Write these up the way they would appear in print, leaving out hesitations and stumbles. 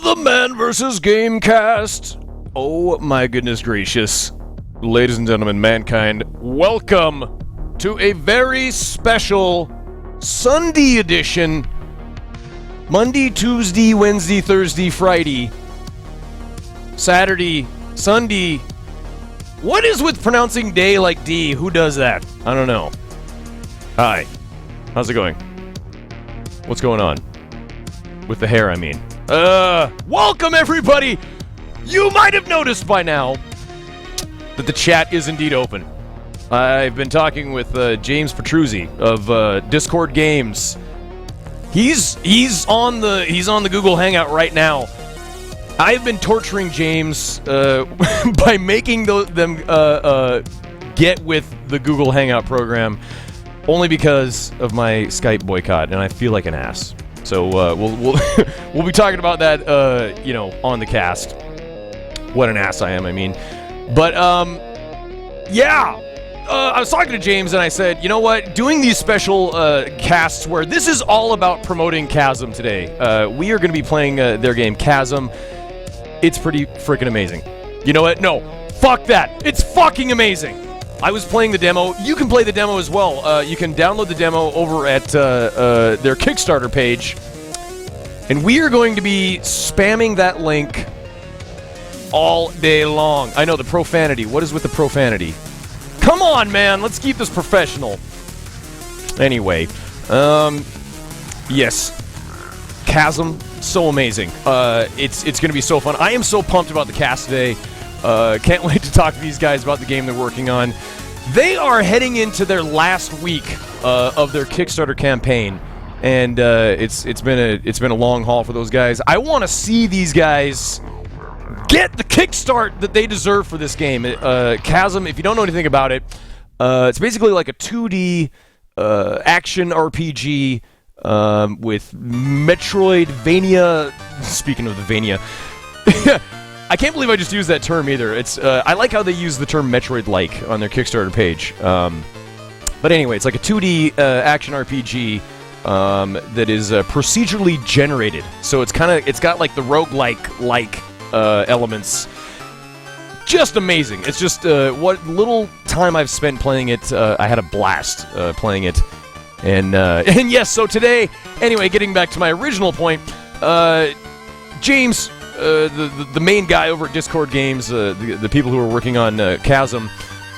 the Man vs. Game cast. Oh my goodness gracious. Ladies and gentlemen, mankind, welcome to a very special Sunday edition. Monday, Tuesday, Wednesday, Thursday, Friday, Saturday, Sunday. What is with pronouncing day like D? Who does that? I don't know. Hi. How's it going? What's going on? With the hair, I mean. Welcome everybody! You might have noticed by now that the chat is indeed open. I've been talking with James Petruzzi of Discord Games. He's on the Google Hangout right now. I've been torturing James by making them get with the Google Hangout program only because of my Skype boycott, and I feel like an ass. So we'll be talking about that, on the cast. What an ass I am, I mean. But yeah. I was talking to James and I said, you know what? Doing these special casts where this is all about promoting Chasm today. We are going to be playing their game Chasm. It's pretty freaking amazing. You know what? No, fuck that. It's fucking amazing. I was playing the demo. You can play the demo as well. You can download the demo over at their Kickstarter page. And we are going to be spamming that link all day long. I know, the profanity. What is with the profanity? Come on, man. Let's keep this professional. Anyway, yes. Chasm, so amazing. It's going to be so fun. I am so pumped about the cast today. Can't wait to talk to these guys about the game they're working on. They are heading into their last week of their Kickstarter campaign, and it's been a long haul for those guys. I want to see these guys get the kickstart that they deserve for this game. Chasm, if you don't know anything about it, it's basically like a 2D action RPG with Metroidvania. Speaking of the Vania, I can't believe I just used that term either. It's I like how they use the term Metroid-like on their Kickstarter page. But anyway, it's like a 2D action RPG that is procedurally generated. So it's got like the roguelike elements. Just amazing. It's just what little time I've spent playing it, I had a blast playing it. And yes, so today, anyway, getting back to my original point, James, the main guy over at Discord Games, the people who are working on Chasm,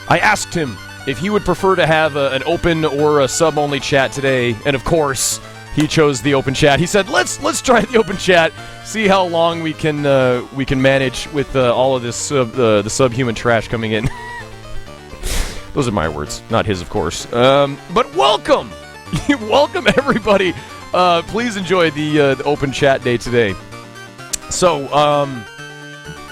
I asked him if he would prefer to have an open or a sub-only chat today, and of course, he chose the open chat. He said, "Let's try the open chat, see how long we can manage with all of this the subhuman trash coming in." Those are my words, not his, of course. But welcome, welcome everybody. Please enjoy the open chat day today. So,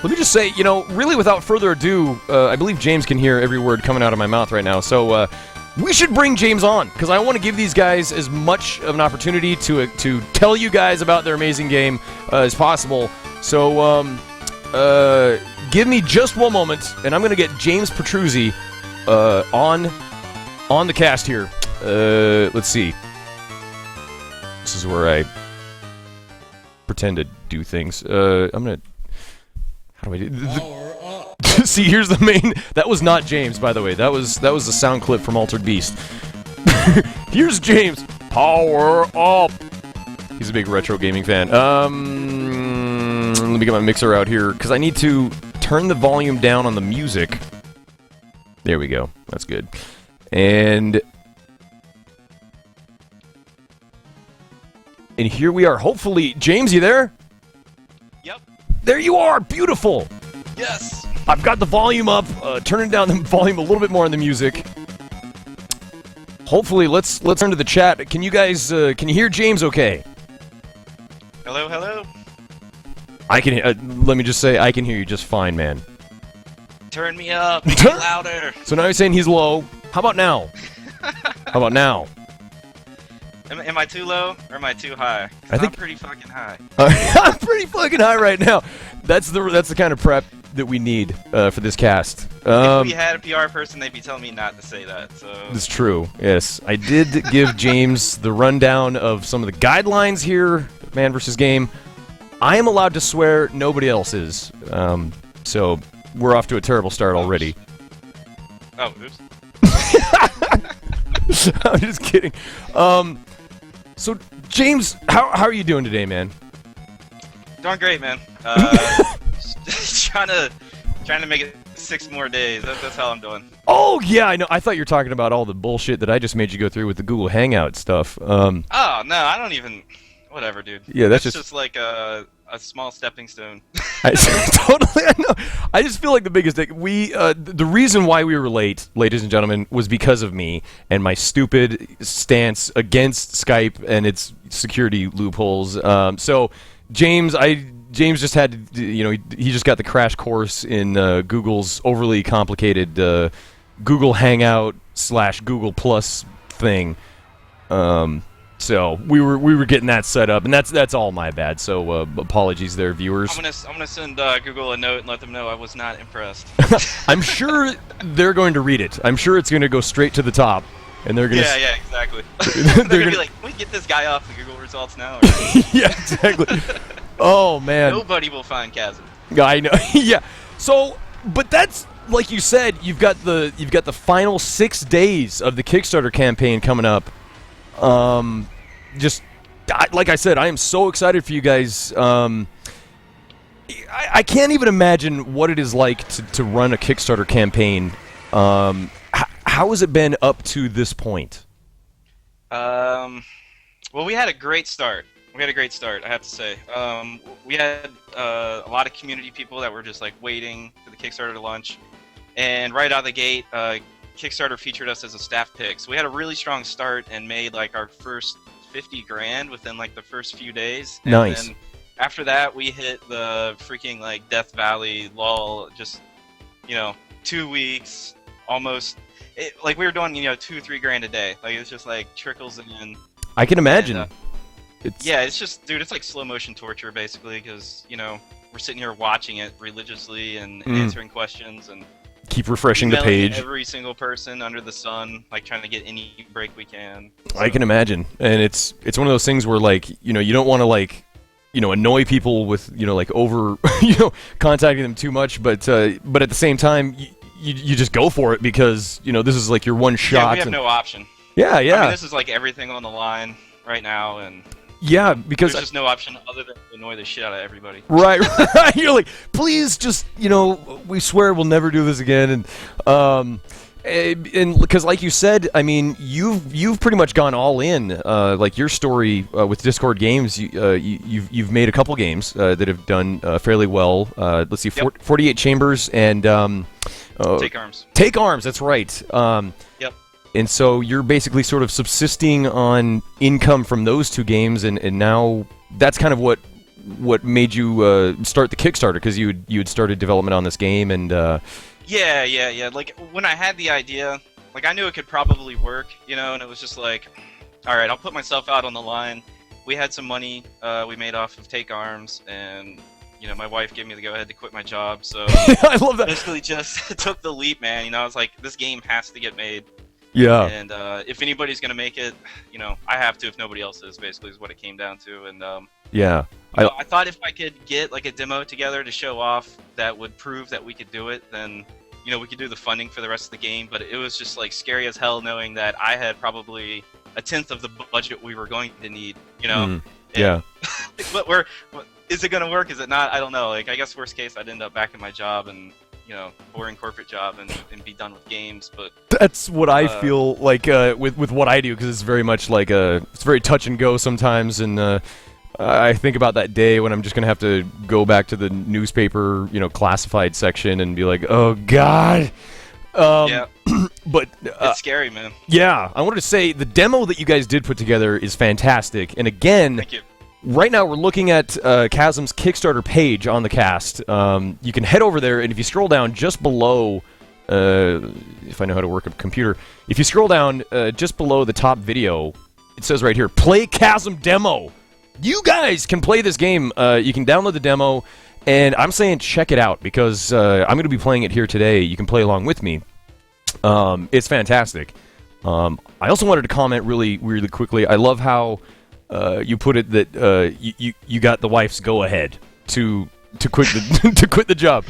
let me just say, really without further ado, I believe James can hear every word coming out of my mouth right now. So, we should bring James on, because I want to give these guys as much of an opportunity to tell you guys about their amazing game as possible. So, give me just one moment, and I'm going to get James Petruzzi on the cast here. Let's see. This is where I pretend to do things. I'm gonna. How do I do? See, here's the main. That was not James, by the way. That was a sound clip from Altered Beast. Here's James. Power up. He's a big retro gaming fan. Let me get my mixer out here because I need to turn the volume down on the music. There we go. That's good. And here we are. Hopefully, James, you there? Yep. There you are. Beautiful. Yes. I've got the volume up. Turning down the volume a little bit more on the music. Hopefully, let's turn to the chat. Can you guys can you hear James? Okay. Hello, hello. I can. Let me just say, I can hear you just fine, man. Turn me up. Louder. So now you're saying he's low. How about now? How about now? Am I too low or am I too high? I think I'm pretty fucking high. I'm pretty fucking high right now. That's the kind of prep that we need for this cast. If we had a PR person, they'd be telling me not to say that. So it's true. Yes, I did give James the rundown of some of the guidelines here, Man vs. Game. I am allowed to swear, nobody else is. So we're off to a terrible start already. Oh, oops. I'm just kidding. So James, how are you doing today, man? Doing great, man. trying to make it 6 more days. That's how I'm doing. Oh yeah, I know. I thought you were talking about all the bullshit that I just made you go through with the Google Hangout stuff. Oh no, I don't even. Whatever, dude. Yeah, that's just like a small stepping stone. Totally, I know. I just feel like the biggest thing. The reason why we were late, ladies and gentlemen, was because of me and my stupid stance against Skype and its security loopholes. So James just had to, he just got the crash course in Google's overly complicated Google Hangout / Google Plus thing. So we were getting that set up, and that's all my bad. So apologies there, viewers. I'm gonna send Google a note and let them know I was not impressed. I'm sure they're going to read it. I'm sure it's going to go straight to the top, and they're going to. Yeah, exactly. they're gonna be like, "Can we get this guy off the Google results now?" Yeah, exactly. Oh man. Nobody will find Chasm. I know. Yeah. So, but that's like you said. You've got the final 6 days of the Kickstarter campaign coming up. Like I said, I am so excited for you guys. I can't even imagine what it is like to run a Kickstarter campaign. How has it been up to this point? Well, we had a great start. I have to say. We had a lot of community people that were just like waiting for the Kickstarter to launch, and right out of the gate, Kickstarter featured us as a staff pick. So we had a really strong start and made like our first 50 grand within like the first few days. And nice. Then after that, we hit the freaking like Death Valley lull. Just 2 weeks almost. Like we were doing 2-3 grand a day. Like it's just like trickles in. I can imagine. And, it's just, dude, it's like slow motion torture basically because we're sitting here watching it religiously and answering questions and keep refreshing the page. Every single person under the sun, like trying to get any break we can. So. I can imagine, and it's one of those things where like you don't want to like annoy people with like over contacting them too much, but at the same time you just go for it because this is like your one shot. Yeah, we have no option. Yeah. I mean, this is like everything on the line right now, and. Yeah, because there's just no option other than to annoy the shit out of everybody. Right. You're like, please, just we swear we'll never do this again, and because like you said, I mean, you've pretty much gone all in. Like your story with Discord Games, you've made a couple games that have done fairly well. Let's see, 48 Chambers and Take Arms. Take Arms. That's right. Yep. And so you're basically sort of subsisting on income from those 2 games, and now that's kind of what made you start the Kickstarter, because you had started development on this game, and yeah. Like when I had the idea, like I knew it could probably work, and it was just like, all right, I'll put myself out on the line. We had some money we made off of Take Arms, and my wife gave me the go-ahead to quit my job, so I love that. Basically just took the leap, man. I was like, this game has to get made. Yeah. And if anybody's gonna make it, I have to if nobody else is. Basically, is what it came down to. And yeah, I thought if I could get like a demo together to show off that would prove that we could do it, then we could do the funding for the rest of the game. But it was just like scary as hell knowing that I had probably 1/10 of the budget we were going to need. Yeah. But is it gonna work? Is it not? I don't know. Like I guess worst case, I'd end up back in my job and. Boring corporate job and be done with games, but that's what I feel like with what I do, because it's very much like it's very touch and go sometimes, and I think about that day when I'm just gonna have to go back to the newspaper, classified section and be like, oh god. Yeah. But it's scary, man. Yeah, I wanted to say the demo that you guys did put together is fantastic, and again. Thank you. Right now, we're looking at Chasm's Kickstarter page on the cast. You can head over there, and if you scroll down just below, if I know how to work a computer, if you scroll down just below the top video, it says right here, Play Chasm Demo. You guys can play this game. You can download the demo, and I'm saying check it out, because I'm going to be playing it here today. You can play along with me. It's fantastic. I also wanted to comment really quickly. I love how you put it that you got the wife's go ahead to quit the to quit the job.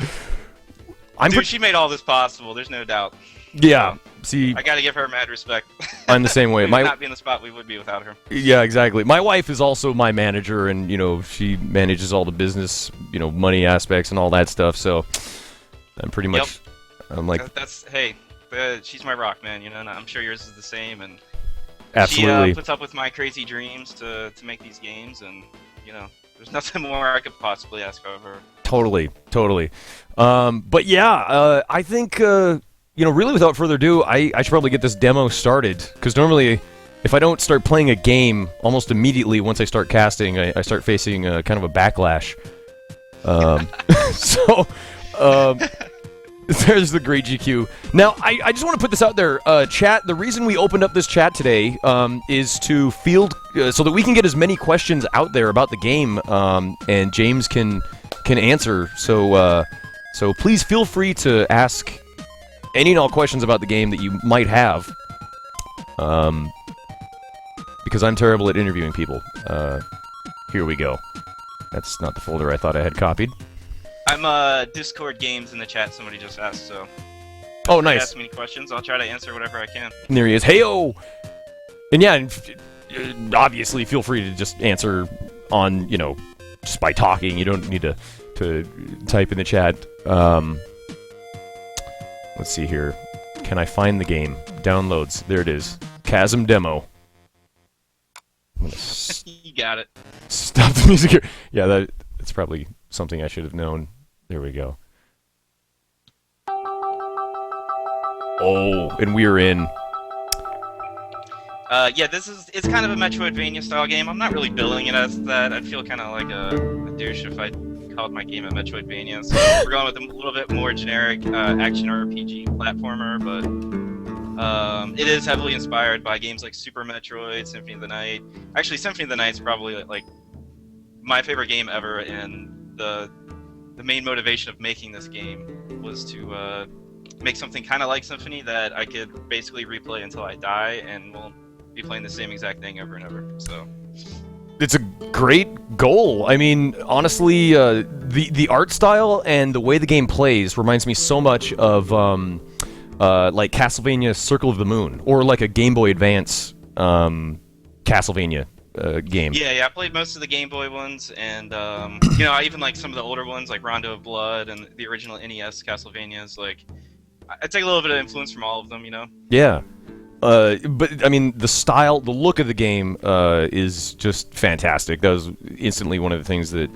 Dude, she made all this possible. There's no doubt. Yeah. See, I gotta give her mad respect. I'm the same way. We would not be in the spot we would be without her. Yeah, exactly. My wife is also my manager, and she manages all the business, money aspects and all that stuff. So I'm pretty much, I'm like, she's my rock, man. And I'm sure yours is the same. And absolutely, she puts up with my crazy dreams to make these games, and there's nothing more I could possibly ask of her. Totally. But yeah, I think. Really without further ado, I should probably get this demo started, because normally if I don't start playing a game almost immediately once I start casting, I start facing kind of a backlash. There's the great GQ. Now, I just want to put this out there. Chat, the reason we opened up this chat today is to field, so that we can get as many questions out there about the game, and James can answer. So please feel free to ask any and all questions about the game that you might have, because I'm terrible at interviewing people. Here we go. That's not the folder I thought I had copied. I'm Discord Games in the chat, somebody just asked, so... Oh, nice. Ask me any questions, I'll try to answer whatever I can. And there he is. Hey-o! And yeah, obviously feel free to just answer on, just by talking. You don't need to type in the chat. Let's see here. Can I find the game? Downloads. There it is. Chasm demo. You got it. Stop the music here. Yeah, that's probably something I should have known. There we go. Oh, and we're in. Yeah, it's kind of a Metroidvania style game. I'm not really billing it as that. I'd feel kind of like a douche if I called my game a Metroidvania. So we're going with a little bit more generic action RPG platformer, but it is heavily inspired by games like Super Metroid, Symphony of the Night. Actually, Symphony of the Night is probably like my favorite game ever, and the main motivation of making this game was to make something kind of like Symphony that I could basically replay until I die, and won't be playing the same exact thing over and over. So it's a great goal. I mean, honestly, the art style and the way the game plays reminds me so much of like Castlevania Circle of the Moon, or like a Game Boy Advance Castlevania game. Yeah, I played most of the Game Boy ones, and I even like some of the older ones like Rondo of Blood and the original NES Castlevanias. Like, I take a little bit of influence from all of them, Yeah. But I mean, the style, the look of the game is just fantastic. That was instantly one of the things that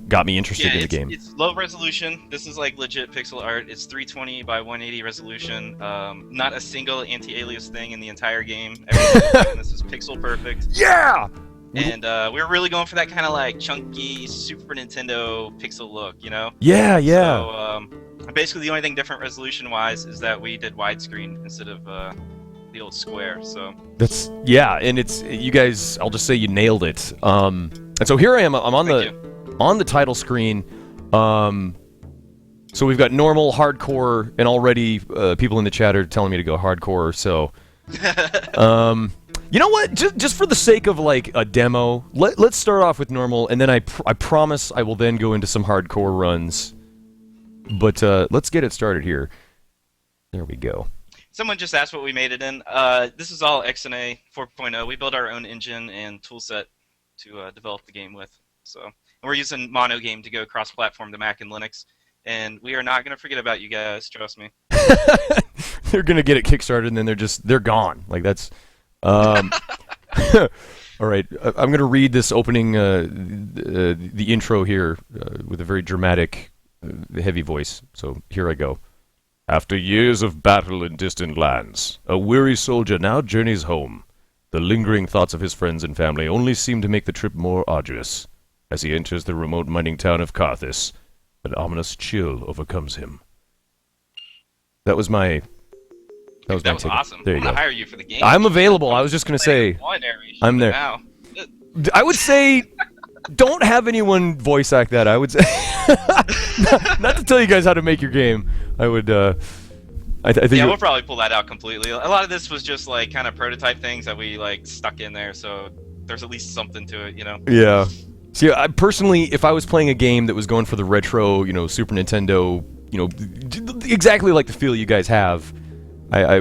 got me interested in the game. It's low resolution. This is like legit pixel art. It's 320 by 180 resolution. Not a single anti-alias thing in the entire game. Everything this is pixel perfect. Yeah. And we're really going for that kind of like chunky Super Nintendo pixel look, Yeah. So basically, the only thing different resolution-wise is that we did widescreen instead of the old square. So that's and it's you guys. I'll just say you nailed it. And so here I am. I'm on the title screen. So we've got normal, hardcore, and already people in the chat are telling me to go hardcore. So, you know what? Just for the sake of like a demo, let's start off with normal, and then I promise I will then go into some hardcore runs. But let's get it started here. There we go. Someone just asked what we made it in. This is all XNA 4.0. We built our own engine and toolset to develop the game with. So, and we're using MANvsGAME to go cross-platform to Mac and Linux. And we are not going to forget about you guys, trust me. They're going to get it kickstarted, and then they're gone. Like, that's... all right, I'm going to read this opening, the intro here with a very dramatic, heavy voice. So here I go. After years of battle in distant lands, a weary soldier now journeys home. The lingering thoughts of his friends and family only seem to make the trip more arduous. As he enters the remote mining town of Carthus, an ominous chill overcomes him. That was my awesome. There you I'm go. Gonna hire you for the game. I'm available. I was just gonna say I'm there. Now. I would say don't have anyone voice act that. I would say not to tell you guys how to make your game. I would. I think. Yeah, we'll probably pull that out completely. A lot of this was just like kind of prototype things that we like stuck in there. So there's at least something to it, you know. Yeah. See, I personally, if I was playing a game that was going for the retro, Super Nintendo, exactly like the feel you guys have, I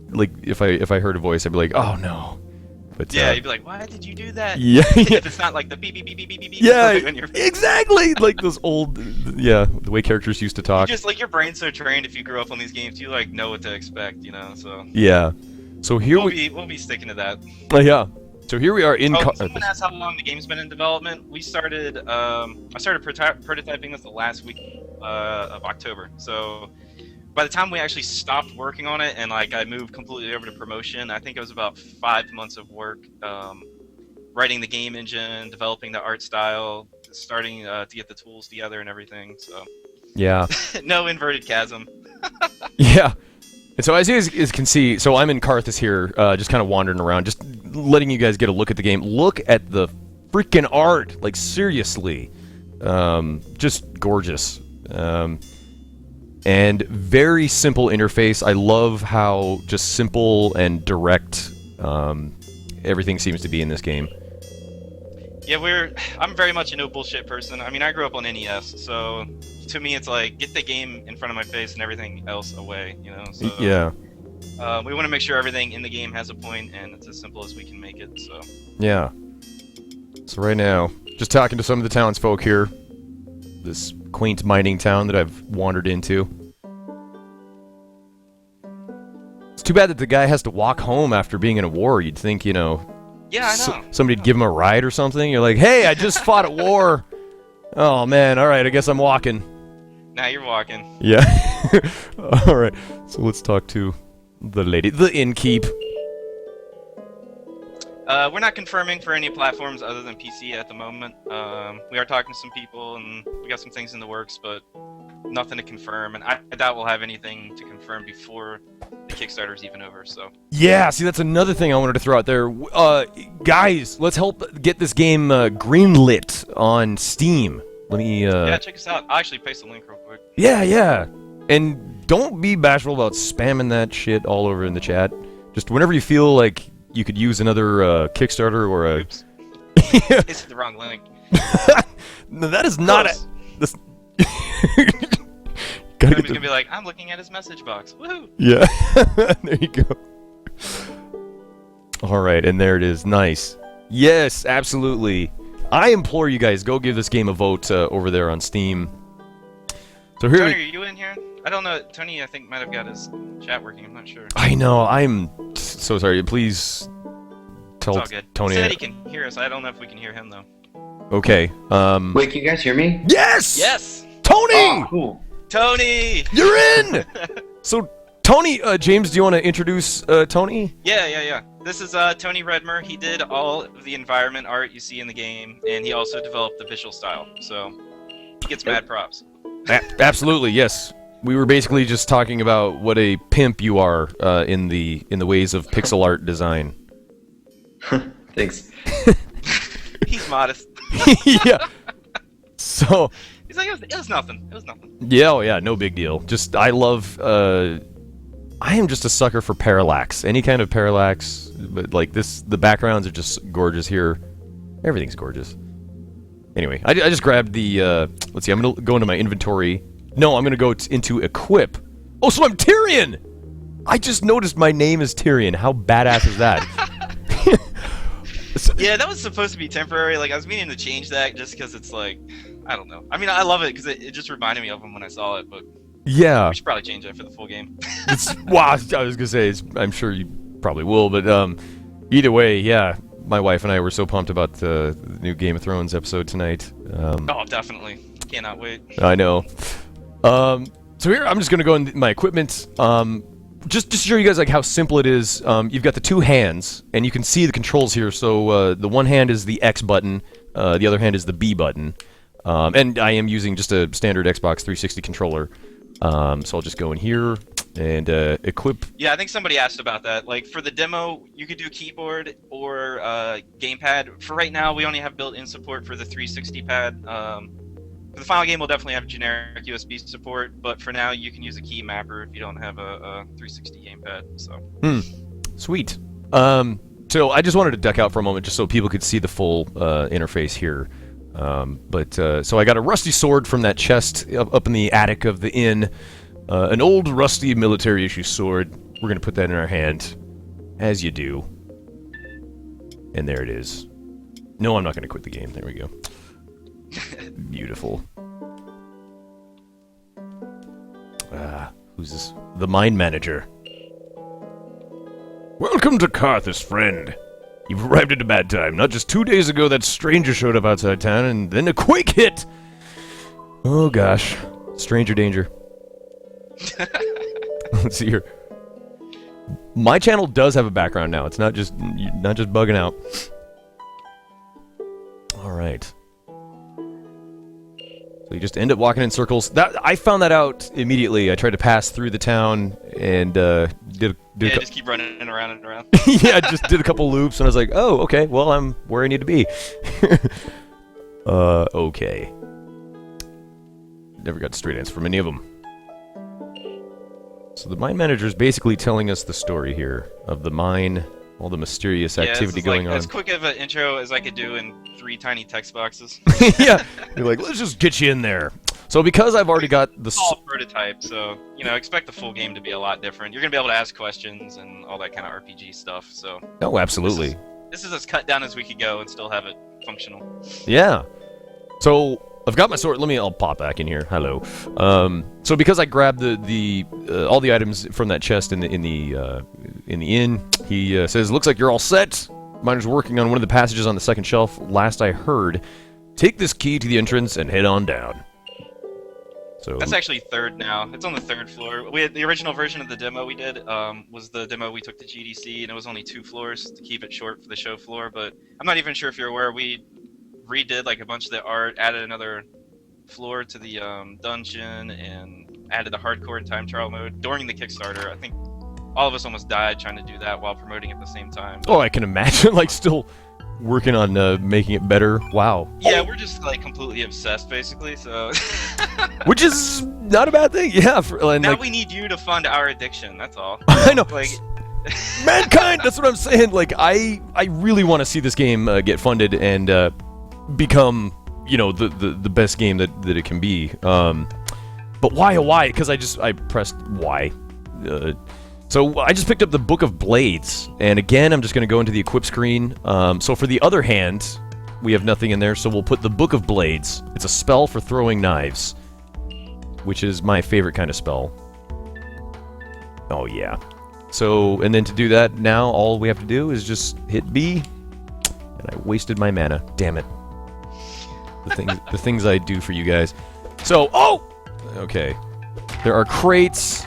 like if I heard a voice, I'd be like, oh no. But yeah, you'd be like, why did you do that? Yeah. If it's not like the beep beep beep beep beep beep. Yeah, exactly. Like those old, the way characters used to talk. Just like your brain's so trained, if you grew up on these games, you like know what to expect, you know. So yeah. So here we'll be sticking to that. Yeah. So here we are in. Someone asked how long the game's been in development. We started. I started prototyping this the last week of October. So by the time we actually stopped working on it and like I moved completely over to promotion, I think it was about 5 months of work, writing the game engine, developing the art style, starting to get the tools together and everything. So yeah. No inverted chasm. Yeah. And so as you guys can see, so I'm in Carthus here, just kind of wandering around, just letting you guys get a look at the game. Look at the freaking art, like seriously, just gorgeous, and very simple interface. I love how just simple and direct everything seems to be in this game. Yeah, I'm very much a no bullshit person. I mean, I grew up on NES, so to me it's like get the game in front of my face and everything else away, you know. So, yeah. We want to make sure everything in the game has a point and it's as simple as we can make it. So. Yeah. So right now, just talking to some of the townsfolk here, this quaint mining town that I've wandered into. It's too bad that the guy has to walk home after being in a war. You'd think, Yeah, I know. Somebody'd give him a ride or something. You're like, hey, I just fought a war. Oh, man. All right, I guess I'm walking. Now you're walking. Yeah. All right. So let's talk to the lady, the innkeep. We're not confirming for any platforms other than PC at the moment. We are talking to some people, and we got some things in the works, but nothing to confirm. And I doubt we'll have anything to confirm before the Kickstarter's even over. So. Yeah, see, that's another thing I wanted to throw out there. Guys, let's help get this game greenlit on Steam. Let me. Yeah, check us out. I'll actually paste the link real quick. Yeah. And don't be bashful about spamming that shit all over in the chat. Just whenever you feel like you could use another Kickstarter or a... Oops. It's the wrong link. No, that is not a... This... Somebody's gonna be like, I'm looking at his message box. Woohoo! Yeah. There you go. Alright, and there it is. Nice. Yes, absolutely. I implore you guys, go give this game a vote over there on Steam. So here Tony, are you in here? I don't know. Tony, I think, might have got his chat working. I'm not sure. I know. I'm so sorry. Please tell Tony. He said he can hear us. I don't know if we can hear him, though. Okay. Wait, can you guys hear me? Yes! Yes! Tony! Oh, cool. Tony! You're in! So, Tony, James, do you want to introduce Tony? Yeah. This is Tony Redmer. He did all of the environment art you see in the game, and he also developed the visual style. So, he gets mad props. Absolutely, yes. We were basically just talking about what a pimp you are in the ways of pixel art design. Thanks. He's modest. Yeah. So. He's like, it was nothing. It was nothing. Yeah, oh yeah, no big deal. Just I love. I am just a sucker for parallax. Any kind of parallax, but like this, the backgrounds are just gorgeous here. Everything's gorgeous. Anyway, I just grabbed the. Let's see. I'm gonna go into my inventory. No, I'm gonna go into equip. Oh, so I'm Tyrion! I just noticed my name is Tyrion. How badass is that? Yeah, that was supposed to be temporary. Like, I was meaning to change that just because it's like, I don't know. I mean, I love it because it just reminded me of him when I saw it, but yeah, we should probably change that for the full game. Wow, I was gonna say, I'm sure you probably will, but either way, yeah. My wife and I were so pumped about the new Game of Thrones episode tonight. Oh, definitely. Cannot wait. I know. So here, I'm just going to go in my equipment. Just to show you guys like how simple it is. You've got the two hands, and you can see the controls here. So the one hand is the X button, the other hand is the B button. And I am using just a standard Xbox 360 controller. So I'll just go in here and equip. Yeah, I think somebody asked about that. Like for the demo, you could do keyboard or gamepad. For right now, we only have built-in support for the 360 pad. For the final game, we'll definitely have generic USB support, but for now, you can use a key mapper if you don't have a 360 gamepad. So. Sweet. So I just wanted to duck out for a moment just so people could see the full interface here. So I got a rusty sword from that chest up in the attic of the inn. An old rusty military issue sword. We're going to put that in our hand, as you do. And there it is. No, I'm not going to quit the game. There we go. Beautiful. Who's this? The mine manager. Welcome to Carthus, friend. You've arrived at a bad time. Not just 2 days ago, that stranger showed up outside town, and then a quake hit. Oh gosh, stranger danger. Let's see here. My channel does have a background now. It's not just bugging out. All right. So you just end up walking in circles. I found that out immediately. I tried to pass through the town and just keep running around and around. Yeah, I just did a couple loops and I was like, oh, okay, well, I'm where I need to be. Okay. Never got a straight answer from any of them. So the mine manager is basically telling us the story here of the mine, all the mysterious activity going on. As quick of an intro as I could do in 3 tiny text boxes. Yeah, you're like, let's just get you in there. So because I've already got the small prototype, so expect the full game to be a lot different. You're gonna be able to ask questions and all that kind of RPG stuff. So oh, absolutely. This is as cut down as we could go and still have it functional. Yeah. So I've got my sword. I'll pop back in here. Hello. So because I grabbed the all the items from that chest in the inn, he says, "Looks like you're all set. Miner's working on one of the passages on the second shelf. Last I heard, take this key to the entrance and head on down." So that's actually third now. It's on the 3rd floor. We had the original version of the demo we did was the demo we took to GDC, and it was only 2 floors to keep it short for the show floor. But I'm not even sure if you're aware, we redid like a bunch of the art, added another floor to the dungeon, and added the hardcore and time trial mode during the Kickstarter. I think all of us almost died trying to do that while promoting at the same time. Oh, I can imagine. Like still working on making it better. Wow. Yeah, we're just like completely obsessed, basically. So, which is not a bad thing. Yeah. Now we need you to fund our addiction. That's all. I know. Like, mankind. That's what I'm saying. Like I really want to see this game get funded and become the best game that it can be. But why? Why? Because I pressed Y. So I just picked up the Book of Blades, and again, I'm just going to go into the equip screen. So for the other hand, we have nothing in there, so we'll put the Book of Blades. It's a spell for throwing knives, which is my favorite kind of spell. Oh yeah. So, and then to do that, now all we have to do is just hit B, and I wasted my mana. Damn it. The things I do for you guys. So, okay. There are crates.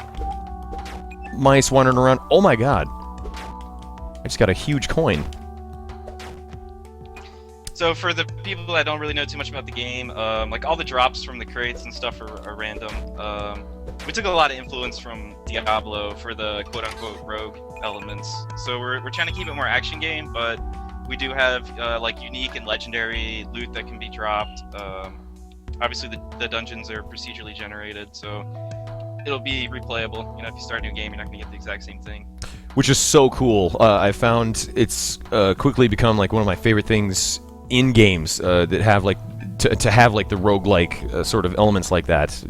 Mice wandering around. Oh my god. I just got a huge coin. So for the people that don't really know too much about the game, like all the drops from the crates and stuff are random. We took a lot of influence from Diablo for the quote-unquote rogue elements. So we're trying to keep it more action game, but we do have like unique and legendary loot that can be dropped. Obviously the dungeons are procedurally generated, so it'll be replayable. If you start a new game, you're not going to get the exact same thing. Which is so cool. I found it's quickly become like one of my favorite things in games that have like to have like the roguelike sort of elements like that,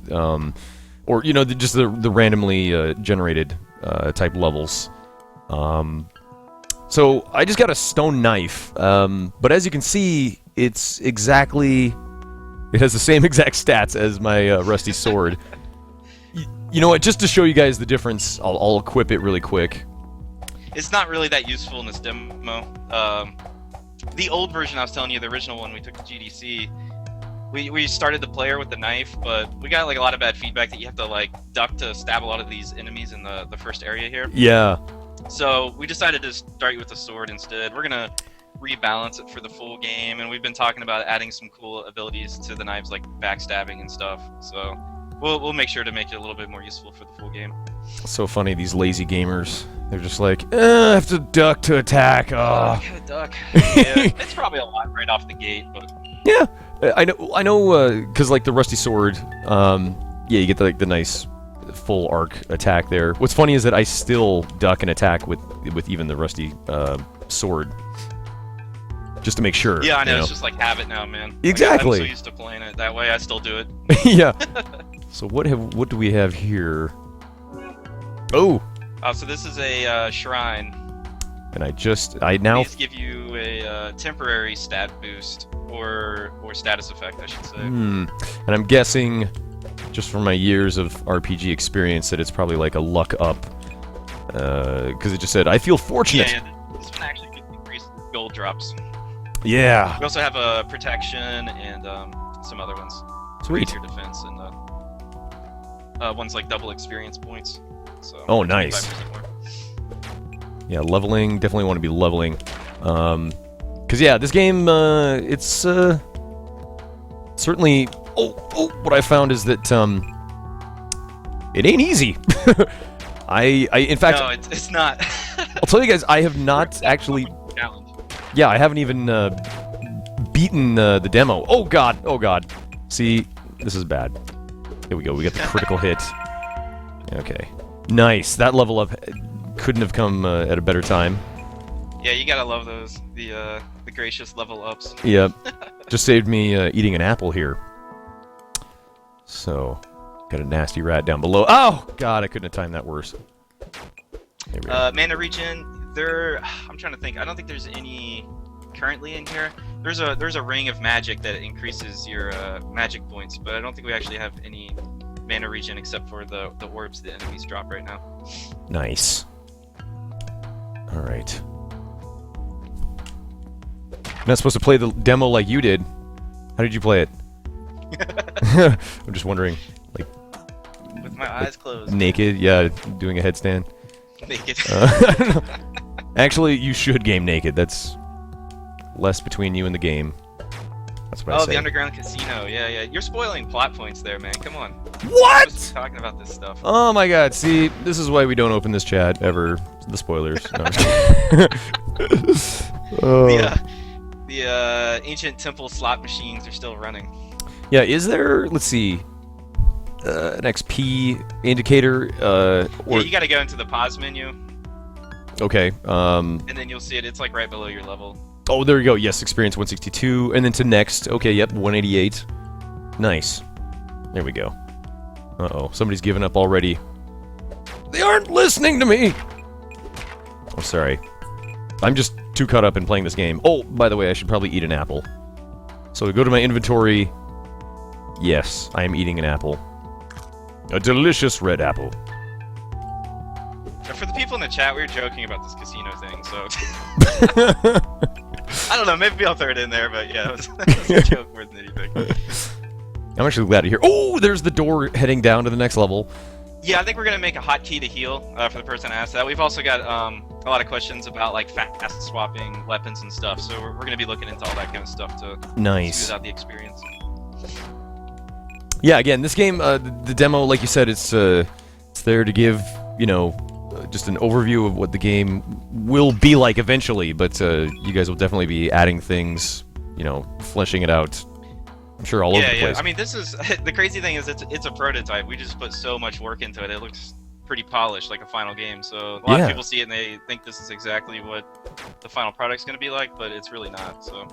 or just the randomly generated type levels. So I just got a stone knife, but as you can see, it has the same exact stats as my rusty sword. You know what? Just to show you guys the difference, I'll equip it really quick. It's not really that useful in this demo. The old version I was telling you, the original one we took to GDC, we started the player with the knife, but we got like a lot of bad feedback that you have to like duck to stab a lot of these enemies in the first area here. Yeah. So we decided to start you with the sword instead. We're gonna rebalance it for the full game, and we've been talking about adding some cool abilities to the knives like backstabbing and stuff. So we'll make sure to make it a little bit more useful for the full game. So funny, these lazy gamers. They're just like, I have to duck to attack. Oh, I gotta duck. Yeah, it's probably a lot right off the gate, but yeah, I know, because like the rusty sword, yeah, you get the nice full arc attack there. What's funny is that I still duck and attack with even the rusty sword. Just to make sure. Yeah, I know, you it's just like have it now, man. Exactly. Like, I'm so used to playing it that way, I still do it. Yeah. So what do we have here? Oh! So this is a shrine. And I now... These give you a temporary stat boost, or status effect, I should say. And I'm guessing, just from my years of RPG experience, that it's probably like a luck up. Because it just said, I feel fortunate. Yeah, this one actually could increase gold drops. Yeah. We also have a protection and some other ones. Sweet. Your defense and ones like double experience points. So Oh, nice. 25% more. Yeah, leveling. Definitely want to be leveling. Because, yeah, this game, it's certainly... Oh, what I found is that, it ain't easy. In fact... No, it's not. I'll tell you guys, I have not actually... Challenge. Yeah, I haven't even, beaten, the demo. Oh, God. Oh, God. See, this is bad. Here we go. We got the critical hit. Okay. Nice. That level up couldn't have come at a better time. Yeah, you gotta love those. The gracious level ups. Yep. Just saved me eating an apple here. So, got a nasty rat down below. Oh, God, I couldn't have timed that worse. There we go. Mana regen, I'm trying to think. I don't think there's any currently in here. There's a ring of magic that increases your magic points, but I don't think we actually have any mana regen except for the orbs the enemies drop right now. Nice. Alright. I'm not supposed to play the demo like you did. How did you play it? I'm just wondering. Like, With my eyes closed. naked? Yeah, doing a headstand. Naked. I don't know. Actually, you should game naked. That's less between you and the game. That's what I say. The underground casino. Yeah. You're spoiling plot points there, man. Come on. What? We're supposed to be talking about this stuff. Oh my God! See, this is why we don't open this chat ever. The spoilers. No, I'm just kidding. Oh. The ancient temple slot machines are still running. Yeah, is there? Let's see. An XP indicator. Yeah, you gotta go into the pause menu, Okay. and then you'll see it. It's like right below your level. Oh, there you go. Yes, experience 162, and then to next. Okay, yep, 188. Nice. There we go. Uh-oh, somebody's given up already. They aren't listening to me! Oh, sorry. I'm just too caught up in playing this game. Oh, by the way, I should probably eat an apple. So go to my inventory. Yes, I am eating an apple. A delicious red apple. For the people in the chat, we were joking about this casino thing, so... I don't know, maybe I'll throw it in there, but yeah, it was a joke more than anything. I'm actually glad to hear. Oh, there's the door heading down to the next level. Yeah, I think we're gonna make a hotkey to heal for the person who asked that. We've also got a lot of questions about like fast swapping weapons and stuff, so we're gonna be looking into all that kind of stuff to Nice. smooth out the experience. Yeah, again, this game, the demo, like you said, it's there to give, you know, just an overview of what the game will be like eventually, but you guys will definitely be adding things, you know, fleshing it out. I'm sure all over the place. I mean, this is the crazy thing is it's a prototype. We just put so much work into it. It looks pretty polished, like a final game. So a lot of people see it and they think this is exactly what the final product's going to be like, but it's really not. So,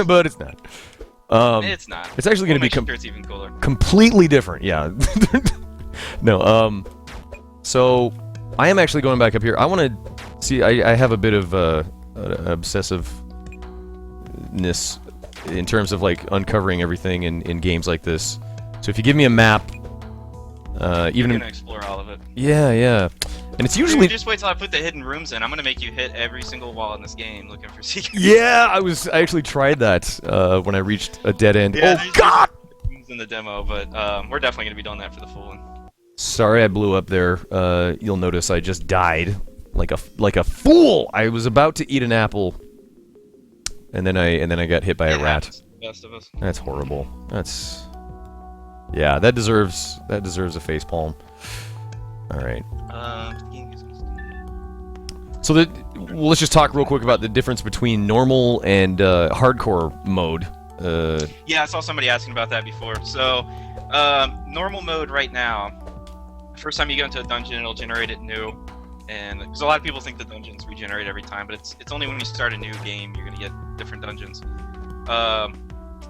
but it's not. It's not. It's actually going to be sure it's even cooler. completely different. Yeah. No. So I am actually going back up here. I want to see. I have a bit of obsessiveness in terms of like uncovering everything in games like this. So if you give me a map, even You're gonna explore all of it. yeah, and it's usually Just wait till I put the hidden rooms in. I'm gonna make you hit every single wall in this game looking for secrets. yeah. I actually tried that when I reached a dead end. Yeah, Oh God! in the demo, but we're definitely gonna be doing that for the full one. Sorry, I blew up there. You'll notice I just died like a fool. I was about to eat an apple, and then I got hit by a rat. Happens to the best of us. That's horrible. That's that deserves a facepalm. All right. So let's just talk real quick about the difference between normal and hardcore mode. Yeah, I saw somebody asking about that before. So, normal mode right now. First time you go into a dungeon, it'll generate it new, And because a lot of people think the dungeons regenerate every time, but it's only when you start a new game you're gonna get different dungeons.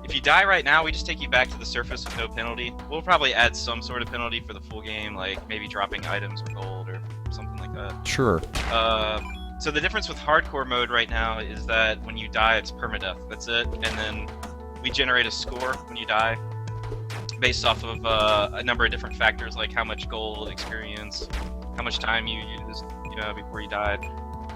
If you die right now, we just take you back to the surface with no penalty. We'll probably add some sort of penalty for the full game, like maybe dropping items or gold or something like that. Sure. So the difference with hardcore mode right now is that when you die, it's permadeath. That's it. And then we generate a score when you die based off of a number of different factors, like how much gold, experience, how much time you used, before you died.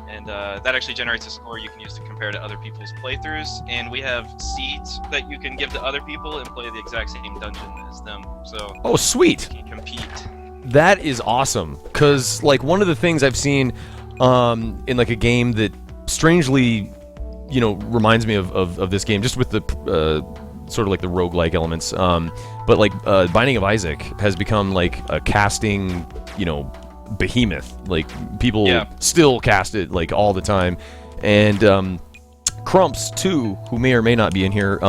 And that actually generates a score you can use to compare to other people's playthroughs. And we have seeds that you can give to other people and play the exact same dungeon as them. So Oh, sweet. you can compete. That is awesome. Because, like, one of the things I've seen in, like, a game that strangely, reminds me of this game, just with the sort of like the roguelike elements. But, like, Binding of Isaac has become, like, a casting, behemoth. Like, people still cast it, like, all the time. And Crumps too, who may or may not be in here,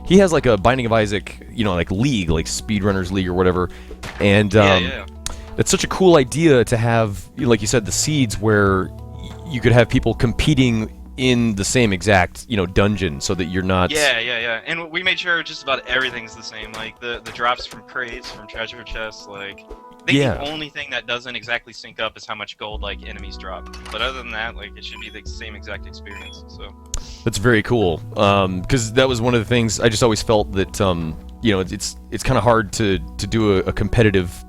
he has like a Binding of Isaac, like league, like Speedrunners League or whatever. And it's such a cool idea to have, like you said, the seeds where you could have people competing in the same exact, dungeon, so that you're not. Yeah. And we made sure just about everything's the same. Like the drops from crates, from treasure chests, like. I think the only thing that doesn't exactly sync up is how much gold like enemies drop. But other than that, like it should be the same exact experience. So that's very cool. Because that was one of the things I just always felt that it's kind of hard to do a competitive,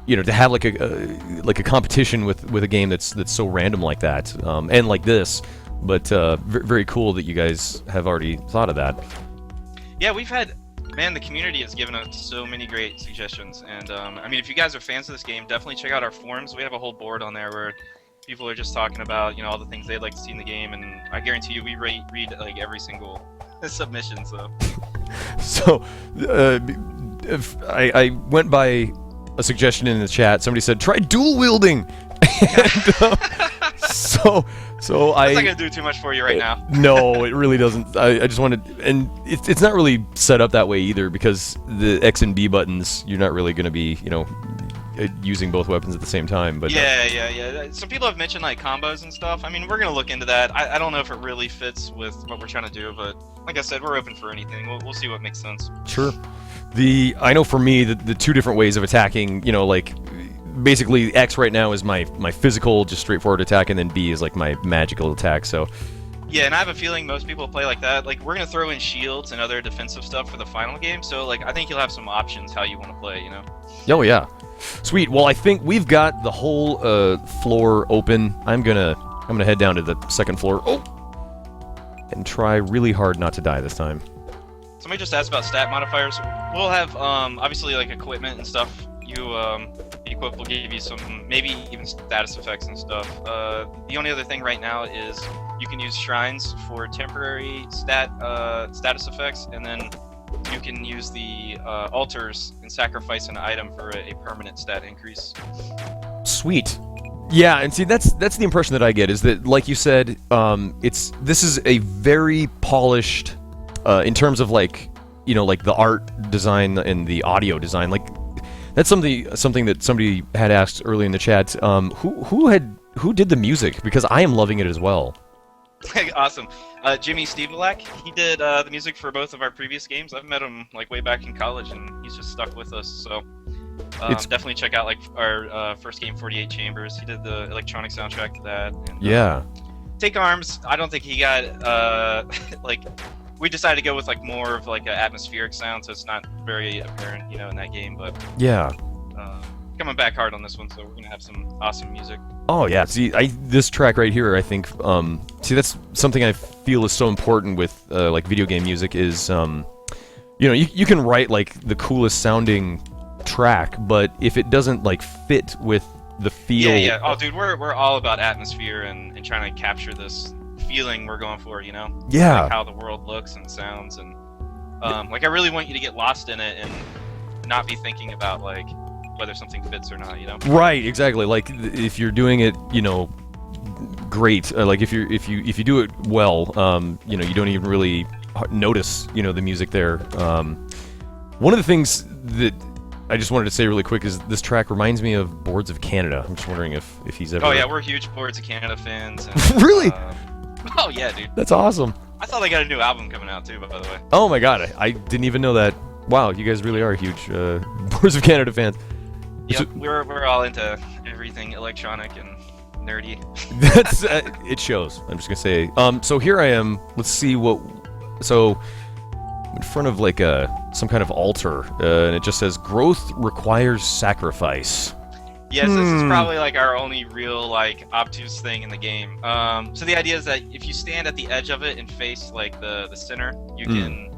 to have like a competition with a game that's so random like that, and like this. But very cool that you guys have already thought of that. Yeah, we've had. Man, the community has given us so many great suggestions, and I mean, if you guys are fans of this game, definitely check out our forums. We have a whole board on there where people are just talking about, all the things they'd like to see in the game, and I guarantee you, we read like every single submission. So, if I went by a suggestion in the chat. Somebody said try dual wielding. So that's not gonna do too much for you right now. No, it really doesn't. I just wanted, and it's not really set up that way either, because the X and B buttons, you're not really gonna be, using both weapons at the same time. But yeah. Some people have mentioned like combos and stuff. I mean, we're gonna look into that. I don't know if it really fits with what we're trying to do, but like I said, we're open for anything. We'll see what makes sense. Sure. I know for me the two different ways of attacking, like. Basically, X right now is my physical, just straightforward attack, and then B is like my magical attack. So, yeah, and I have a feeling most people play like that. Like, we're gonna throw in shields and other defensive stuff for the final game. So, like, I think you'll have some options how you want to play. Oh yeah, sweet. Well, I think we've got the whole floor open. I'm gonna head down to the second floor. And try really hard not to die this time. Somebody just asked about stat modifiers. We'll have obviously like equipment and stuff. Equip will give you some, maybe even status effects and stuff. The only other thing right now is you can use shrines for temporary status effects, and then you can use the altars and sacrifice an item for a permanent stat increase. Sweet. Yeah, and see, that's the impression that I get, is that, like you said, this is a very polished, in terms of like the art design and the audio design, like. That's something that somebody had asked early in the chat. Who did the music? Because I am loving it as well. Awesome. Jimmy Stevelak, he did the music for both of our previous games. I've met him like way back in college, and he's just stuck with us. So definitely check out like our first game, 48 Chambers. He did the electronic soundtrack to that. And, yeah. Take Arms. I don't think he got like. We decided to go with like more of like an atmospheric sound, so it's not very apparent, in that game. But yeah, coming back hard on this one, so we're gonna have some awesome music. Oh yeah, see, this track right here, I think, that's something I feel is so important with like video game music is, you can write like the coolest sounding track, but if it doesn't like fit with the feel. Yeah. Oh, dude, we're all about atmosphere and trying to capture this feeling we're going for, Yeah. Like how the world looks and sounds, and like I really want you to get lost in it and not be thinking about like whether something fits or not, Right, exactly. Like if you're doing it, great. Like if you do it well, you don't even really notice, the music there. One of the things that I just wanted to say really quick is this track reminds me of Boards of Canada. I'm just wondering if he's ever. Oh yeah, we're huge Boards of Canada fans. And, Really? Oh yeah, dude. That's awesome. I thought they got a new album coming out too, by the way. Oh my god, I didn't even know that. Wow, you guys really are huge Boards of Canada fans. Yep, we're all into everything electronic and nerdy. That's it shows. I'm just gonna say. So here I am. Let's see what. So I'm in front of like some kind of altar, and it just says growth requires sacrifice. Yes, this is probably like our only real like obtuse thing in the game. So the idea is that if you stand at the edge of it and face like the center, you can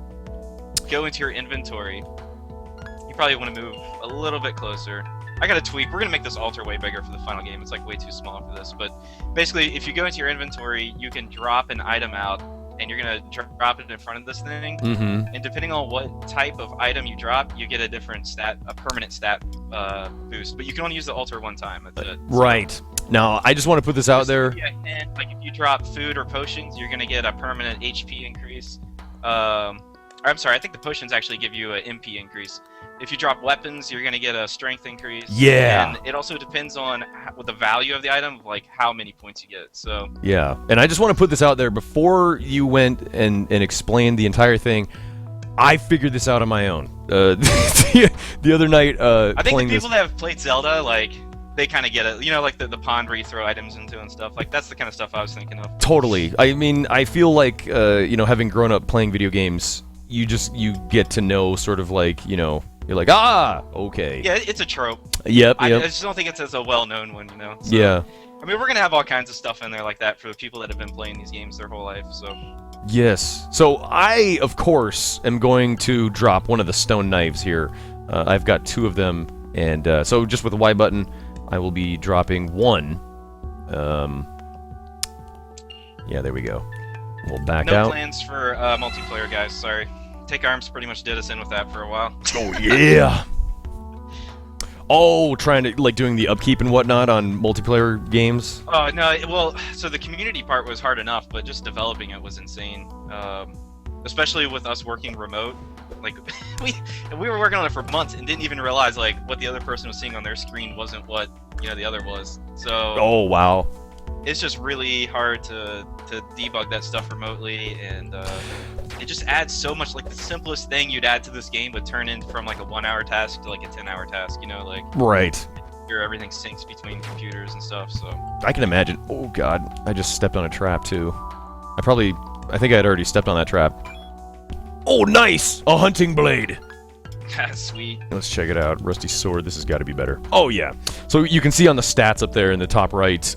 go into your inventory. You probably want to move a little bit closer. I got to tweak. We're gonna make this altar way bigger for the final game. It's like way too small for this. But basically, if you go into your inventory, you can drop an item out, and you're gonna drop it in front of this thing. Mm-hmm. And depending on what type of item you drop, you get a different stat, a permanent stat boost. But you can only use the altar one time. That's it. Right. Now, I just want to put this out there. Yeah, and like if you drop food or potions, you're gonna get a permanent HP increase. I'm sorry, I think the potions actually give you an MP increase. If you drop weapons, you're gonna get a strength increase. Yeah. And it also depends on what the value of the item, like how many points you get. So. Yeah, and I just want to put this out there before you went and explained the entire thing. I figured this out on my own. The other night, I think the playing people that have played Zelda, like, they kind of get it. You know, like the pond where you throw items into and stuff. Like, that's the kind of stuff I was thinking of. Totally. I mean, I feel like, having grown up playing video games, you get to know sort of like, you're like, okay. Yeah, it's a trope. Yep. I just don't think it's as a well-known one, So, yeah. I mean, we're gonna have all kinds of stuff in there like that for the people that have been playing these games their whole life, so. Yes. So I, of course, am going to drop one of the stone knives here. I've got 2 of them, and so just with the Y button, I will be dropping 1. Yeah, there we go. We'll back out. No plans for multiplayer, guys. Sorry. Take Arms pretty much did us in with that for a while. Oh yeah. Oh, trying to doing the upkeep and whatnot on multiplayer games. Oh no, well, so the community part was hard enough, but just developing it was insane. Especially with us working remote. Like we were working on it for months and didn't even realize like what the other person was seeing on their screen wasn't what the other was. So. Oh wow. It's just really hard to debug that stuff remotely, and it just adds so much. Like the simplest thing you'd add to this game would turn in from like a 1-hour task to like a 10-hour task. Right. Everything syncs between computers and stuff. So I can imagine. Oh god, I just stepped on a trap too. I think I had already stepped on that trap. Oh nice, a hunting blade. Sweet. Let's check it out. Rusty sword. This has got to be better. Oh yeah. So you can see on the stats up there in the top right.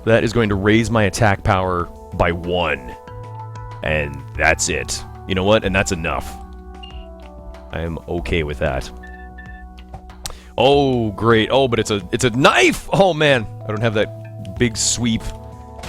That is going to raise my attack power by 1. And that's it. You know what? And that's enough. I am okay with that. Oh, great. Oh, but it's a knife! Oh, man. I don't have that big sweep.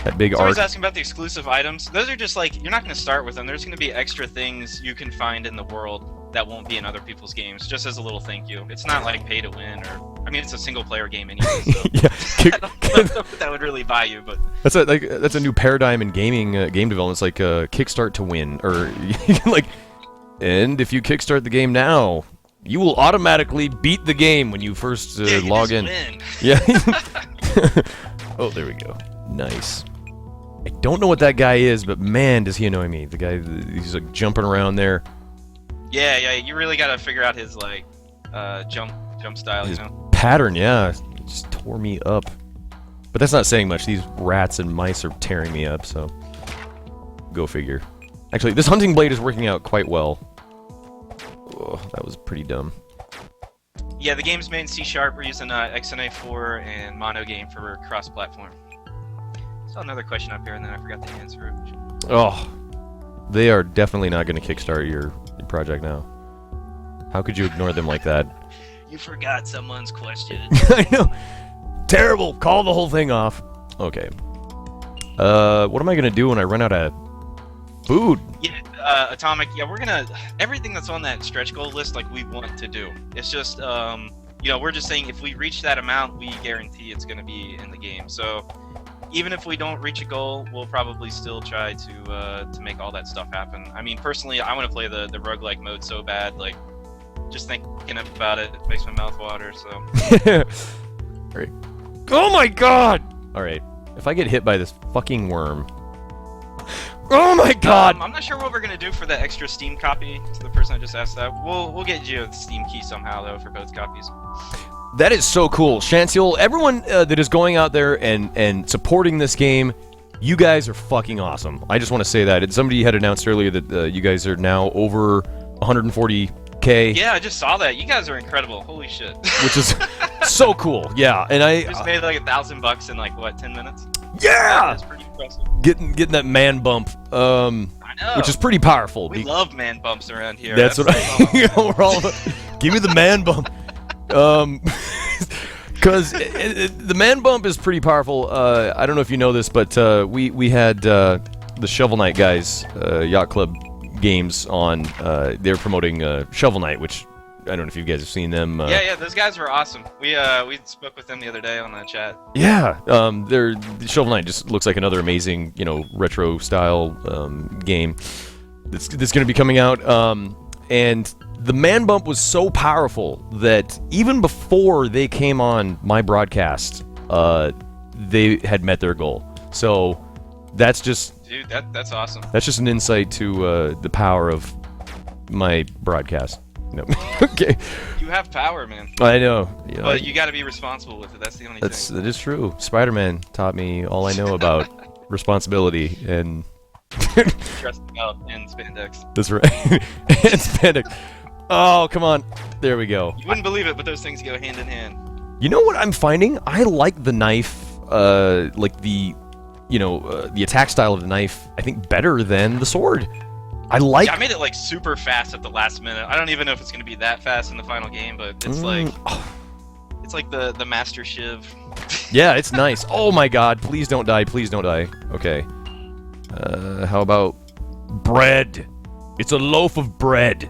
That big arc. Somebody's asking about the exclusive items. Those are just like, you're not going to start with them. There's going to be extra things you can find in the world that won't be in other people's games, just as a little thank you. It's not like pay to win, or I mean, it's a single player game anyway. So. Yeah, I don't know if that would really buy you, but that's a new paradigm in gaming, game development. It's like kickstart to win, or and if you kickstart the game now, you will automatically beat the game when you first log in. Win. Yeah. Oh, there we go. Nice. I don't know what that guy is, but man, does he annoy me. The guy, he's like jumping around there. Yeah, you really gotta figure out his like jump style, His pattern, yeah, it just tore me up. But that's not saying much. These rats and mice are tearing me up, so go figure. Actually, this hunting blade is working out quite well. Oh, that was pretty dumb. Yeah, the game's made in C#. We're using XNA4 and MANvsGAME for cross-platform. Saw another question up here, and then I forgot to answer it. Oh, they are definitely not going to kickstart your project now. How could you ignore them like that? You forgot someone's question. I know. Terrible. Call the whole thing off. Okay. What am I going to do when I run out of food? Yeah, Atomic, yeah, we're gonna... Everything that's on that stretch goal list, like, we want to do. It's just, we're just saying if we reach that amount, we guarantee it's gonna be in the game. So, even if we don't reach a goal, we'll probably still try to make all that stuff happen. I mean, personally, I want to play the roguelike mode so bad. Like, just thinking about it makes my mouth water. So. Alright. Oh my god! Alright. If I get hit by this fucking worm. Oh my god! I'm not sure what we're gonna do for that extra Steam copy. To the person I just asked that, we'll get you a Steam key somehow though for both copies. That is so cool, Chanciel. Everyone that is going out there and supporting this game, you guys are fucking awesome. I just want to say that. Somebody had announced earlier that you guys are now over 140K. Yeah, I just saw that. You guys are incredible. Holy shit. Which is so cool. Yeah, and I just made like $1,000 in like what, 10 minutes? Yeah. That's pretty impressive. Getting that man bump. I know. Which is pretty powerful. We love man bumps around here. That's what we're all about. Give me the man bump. Because the man bump is pretty powerful. I don't know if you know this, but we had the Shovel Knight guys, Yacht Club Games on. They're promoting Shovel Knight, which I don't know if you guys have seen them. Yeah, those guys were awesome. We spoke with them the other day on the chat. Yeah, the Shovel Knight just looks like another amazing, retro style game that's going to be coming out. And the man bump was so powerful that even before they came on my broadcast, they had met their goal. So that's just... Dude, that's awesome. That's just an insight to the power of my broadcast. No. Okay. You have power, man. I know. But you got to be responsible with it. That's the only thing. That is true. Spider-Man taught me all I know about responsibility and... Dressing up in spandex. That's right. And spandex. Oh, come on. There we go. You wouldn't believe it, but those things go hand in hand. You know what I'm finding? I like the knife, like the attack style of the knife, I think better than the sword. I made it like super fast at the last minute. I don't even know if it's going to be that fast in the final game, but it's it's like the Master Shiv. Yeah, it's nice. Oh my god, please don't die, please don't die. Okay. How about bread? It's a loaf of bread.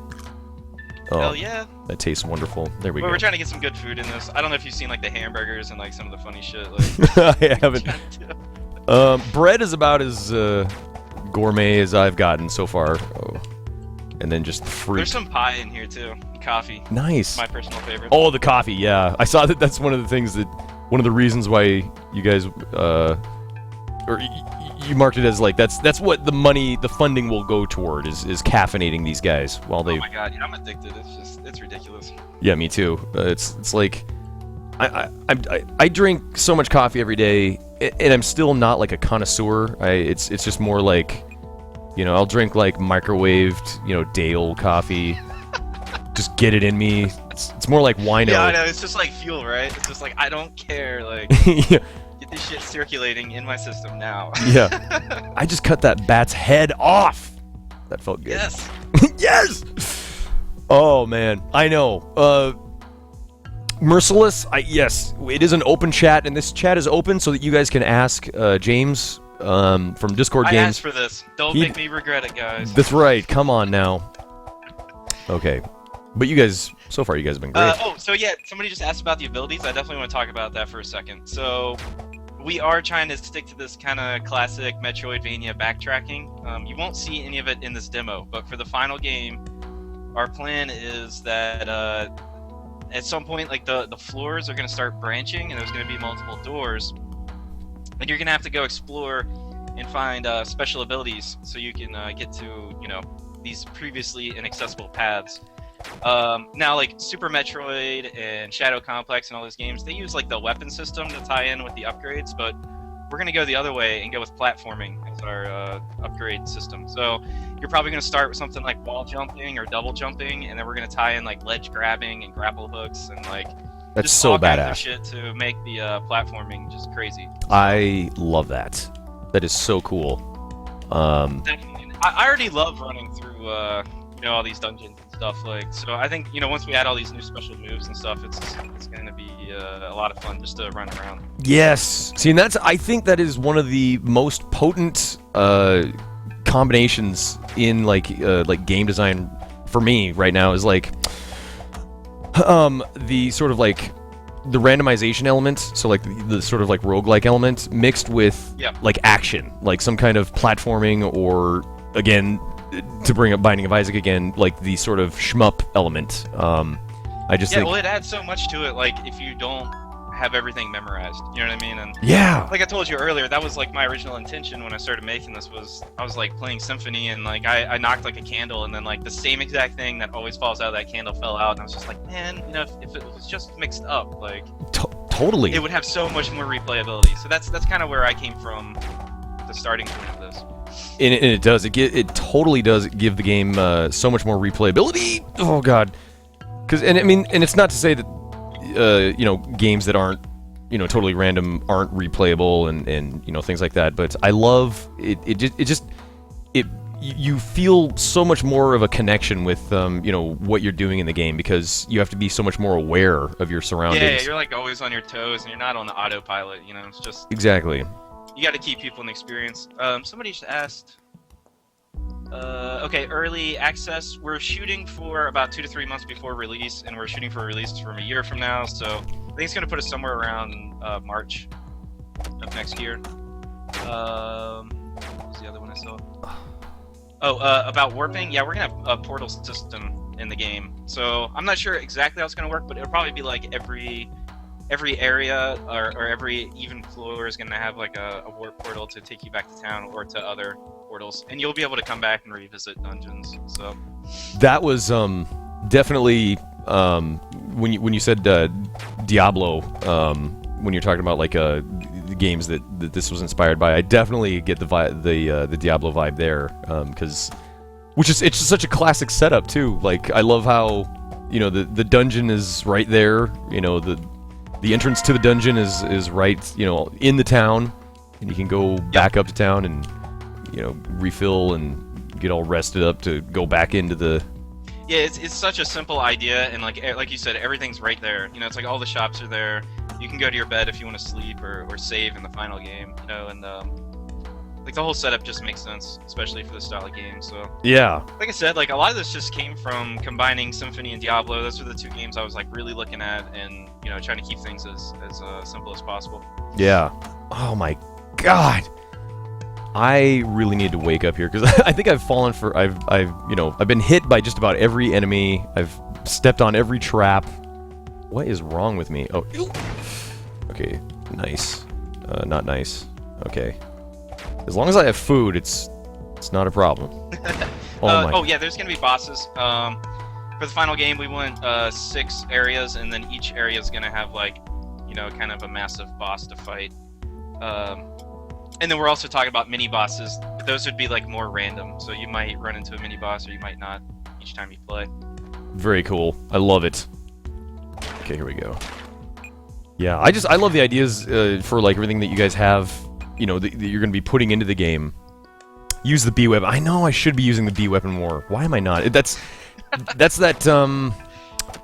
Oh, hell yeah. That tastes wonderful. There we go. We're trying to get some good food in this. I don't know if you've seen like the hamburgers and like some of the funny shit. Like, I haven't. Bread is about as gourmet as I've gotten so far. Oh. And then just fruit. There's some pie in here too. Coffee. Nice. My personal favorite. Oh, the coffee, yeah. I saw that. That's one of the things one of the reasons why you guys, or you marked it as like that's what the funding will go toward is caffeinating these guys while they. Oh my god, I'm addicted. It's ridiculous. Yeah, me too. It's like I drink so much coffee every day, and I'm still not like a connoisseur. It's just more like, I'll drink like microwaved, day old coffee. Just get it in me. It's more like wino. Yeah, I know. It's just like fuel, right? It's just like I don't care. Like. Yeah. Get this shit circulating in my system now. Yeah. I just cut that bat's head off. That felt good. Yes. Yes! Oh, man. I know. Merciless, yes. It is an open chat, and this chat is open so that you guys can ask James from Discord Games. I asked for this. Don't make me regret it, guys. That's right. Come on now. Okay. But you guys, so far, you guys have been great. So yeah, somebody just asked about the abilities. I definitely want to talk about that for a second. So, we are trying to stick to this kind of classic Metroidvania backtracking. You won't see any of it in this demo, but for the final game, our plan is that at some point, like the floors are going to start branching, and there's going to be multiple doors, and you're going to have to go explore and find special abilities so you can get to these previously inaccessible paths. Now, like Super Metroid and Shadow Complex and all those games, they use like the weapon system to tie in with the upgrades, but we're gonna go the other way and go with platforming as our upgrade system. So you're probably gonna start with something like wall jumping or double jumping, and then we're gonna tie in like ledge grabbing and grapple hooks and like that's just so all kinds badass of shit to make the platforming just crazy. I love that. That is so cool. Definitely. I already love running through all these dungeons and stuff, like, so I think once we add all these new special moves and stuff, it's going to be a lot of fun just to run around. Yes. See, and I think that is one of the most potent combinations in like game design for me right now is like the sort of like the randomization element, so like the sort of like roguelike element mixed with like action, like some kind of platforming, or again to bring up Binding of Isaac again, like the sort of shmup element. I just think, well, it adds so much to it. Like if you don't have everything memorized, you know what I mean? And yeah, like I told you earlier, that was like my original intention when I started making this. Was I was like playing Symphony, and like I knocked like a candle, and then like the same exact thing that always falls out of that candle fell out, and I was just like, man, you know, if it was just mixed up, like totally, it would have so much more replayability. So that's kind of where I came from, the starting point of this. And it does. It totally does give the game so much more replayability. Oh god, and I mean, and it's not to say that games that aren't totally random aren't replayable and things like that. But I love it. You feel so much more of a connection with what you're doing in the game because you have to be so much more aware of your surroundings. Yeah, you're like always on your toes, and you're not on the autopilot. It's just exactly. You got to keep people in the experience. Somebody just asked. Okay, early access. We're shooting for about 2 to 3 months before release, and we're shooting for a release from a year from now. So I think it's gonna put us somewhere around March of next year. What was the other one I saw? Oh, about warping. Yeah, we're gonna have a portal system in the game. So I'm not sure exactly how it's gonna work, but it'll probably be like every area or every even floor is going to have like a warp portal to take you back to town or to other portals, and you'll be able to come back and revisit dungeons. So that was definitely when you said Diablo, when you're talking about like the games that this was inspired by, I definitely get the Diablo vibe there, because it's just such a classic setup too. Like I love how the dungeon is right there. The entrance to the dungeon is right, in the town, and you can go back up to town and, refill and get all rested up to go back into the... Yeah, it's such a simple idea, and like you said, everything's right there. It's like all the shops are there. You can go to your bed if you want to sleep or save in the final game, and like the whole setup just makes sense, especially for this style of game. So yeah, like I said, like a lot of this just came from combining Symphony and Diablo. Those were the two games I was like really looking at, and trying to keep things as simple as possible. Yeah. Oh my god, I really need to wake up here because I think I've fallen for I've been hit by just about every enemy. I've stepped on every trap. What is wrong with me? Oh, ew. Okay, nice. Not nice. Okay. As long as I have food, it's not a problem. Oh yeah, there's gonna be bosses. For the final game, we went 6 areas, and then each area is gonna have kind of a massive boss to fight. And then we're also talking about mini bosses. Those would be like more random, so you might run into a mini boss or you might not each time you play. Very cool. I love it. Okay, here we go. Yeah, I love the ideas for like everything that you guys have. That you're going to be putting into the game. Use the B weapon. I know I should be using the B weapon more. Why am I not? That's that.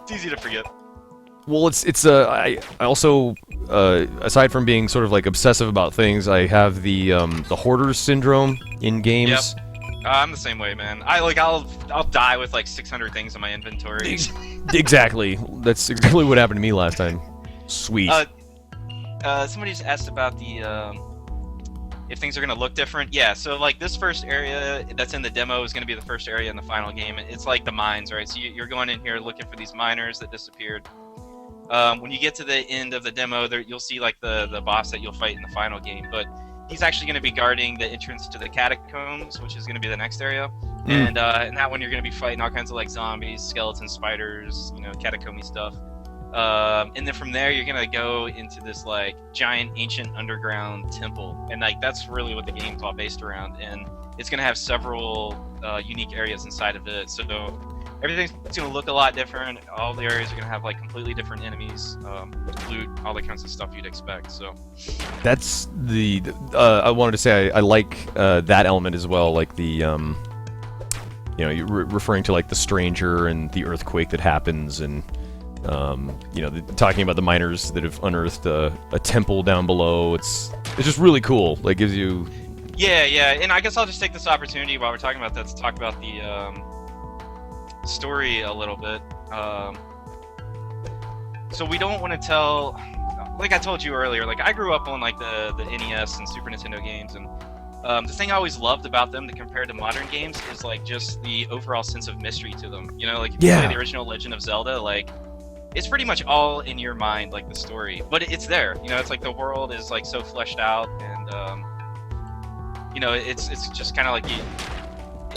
It's easy to forget. Well, I also aside from being sort of like obsessive about things, I have the hoarder syndrome in games. Yep. I'm the same way, man. I'll die with like 600 things in my inventory. Exactly. That's exactly what happened to me last time. Sweet. Somebody just asked about the if things are gonna look different. Yeah. So like this first area that's in the demo is gonna be the first area in the final game. It's like the mines, right? So you're going in here looking for these miners that disappeared. When you get to the end of the demo, you'll see like the boss that you'll fight in the final game. But he's actually going to be guarding the entrance to the catacombs, which is going to be the next area. And in that one, you're going to be fighting all kinds of like zombies, skeletons, spiders, catacomby stuff. And then from there, you're going to go into this like giant ancient underground temple, and like that's really what the game's all based around. And it's going to have several unique areas inside of it. So everything's going to look a lot different. All the areas are going to have like completely different enemies, loot, all the kinds of stuff you'd expect. So that's the I wanted to say I like that element as well, like the you're referring to like the stranger and the earthquake that happens, and talking about the miners that have unearthed a temple down below. It's just really cool. Like gives you yeah. And I guess I'll just take this opportunity while we're talking about that to talk about the story a little bit. So we don't want to tell, like I told you earlier, like I grew up on like the NES and Super Nintendo games, and The thing I always loved about them, to compare to modern games, is like just the overall sense of mystery to them. You know, like if you play the original Legend of Zelda, like it's pretty much all in your mind, like the story, but it's there. You know, it's like the world is like so fleshed out, and you know, it's just kind of like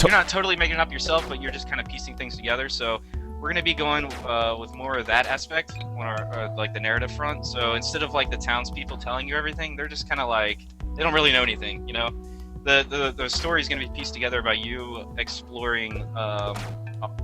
you're not totally making it up yourself, but you're just kind of piecing things together. So we're gonna be going with more of that aspect on our like the narrative front. So instead of like the townspeople telling you everything, they're just kind of like they don't really know anything. You know, the story is gonna be pieced together by you exploring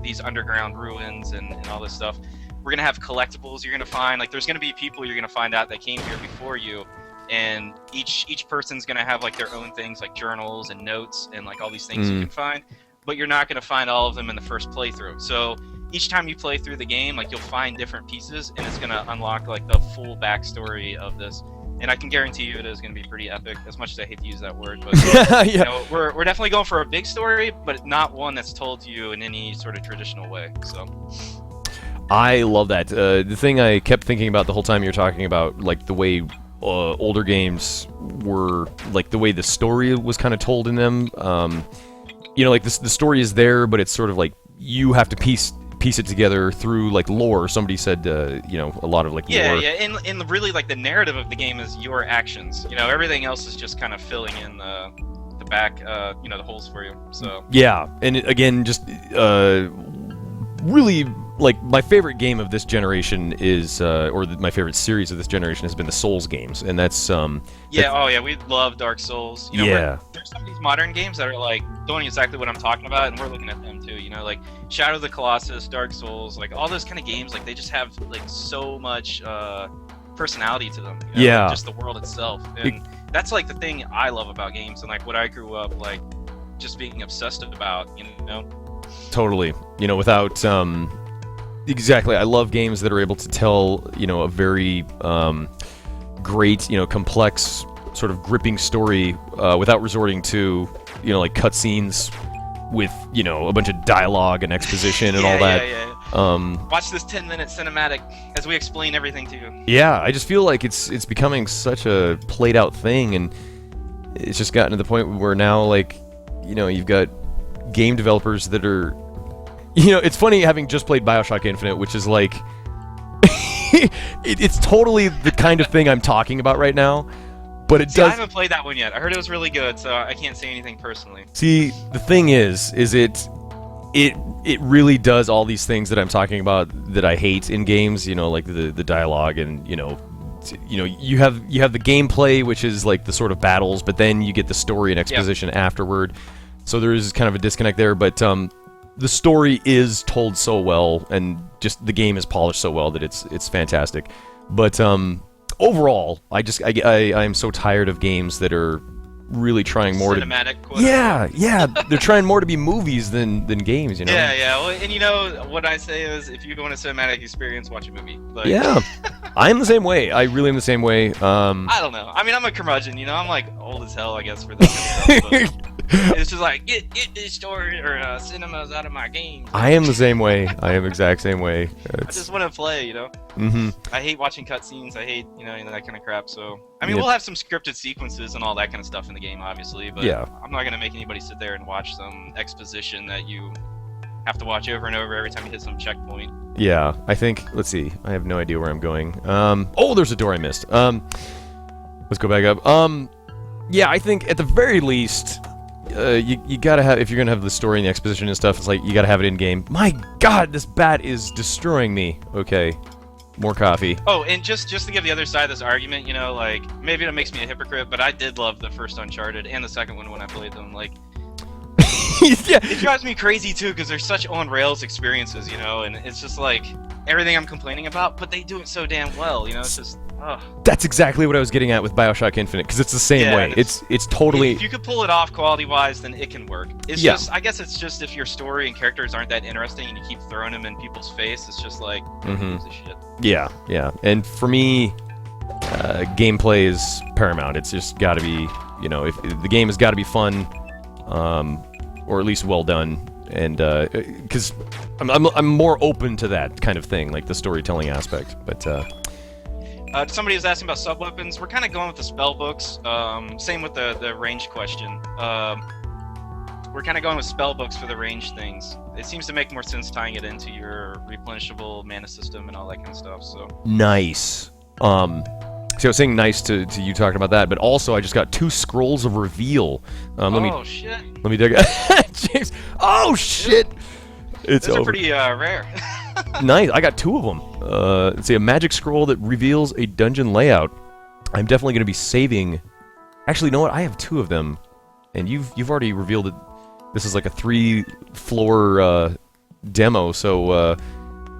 these underground ruins and all this stuff. We're gonna have collectibles you're gonna find. Like there's gonna be people you're gonna find out that came here before you, and each person's gonna have like their own things, like journals and notes and like all these things you can find. But you're not gonna find all of them in the first playthrough. So each time you play through the game, like you'll find different pieces, and it's gonna unlock like the full backstory of this. And I can guarantee you it is going to be pretty epic, as much as I hate to use that word. But yeah. You know, we're definitely going for a big story, but not one that's told to you in any sort of traditional way. So I love that. The thing I kept thinking about the whole time you're talking about, like the way older games were, like the way the story was kind of told in them. You know, like the story is there, but it's sort of like you have to piece it together through like lore. Somebody said, you know, a lot of like lore. Yeah, and really like the narrative of the game is your actions. You know, everything else is just kind of filling in the back, you know, the holes for you. So yeah, and again, just really like my favorite game of this generation is, my favorite series of this generation has been the Souls games, and that's we love Dark Souls. You know, yeah. There's some of these modern games that are like doing exactly what I'm talking about, and we're looking at them too. You know, like Shadow of the Colossus, Dark Souls, like all those kind of games. Like they just have like so much personality to them. You know? Yeah. Like, just the world itself, and that's like the thing I love about games, and like what I grew up like just being obsessed about. You know. Totally. You know, without exactly. I love games that are able to tell, you know, a very great, you know, complex, sort of gripping story without resorting to, you know, like cutscenes with, you know, a bunch of dialogue and exposition and all that. Watch this 10-minute cinematic as we explain everything to you. Yeah, I just feel like it's becoming such a played out thing, and it's just gotten to the point where now, like, you know, you've got game developers that are, you know, it's funny having just played BioShock Infinite, which is like it's totally the kind of thing I'm talking about right now, but it does. I haven't played that one yet. I heard it was really good, so I can't say anything personally. See, the thing is it really does all these things that I'm talking about that I hate in games, you know, like the dialogue, and you know you have the gameplay, which is like the sort of battles, but then you get the story and exposition afterward. So there is kind of a disconnect there, but the story is told so well, and just the game is polished so well that it's fantastic. But overall, I am so tired of games that are really trying more cinematic. Yeah, they're trying more to be movies than games, you know. Yeah. Well, and you know what I say is, if you want a cinematic experience, watch a movie. Like, yeah, I am the same way. I really am the same way. I don't know. I mean, I'm a curmudgeon. You know, I'm like old as hell, I guess, for this kind of stuff. But it's just like get this story or cinemas out of my game. I am the same way. I am exact same way. I just want to play, you know. Mm-hmm. I hate watching cutscenes. I hate, you know, that kind of crap. So I mean, we'll have some scripted sequences and all that kind of stuff in the game, obviously. But I'm not gonna make anybody sit there and watch some exposition that you have to watch over and over every time you hit some checkpoint. Yeah, I think. Let's see. I have no idea where I'm going. Oh, there's a door I missed. Let's go back up. Yeah, I think at the very least, you gotta have, if you're gonna have the story and the exposition and stuff, it's like you gotta have it in game. My God, this bat is destroying me. Okay, more coffee. Oh, and just to give the other side of this argument, you know, like maybe it makes me a hypocrite, but I did love the first Uncharted and the second one when I played them. Like, yeah, it drives me crazy too because they're such on rails experiences, you know, and it's just like everything I'm complaining about, but they do it so damn well, you know. It's just. That's exactly what I was getting at with BioShock Infinite, because it's the same way. It's totally. If you could pull it off quality-wise, then it can work. It's just, I guess it's just if your story and characters aren't that interesting and you keep throwing them in people's face, it's just like, who gives a shit? Yeah. And for me, gameplay is paramount. It's just got to be, you know, if the game has got to be fun, or at least well done, and because I'm more open to that kind of thing, like the storytelling aspect, but. Somebody was asking about sub weapons. We're kind of going with the spell books. Same with the range question. We're kind of going with spell books for the range things. It seems to make more sense tying it into your replenishable mana system and all that kind of stuff. So nice. See, I was saying nice to you talking about that, but also I just got 2 scrolls of reveal. Shit! Let me dig. James. Oh shit! It's Those over. are pretty rare. Nice. I got 2 of them. Let's see, a magic scroll that reveals a dungeon layout. I'm definitely going to be saving. Actually, you know what? I have 2 of them, and you've already revealed it. This is like a 3-floor demo, so.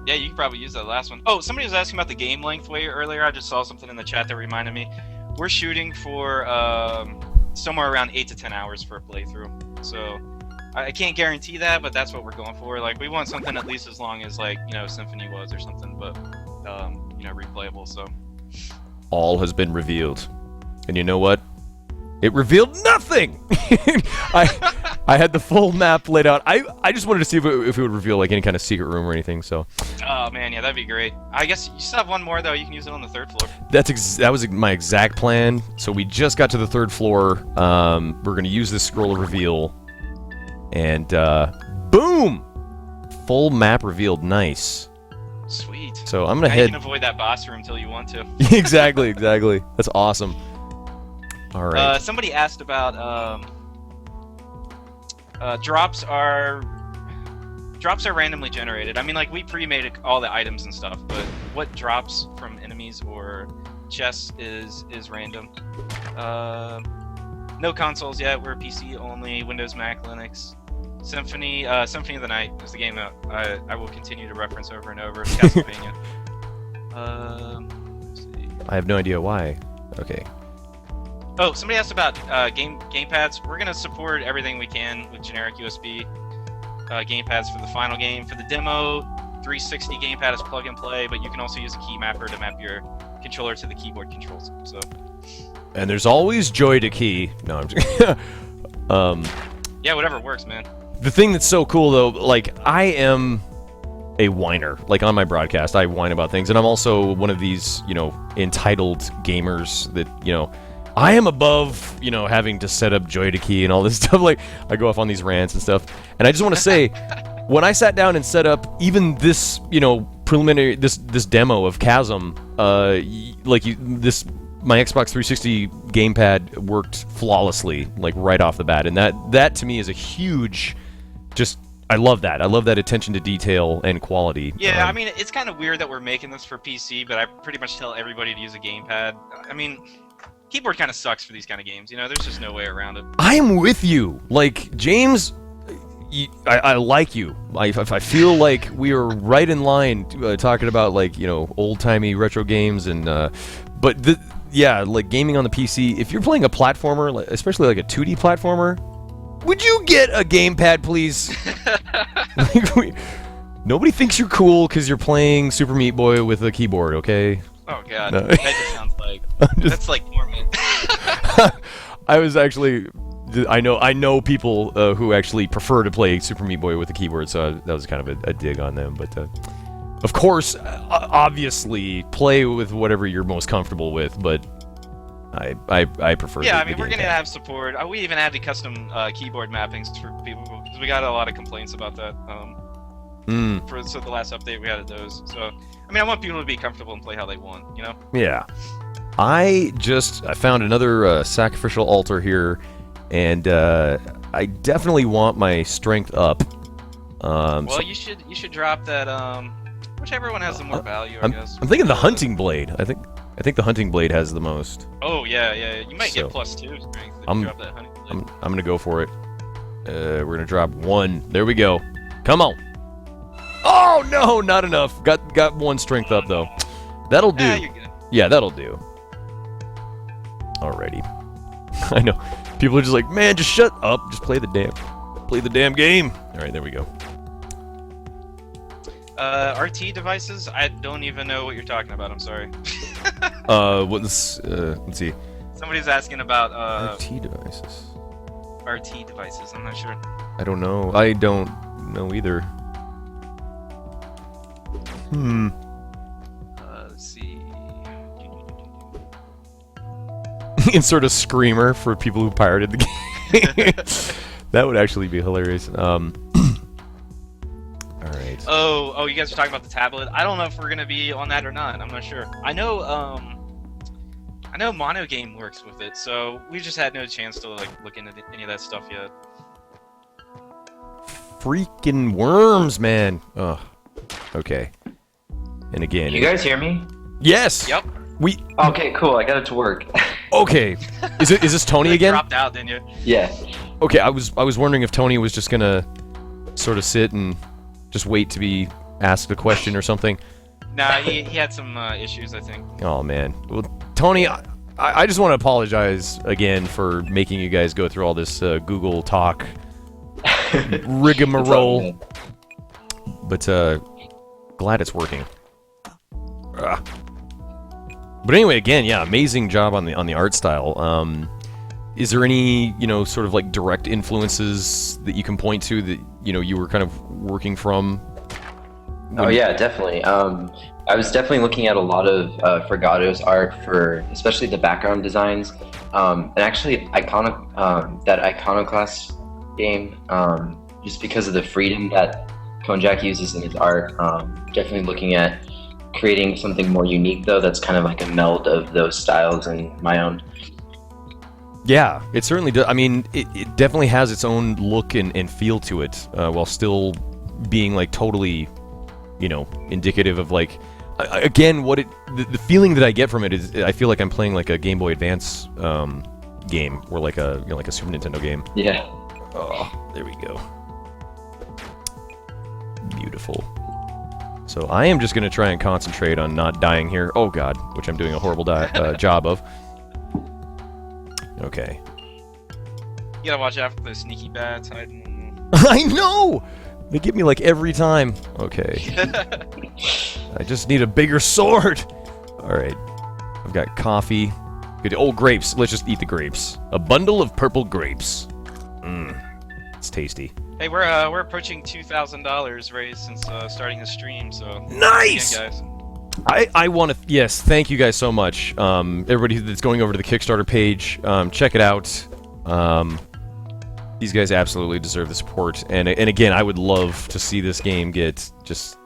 Yeah, you can probably use that last one. Oh, somebody was asking about the game length way earlier. I just saw something in the chat that reminded me. We're shooting for somewhere around 8 to 10 hours for a playthrough. So I can't guarantee that, but that's what we're going for. Like, we want something at least as long as, like, Symphony was or something, but replayable. So All has been revealed, and you know what? It revealed nothing. I had the full map laid out. I just wanted to see if it would reveal like any kind of secret room or anything. So. Oh man, yeah, that'd be great. I guess you still have one more though. You can use it on the 3rd floor. That was my exact plan. So we just got to the 3rd floor. We're gonna use this scroll of reveal, and boom, full map revealed. Nice. Sweet. So I'm gonna now head. You can avoid that boss room until you want to. exactly. That's awesome. All right. Somebody asked about drops are randomly generated. I mean, like, we pre-made all the items and stuff, but what drops from enemies or chests is random. No consoles yet. We're PC only. Windows, Mac, Linux. Symphony of the Night is the game that I will continue to reference over and over. It's Castlevania. Let's see. I have no idea why. Okay. Oh, somebody asked about gamepads. We're gonna support everything we can with generic USB gamepads for the final game. For the demo, 360 gamepad is plug and play, but you can also use a key mapper to map your controller to the keyboard controls. So. And there's always joy to key. No, I'm just. Yeah, whatever works, man. The thing that's so cool though, like I am a whiner. Like on my broadcast, I whine about things, and I'm also one of these, entitled gamers that, I am above, having to set up joy to key and all this stuff. Like, I go off on these rants and stuff. And I just want to say, when I sat down and set up even this, preliminary, this demo of Chasm, my Xbox 360 gamepad worked flawlessly, like right off the bat. And that to me is a huge, I love that. I love that attention to detail and quality. Yeah, I mean, it's kind of weird that we're making this for PC, but I pretty much tell everybody to use a gamepad. I mean, keyboard kind of sucks for these kind of games, there's just no way around it. I'm with you. Like, James, I like you. I feel like we are right in line talking about, like, old-timey retro games and, but like gaming on the PC, if you're playing a platformer, especially like a 2D platformer, would you get a gamepad, please? Nobody thinks you're cool because you're playing Super Meat Boy with a keyboard, okay? Oh god, No. that just sounds like that's like torment. I was actually, I know people who actually prefer to play Super Meat Boy with a keyboard, so that was kind of a dig on them. But of course, obviously, play with whatever you're most comfortable with. But I prefer. Yeah, the I mean, we're gonna gamepad. have support. We even added custom keyboard mappings for people because we got a lot of complaints about that. So the last update we added those. So I mean, I want people to be comfortable and play how they want. Yeah. I found another sacrificial altar here, and I definitely want my strength up. Well, you should drop that. Whichever one has the more value, I guess. I'm thinking the hunting blade. I think the hunting blade has the most. Oh yeah. You might get +2 strength if you drop that hunting blade. I'm gonna go for it. We're gonna drop 1. There we go. Come on. Oh no, not enough. Got 1 strength up though. That'll do. Yeah, you're good. Yeah, that'll do. Alrighty. I know. People are just like, man, just shut up. Just play the damn game. Alright, there we go. RT devices? I don't even know what you're talking about. I'm sorry. Let's see. Somebody's asking about RT devices. RT devices. I'm not sure. I don't know. I don't know either. Let's see. insert a screamer for people who pirated the game. That would actually be hilarious. All right. Oh, you guys are talking about the tablet. I don't know if we're gonna be on that or not. I'm not sure. I know MANvsGAME works with it, so we just had no chance to like look into any of that stuff yet. Freaking worms, man. Ugh. Okay. And again. You guys hear me? Yes. Yep. Okay, cool. I got it to work. Okay. Is this Tony You again? dropped out, didn't you? Yeah. Okay, I was wondering if Tony was just gonna sort of sit and just wait to be asked a question or something. Nah, he had some issues, I think. Oh man. Well, Tony, I just want to apologize again for making you guys go through all this Google talk rigmarole. But glad it's working. Ugh. But anyway, again, yeah, amazing job on the art style. Is there any, sort of like direct influences that you can point to that, you were kind of working from? Oh yeah, definitely. I was definitely looking at a lot of Fragado's art for especially the background designs, and actually that Iconoclast game, just because of the freedom that Konjac uses in his art. Definitely looking at creating something more unique though, that's kind of like a meld of those styles and my own. Yeah, it certainly does. I mean, it definitely has its own look and feel to it, while still being like totally, indicative of like, again, the feeling that I get from it is I feel like I'm playing like a Game Boy Advance game, or like a like a Super Nintendo game. Yeah. Oh, there we go. Beautiful. So I am just gonna try and concentrate on not dying here. Oh God, which I'm doing a horrible job of. Okay. You gotta watch out for the sneaky bats hiding. I know! They get me like every time. Okay. I just need a bigger sword. Alright. I've got coffee. Good. Oh, grapes. Let's just eat the grapes. A bundle of purple grapes. Mmm. It's tasty. Hey, we're approaching $2,000 raised since starting the stream, so nice, again, guys. I want to, yes, thank you guys so much. Everybody that's going over to the Kickstarter page, check it out. These guys absolutely deserve the support, and again, I would love to see this game get just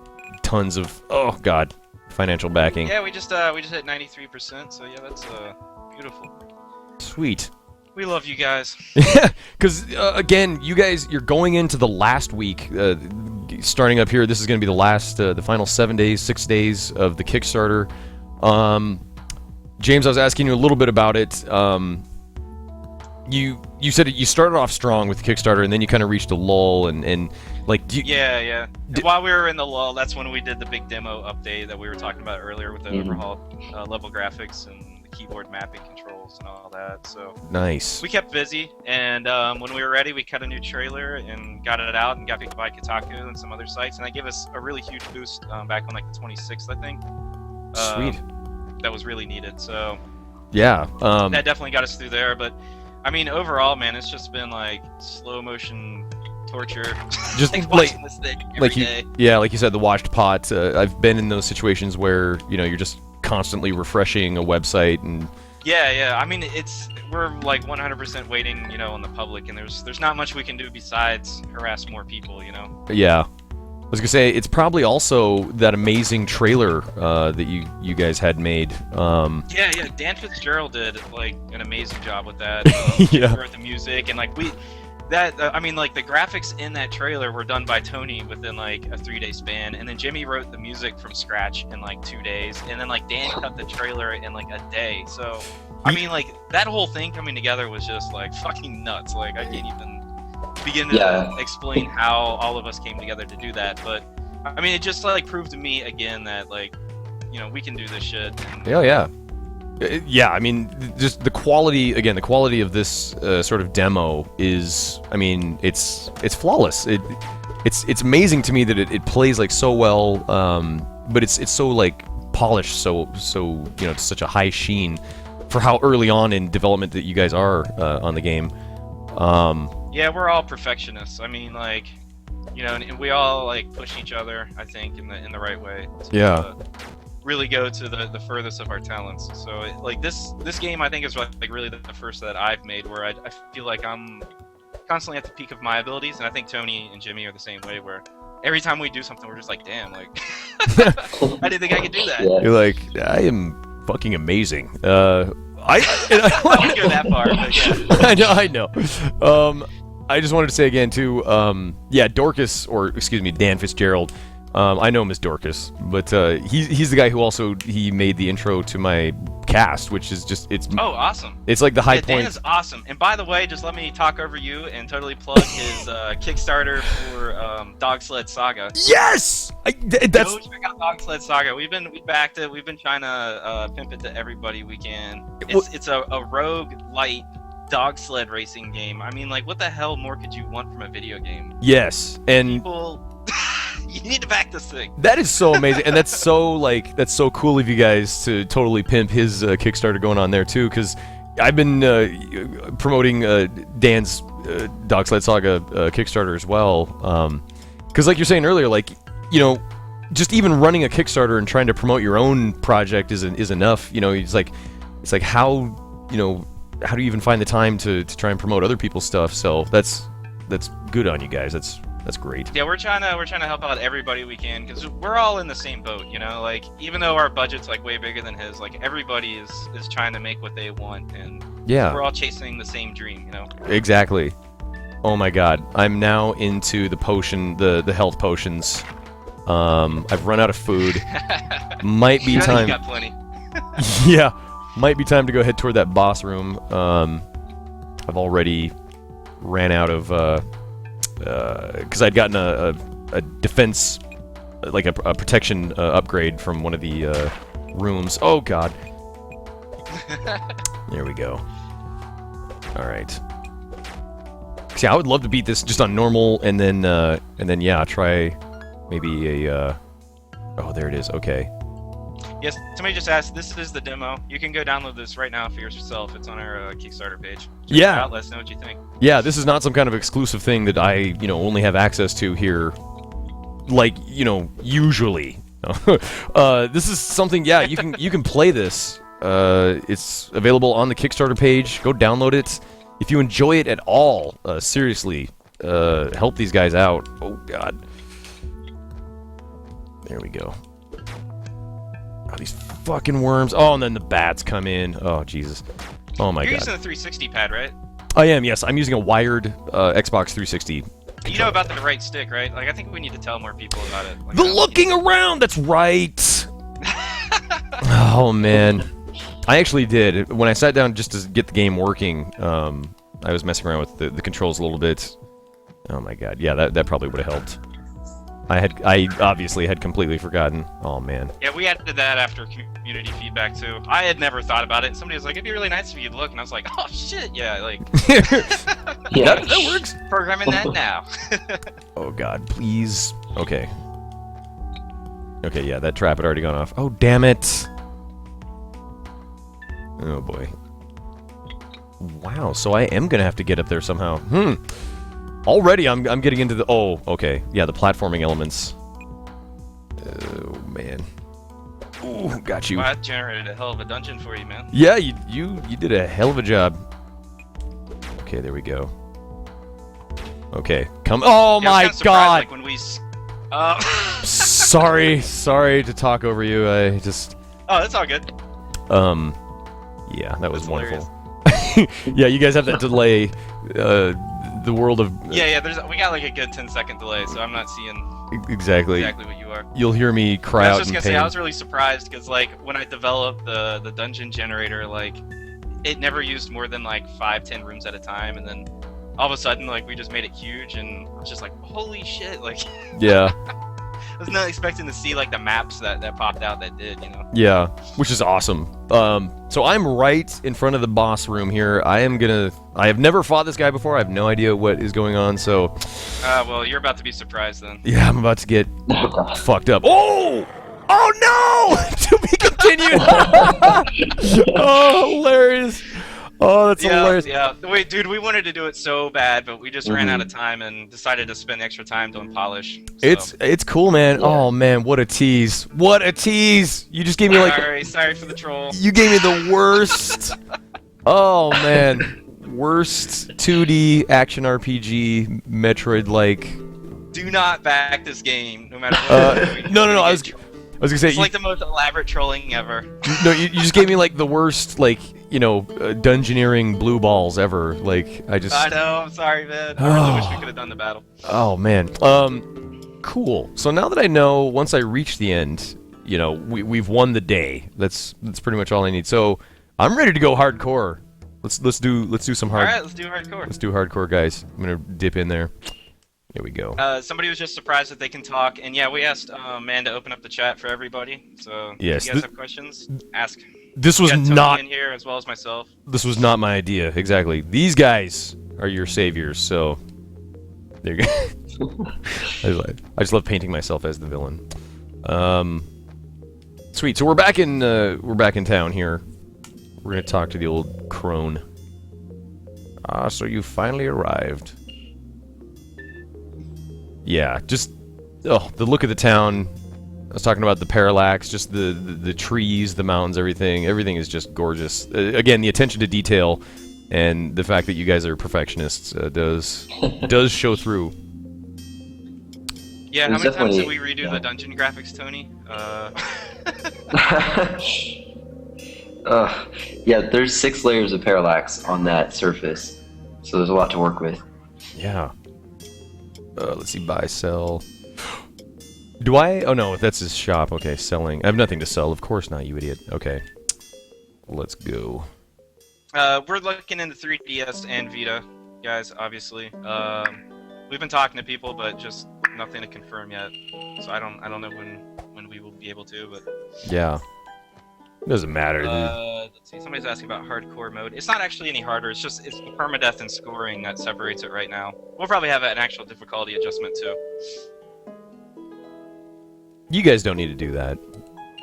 tons of, oh God, financial backing. Yeah, we just hit 93%, so yeah, that's beautiful. Sweet. We love you guys. Yeah, because again, you guys, you're going into the last week, starting up here. This is going to be the last, the final 6 days of the Kickstarter. James, I was asking you a little bit about it. You said you started off strong with the Kickstarter, and then you kind of reached a lull, and like, yeah. While we were in the lull, that's when we did the big demo update that we were talking about earlier with the overhauled level graphics and keyboard mapping controls and all that. So nice. We kept busy, and when we were ready, we cut a new trailer and got it out and got picked by Kotaku and some other sites, and that gave us a really huge boost back on like the 26th, I think. Sweet. That was really needed. So yeah, that definitely got us through there. But I mean, overall, man, it's just been like slow motion torture. Just like like watching this thing every day. Yeah, like you said, the washed pot. I've been in those situations where you're just constantly refreshing a website and yeah. I mean, we're like 100% waiting, on the public, and there's not much we can do besides harass more people, Yeah, I was gonna say it's probably also that amazing trailer that you guys had made. Yeah. Dan Fitzgerald did like an amazing job with that. Yeah. Wrote the music and like I mean, like the graphics in that trailer were done by Tony within like a 3-day span, and then Jimmy wrote the music from scratch in like 2 days, and then like Dan cut the trailer in like a day. So, I mean, like that whole thing coming together was just like fucking nuts. Like I can't even begin to explain how all of us came together to do that. But I mean, it just like proved to me again that like, we can do this shit. And, yeah. Yeah, I mean, just the quality of this sort of demo is, I mean, it's flawless. It's amazing to me that it plays like so well, but it's so like polished, so to such a high sheen for how early on in development that you guys are on the game. Yeah, we're all perfectionists. I mean, like, and we all like push each other, I think, in the right way. Yeah. really go to the furthest of our talents. So like this game, I think is like really the first that I've made where I feel like I'm constantly at the peak of my abilities, and I think Tony and Jimmy are the same way. Where every time we do something, we're just like, damn, like I didn't think I could do that. Yeah. You're like, I am fucking amazing. I won't go that far, but yeah. I know. I just wanted to say again too. Yeah, Dorcas, or excuse me, Dan Fitzgerald. I know him as Dorcas, but he's the guy who also he made the intro to my cast, which is just it's. Oh, awesome! It's like the high Dan point. is awesome. And by the way, just let me talk over you and totally plug his Kickstarter for Dog Sled Saga. Yes, that's. Go check out Dog Sled Saga. We backed it. We've been trying to pimp it to everybody we can. It's a rogue light dog sled racing game. I mean, like, what the hell more could you want from a video game? Yes, and People, you need to back this thing. that is so amazing, and that's so cool of you guys to totally pimp his Kickstarter going on there too, because I've been promoting Dan's Dog Sled Saga Kickstarter as well, because like you're saying earlier, like, you know, just even running a Kickstarter and trying to promote your own project is enough. You know, it's like how, you know, how do you even find the time to try and promote other people's stuff? So that's good on you guys. That's great. Yeah, we're trying to help out everybody we can, because we're all in the same boat, you know. Like, even though our budget's like way bigger than his, like, everybody is trying to make what they want, and Yeah. we're all chasing the same dream, you know. Exactly. Oh my god, I'm now into the potion, the health potions. I've run out of food. Might be You know, time. You got plenty. Yeah, might be time to go head toward that boss room. I've already ran out of because I'd gotten a defense, like a protection upgrade from one of the rooms. Oh god. There we go. All right. See, I would love to beat this just on normal, and then yeah, try maybe a. Oh, there it is. Okay. Yes, somebody just asked. This is the demo. You can go download this right now for yourself. It's on our Kickstarter page. Check Yeah. it out, let us know what you think. Yeah, this is not some kind of exclusive thing that I, only have access to here, like, usually. This is something, yeah, you can play this. It's available on the Kickstarter page. Go download it. If you enjoy it at all, seriously, help these guys out. Oh, God. There we go. Oh, these fucking worms. Oh, and then the bats come in. Oh, Jesus. Oh, my You're God. using the 360 pad, right? I am, yes. I'm using a wired Xbox 360. You know about the right stick, right? Like, I think we need to tell more people about it. Like, The looking around! That's right! Oh, man. I actually did. When I sat down just to get the game working, I was messing around with the controls a little bit. Oh, my God. Yeah, that probably would have helped. I obviously had completely forgotten. Oh, man. Yeah, we added that after community feedback, too. I had never thought about it, and somebody was like, it'd be really nice if you'd look, and I was like, oh, shit, yeah, like... Yeah. That works. Programming that now. Oh, God, please. Okay. Okay, yeah, that trap had already gone off. Oh, damn it. Oh, boy. Wow, so I am gonna have to get up there somehow. Already I'm getting into the... Oh, okay. Yeah, the platforming elements. Oh, man. Ooh, got you. Well, that generated a hell of a dungeon for you, man. Yeah, you did a hell of a job. Okay, there we go. Okay, come... Oh, Yeah, I was my kinda surprised, God! Like, when we... Sorry to talk over you. I just... Oh, that's all good. Yeah, that was That's wonderful. Yeah, you guys have that delay. The world of... Yeah, we got like a good 10-second delay, so I'm not seeing Exactly. exactly what you are. You'll hear me cry I out was just in gonna pain. say, I was really surprised, because like, when I developed the dungeon generator, like, it never used more than like 5-10 rooms at a time, and then all of a sudden, like, we just made it huge, and I was just like, holy shit, like... Yeah. I was not expecting to see like the maps that popped out that did, Yeah, which is awesome. So I'm right in front of the boss room here. I have never fought this guy before. I have no idea what is going on, so... Well, you're about to be surprised then. Yeah, I'm about to get Oh, God. fucked up. Oh! Oh, no! To be continued! Oh, hilarious. Oh, that's hilarious. Yeah. Wait, dude, we wanted to do it so bad, but we just ran out of time and decided to spend extra time doing polish. So. It's cool, man. Yeah. Oh man, what a tease! What a tease! You just gave me like Sorry for the troll. you gave me the worst. Oh man, worst 2D action RPG Metroid-like. Do not back this game, no matter what. No. I was gonna say It's like the most elaborate trolling ever. no. You just gave me like the worst, like dungeoneering blue balls ever. Like I know. I'm sorry, man. I really wish we could have done the battle. Oh man. Cool. So now that I know, once I reach the end, we've won the day. That's pretty much all I need. So I'm ready to go hardcore. Let's do some hard. All right, let's do hardcore. Let's do hardcore, guys. I'm gonna dip in there. Here we go. Somebody was just surprised that they can talk, and yeah, we asked Man to open up the chat for everybody. So Yes, if you guys have questions, ask. This was We got Tony not. in here as well as myself. This was not my idea. Exactly. These guys are your saviors. So there you go. I just love painting myself as the villain. Sweet. So we're back in town here. We're gonna talk to the old crone. So you finally arrived. Yeah, just the look of the town. I was talking about the parallax, just the trees, the mountains, everything. Everything is just gorgeous. Again, the attention to detail and the fact that you guys are perfectionists does show through. Yeah, how many times did we redo the dungeon graphics, Tony? Yeah, there's 6 layers of parallax on that surface, so there's a lot to work with. Yeah. Let's see, buy, sell. Do I? Oh no, that's his shop. Okay, selling. I have nothing to sell. Of course not, you idiot. Okay. Let's go. We're looking into 3DS and Vita, guys, obviously. We've been talking to people, but just nothing to confirm yet. So I don't know when we will be able to, but... Yeah. It doesn't matter, dude. Let's see, somebody's asking about hardcore mode. It's not actually any harder, it's the permadeath and scoring that separates it right now. We'll probably have an actual difficulty adjustment too. You guys don't need to do that.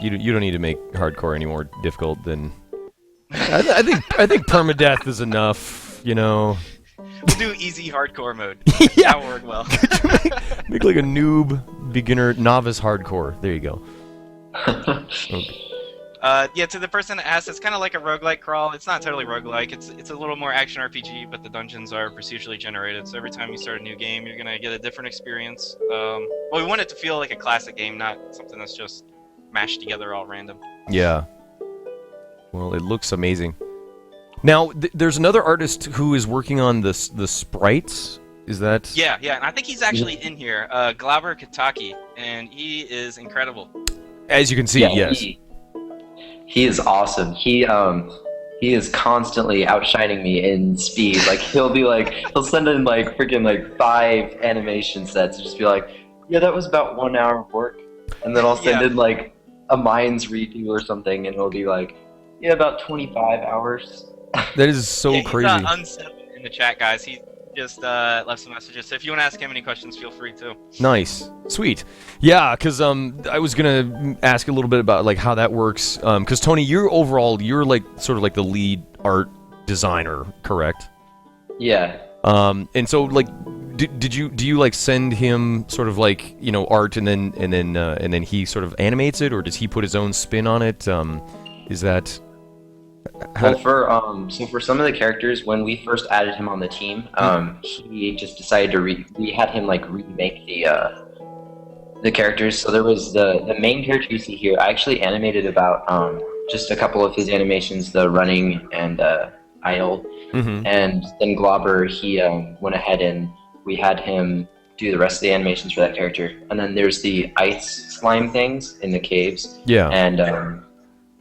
You don't need to make hardcore any more difficult than... I think permadeath is enough, We'll do easy hardcore mode. Yeah. That'll work well. Make like a noob, beginner, novice hardcore. There you go. Okay. Yeah, to the person that asked, it's kind of like a roguelike crawl. It's not totally roguelike. It's a little more action RPG, but the dungeons are procedurally generated. So every time you start a new game, you're gonna get a different experience. Well, we want it to feel like a classic game, not something that's just mashed together all random. Yeah. Well, it looks amazing. Now, there's another artist who is working on the sprites. Is that? Yeah, and I think he's actually in here, Glauber Kataki, and he is incredible. As you can see, yes. He is awesome. He is constantly outshining me in speed. Like he'll send in like freaking like 5 animation sets and just be like, yeah, that was about 1 hour of work, and then I'll send in like a Mines redo or something, and it'll be like, yeah, about 25 hours. That is so crazy. He's unsettled in the chat, guys. He just left some messages. So if you want to ask him any questions, feel free to. Nice, sweet. Yeah, because I was gonna ask a little bit about like how that works. Because Tony, you're like sort of like the lead art designer, correct? Yeah. And so like, do you like send him sort of like art and then he sort of animates it, or does he put his own spin on it? Is that? Well, for some of the characters, when we first added him on the team, he just decided to we had him like remake the characters. So there was the main character you see here. I actually animated about just a couple of his animations, the running and idle, and then Glauber, he went ahead and we had him do the rest of the animations for that character. And then there's the ice slime things in the caves. Yeah. And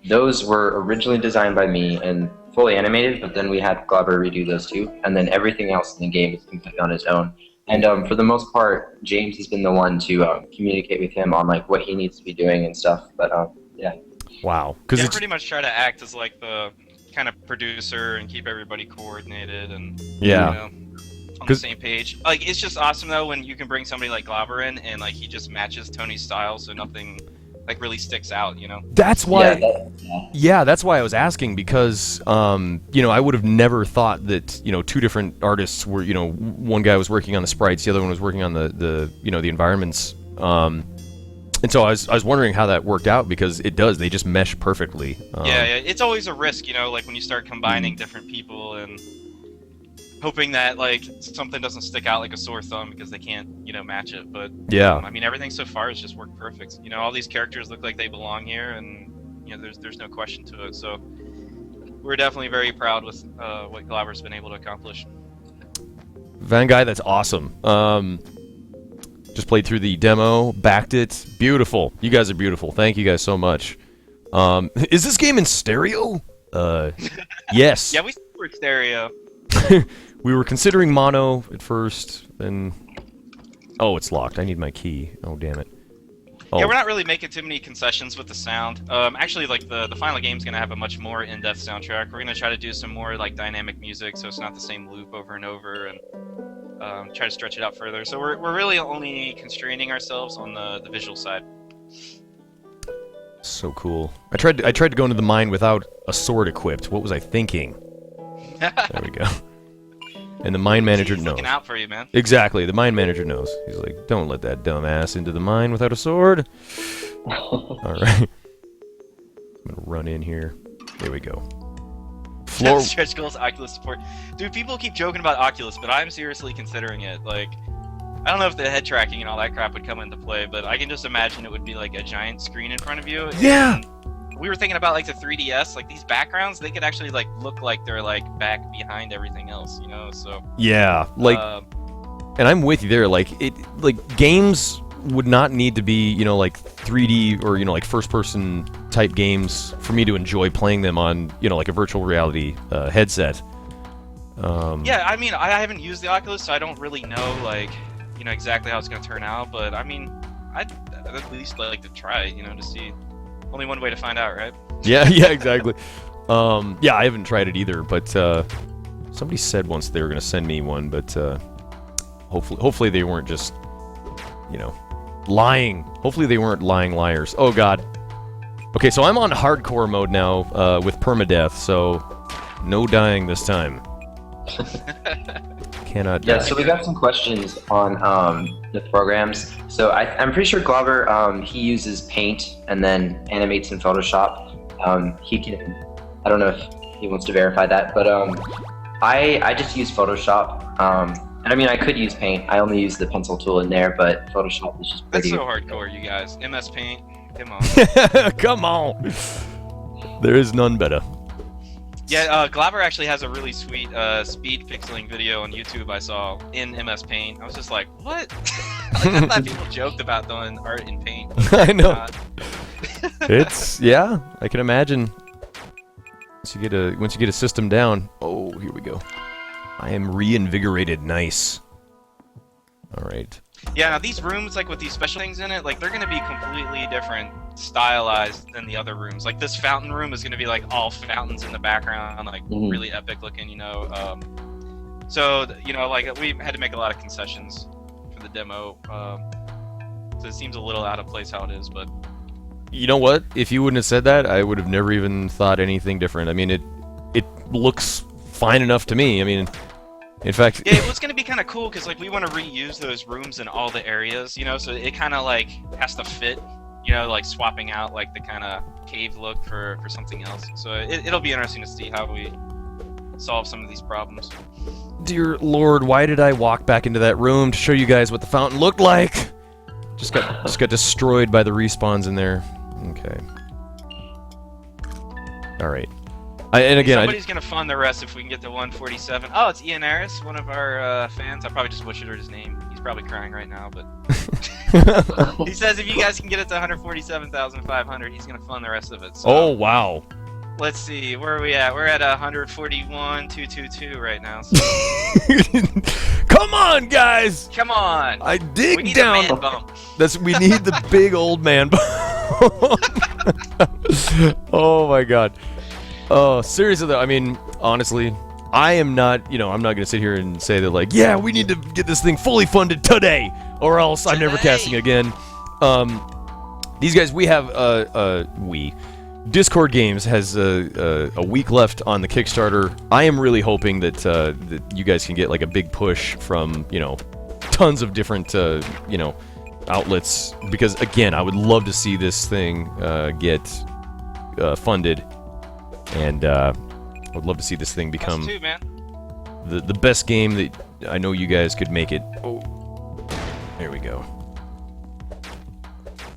those were originally designed by me and fully animated, but then we had Glauber redo those too. And then everything else in the game is completely on his own. And for the most part, James has been the one to communicate with him on like what he needs to be doing and stuff. But yeah. Wow. Because pretty much try to act as like the kind of producer and keep everybody coordinated and on the same page. Like it's just awesome though when you can bring somebody like Glauber in and like he just matches Tony's style, so nothing like really sticks out, you know. That's why. Yeah. Yeah, that's why I was asking because, you know, I would have never thought that, you know, two different artists were, you know, one guy was working on the sprites, the other one was working on the you know, the environments. And so I was wondering how that worked out because it does. They just mesh perfectly. Yeah, it's always a risk, you know, like when you start combining different people and hoping that like something doesn't stick out like a sore thumb because they can't, you know, match it. But Yeah. I mean, everything so far has just worked perfect. You know, all these characters look like they belong here, and you know, there's no question to it. So we're definitely very proud with what Glover's been able to accomplish. Van Guy, that's awesome. Just played through the demo, backed it. Beautiful. You guys are beautiful. Thank you guys so much. Is this game in stereo? Yes. Yeah, we were stereo. We were considering mono at first, then... Oh, it's locked. I need my key. Oh, damn it. Oh. Yeah, we're not really making too many concessions with the sound. Actually, like the final game's gonna have a much more in-depth soundtrack. We're gonna try to do some more like dynamic music, so it's not the same loop over and over, and try to stretch it out further. So we're really only constraining ourselves on the visual side. So cool. I tried to go into the mine without a sword equipped. What was I thinking? There we go. And the mine manager He's knows. looking out for you, man. Exactly. The mine manager knows. He's like, don't let that dumbass into the mine without a sword. All right. I'm gonna run in here. There we go. Floor. Stretch goals, Oculus support. Dude, people keep joking about Oculus, but I'm seriously considering it. Like, I don't know if the head tracking and all that crap would come into play, but I can just imagine it would be like a giant screen in front of you. Yeah. And we were thinking about like the 3DS, like these backgrounds, they could actually like look like they're like back behind everything else, you know? So Yeah. Like, and I'm with you there. Like games would not need to be, you know, like 3D or, you know, like first-person type games for me to enjoy playing them on, you know, like a virtual reality headset. Yeah, I mean, I haven't used the Oculus, so I don't really know, like, you know, exactly how it's going to turn out, but I mean, I'd at least like to try, you know, to see. Only one way to find out, right? Yeah, yeah, exactly. Yeah, I haven't tried it either, but somebody said once they were going to send me one, but hopefully they weren't just, you know, lying. Hopefully they weren't lying liars. Oh, God. Okay, so I'm on hardcore mode now with permadeath, so no dying this time. Cannot die. Yeah, so we got some questions on the programs. So I'm pretty sure Glover, he uses Paint and then animates in Photoshop. He can, I don't know if he wants to verify that, but I just use Photoshop. And I mean, I could use Paint. I only use the pencil tool in there, but Photoshop is just That's pretty. so hardcore, you guys. MS Paint, come on. Come on. There is none better. Yeah, Glover actually has a really sweet speed pixeling video on YouTube I saw in MS Paint. I was just like, what? Like, I thought people joked about doing art in Paint. I know. It's, yeah, I can imagine. Once you get a system down. Oh, here we go. I am reinvigorated. Nice. All right. Yeah, now these rooms, like with these special things in it, like they're gonna be completely different, stylized than the other rooms. Like this fountain room is gonna be like all fountains in the background, like really epic looking, you know. So you know, like we had to make a lot of concessions for the demo. So it seems a little out of place how it is, but you know what? If you wouldn't have said that, I would have never even thought anything different. I mean, it looks fine enough to me. I mean. In fact, yeah, it's gonna be kind of cool because like we want to reuse those rooms in all the areas, you know. So it kind of like has to fit, you know, like swapping out like the kind of cave look for something else. So it'll be interesting to see how we solve some of these problems. Dear Lord, why did I walk back into that room to show you guys what the fountain looked like? Just got destroyed by the respawns in there. Okay. All right. And again, somebody's gonna fund the rest if we can get to 147. Oh, it's Ian Harris, one of our fans. I probably just butchered his name. He's probably crying right now, but he says if you guys can get it to 147,500, he's gonna fund the rest of it. So, oh wow! Let's see, where are we at? We're at 141,222 right now. So. Come on, guys! Come on! I dig we need down. A man bump. We need the big old man bump. Oh my God. Oh, seriously though, I mean, honestly, I am not, you know, I'm not going to sit here and say that, like, yeah, we need to get this thing fully funded today, or else I'm never casting again. these guys, we have Discord Games has a week left on the Kickstarter. I am really hoping that that you guys can get like a big push from tons of different outlets, because again, I would love to see this thing get funded, and I would love to see this thing become Us too, man. the best game that I know you guys could make it. Oh, there we go.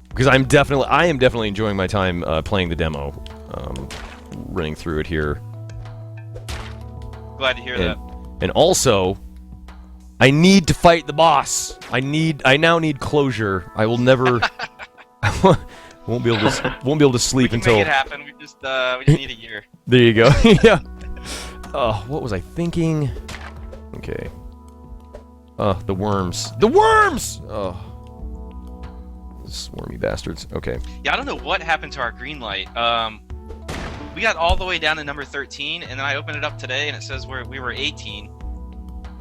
Because I am definitely enjoying my time playing the demo, running through it here. Glad to hear that. And also, I need to fight the boss. I now need closure. I will never. won't be able to sleep We can until. make it happen. We just need a year. There you go. Yeah. Oh, what was I thinking? Okay. The worms. The worms! Oh. Swarmy bastards. Okay. Yeah, I don't know what happened to our green light. We got all the way down to number 13, and then I opened it up today, and it says we were 18.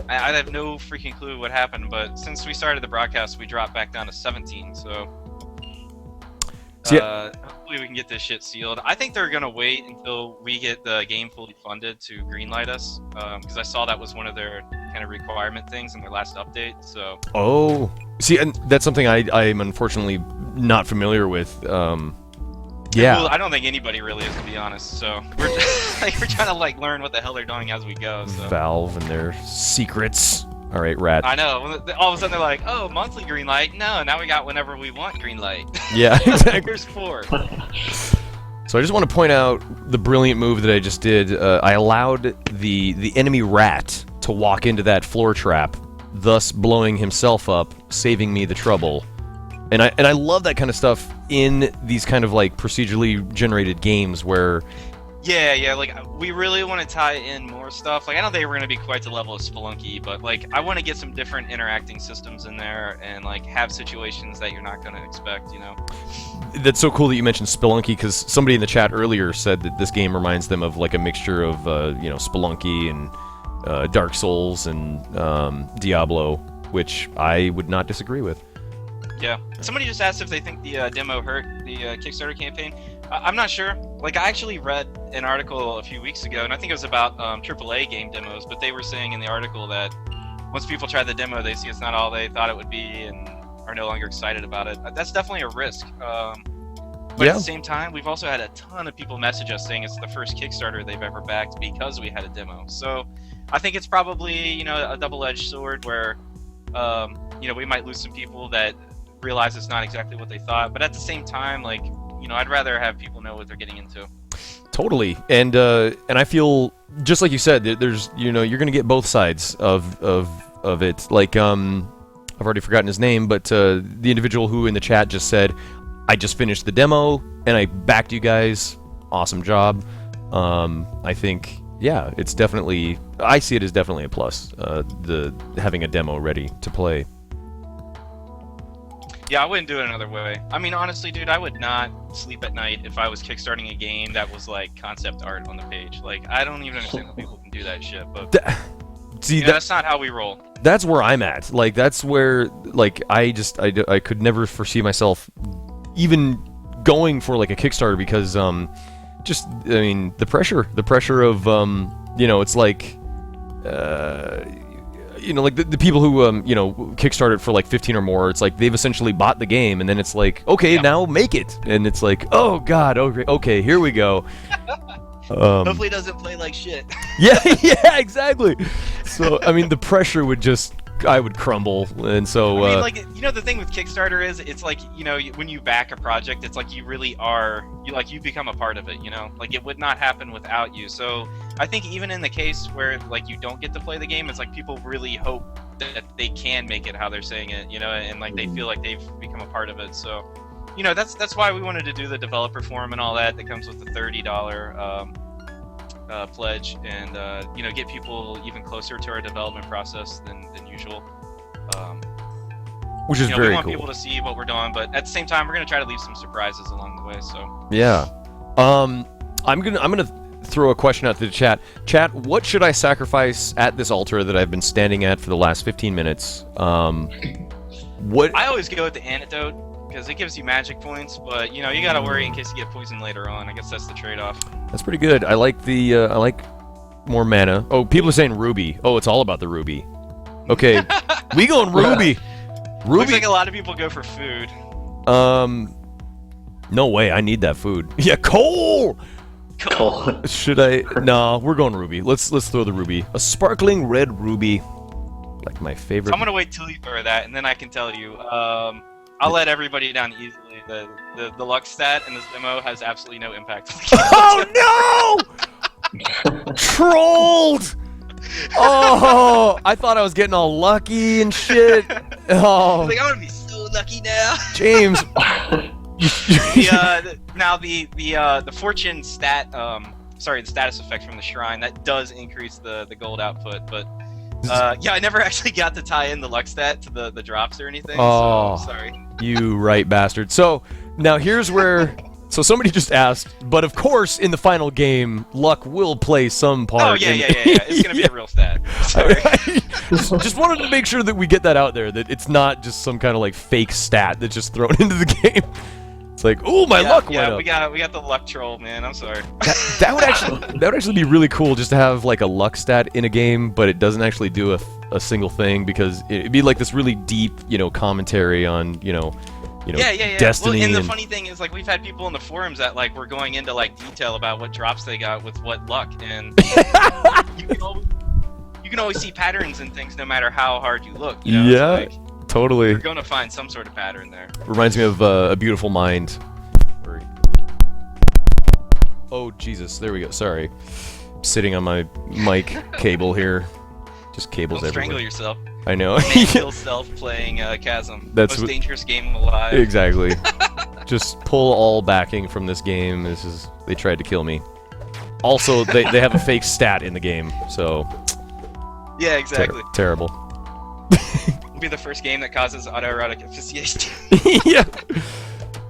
I have no freaking clue what happened, but since we started the broadcast, we dropped back down to 17. So hopefully we can get this shit sealed. I think they're gonna wait until we get the game fully funded to greenlight us, because I saw that was one of their kind of requirement things in their last update. So. Oh. See, and that's something I am unfortunately not familiar with. Yeah. Well, I don't think anybody really is, to be honest. So we're we're trying to learn what the hell they're doing as we go. So. Valve and their secrets. All right, Rat. I know. All of a sudden they're like, "Oh, monthly green light." No, now we got whenever we want green light. Yeah, exactly. Here's 4. So I just want to point out the brilliant move that I just did. I allowed the enemy rat to walk into that floor trap, thus blowing himself up, saving me the trouble. And I love that kind of stuff in these kind of procedurally generated games where. Yeah, we really want to tie in more stuff. I don't think we're gonna be quite the level of Spelunky, but I want to get some different interacting systems in there and have situations that you're not gonna expect. That's so cool that you mentioned Spelunky, because somebody in the chat earlier said that this game reminds them of a mixture of Spelunky and Dark Souls and Diablo, which I would not disagree with. Yeah. Somebody just asked if they think the demo hurt the Kickstarter campaign. I'm not sure. I actually read an article a few weeks ago, and I think it was about AAA game demos, but they were saying in the article that once people try the demo, they see it's not all they thought it would be and are no longer excited about it. That's definitely a risk. But at the same time, we've also had a ton of people message us saying it's the first Kickstarter they've ever backed because we had a demo. So I think it's probably, a double-edged sword where, we might lose some people that realize it's not exactly what they thought. But at the same time, I'd rather have people know what they're getting into. Totally. And I feel, just like you said, there's, you're going to get both sides of it. I've already forgotten his name, but the individual who in the chat just said, I just finished the demo and I backed you guys. Awesome job. I think, it's definitely, I see it as definitely a plus, the having a demo ready to play. Yeah, I wouldn't do it another way. I mean, honestly, dude, I would not sleep at night if I was kickstarting a game that was concept art on the page. I don't even understand how people can do that shit, but that's not how we roll. That's where I'm at. That's where, I could never foresee myself even going for a Kickstarter because, the pressure of, it's the people who kickstarted for 15 or more, it's they've essentially bought the game, and then it's okay, now make it, and it's oh god, okay, here we go. Hopefully it doesn't play like shit. yeah, exactly. So the pressure would I would crumble, and so the thing with Kickstarter is it's when you back a project, it's you really are you become a part of it, it would not happen without you. So I think even in the case where you don't get to play the game, it's people really hope that they can make it how they're saying it, and they feel like they've become a part of it. So that's why we wanted to do the developer forum and all that comes with the $30 pledge, and get people even closer to our development process than usual. Which is very cool. We want people to see what we're doing, but at the same time, we're gonna try to leave some surprises along the way. So yeah, I'm gonna throw a question out to the chat. Chat, what should I sacrifice at this altar that I've been standing at for the last 15 minutes? What? I always go with the antidote. because it gives you magic points, but you know, you gotta worry in case you get poisoned later on. I guess that's the trade-off. That's pretty good. I like the I like more mana. Oh, people are saying ruby. Oh, it's all about the ruby. Okay, we going ruby. Ruby. Looks like a lot of people go for food. No way. I need that food. Yeah, coal. Cool. Should I? No, we're going ruby. Let's throw the ruby. A sparkling red ruby, like my favorite. So I'm gonna wait till you throw that, and then I can tell you. I'll let everybody down easily. The luck stat in this demo has absolutely no impact. Oh no! Trolled! Oh, I thought I was getting all lucky and shit. Oh, Like, I'm gonna be so lucky now. James. Now the fortune stat, sorry, the status effect from the shrine, that does increase the gold output, but yeah, I never actually got to tie in the luck stat to the drops or anything. Oh. So sorry. You right bastard. So now here's where. So somebody just asked, but of course in the final game, luck will play some part. Oh yeah. It's gonna be a real stat. Sorry. Just wanted to make sure that we get that out there, that it's not just some kind of like fake stat that's just thrown into the game. It's like, oh, my luck went up. we got the luck troll, man. I'm sorry. That would actually be really cool, just to have like a luck stat in a game, but it doesn't actually do a single thing, because it'd be like this really deep, commentary on, Destiny. Well, and the funny thing is, like, we've had people in the forums that like were going into like detail about what drops they got with what luck, and you can always see patterns in things no matter how hard you look. Yeah, it's like, totally. you're gonna find some sort of pattern there. Reminds me of A Beautiful Mind. Oh Jesus, there we go. Sorry, I'm sitting on my mic cable here. Just cables Don't everywhere. strangle yourself. I know. Man kill self playing Chasm. That's Most dangerous game alive. Exactly. Just pull all backing from this game. They tried to kill me. Also, they have a fake stat in the game, so Yeah, exactly. terrible. It'll be the first game that causes autoerotic asphyxiation. Yeah.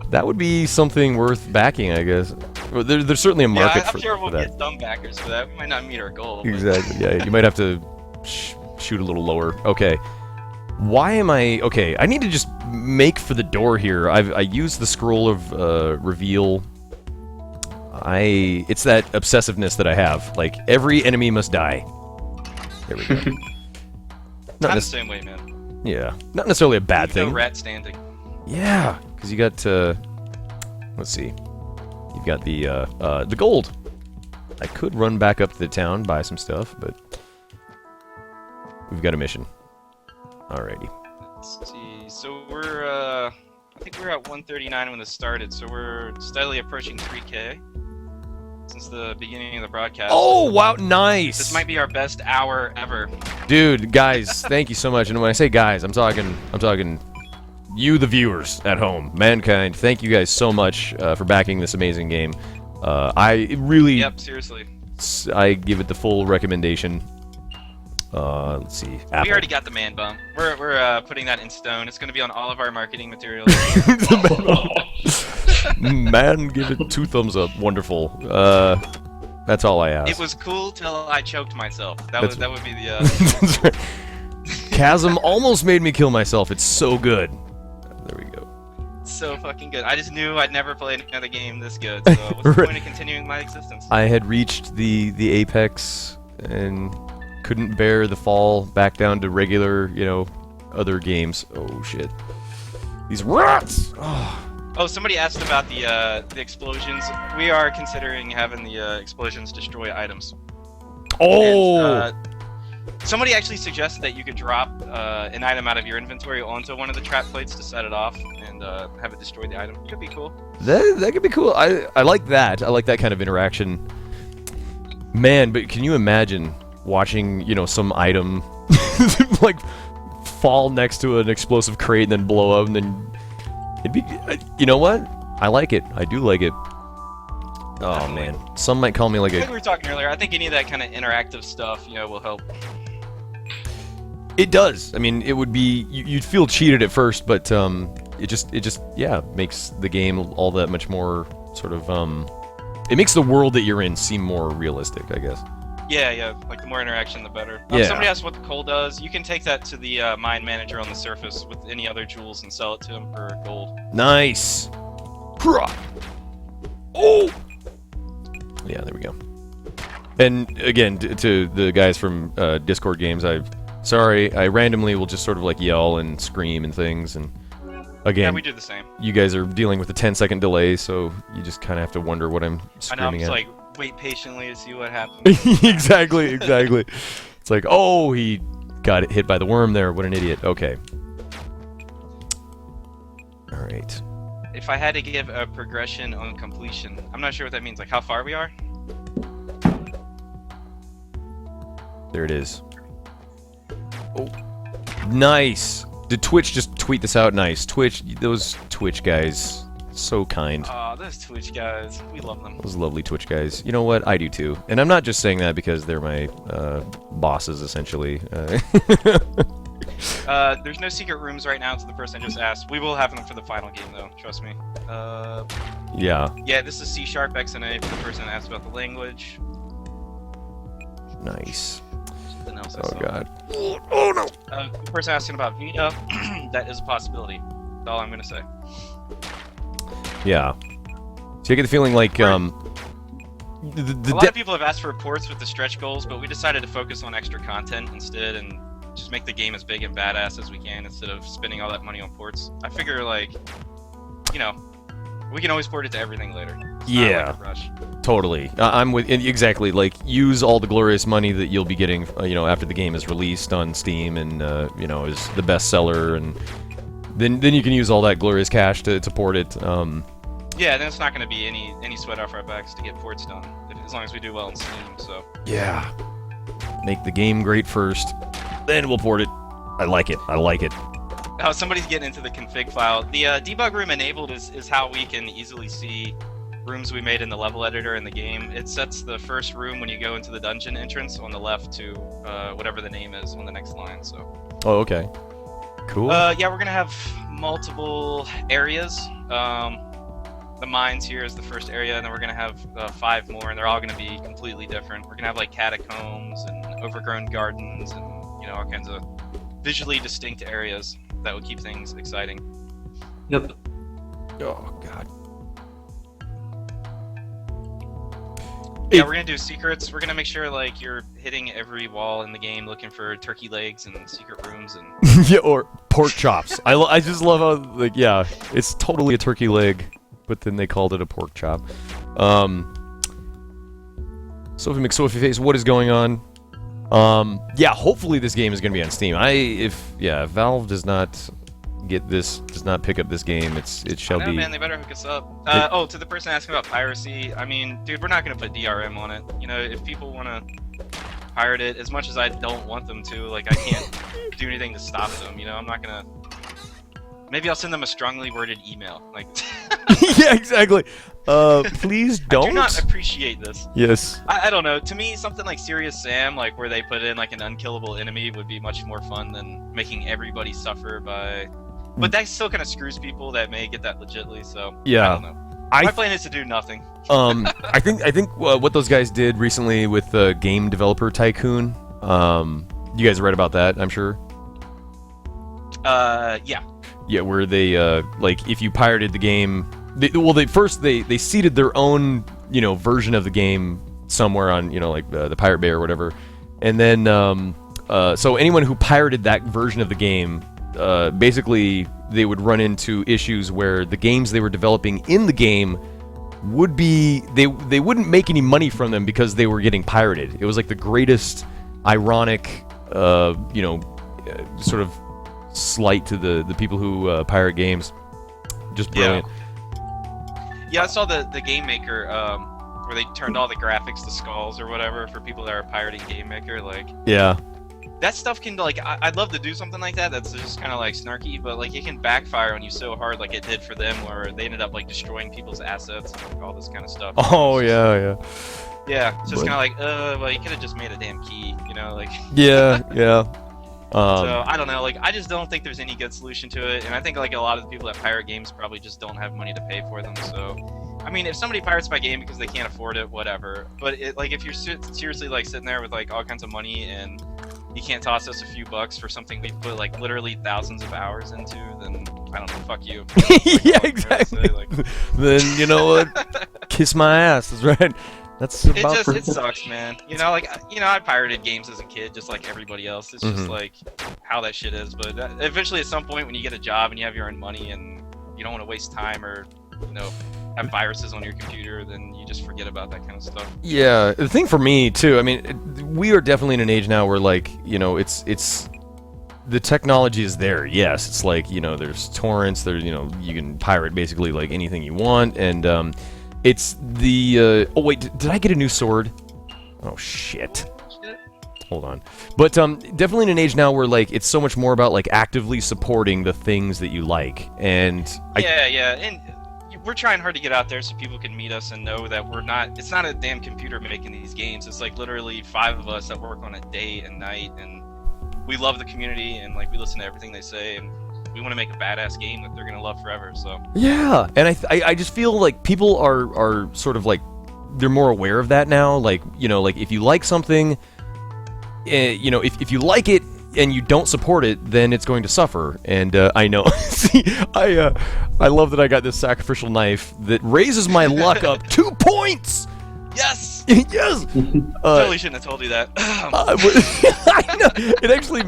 That would be something worth backing, I guess. Well, there's certainly a market I'm sure for we'll that. get some backers for that. We might not meet our goal. but- Exactly. Yeah, you might have to shoot a little lower. Okay. Why am I... Okay, I need to just make for the door here. I used the scroll of reveal. It's that obsessiveness that I have. Like, every enemy must die. There we go. Not the same way, man. Yeah. Not necessarily a bad No thing. rat standing. Yeah, because you got... let's see. You've got the gold. I could run back up to the town, buy some stuff, but... We've got a mission. Alrighty. Let's see. So we're, I think we were at 139 when this started, so we're steadily approaching 3K since the beginning of the broadcast. Oh, wow, nice! This might be our best hour ever. Dude, guys, thank you so much. And when I say guys, I'm talking you, the viewers at home. Mankind, thank you guys so much for backing this amazing game. I really... Yep, seriously. I give it the full recommendation. Let's see. We already got the man bump. We're putting that in stone. It's going to be on all of our marketing materials. Man, give it 2 thumbs up. Wonderful. That's all I ask. It was cool till I choked myself. That would be the. That's right. Chasm almost made me kill myself. It's so good. There we go. So fucking good. I just knew I'd never play another game this good. So what's the point of continuing my existence? I had reached the apex and couldn't bear the fall back down to regular, other games. Oh shit. These rats! Oh, somebody asked about the explosions. We are considering having the explosions destroy items. Oh! And, somebody actually suggested that you could drop an item out of your inventory onto one of the trap plates to set it off and have it destroy the item. Could be cool. That could be cool. I like that. I like that kind of interaction. Man, but can you imagine watching, some item like fall next to an explosive crate and then blow up, and then it'd be, you know what? I like it. I do like it. Oh man, some might call me like we were talking earlier. I think any of that kind of interactive stuff, will help. It does. I mean, it would be you'd feel cheated at first, but it just makes the game all that much more sort of it makes the world that you're in seem more realistic, I guess. Yeah. Like the more interaction, the better. Yeah. Somebody asked what the coal does. You can take that to the mine manager on the surface with any other jewels and sell it to him for gold. Nice. Oh. Yeah, there we go. And again, to the guys from Discord games, I randomly will just sort of like yell and scream and things, and again, Yeah, we do the same. you guys are dealing with a 10-second delay, so you just kind of have to wonder what I'm I know, I'm screaming just at. like, wait patiently to see what happens. exactly. It's like, oh, he got hit by the worm there. What an idiot. Okay. All right. If I had to give a progression on completion, I'm not sure what that means, like how far we are? There it is. Oh, nice. Did Twitch just tweet this out? Nice. Twitch, those Twitch guys, so kind. Aw, those Twitch guys, we love them. Those lovely Twitch guys. You know what? I do too. And I'm not just saying that because they're my bosses, essentially. There's no secret rooms right now to the person I just asked. We will have them for the final game, though. Trust me. Yeah. Yeah, this is C# XNA for the person that asked about the language. Nice. Something else I Oh saw. god. Oh no. The person asking about Vita, that is a possibility. That's all I'm gonna say. Yeah. So I get the feeling like A lot of people have asked for reports with the stretch goals, but we decided to focus on extra content instead and just make the game as big and badass as we can instead of spending all that money on ports. I figure, like, you know, we can always port it to everything later. It's not Yeah. like a rush. Totally. I'm with exactly. Like, use all the glorious money that you'll be getting, after the game is released on Steam and is the bestseller, and then you can use all that glorious cash to port it. Yeah, then it's not going to be any sweat off our backs to get ports done, as long as we do well in Steam. So Yeah. Make the game great first, then we'll port it. I like it. somebody's getting into the config file. The debug room enabled is how we can easily see rooms we made in the level editor in the game. It sets the first room when you go into the dungeon entrance on the left to whatever the name is on the next line. So. Oh, okay. Cool. Yeah, we're gonna have multiple areas. The mines here is the first area, and then we're gonna have 5 more, and they're all gonna be completely different. We're gonna have like catacombs and overgrown gardens, and all kinds of visually distinct areas that will keep things exciting. Yep. Oh god. Yeah, we're gonna do secrets. We're gonna make sure like you're hitting every wall in the game, looking for turkey legs and secret rooms and. Yeah, or pork chops. I just love how it's totally a turkey leg, but then they called it a pork chop. Sophie McSophie Face, what is going on? Yeah, hopefully this game is gonna be on Steam. If Valve does not pick up this game, it shall I know, be. man, they better hook us up. To the person asking about piracy, I mean, dude, we're not gonna put DRM on it. If people wanna pirate it, as much as I don't want them to, like, I can't do anything to stop them. I'm not gonna. Maybe I'll send them a strongly worded email, like. Yeah, exactly. Please don't. I do not appreciate this. Yes. I don't know. To me, something like Serious Sam, like where they put in like an unkillable enemy, would be much more fun than making everybody suffer by. But that still kind of screws people that may get that legitly. So Yeah. I don't know. My plan is to do nothing. I think what those guys did recently with the Game Developer Tycoon. You guys read about that, I'm sure. Yeah. Yeah, where they if you pirated the game, they seeded their own version of the game somewhere on the Pirate Bay or whatever, and then so anyone who pirated that version of the game, basically they would run into issues where the games they were developing in the game would be they wouldn't make any money from them because they were getting pirated. It was like the greatest ironic sort of slight to the people who pirate games. Just brilliant. Yeah, I saw the Game Maker where they turned all the graphics to skulls or whatever for people that are pirating Game Maker. Like, yeah, that stuff can I'd love to do something like that. That's just kind of like snarky, but like it can backfire on you so hard, like it did for them, where they ended up like destroying people's assets and like, all this kind of stuff. Oh yeah. Yeah, it's just kind of like, well, you could have just made a damn key, like. Yeah. So I don't know, like I just don't think there's any good solution to it, and I think like a lot of the people that pirate games probably just don't have money to pay for them. So I mean, if somebody pirates my game because they can't afford it, whatever. But if you're seriously like sitting there with like all kinds of money and you can't toss us a few bucks for something we put like literally thousands of hours into, then I don't know, fuck you. Yeah, exactly. Then you know what? Kiss my ass. That's right. That's about it sucks, man. I pirated games as a kid, just like everybody else. It's just like how that shit is. But eventually, at some point, when you get a job and you have your own money and you don't want to waste time or, have viruses on your computer, then you just forget about that kind of stuff. Yeah, the thing for me too. I mean, we are definitely in an age now where it's the technology is there. Yes, it's like there's torrents. There's you can pirate basically like anything you want, and it's the oh wait, did I get a new sword? Oh shit. Hold on. But definitely in an age now where like it's so much more about like actively supporting the things that you like, and and we're trying hard to get out there so people can meet us and know that it's not a damn computer making these games. It's like literally 5 of us that work on it day and night, and we love the community and like we listen to everything they say, and we want to make a badass game that they're gonna love forever. So yeah, and I just feel like people are sort of like they're more aware of that now. Like like if you like something, if you like it and you don't support it, then it's going to suffer. And I know. See, I love that I got this sacrificial knife that raises my luck up 2 points. Yes. Yes. Totally shouldn't have told you that. I know.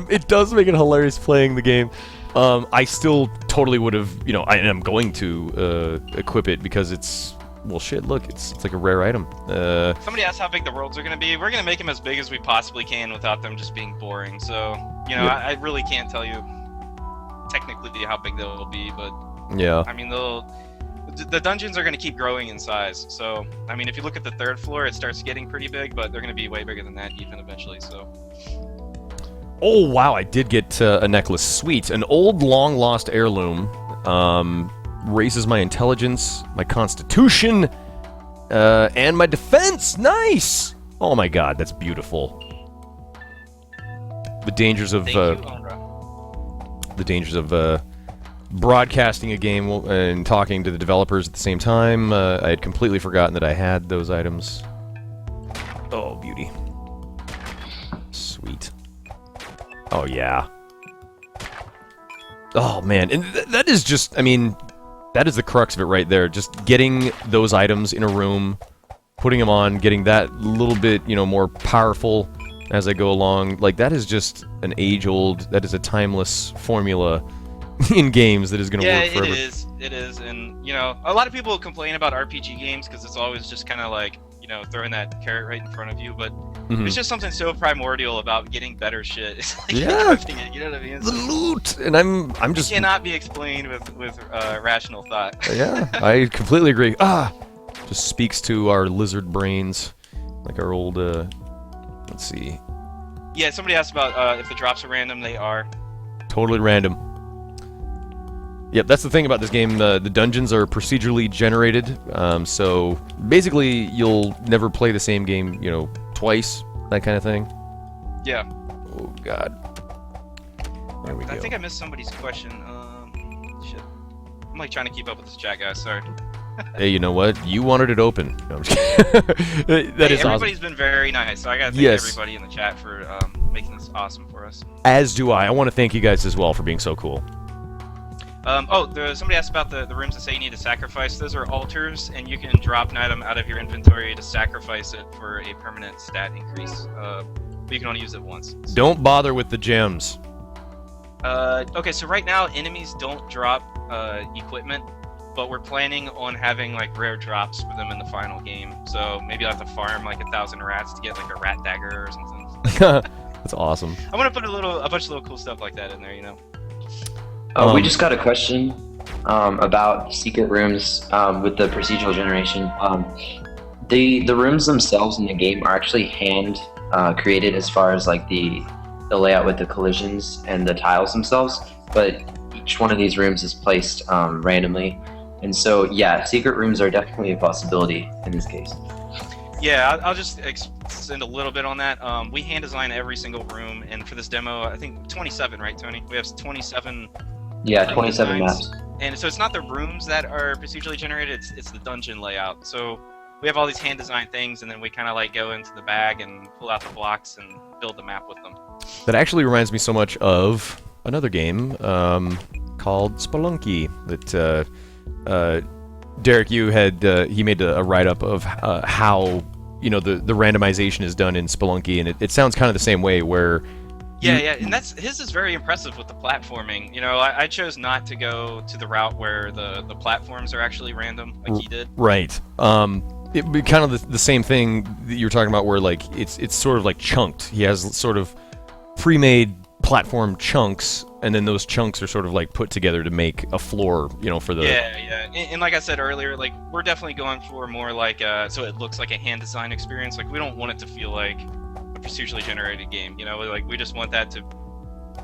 It does make it hilarious playing the game. I still totally would have, I am going to equip it because it's. Well, shit, look, it's like a rare item. Somebody asked how big the worlds are going to be. We're going to make them as big as we possibly can without them just being boring. So, I really can't tell you technically how big they'll be, but yeah. I mean, the dungeons are going to keep growing in size. So, I mean, if you look at the 3rd floor, it starts getting pretty big, but they're going to be way bigger than that even eventually, so. Oh, wow, I did get a necklace. Sweet. An old, long-lost heirloom. Raises my intelligence, my constitution, and my defense. Nice! Oh my god, that's beautiful. The dangers of broadcasting a game and talking to the developers at the same time. I had completely forgotten that I had those items. Oh, beauty. Sweet. Oh yeah. Oh man, and that is just, I mean, that is the crux of it right there. Just getting those items in a room, putting them on, getting that little bit, more powerful as I go along. Like, that is just an age-old, that is a timeless formula in games that is going to work forever. Yeah, it is. And, a lot of people complain about RPG games because it's always just kind of like, throwing that carrot right in front of you, but it's just something so primordial about getting better shit. It's like crafting it, you know what I mean? The loot! And I'm just... It cannot be explained with rational thought. Yeah, I completely agree. Just speaks to our lizard brains, like our old, let's see. Yeah, somebody asked about if the drops are random. They are. Totally random. Yep, that's the thing about this game. The dungeons are procedurally generated, so basically you'll never play the same game, twice, that kind of thing. Yeah. Oh god. There we go. I think I missed somebody's question. Shit. I'm like trying to keep up with this chat, guys. Sorry. Hey, you know what? You wanted it open. No, I'm just kidding. Everybody's awesome. Been very nice, so I gotta thank everybody in the chat for making this awesome for us. As do I. I want to thank you guys as well for being so cool. Somebody asked about the rooms that say you need to sacrifice. Those are altars, and you can drop an item out of your inventory to sacrifice it for a permanent stat increase. But you can only use it once. Don't bother with the gems. Okay, so right now enemies don't drop equipment, but we're planning on having like rare drops for them in the final game. So maybe I'll have to farm like 1,000 rats to get like a rat dagger or something. That's awesome. I'm gonna put a bunch of little cool stuff like that in there, We just got a question about secret rooms with the procedural generation. The rooms themselves in the game are actually hand created as far as like the layout with the collisions and the tiles themselves, but each one of these rooms is placed randomly, and so yeah, secret rooms are definitely a possibility in this case. Yeah, I'll just extend a little bit on that. We hand design every single room, and for this demo, I think 27, right, Tony? We have 27 Yeah, 27 designs. maps. And so it's not the rooms that are procedurally generated; it's the dungeon layout. So we have all these hand designed things, and then we kind of like go into the bag and pull out the blocks and build the map with them. That actually reminds me so much of another game called Spelunky that Derek, you had he made a write-up of how the randomization is done in Spelunky, and it sounds kind of the same way where. Yeah, and his is very impressive with the platforming. You know, I chose not to go to the route where the platforms are actually random, like he did. Right. It'd be kind of the same thing that you were talking about, where like it's sort of like chunked. He has sort of pre-made platform chunks, and then those chunks are sort of like put together to make a floor, for the. Yeah. And like I said earlier, like we're definitely going for more like so it looks like a hand design experience. Like we don't want it to feel like a procedurally generated game. Like we just want that to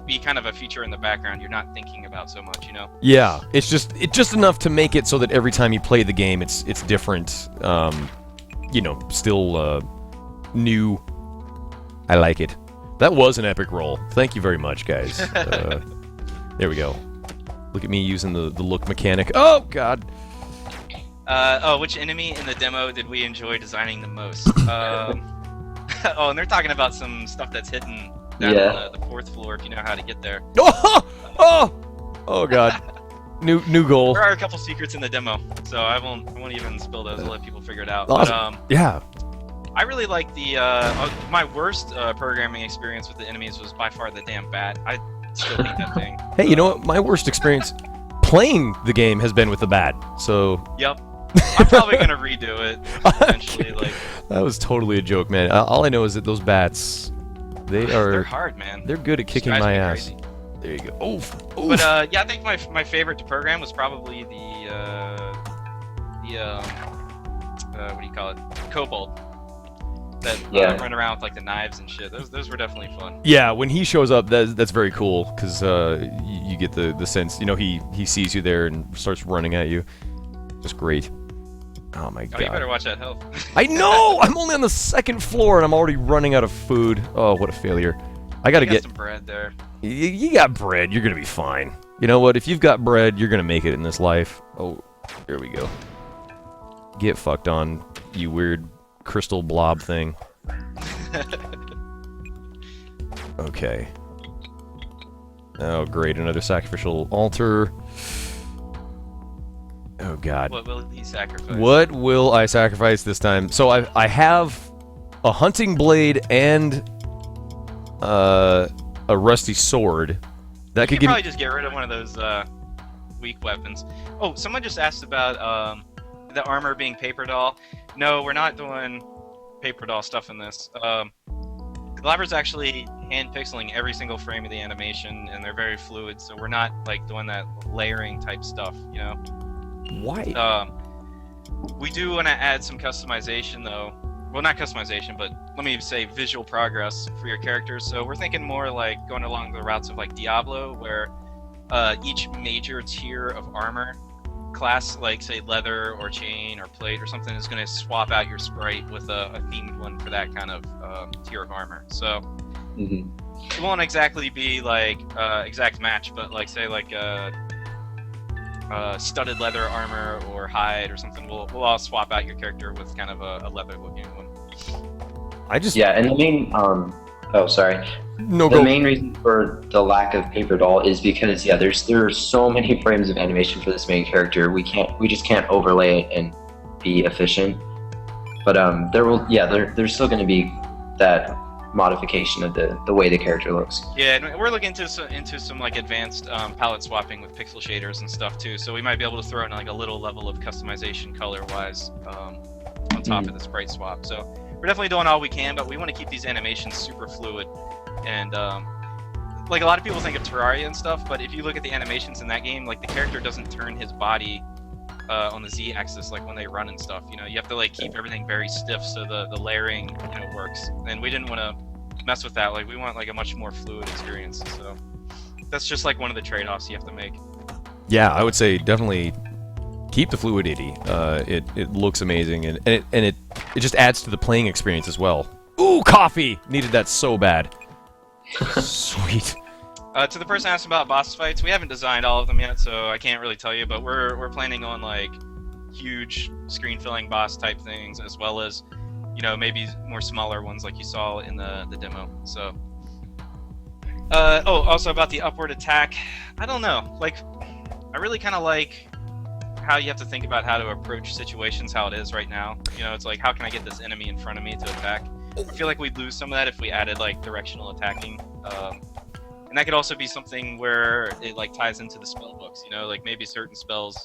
be kind of a feature in the background you're not thinking about so much. Yeah, it's just enough to make it so that every time you play the game, it's different. Still new. I like it. That was an epic roll. Thank you very much, guys. There we go. Look at me using the look mechanic. Oh God. Which enemy in the demo did we enjoy designing the most? And they're talking about some stuff that's hidden down on the 4th floor if you know how to get there. Oh God. New goal. There are a couple secrets in the demo, so I won't even spill those. I'll let people figure it out. Awesome. Yeah. I really like the my worst programming experience with the enemies was by far the damn bat. I still hate that thing. Hey, you know what? My worst experience playing the game has been with the bat. So. Yep. I'm probably gonna redo it eventually. Like. That was totally a joke, man. All I know is that those bats, they're hard, man. They're good at kicking my ass. Crazy. There you go. Oof. But I think my favorite to program was probably the what do you call it? Kobold. That run around with like the knives and shit. Those were definitely fun. Yeah, when he shows up, that's very cool because you get the sense. He sees you there and starts running at you. Just great. Oh my God. Oh, you better watch that health. I know! I'm only on the 2nd floor and I'm already running out of food. Oh, what a failure. I gotta get some bread there. You got bread, you're gonna be fine. You know what? If you've got bread, you're gonna make it in this life. Oh, there we go. Get fucked on, you weird crystal blob thing. Okay. Oh, great. Another sacrificial altar. Oh God. What will he sacrifice? What will I sacrifice this time? So I have a hunting blade and a rusty sword. That could probably just get rid of one of those weak weapons. Oh, someone just asked about the armor being paper doll. No, we're not doing paper doll stuff in this. Glaber's actually hand pixeling every single frame of the animation, and they're very fluid. So we're not like doing that layering type stuff, Why? We do want to add some customization, though. Well, not customization, but let me say visual progress for your characters. So we're thinking more like going along the routes of like Diablo, where each major tier of armor class, like say leather or chain or plate or something, is going to swap out your sprite with a themed one for that kind of tier of armor. So it won't exactly be like exact match, but like say like studded leather armor or hide or something. We'll all swap out your character with kind of a leather looking one. And the main the main reason for the lack of paper doll is because there are so many frames of animation for this main character. We just can't overlay it and be efficient. But there's still going to be that modification of the way the character looks. Yeah, and we're looking into some like advanced palette swapping with pixel shaders and stuff too. So we might be able to throw in like a little level of customization color wise on top of the sprite swap. So we're definitely doing all we can, but we want to keep these animations super fluid. And like a lot of people think of Terraria and stuff, but if you look at the animations in that game, like the character doesn't turn his body on the Z-axis like when they run and stuff. You have to like keep everything very stiff so the layering works. And we didn't want to mess with that. Like we want like a much more fluid experience. So that's just like one of the trade-offs you have to make. Yeah, I would say definitely keep the fluidity. It looks amazing and it just adds to the playing experience as well. Ooh, coffee! Needed that so bad. Sweet. To the person asking about boss fights, we haven't designed all of them yet, so I can't really tell you. But we're planning on like huge screen-filling boss type things, as well as, you know, maybe more smaller ones like you saw in the demo. So, also about the upward attack, I don't know. Like, I really kind of like how you have to think about how to approach situations, how it is right now. You know, it's like, how can I get this enemy in front of me to attack? I feel like we'd lose some of that if we added like directional attacking. And that could also be something where it like ties into the spell books, you know, like maybe certain spells,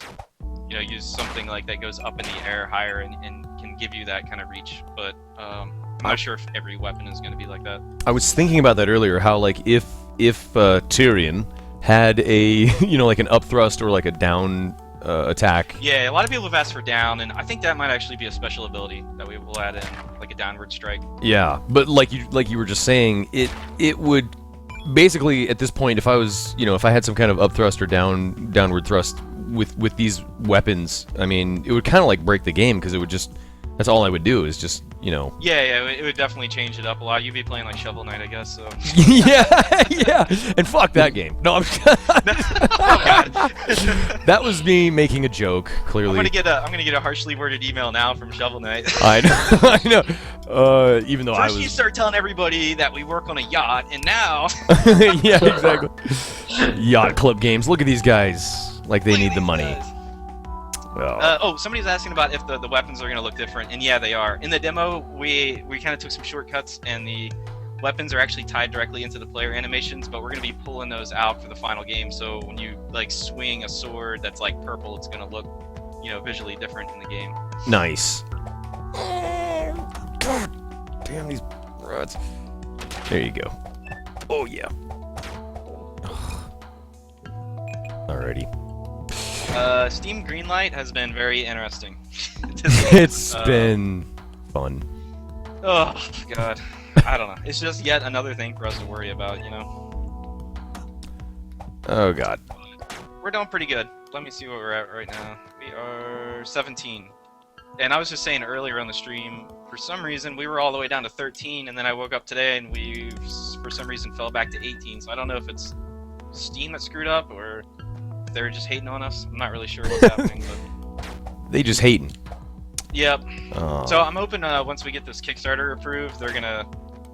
you know, use something like that goes up in the air higher and can give you that kind of reach. But I'm not sure if every weapon is going to be like that. I was thinking about that earlier, how like if Tyrion had a you know, like an up thrust or like a down attack. Yeah, a lot of people have asked for down, and I think that might actually be a special ability that we will add in, like a downward strike. Yeah, but like you were just saying, it would basically at this point, if I was, you know, if I had some kind of up thrust or downward thrust with these weapons, I mean, it would kind of like break the game, because it would just, that's all I would do is just, you know. Yeah, it would definitely change it up a lot. You'd be playing like Shovel Knight, I guess. So. yeah, and fuck that game. No, I'm. Oh God. That was me making a joke. Clearly. I'm gonna get a harshly worded email now from Shovel Knight. I know. Even though First I was. you start telling everybody that we work on a yacht, and now. Yeah, exactly. Yacht Club games. Look at these guys. Like they need the money. Guys. Well. Somebody's asking about if the weapons are going to look different, and yeah, they are. In the demo, we kind of took some shortcuts, and the weapons are actually tied directly into the player animations, but we're going to be pulling those out for the final game, so when you like swing a sword that's like purple, it's going to look, you know, visually different in the game. Nice. God damn these rods. There you go. Oh, yeah. Alrighty. Steam Greenlight has been very interesting. It's been fun. Oh, God. I don't know. It's just yet another thing for us to worry about, you know? Oh, God. We're doing pretty good. Let me see where we're at right now. We are 17. And I was just saying earlier on the stream, for some reason, we were all the way down to 13, and then I woke up today and we, for some reason, fell back to 18. So I don't know if it's Steam that screwed up or if they're just hating on us. I'm not really sure what's happening, but... They just hating. Yep. So I'm hoping once we get this Kickstarter approved, they're gonna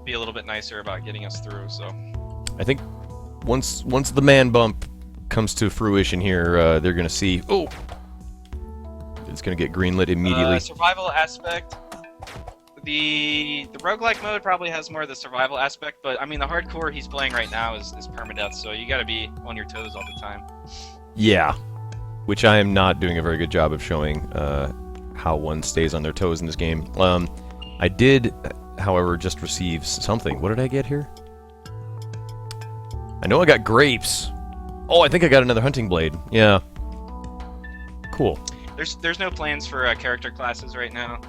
be a little bit nicer about getting us through. So I think once the man bump comes to fruition here, they're gonna see. Oh, it's gonna get greenlit immediately. Survival aspect. The roguelike mode probably has more of the survival aspect, but I mean the hardcore he's playing right now is permadeath, so you gotta be on your toes all the time. Yeah, which I am not doing a very good job of showing how one stays on their toes in this game. I did, however, just receive something. What did I get here? I know I got grapes. Oh, I think I got another hunting blade. Yeah. Cool. There's no plans for character classes right now.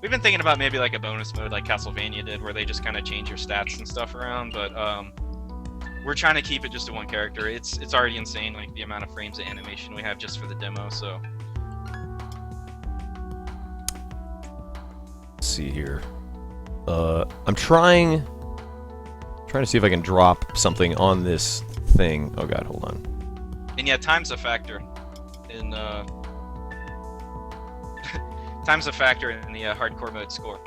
We've been thinking about maybe like a bonus mode like Castlevania did, where they just kind of change your stats and stuff around, but we're trying to keep it just to one character. It's already insane, like the amount of frames of animation we have just for the demo, so... Let's see here. I'm trying to see if I can drop something on this thing. Oh god, hold on. And yeah, time's a factor in time's a factor in the hardcore mode score.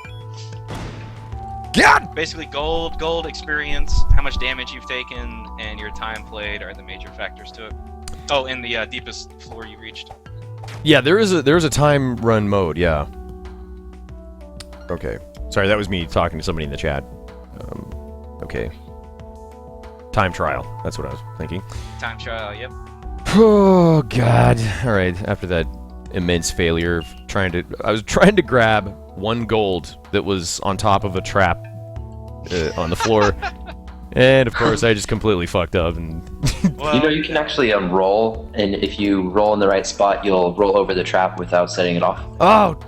God! Basically, gold experience, how much damage you've taken, and your time played are the major factors to it. Oh, and the deepest floor you reached. Yeah, there is a time run mode. Yeah. Okay. Sorry, that was me talking to somebody in the chat. Okay. Time trial. That's what I was thinking. Time trial. Yep. Oh god. All right. After that immense failure of I was trying to grab one gold that was on top of a trap on the floor, and of course I just completely fucked up. And well, you know, you can actually roll, and if you roll in the right spot, you'll roll over the trap without setting it off. Oh,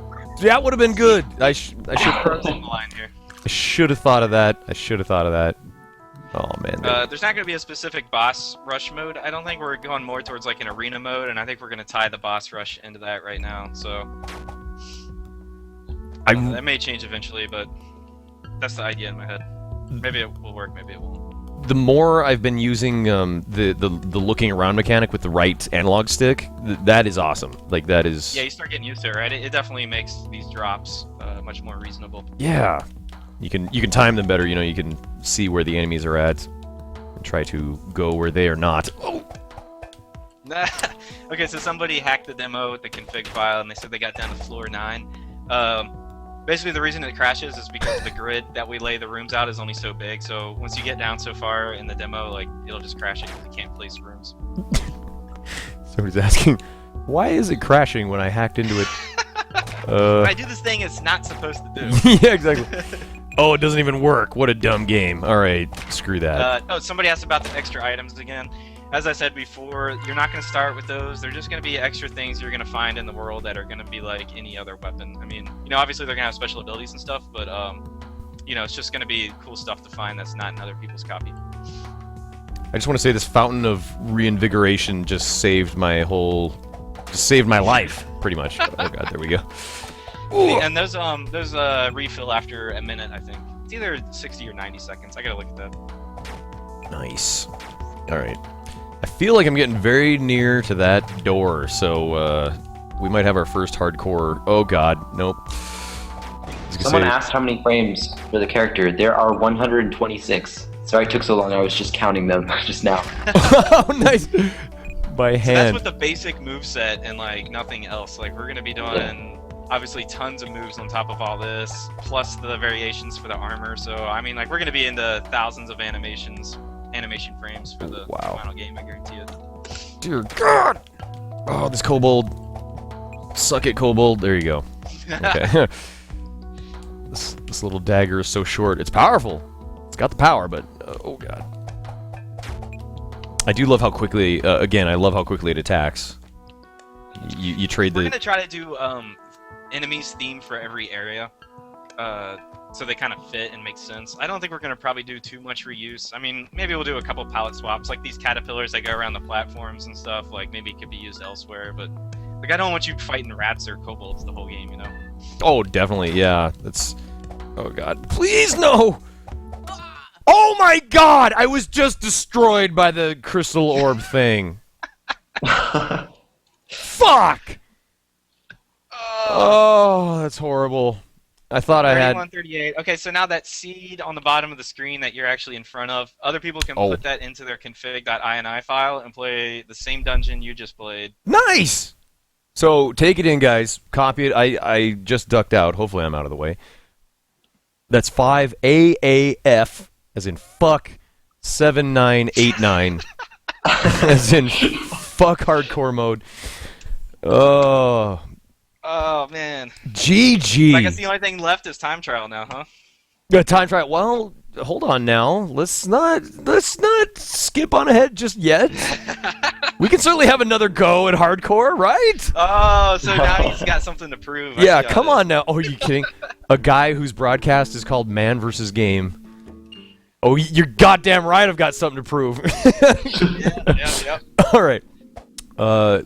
that would have been good. I should on the line here. I should have thought of that. Oh man. There's not going to be a specific boss rush mode. I don't think we're going more towards like an arena mode, and I think we're going to tie the boss rush into that right now. So that may change eventually, but that's the idea in my head. Maybe it will work, maybe it won't. the more I've been using the looking around mechanic with the right analog stick, that is awesome. Like that is. Yeah, you start getting used to it, right? It definitely makes these drops much more reasonable. Yeah, you can time them better. You know, you can see where the enemies are at and try to go where they are not. Oh. Okay, so somebody hacked the demo with the config file, and they said they got down to floor 9. Basically, the reason it crashes is because the grid that we lay the rooms out is only so big. So once you get down so far in the demo, like it'll just crash it because you can't place rooms. Somebody's asking, why is it crashing when I hacked into it? When I do this thing it's not supposed to do. Yeah, exactly. Oh, it doesn't even work. What a dumb game. All right, screw that. Oh, somebody asked about the extra items again. As I said before, you're not going to start with those. They're just going to be extra things you're going to find in the world that are going to be like any other weapon. I mean, you know, obviously they're going to have special abilities and stuff, but, you know, it's just going to be cool stuff to find that's not in other people's copy. I just want to say this fountain of reinvigoration just saved my life, pretty much. Oh god, there we go. Ooh. And those refill after a minute, I think. It's either 60 or 90 seconds. I gotta look at that. Nice. All right. I feel like I'm getting very near to that door, so we might have our first hardcore. Oh god, nope. Someone asked how many frames for the character. There are 126. Sorry it took so long. I was just counting them just now. Oh, nice. By hand. So that's with the basic moveset and like nothing else. Like we're gonna be doing obviously tons of moves on top of all this, plus the variations for the armor. So I mean, like we're gonna be into thousands of animation frames for the final game. I guarantee it. Dear God! Oh, this kobold. Suck it, kobold. There you go. Okay. This little dagger is so short. It's powerful. It's got the power, but oh god. I do love how quickly. Again, I love how quickly it attacks. You trade the. We're gonna try to do enemies theme for every area, so they kind of fit and make sense. I don't think we're gonna probably do too much reuse. I mean, maybe we'll do a couple palette swaps, like these caterpillars that go around the platforms and stuff. Like maybe it could be used elsewhere, but like I don't want you fighting rats or kobolds the whole game, you know? Oh, definitely, yeah. That's. Oh god, please no! Oh my god! I was just destroyed by the crystal orb thing. Fuck! Oh, that's horrible. I thought I had 3138. Okay, so now that seed on the bottom of the screen that you're actually in front of, other people can put that into their config.ini file and play the same dungeon you just played. Nice! So, take it in, guys. Copy it. I just ducked out. Hopefully I'm out of the way. That's 5AAF, as in fuck 7989. As in fuck hardcore mode. Oh. Oh, man. GG. I guess the only thing left is time trial now, huh? Time trial. Well, hold on now. Let's not skip on ahead just yet. We can certainly have another go at hardcore, right? Oh, so now he's got something to prove. Yeah, come on now. Oh, are you kidding? A guy whose broadcast is called MANvsGAME. Oh, you're goddamn right. I've got something to prove. Yep. All right.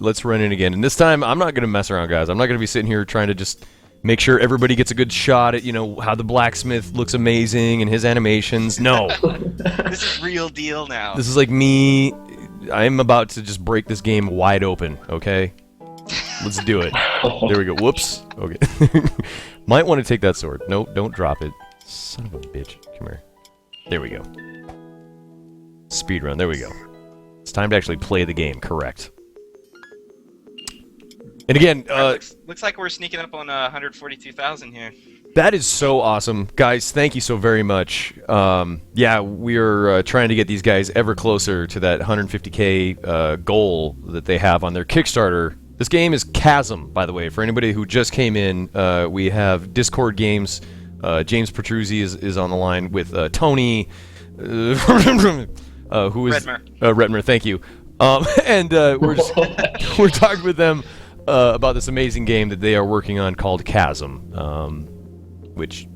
Let's run in again. And this time, I'm not going to mess around, guys. I'm not going to be sitting here trying to just make sure everybody gets a good shot at, you know, how the blacksmith looks amazing and his animations. No. This is real deal now. This is like me. I'm about to just break this game wide open, okay? Let's do it. There we go. Whoops. Okay. Might want to take that sword. Nope, don't drop it. Son of a bitch. Come here. There we go. Speedrun. There we go. It's time to actually play the game. Correct. And again, looks like we're sneaking up on 142,000 here. That is so awesome. Guys, thank you so very much. Yeah, we're trying to get these guys ever closer to that 150K goal that they have on their Kickstarter. This game is Chasm, by the way. For anybody who just came in, we have Discord games. James Petruzzi is on the line with Tony, who is Retmer. Thank you. And we're talking with them about this amazing game that they are working on called Chasm. Which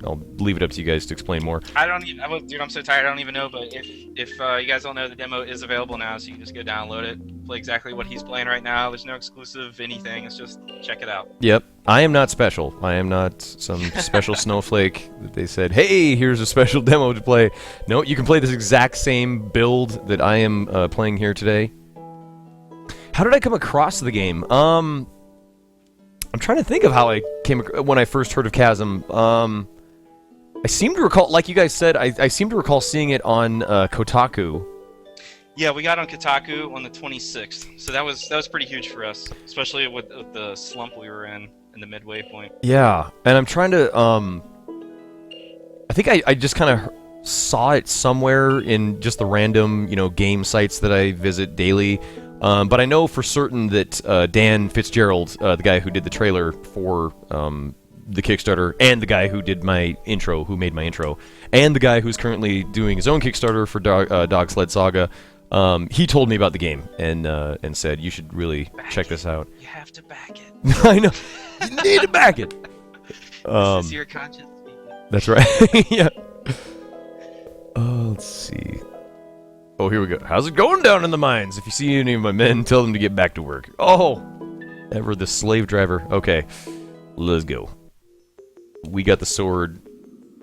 I'll leave it up to you guys to explain more. Dude, I'm so tired. I don't even know. But if you guys don't know, the demo is available now, so you can just go download it. play exactly what he's playing right now. There's no exclusive anything. It's just check it out. Yep. I am not special. I am not some special snowflake that they said, hey, here's a special demo to play. No, you can play this exact same build that I am playing here today. How did I come across the game? I'm trying to think of how I came when I first heard of Chasm. I seem to recall, like you guys said, I seem to recall seeing it on Kotaku. Yeah, we got on Kotaku on the 26th, so that was pretty huge for us, especially with the slump we were in the midway point. Yeah, and I'm trying to, I think I just kind of saw it somewhere in just the random, game sites that I visit daily. But I know for certain that Dan Fitzgerald, the guy who did the trailer for the Kickstarter, and the guy who did my intro, who made my intro, and the guy who's currently doing his own Kickstarter for Dog Sled Saga, he told me about the game and said you should really check this out. You have to back it. I know. You need to back it. This is your conscience speaking. That's right. Yeah. Let's see. Oh, here we go. How's it going down in the mines? If you see any of my men, tell them to get back to work. Oh, ever the slave driver. Okay, let's go. We got the sword.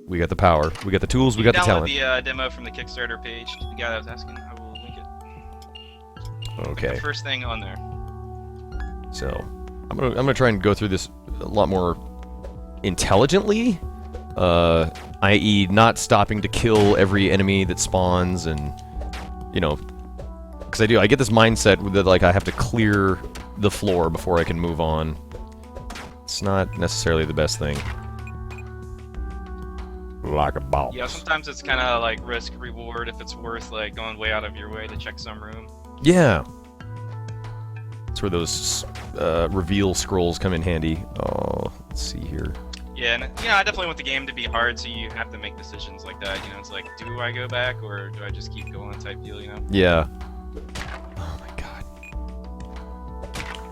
We got the power. We got the tools. We got the talent. Download the demo from the Kickstarter page. The guy that was asking, I will link it. Okay. The first thing on there. So, I'm gonna try and go through this a lot more intelligently, i.e., not stopping to kill every enemy that spawns, and because I get this mindset that like I have to clear the floor before I can move on. It's not necessarily the best thing. Like a boss. Yeah, sometimes it's kind of like risk reward if it's worth like going way out of your way to check some room. Yeah. That's where those reveal scrolls come in handy. Oh, let's see here. Yeah, and I definitely want the game to be hard, so you have to make decisions like that. It's like, do I go back or do I just keep going type deal, Yeah. Oh my god.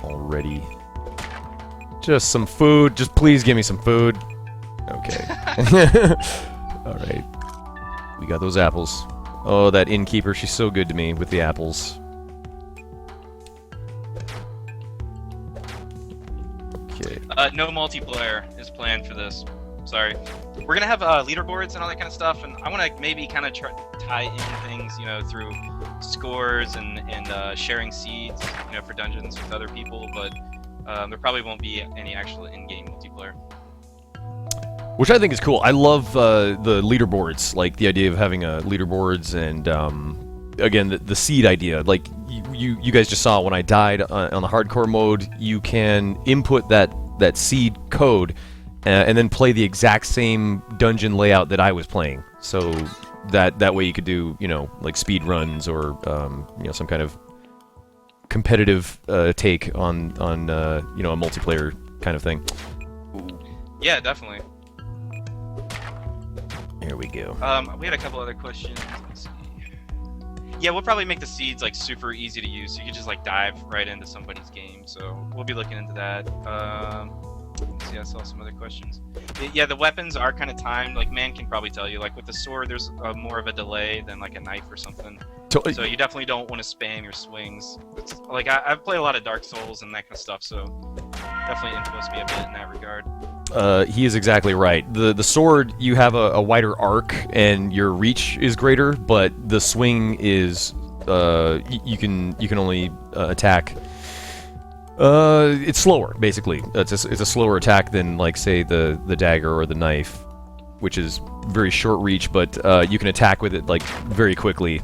Already. Just some food. Just please give me some food. Okay. Alright. We got those apples. Oh, that innkeeper, she's so good to me with the apples. Okay. No multiplayer is planned for this. Sorry. We're gonna have leaderboards and all that kind of stuff, and I want to maybe kind of tie in things, through scores and sharing seeds, for dungeons with other people. But there probably won't be any actual in-game multiplayer. Which I think is cool. I love the leaderboards, like the idea of having leaderboards, and again the seed idea. Like you guys just saw when I died on the hardcore mode, you can input that seed code and then play the exact same dungeon layout that I was playing. So that way you could do like speed runs or some kind of competitive take on a multiplayer kind of thing. Yeah, definitely. Here we go. We had a couple other questions. Let's see. Yeah, we'll probably make the seeds like super easy to use, so you can just like dive right into somebody's game. So we'll be looking into that. Let's see, I saw some other questions. Yeah, the weapons are kind of timed. Like Man can probably tell you, like with the sword, there's more of a delay than like a knife or something. So you definitely don't want to spam your swings. It's, like I've played a lot of Dark Souls and that kind of stuff, so definitely influenced me a bit in that regard. He is exactly right. The sword, you have a wider arc and your reach is greater, but the swing is you can only attack. It's slower, basically. It's a slower attack than like say the dagger or the knife, which is very short reach, but you can attack with it like very quickly.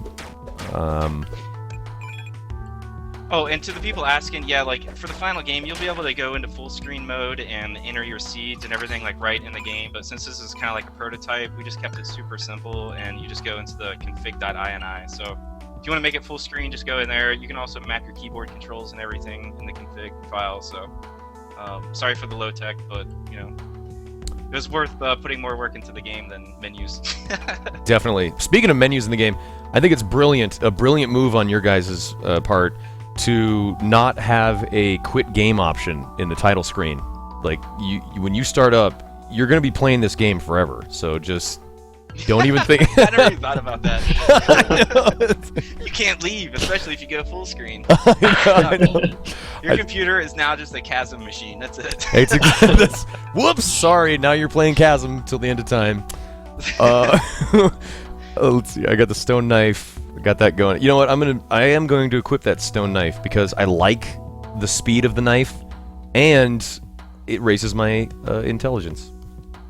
Oh, and to the people asking, yeah, like for the final game, you'll be able to go into full screen mode and enter your seeds and everything like right in the game. But since this is kind of like a prototype, we just kept it super simple, and you just go into the config.ini. So if you want to make it full screen, just go in there. You can also map your keyboard controls and everything in the config file. So sorry for the low tech, but it was worth putting more work into the game than menus. Definitely. Speaking of menus in the game, I think it's brilliant. A brilliant move on your guys' part to not have a quit game option in the title screen. Like when you start up, you're going to be playing this game forever. So just Don't even think. I never even thought about that. I know. You can't leave, especially if you go full screen. I know. Your computer is now just a Chasm machine. That's it. Whoops! Sorry. Now you're playing Chasm till the end of time. Let's see. I got the stone knife. I got that going. You know what? I am going to equip that stone knife because I like the speed of the knife, and it raises my intelligence.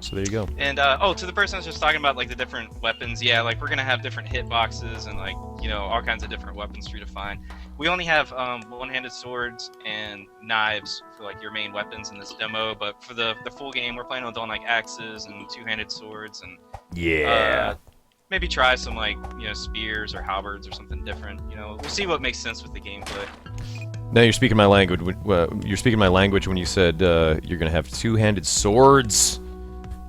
So there you go. And to the person that's just talking about like the different weapons, yeah, like we're gonna have different hitboxes and like all kinds of different weapons for you to find. We only have one-handed swords and knives for like your main weapons in this demo, but for the full game, we're planning on doing like axes and two-handed swords and maybe try some like spears or halberds or something different. We'll see what makes sense with the gameplay. Now you're speaking my language. You're speaking my language when you said you're gonna have two-handed swords.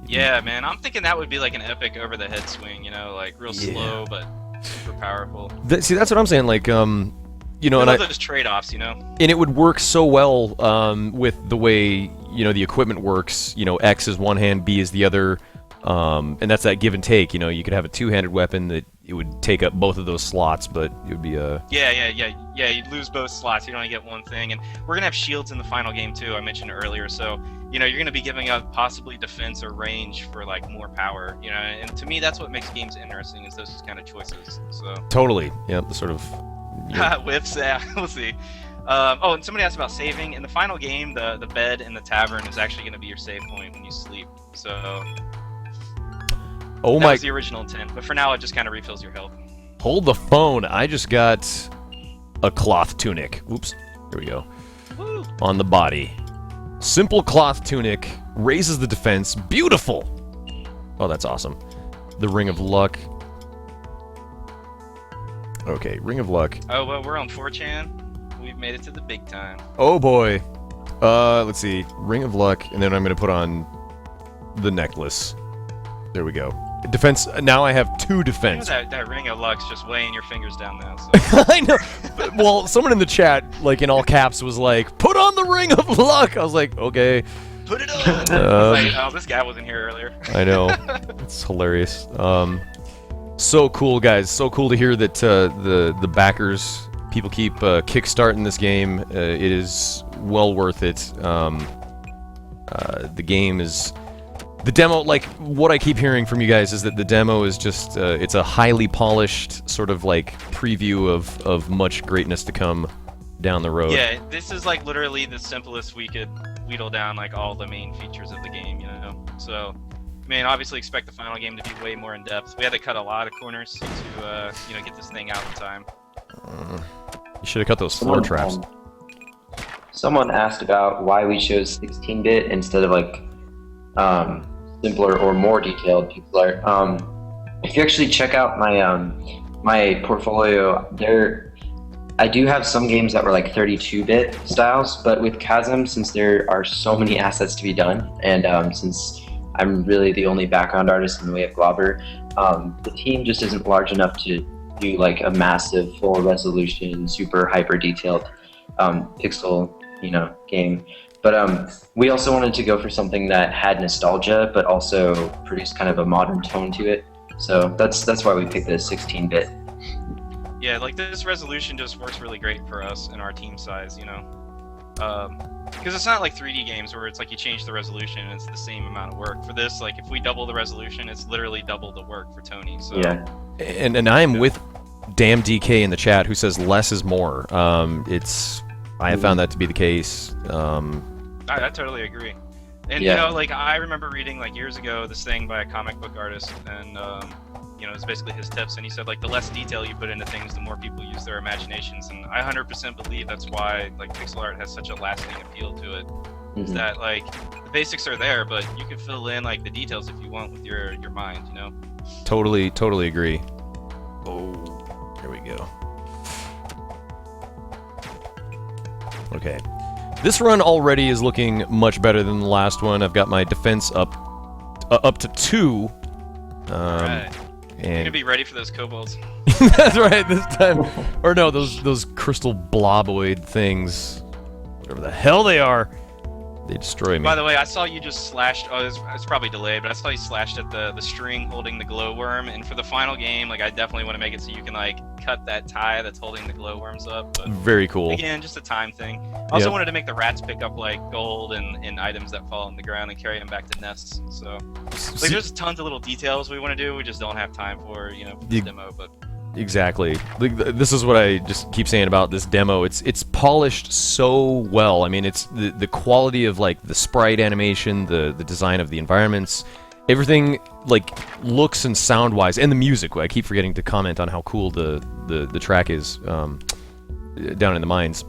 Yeah, man. I'm thinking that would be like an epic over-the-head swing. Like real slow but super powerful. See, that's what I'm saying. Like, and those trade-offs. And it would work so well with the way the equipment works. X is one hand, B is the other, and that's that give and take. You could have a two-handed weapon that it would take up both of those slots, but it would be a yeah. You'd lose both slots. You'd only get one thing, and we're gonna have shields in the final game too. I mentioned earlier, so you're gonna be giving up possibly defense or range for like more power. And to me, that's what makes games interesting is those kind of choices. So totally, yeah, the sort of whips. Yeah, we'll see. And somebody asked about saving. In the final game, the bed in the tavern is actually gonna be your save point when you sleep. So. That was the original intent, but for now it just kind of refills your health. Hold the phone. I just got a cloth tunic. Oops. Here we go. Woo. On the body. Simple cloth tunic. Raises the defense. Beautiful. Oh, that's awesome. The Ring of Luck. Okay, Ring of Luck. Oh, well, we're on 4chan. We've made it to the big time. Oh, boy. Let's see. Ring of Luck, and then I'm going to put on the necklace. There we go. Defense. Now I have 2 defense. That Ring of Luck's just weighing your fingers down now. So. I know. Well, someone in the chat, like in all caps, was like, "Put on the Ring of Luck." I was like, "Okay." Put it on. I was like, this guy wasn't here earlier. I know. It's hilarious. So cool, guys. So cool to hear that the backers, people keep kickstarting this game. It is well worth it. The game is. The demo, like, what I keep hearing from you guys is that the demo is just, it's a highly polished sort of, like, preview of much greatness to come down the road. Yeah, this is, like, literally the simplest we could wheedle down, like, all the main features of the game, So, I mean, obviously expect the final game to be way more in-depth. We had to cut a lot of corners to, get this thing out in time. You should have cut those floor traps. Someone asked about why we chose 16-bit instead of, like, simpler or more detailed pixel art. If you actually check out my portfolio, I do have some games that were like 32-bit styles, but with Chasm, since there are so many assets to be done, and since I'm really the only background artist in the way of Glauber, the team just isn't large enough to do like a massive, full resolution, super hyper detailed pixel, game. But we also wanted to go for something that had nostalgia, but also produced kind of a modern tone to it. So that's why we picked the 16-bit. Yeah, like this resolution just works really great for us and our team size, because it's not like 3D games where it's like you change the resolution and it's the same amount of work. For this, like if we double the resolution, it's literally double the work for Tony. So yeah, and I am with Damn DK in the chat who says less is more. I have found that to be the case. I totally agree. And like I remember reading like years ago this thing by a comic book artist, and it's basically his tips, and he said like the less detail you put into things, the more people use their imaginations, and I 100% believe that's why like pixel art has such a lasting appeal to it. Is that like the basics are there, but you can fill in like the details if you want with your mind, Totally agree. Oh, here we go. Okay. This run already is looking much better than the last one. I've got my defense up to 2. Alright. And you're gonna be ready for those kobolds. That's right, this time. Or no, those crystal bloboid things. Whatever the hell they are. They destroy me. By the way, I saw you just slashed. Oh, it's probably delayed, but I saw you slashed at the string holding the glowworm. And for the final game, like I definitely want to make it so you can like cut that tie that's holding the glowworms up. But very cool. again, just a time thing. I also wanted to make the rats pick up like gold and items that fall on the ground and carry them back to nests. So like, there's tons of little details we want to do. We just don't have time for for the demo, but. Exactly. This is what I just keep saying about this demo. It's polished so well. I mean, it's the quality of like the sprite animation, the design of the environments, everything like looks and sound wise, and the music. I keep forgetting to comment on how cool the track is down in the mines.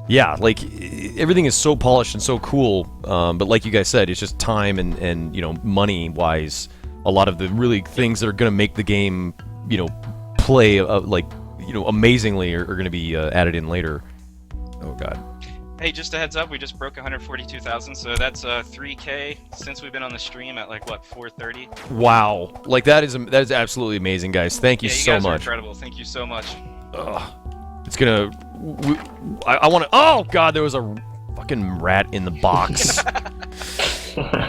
Yeah, like everything is so polished and so cool. But like you guys said, it's just time and money wise. A lot of the really things that are going to make the game, play amazingly are going to be added in later. Oh god. Hey, just a heads up, we just broke 142,000, so that's 3K since we've been on the stream at like what 4:30. Wow, like that is absolutely amazing, guys. Thank you so guys much. Are incredible. Thank you so much. It's gonna. I want to. Oh god, there was a fucking rat in the box.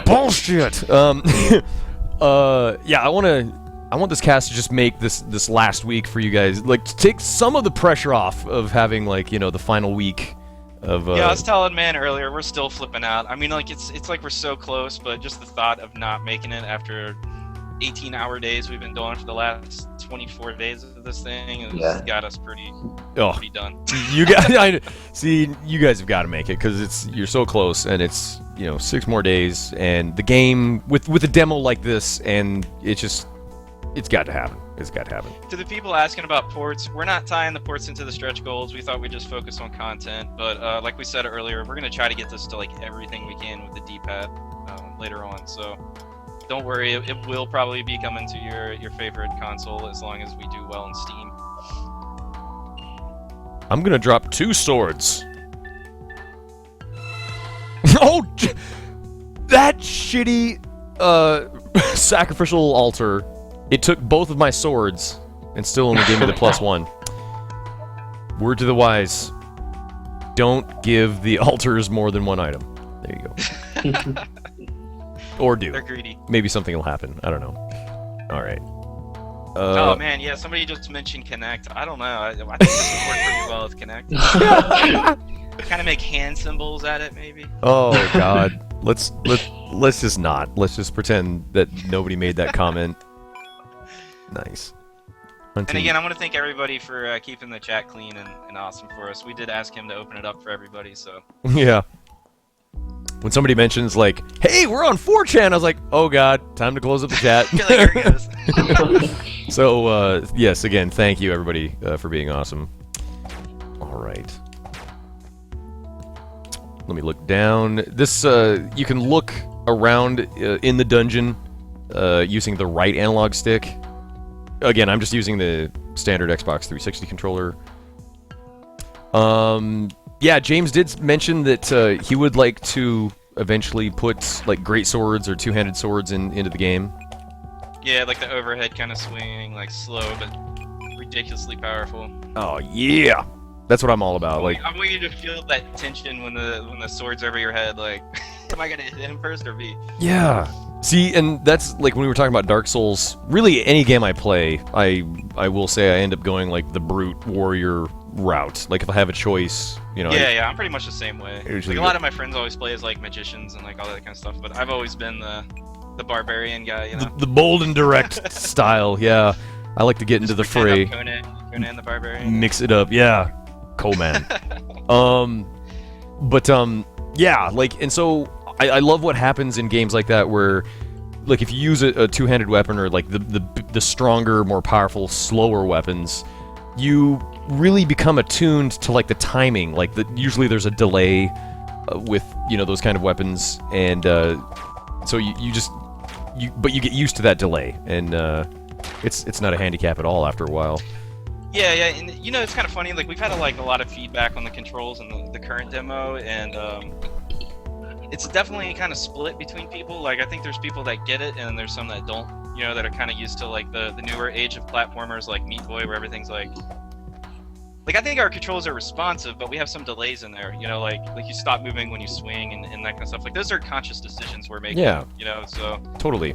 Bullshit. Yeah, I want this cast to just make this last week for you guys, like to take some of the pressure off of having like the final week of. Yeah, I was telling man earlier, we're still flipping out. I mean, like it's like we're so close, but just the thought of not making it after 18-hour days we've been doing for the last 24 days of this thing has got us pretty done. You guys, you guys have got to make it because you're so close, and it's 6 more days, and the game with a demo like this, and it's got to happen. It's got to happen. To the people asking about ports, we're not tying the ports into the stretch goals. We thought we'd just focus on content, but like we said earlier, we're gonna try to get this to like everything we can with the D-pad later on. So don't worry, it will probably be coming to your favorite console as long as we do well in Steam. I'm gonna drop 2 swords. Oh, that shitty sacrificial altar. It took both of my swords and still only gave me the +1. Word to the wise. Don't give the altars more than 1 item. There you go. Or do. They're greedy. Maybe something will happen. I don't know. Alright. Oh man, yeah, somebody just mentioned Connect. I don't know. I think this would work pretty well with Connect. Kind of make hand symbols at it, maybe. Oh god. Let's just not. Let's just pretend that nobody made that comment. Nice. And again, I want to thank everybody for keeping the chat clean and awesome for us. We did ask him to open it up for everybody, so. Yeah. When somebody mentions like, "Hey, we're on 4chan," I was like, "Oh god, time to close up the chat." There it goes. So yes, again, thank you everybody for being awesome. All right. Let me look down. This you can look around in the dungeon using the right analog stick. Again, I'm just using the standard Xbox 360 controller. Yeah, James did mention that he would like to eventually put like great swords or two-handed swords into the game. Yeah, like the overhead kind of swing, like slow but ridiculously powerful. Oh yeah, that's what I'm all about. Like, I want you to feel that tension when the sword's over your head. Like, am I gonna hit him first or me? Yeah. See, and that's like when we were talking about Dark Souls. Really, any game I play, I will say I end up going like the brute warrior route. Like if I have a choice, Yeah, I'm pretty much the same way. Usually like a lot of my friends always play as like magicians and like all that kind of stuff, but I've always been the barbarian guy, The bold and direct style. Yeah, I like to get into the fray. Conan the barbarian. Mix it up, yeah. Coleman. Yeah, like, and so I love what happens in games like that where, like, if you use a two-handed weapon or like the stronger, more powerful, slower weapons, you really become attuned to like the timing. Like usually there's a delay with those kind of weapons, and so you get used to that delay, and it's not a handicap at all after a while. Yeah, and it's kind of funny. Like we've had a lot of feedback on the controls in the current demo, and it's definitely kind of split between people. Like I think there's people that get it, and there's some that don't. That are kind of used to like the newer age of platformers like Meat Boy, where everything's like like I think our controls are responsive, but we have some delays in there. You know, like you stop moving when you swing and that kind of stuff. Like those are conscious decisions we're making. Yeah. You know, so Totally.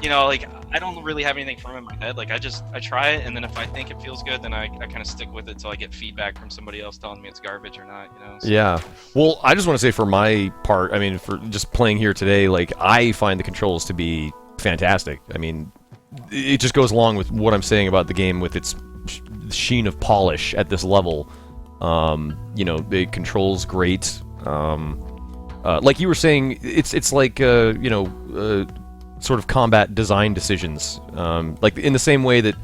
you know, like I don't really have anything firm in my head. Like I try it, and then if I think it feels good, then I kind of stick with it till I get feedback from somebody else telling me it's garbage or not. You know. So. Yeah. Well, I just want to say for my part, I mean, for just playing here today, like I find the controls to be fantastic. I mean, it just goes along with what I'm saying about the game with its sheen of polish at this level. You know, it controls great. Like you were saying, it's like you know, sort of combat design decisions. Like in the same way that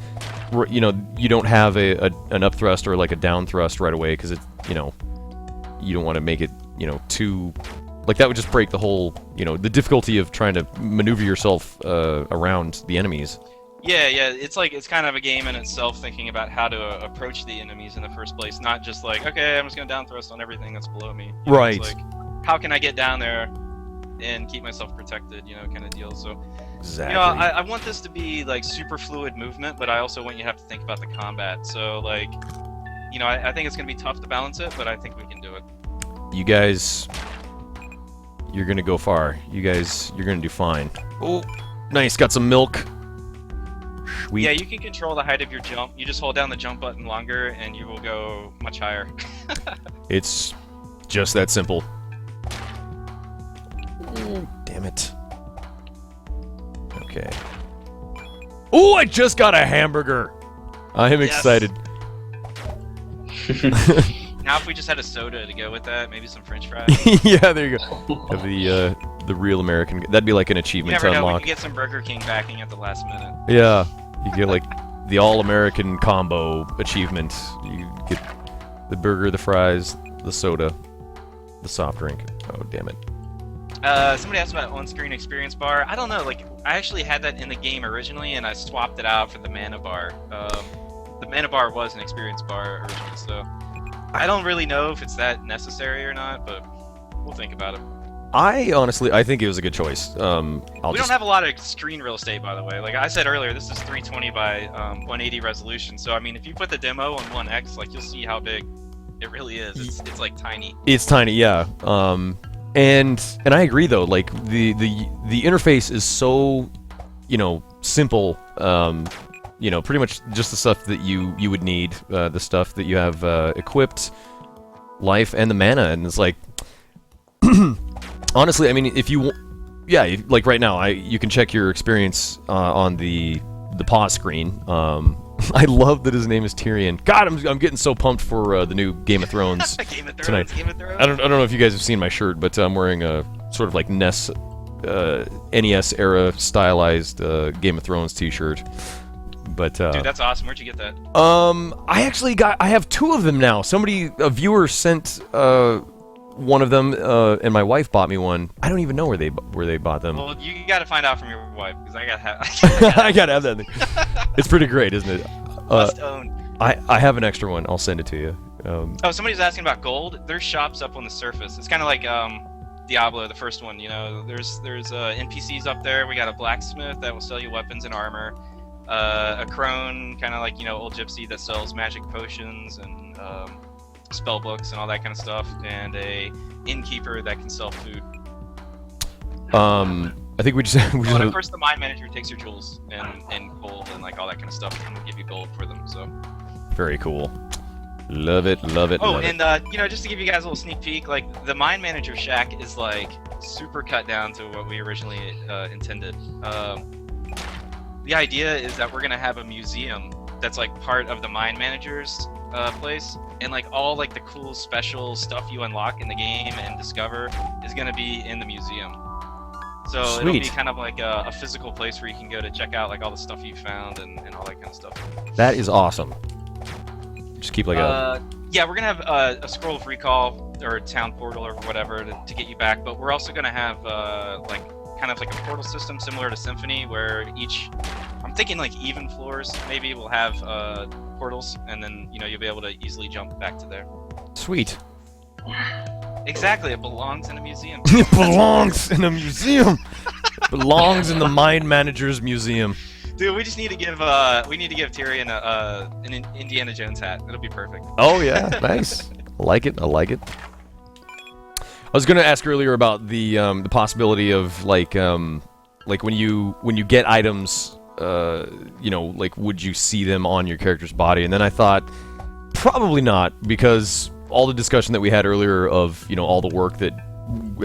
you know you don't have an up thrust or like a down thrust right away because it's, you know, you don't want to make it, you know, too, like that would just break the whole, you know, the difficulty of trying to maneuver yourself around the enemies. Yeah, it's like it's kind of a game in itself, thinking about how to approach the enemies in the first place, not just like, okay, I'm just gonna down thrust on everything that's below me. You know, Right. It's like, how can I get down there and keep myself protected, you know, kind of deal. So, Exactly. you know, I want this to be like super fluid movement, but I also want you to have to think about the combat. So, like, you know, I think it's gonna be tough to balance it, but I think we can do it. You guys, you're gonna go far. You guys, you're gonna do fine. Oh, nice. Got some milk. Sweet. Yeah, you can control the height of your jump. You just hold down the jump button longer, and you will go much higher. It's just that simple. Oh, damn it. Okay. Oh, I just got a hamburger. I am Yes. excited. Now, if we just had a soda to go with that, maybe some French fries. Yeah, there you go. Have the real American. That'd be like an You achievement never to know. We unlock. could get some Burger King backing at the last minute. Yeah, you get like the all-American combo achievement. You get the burger, the fries, the soda, the soft drink. Oh, damn it. Somebody asked about on-screen experience bar. I don't know. Like, I actually had that in the game originally, and I swapped it out for the mana bar. The mana bar was an experience bar originally, so I don't really know if it's that necessary or not, but we'll think about it. I think it was a good choice. We don't have a lot of screen real estate, by the way. Like I said earlier, this is 320 by 180 resolution. So I mean, if you put the demo on 1x, like you'll see how big it really is. It's like tiny. It's tiny, yeah. And I agree though. Like the interface is so, you know, simple. You know, pretty much just the stuff that you would need. The stuff that you have equipped, life, and the mana, and it's like. Honestly, I mean, if you, yeah, like right now, you can check your experience on the pause screen. I love that his name is Tyrion. God, I'm getting so pumped for the new Game of Thrones Game of Thrones, tonight. Game of Thrones. I don't know if you guys have seen my shirt, but I'm wearing a sort of like NES era stylized Game of Thrones T-shirt. But Dude, that's awesome. Where'd you get that? I have two of them now. A viewer sent one of them, and my wife bought me one. I don't even know where they bought them. Well, you gotta find out from your wife, because I gotta have. I gotta have that thing. It's pretty great, isn't it? Must own. I have an extra one. I'll send it to you. Oh, somebody's asking about gold. There's shops up on the surface. It's kind of like Diablo, the first one. You know, there's NPCs up there. We got a blacksmith that will sell you weapons and armor. A crone, kind of like, you know, old gypsy that sells magic potions and spell books and all that kind of stuff, and a innkeeper that can sell food. I think we just. And of course, the mine manager takes your jewels and gold and like all that kind of stuff, and will give you gold for them. So. Very cool. Love it. Love it. Oh, love and you know, just to give you guys a little sneak peek, like the mine manager shack is like super cut down to what we originally intended. The idea is that we're gonna have a museum that's like part of the mine manager's place, and like all like the cool special stuff you unlock in the game and discover is gonna be in the museum. So Sweet. It'll be kind of like a physical place where you can go to check out like all the stuff you found and all that kind of stuff. That is awesome. Just keep like a. Yeah, we're gonna have a scroll of recall or a town portal or whatever to get you back, but we're also gonna have like kind of like a portal system similar to Symphony, where I'm thinking like even floors maybe will have portals, and then you know you'll be able to easily jump back to there. Sweet. Exactly, it belongs in a museum. It belongs in a museum. Belongs in the mine manager's museum. Dude, we just need to give Tyrion an Indiana Jones hat. It'll be perfect. Oh yeah, nice. I like it. I like it. I was gonna ask earlier about the possibility of like when you get items, like would you see them on your character's body? And then I thought probably not, because all the discussion that we had earlier of all the work that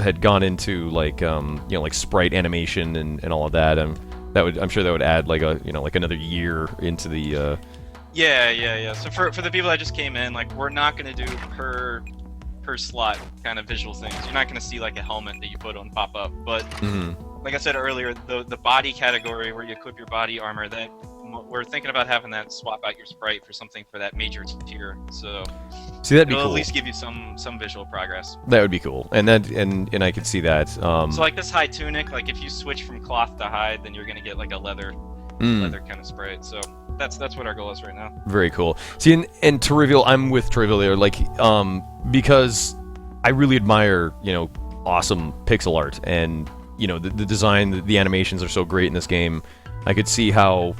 had gone into like like sprite animation and all of that, I'm sure that would add like a like another year into the. Yeah. So for the people that just came in, like we're not gonna do per slot kind of visual things. You're not gonna see like a helmet that you put on pop up, but like I said earlier, the body category where you equip your body armor, that we're thinking about having that swap out your sprite for something for that major tier. So see, that'd be it'll cool. at least give you some visual progress. That would be cool, and I could see that. So like this hide tunic, like if you switch from cloth to hide, then you're gonna get like a leather kind of sprite. So that's what our goal is right now. Very cool. See, and to reveal, I'm with Trivial there, like because I really admire awesome pixel art, and the design, the animations are so great in this game. I could see how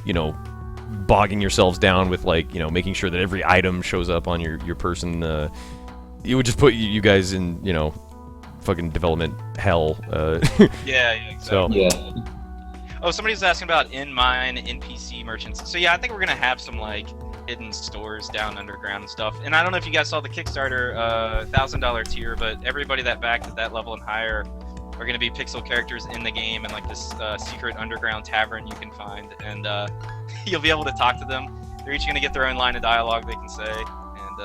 bogging yourselves down with like making sure that every item shows up on your person. It would just put you guys in fucking development hell. Yeah, exactly. Yeah. Oh, somebody's asking about in-mine NPC merchants. So yeah, I think we're gonna have some like hidden stores down underground and stuff. And I don't know if you guys saw the Kickstarter $1,000 tier, but everybody that backed at that level and higher are going to be pixel characters in the game, and like this secret underground tavern you can find, and you'll be able to talk to them. They're each going to get their own line of dialogue they can say, and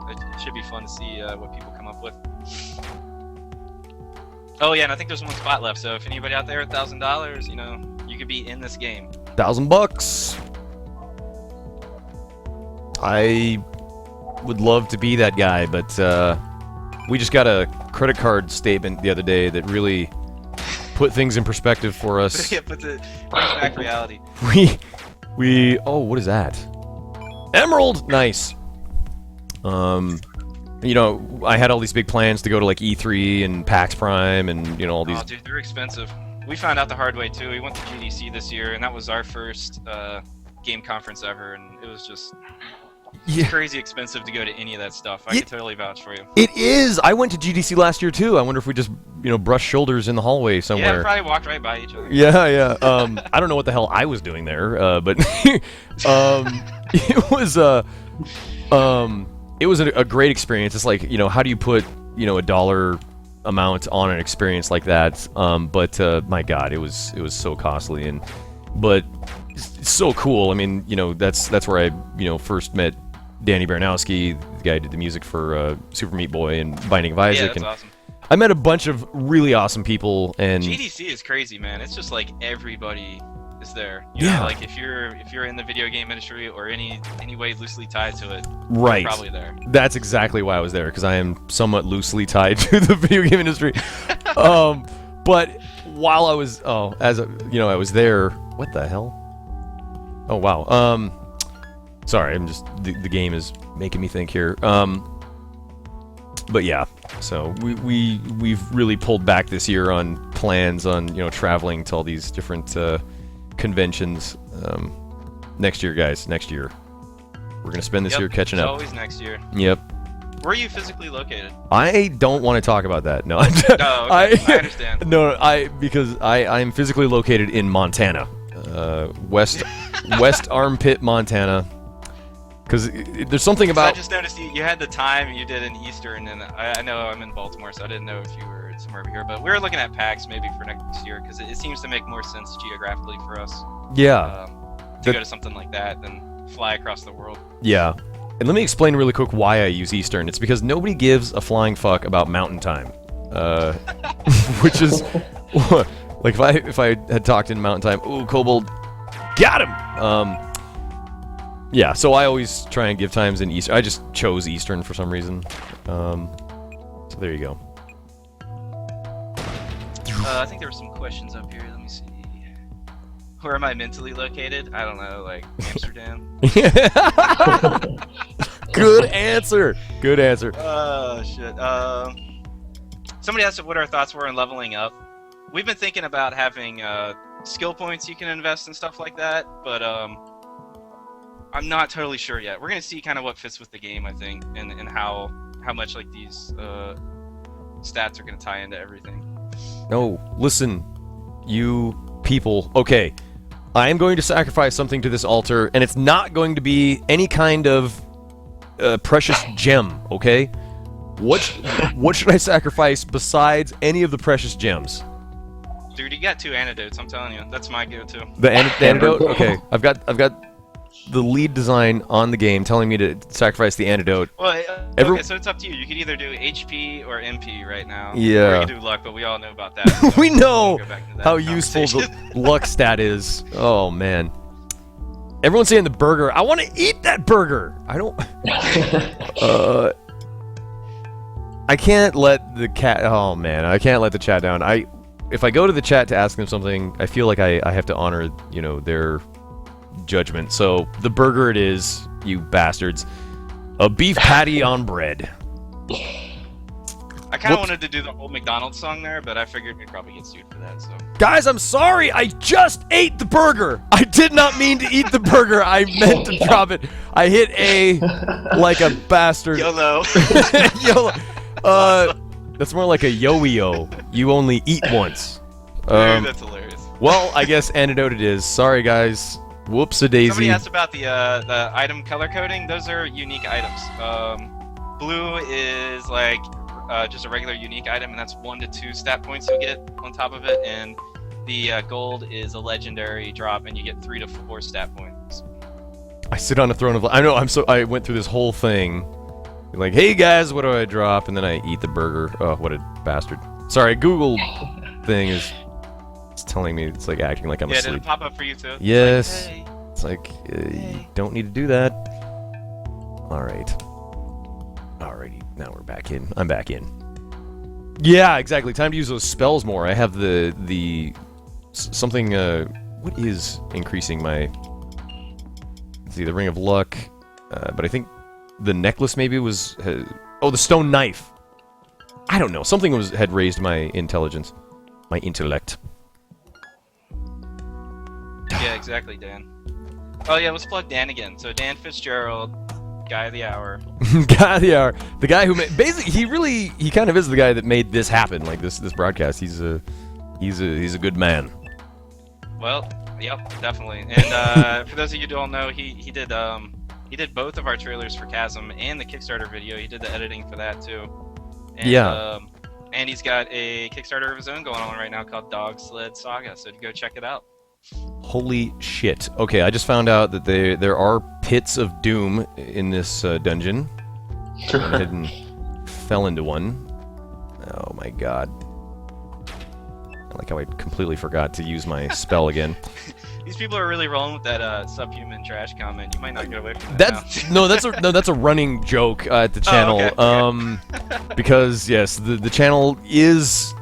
it should be fun to see what people come up with. Oh yeah, and I think there's one spot left, so if anybody out there $1,000, you could be in this game. $1,000. I would love to be that guy, but we just got a credit card statement the other day that really put things in perspective for us. Yeah, brings back reality. Oh, what is that? Emerald! Nice. I had all these big plans to go to like E3 and PAX Prime and all these. Oh, dude, they're expensive. We found out the hard way too. We went to GDC this year, and that was our first game conference ever, and it was just crazy expensive to go to any of that stuff. I could totally vouch for you. It is. I went to GDC last year too. I wonder if we just brushed shoulders in the hallway somewhere. Yeah, we probably walked right by each other. Yeah. I don't know what the hell I was doing there, but it was a great experience. It's like how do you put a dollar amount on an experience like that? But my God, it was so costly, but it's so cool. I mean, that's where I first met Danny Baranowski, the guy who did the music for Super Meat Boy and Binding of Isaac. Yeah, that's awesome. I met a bunch of really awesome people, and GDC is crazy, man. It's just like everybody is there. Like if you're in the video game industry or any way loosely tied to it, right, you're probably there. That's exactly why I was there, because I am somewhat loosely tied to the video game industry. But while I was I was there. What the hell? Oh wow. Sorry, I'm just the game is making me think here. But yeah, so we've really pulled back this year on plans on traveling to all these different conventions. Next year, guys. Next year, we're gonna spend this year catching up. Always next year. Yep. Where are you physically located? I don't want to talk about that. No. Oh, okay. I understand. No, because I'm physically located in Montana, west armpit, Montana. Because there's something about. I just noticed you had the time you did in Eastern, and I know I'm in Baltimore, so I didn't know if you were somewhere over here. But we were looking at PAX maybe for next year, because it seems to make more sense geographically for us. Yeah. To go to something like that than fly across the world. Yeah. And let me explain really quick why I use Eastern. It's because nobody gives a flying fuck about Mountain Time, which is like if I had talked in Mountain Time, ooh, Kobold, got him. Yeah, so I always try and give times in Eastern. I just chose Eastern for some reason. So there you go. I think there were some questions up here. Let me see. Where am I mentally located? I don't know, like Amsterdam. Good answer. Good answer. Oh shit. Somebody asked what our thoughts were on leveling up. We've been thinking about having skill points you can invest and stuff like that, but I'm not totally sure yet. We're gonna see kind of what fits with the game, I think, and how much like these stats are gonna tie into everything. No, listen, you people. Okay, I am going to sacrifice something to this altar, and it's not going to be any kind of precious gem. Okay, what should I sacrifice besides any of the precious gems? Dude, you got 2 antidotes. I'm telling you, that's my go-to. The antidote. Okay, I've got the lead design on the game telling me to sacrifice the antidote. Well, okay, so it's up to you. You could either do HP or MP right now. Yeah. Or you could do luck, but we all know about that. So We know we'll go back to that how useful the conversation. luck stat is. Oh man. Everyone's saying the burger. I want to eat that burger. I don't. I can't let the cat. Oh man, I can't let the chat down. If I go to the chat to ask them something, I feel like I have to honor, their judgment. So the burger it is, you bastards. A beef patty on bread. I kind of wanted to do the whole McDonald's song there, but I figured we'd probably get sued for that. So Guys, I'm sorry. I just ate the burger. I did not mean to eat the burger. I meant to drop it. I hit A like a bastard. YOLO. YOLO. That's more like a yo-yo. You only eat once. Dude, that's hilarious. Well, I guess antidote it is. Sorry, guys. Whoops-a-daisy. Somebody asked about the item color coding. Those are unique items. Blue is like just a regular unique item, and that's 1 to 2 stat points you get on top of it. And the gold is a legendary drop, and you get 3 to 4 stat points. I sit on a throne of... I know, I went through this whole thing. Like, hey guys, what do I drop? And then I eat the burger. Oh, what a bastard. Sorry, Google thing is... It's telling me, it's like acting like I'm Yeah, asleep. did it pop up for you too? Yes. Like, hey. It's like, you Hey. don't need to do that. Alright. Alrighty, now we're back in. I'm back in. Yeah, exactly. Time to use those spells more. I have something, what is increasing my... Let's see, the Ring of Luck, but I think the necklace maybe was... oh, the stone knife! I don't know, something had raised my intelligence. My intellect. Yeah, exactly, Dan. Oh yeah, let's plug Dan again. So Dan Fitzgerald, guy of the hour. Guy of the hour. The guy who made... Basically, he kind of is the guy that made this happen, like this broadcast. He's a good man. Well, yep, definitely. And for those of you who don't know, he did both of our trailers for Chasm and the Kickstarter video. He did the editing for that too. And, Yeah. And he's got a Kickstarter of his own going on right now called Dog Sled Saga. So go check it out. Holy shit. Okay, I just found out that there are pits of doom in this dungeon. Went ahead and fell into one. Oh my god. I like how I completely forgot to use my spell again. These people are really rolling with that subhuman trash comment. You might not get away from that now. That's a running joke at the channel. Oh, okay. Because yes, the channel is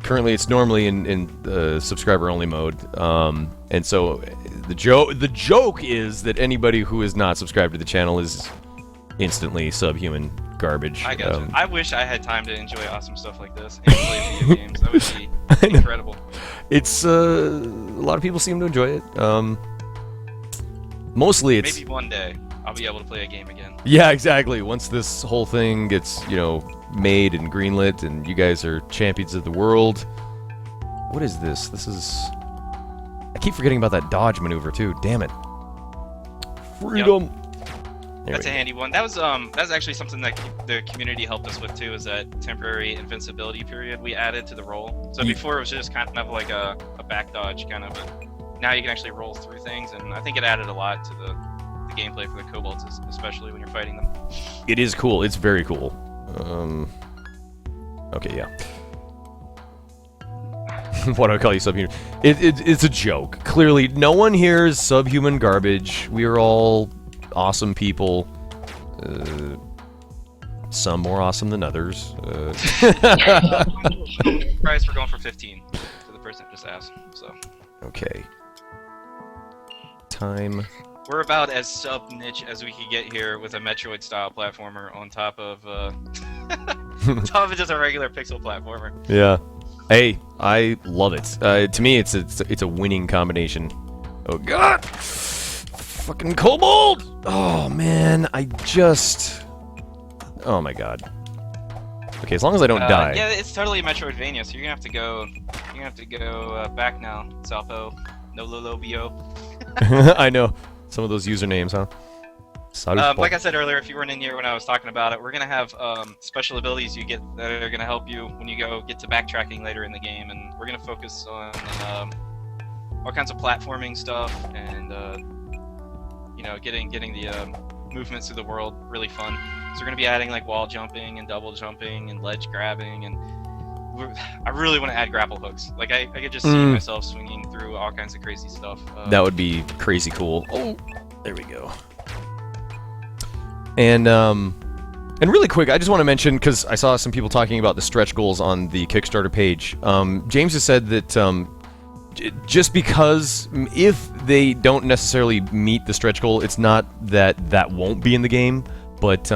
currently it's normally in subscriber only mode. And so the joke is that anybody who is not subscribed to the channel is instantly subhuman garbage. I got you. I wish I had time to enjoy awesome stuff like this and play video games. That would be incredible. It's a lot of people seem to enjoy it. Mostly it's Maybe one day I'll be able to play a game again. yeah, exactly. Once this whole thing gets made and greenlit, and you guys are champions of the world. What is this? This is. I keep forgetting about that dodge maneuver too. Damn it. Freedom. There That's we a go. handy one. That was actually something that the community helped us with too. Is that temporary invincibility period we added to the roll? So Ye- before it was just kind of like a back dodge kind of, but now you can actually roll through things, and I think it added a lot to the gameplay for the kobolds, especially when you're fighting them. It is cool. It's very cool. Okay, yeah. Why do I call you subhuman? It's a joke. Clearly, no one here is subhuman garbage. We are all awesome people. Some more awesome than others. Price, we're going for 15 to the person that just asked. So Okay. Time. we're about as sub niche as we could get here with a Metroid style platformer on top of top of just a regular pixel platformer. Yeah. Hey, I love it. To me, it's a winning combination. Oh God, fucking kobold! Oh man, oh my God. Okay, as long as I don't die. Yeah, it's totally a Metroidvania, so you're gonna have to go. Back now, Salpo, no Lolobio. I know some of those usernames, huh? Like I said earlier, if you weren't in here when I was talking about it, we're gonna have special abilities you get that are gonna help you when you get to backtracking later in the game, and we're gonna focus on all kinds of platforming stuff and getting the movements through the world really fun. So we're gonna be adding like wall jumping and double jumping and ledge grabbing, and I really want to add grapple hooks. Like I could just see myself swinging through all kinds of crazy stuff. That would be crazy cool. Oh, there we go. And really quick, I just want to mention, because I saw some people talking about the stretch goals on the Kickstarter page. James has said that just because if they don't necessarily meet the stretch goal, it's not that won't be in the game, but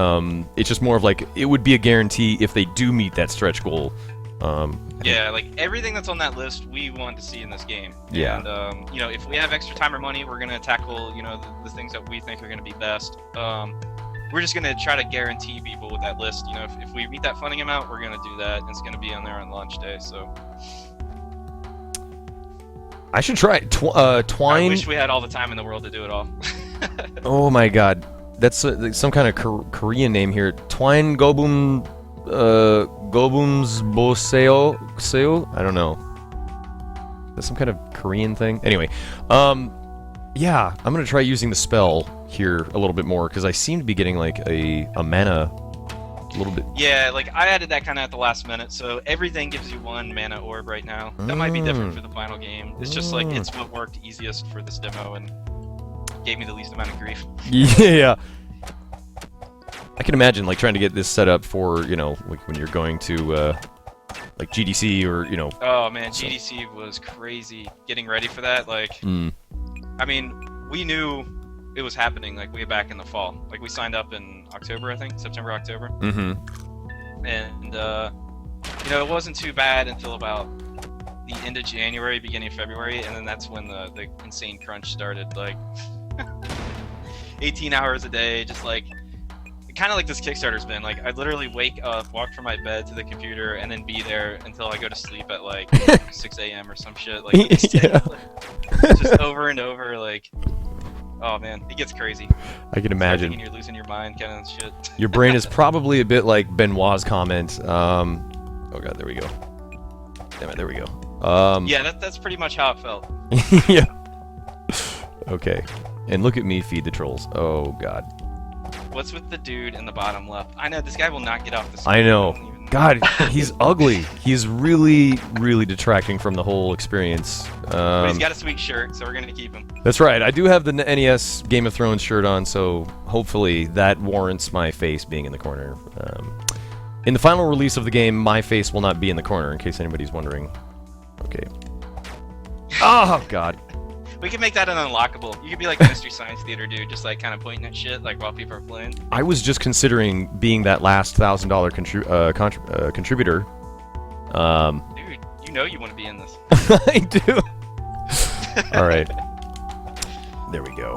it's just more of like, it would be a guarantee if they do meet that stretch goal. Yeah, like everything that's on that list, we want to see in this game. Yeah. And if we have extra time or money, we're gonna tackle the things that we think are gonna be best. We're just gonna try to guarantee people with that list. If we meet that funding amount, we're gonna do that. And it's gonna be on there on launch day. So I should try it. Twine. I wish we had all the time in the world to do it all. Oh my God, that's some kind of Korean name here. Twine Gobum. Gobums Boseo? I don't know. That's some kind of Korean thing. Anyway, yeah, I'm gonna try using the spell here a little bit more, because I seem to be getting like a mana a little bit. Yeah, like I added that kind of at the last minute, so everything gives you 1 mana orb right now. That might be different for the final game. It's just like, it's what worked easiest for this demo and gave me the least amount of grief. Yeah. I can imagine like trying to get this set up for, like when you're going to like GDC or, Oh man, GDC was crazy getting ready for that. Like, I mean, we knew it was happening like way back in the fall. Like we signed up in October, I think, September, October. Mm-hmm. And it wasn't too bad until about the end of January, beginning of February, and then that's when the insane crunch started. Like 18 hours a day, just like kind of like this Kickstarter's been. Like I'd literally wake up, walk from my bed to the computer, and then be there until I go to sleep at like 6 a.m. or some shit. Like, yeah. Just over and over. Like, oh man, it gets crazy. I can imagine. You're losing your mind, kind of shit. Your brain is probably a bit like Benoit's comment. Oh God, there we go. Damn it, there we go. Yeah, that's pretty much how it felt. Yeah. Okay. And look at me feed the trolls. Oh God. What's with the dude in the bottom left? I know, this guy will not get off the I screen. know. God, he's ugly. He's really, really detracting from the whole experience. But he's got a sweet shirt, so we're going to keep him. That's right. I do have the NES Game of Thrones shirt on, so hopefully that warrants my face being in the corner. In the final release of the game, my face will not be in the corner, in case anybody's wondering. Okay. Oh, God. We can make that an unlockable. You could be like a Mystery Science Theater dude, just like kind of pointing at shit like while people are playing. I was just considering being that last $1,000 contributor. Dude, you know you want to be in this. I do. All right. There we go.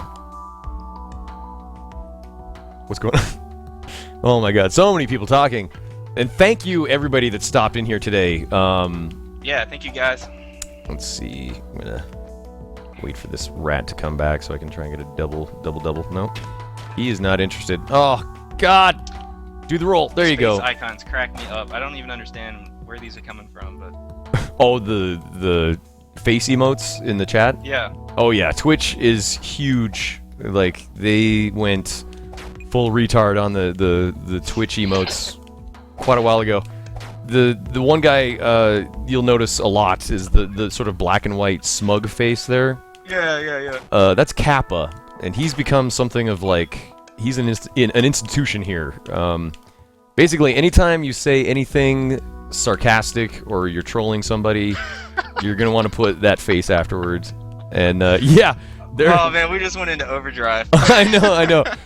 What's going on? Oh my God, so many people talking. And thank you everybody that stopped in here today. Yeah, thank you guys. Let's see. I'm gonna wait for this rat to come back so I can try and get a double. No, he is not interested. Oh God, do the roll. There you go. These icons crack me up. I don't even understand where these are coming from, but oh, the face emotes in the chat. Yeah. Oh yeah, Twitch is huge. Like they went full retard on the Twitch emotes quite a while ago. The one guy you'll notice a lot is the sort of black and white smug face there. Yeah. That's Kappa, and he's become something of like he's an institution here. Basically, anytime you say anything sarcastic or you're trolling somebody, you're gonna want to put that face afterwards. And yeah, Oh man, we just went into overdrive. I know. Oh, God.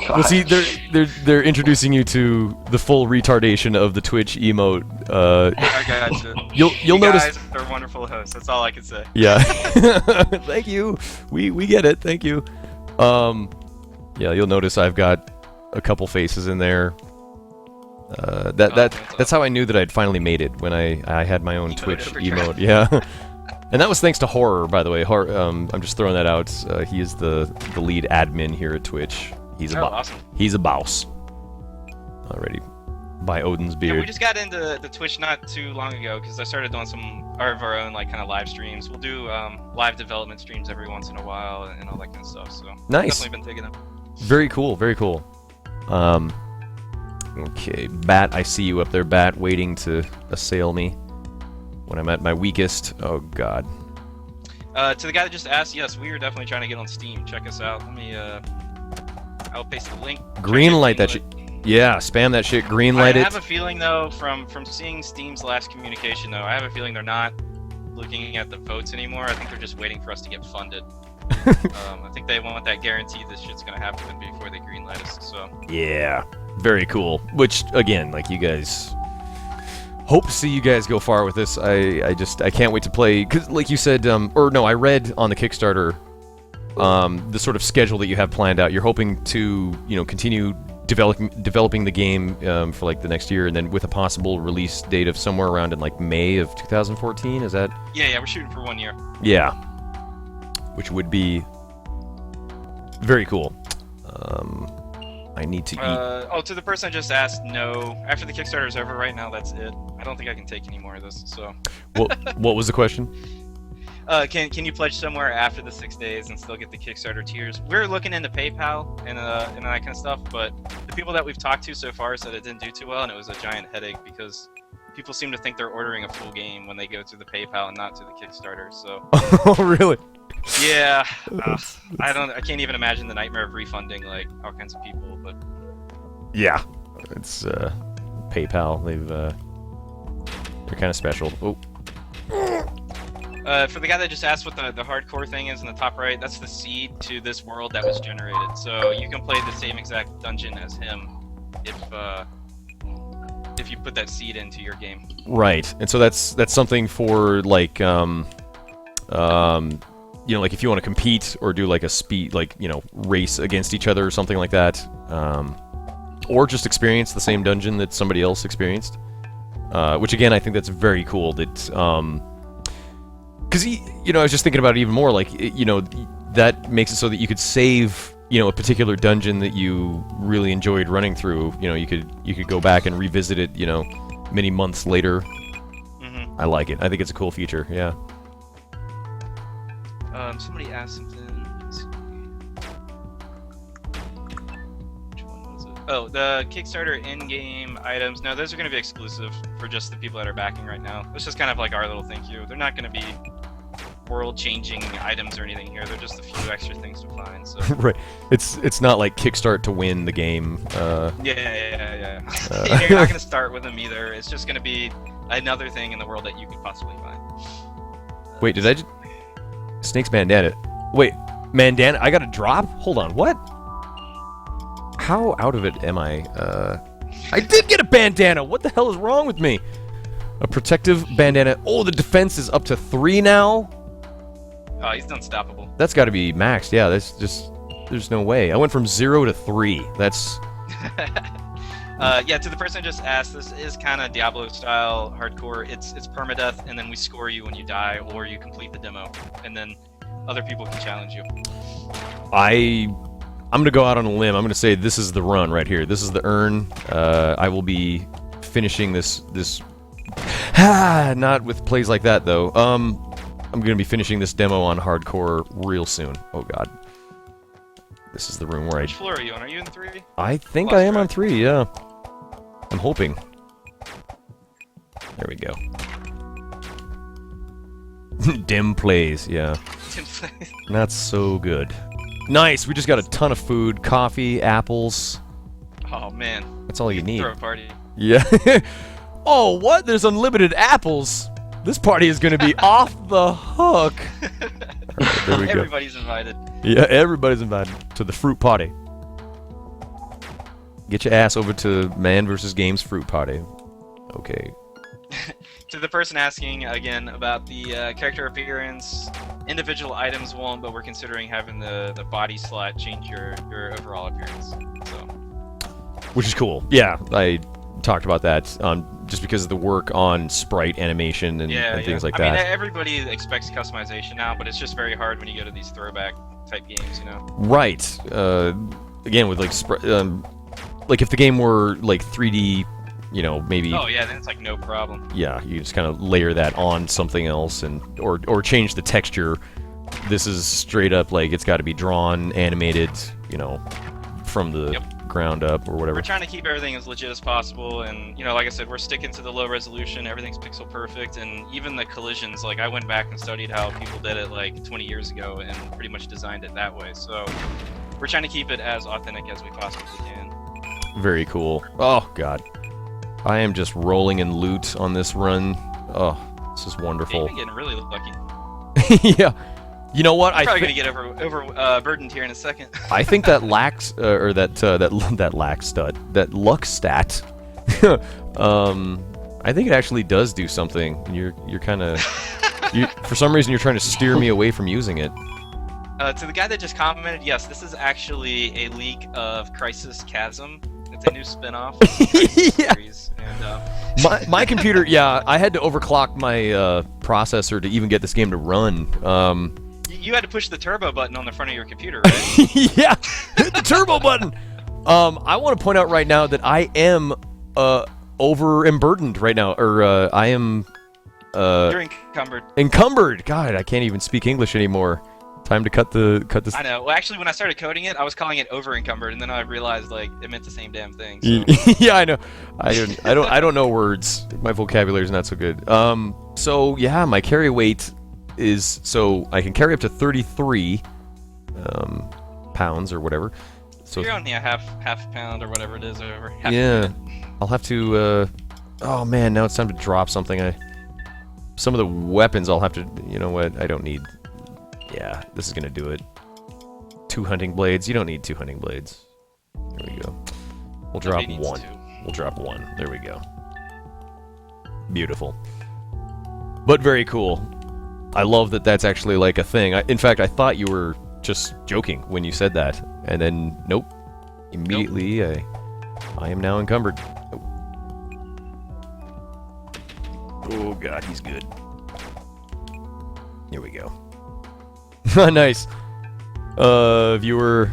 Well, see, they're introducing you to the full retardation of the Twitch emote. I gotcha. You'll You notice. guys are wonderful hosts. That's all I can say. Yeah. Thank you. We get it. Thank you. Yeah, you'll notice I've got a couple faces in there. That's how I knew that I'd finally made it when I had my own Twitch emote. Yeah. And that was thanks to Horror, by the way. I'm just throwing that out. He is the lead admin here at Twitch. He's Awesome. He's a boss. Already. By Odin's beard. Yeah, we just got into the Twitch not too long ago because I started doing some of our own like kind of live streams. We'll do live development streams every once in a while and all that kind of stuff. So Nice. definitely been digging them. Very cool. Very cool. Okay, Bat, I see you up there, Bat, waiting to assail me when I'm at my weakest. Oh God. To the guy that just asked, yes, we are definitely trying to get on Steam. Check us out. Let me I'll paste the link. Greenlight that shit. Yeah, spam that shit. Greenlight I it. have a feeling though, from seeing Steam's last communication though, I have a feeling they're not looking at the votes anymore. I think they're just waiting for us to get funded. I think they want that guarantee this shit's gonna happen before they greenlight us. So. Yeah, very cool. Which again, like you guys, hope to see you guys go far with this. I can't wait to play. Cause like you said, or no, I read on the Kickstarter, the sort of schedule that you have planned out. You're hoping to, continue developing the game for like the next year, and then with a possible release date of somewhere around in like May of 2014. Is that? Yeah, we're shooting for 1 year. Yeah, which would be very cool. I need to eat. To the person I just asked, no. After the Kickstarter is over right now, that's it. I don't think I can take any more of this. So. What was the question? Can you pledge somewhere after the 6 days and still get the Kickstarter tiers? We're looking into PayPal and that kind of stuff, but the people that we've talked to so far said it didn't do too well, and it was a giant headache because people seem to think they're ordering a full game when they go through the PayPal and not to the Kickstarter. So. Oh, really? Yeah. I can't even imagine the nightmare of refunding like all kinds of people, but. Yeah, it's PayPal. They're kind of special. Oh. For the guy that just asked what the hardcore thing is in the top right, that's the seed to this world that was generated. So you can play the same exact dungeon as him if you put that seed into your game. Right, and so that's something for like like if you want to compete or do like a speed race against each other or something like that, or just experience the same dungeon that somebody else experienced. Which again, I think that's very cool. That because I was just thinking about it even more. Like that makes it so that you could save a particular dungeon that you really enjoyed running through. You could go back and revisit it. Many months later. Mm-hmm. I like it. I think it's a cool feature. Yeah. Somebody asked something. Which one was it? Oh, the Kickstarter in-game items. No, those are going to be exclusive for just the people that are backing right now. It's just kind of like our little thank you. They're not going to be world-changing items or anything here. They're just a few extra things to find. So. Right. It's not like Kickstart to win the game. Yeah. You're not going to start with them either. It's just going to be another thing in the world that you could possibly find. Wait, did I just... Snake's bandana. Wait, bandana? I got a drop? Hold on, what? How out of it am I? I did get a bandana! What the hell is wrong with me? A protective bandana. Oh, the defense is up to 3 now? Oh, he's unstoppable. That's gotta be maxed, yeah, that's just... There's no way. I went from 0 to 3. That's... Yeah, to the person I just asked, this is kind of Diablo-style hardcore. It's permadeath, and then we score you when you die, or you complete the demo, and then other people can challenge you. I'm gonna go out on a limb. I'm gonna say this is the run right here. This is the urn. I will be finishing this. Not with plays like that though. I'm gonna be finishing this demo on hardcore real soon. Oh god. This is the room where Which floor are you on? Are you in 3? I think I am on 3, yeah. I'm hoping. There we go. Dim plays, yeah. Dim plays. Not so good. Nice, we just got a ton of food. Coffee, apples. Oh, man. That's all you need. Throw a party. Yeah. Oh, what? There's unlimited apples? This party is going to be off the hook. Alright, there we go. Everybody's invited. Yeah, everybody's invited to the fruit party. Get your ass over to MANvsGAME's fruit party. Okay. To the person asking again about the character appearance, individual items won't, but we're considering having the body slot change your overall appearance. So. Which is cool. Yeah, I talked about that just because of the work on sprite animation and things like that. I mean, everybody expects customization now, but it's just very hard when you go to these throwback type games, you know. Right. Again, with like if the game were like 3D, you know, maybe. Oh yeah, then it's like no problem. Yeah, you just kind of layer that on something else and or change the texture. This is straight up like it's got to be drawn, animated, you know, from the ground up or whatever. We're trying to keep everything as legit as possible, and you know, like I said, we're sticking to the low resolution. Everything's pixel perfect, and even the collisions. Like I went back and studied how people did it like 20 years ago, and pretty much designed it that way. So we're trying to keep it as authentic as we possibly can. Very cool. Oh god, I am just rolling in loot on this run. Oh, this is wonderful. Yeah, you've been getting really lucky. Yeah. You know what? I'm probably gonna get overburdened here in a second. I think that lax or that lax stud, that luck stat. I think it actually does do something. And you're kind of for some reason you're trying to steer me away from using it. To the guy that just commented, yes, this is actually a leak of Crisis Chasm. It's a new spin-off. Yeah. Series, and, my computer, yeah, I had to overclock my processor to even get this game to run. You had to push the turbo button on the front of your computer, right? Yeah, hit the turbo button. I want to point out right now that I am overburdened right now, or I am You're encumbered. Encumbered. God, I can't even speak English anymore. Time to cut this. I know. Well, actually, when I started coding it, I was calling it over encumbered, and then I realized like it meant the same damn thing. So. Yeah, I know. I don't know words. My vocabulary is not so good. So yeah, my carry weight is so I can carry up to 33 pounds or whatever. So you're only a half pound or whatever it is over. Yeah, I'll have to. Oh man, now it's time to drop something. Some of the weapons I'll have to. You know what? I don't need. Yeah, this is gonna do it. 2 hunting blades. You don't need 2 hunting blades. There we go. We'll drop 1. We'll drop 1. There we go. Beautiful. But very cool. I love that that's actually like a thing. In fact, I thought you were just joking when you said that. And then, nope. Immediately, nope. I am now encumbered. Oh god, he's good. Here we go. Nice. Viewer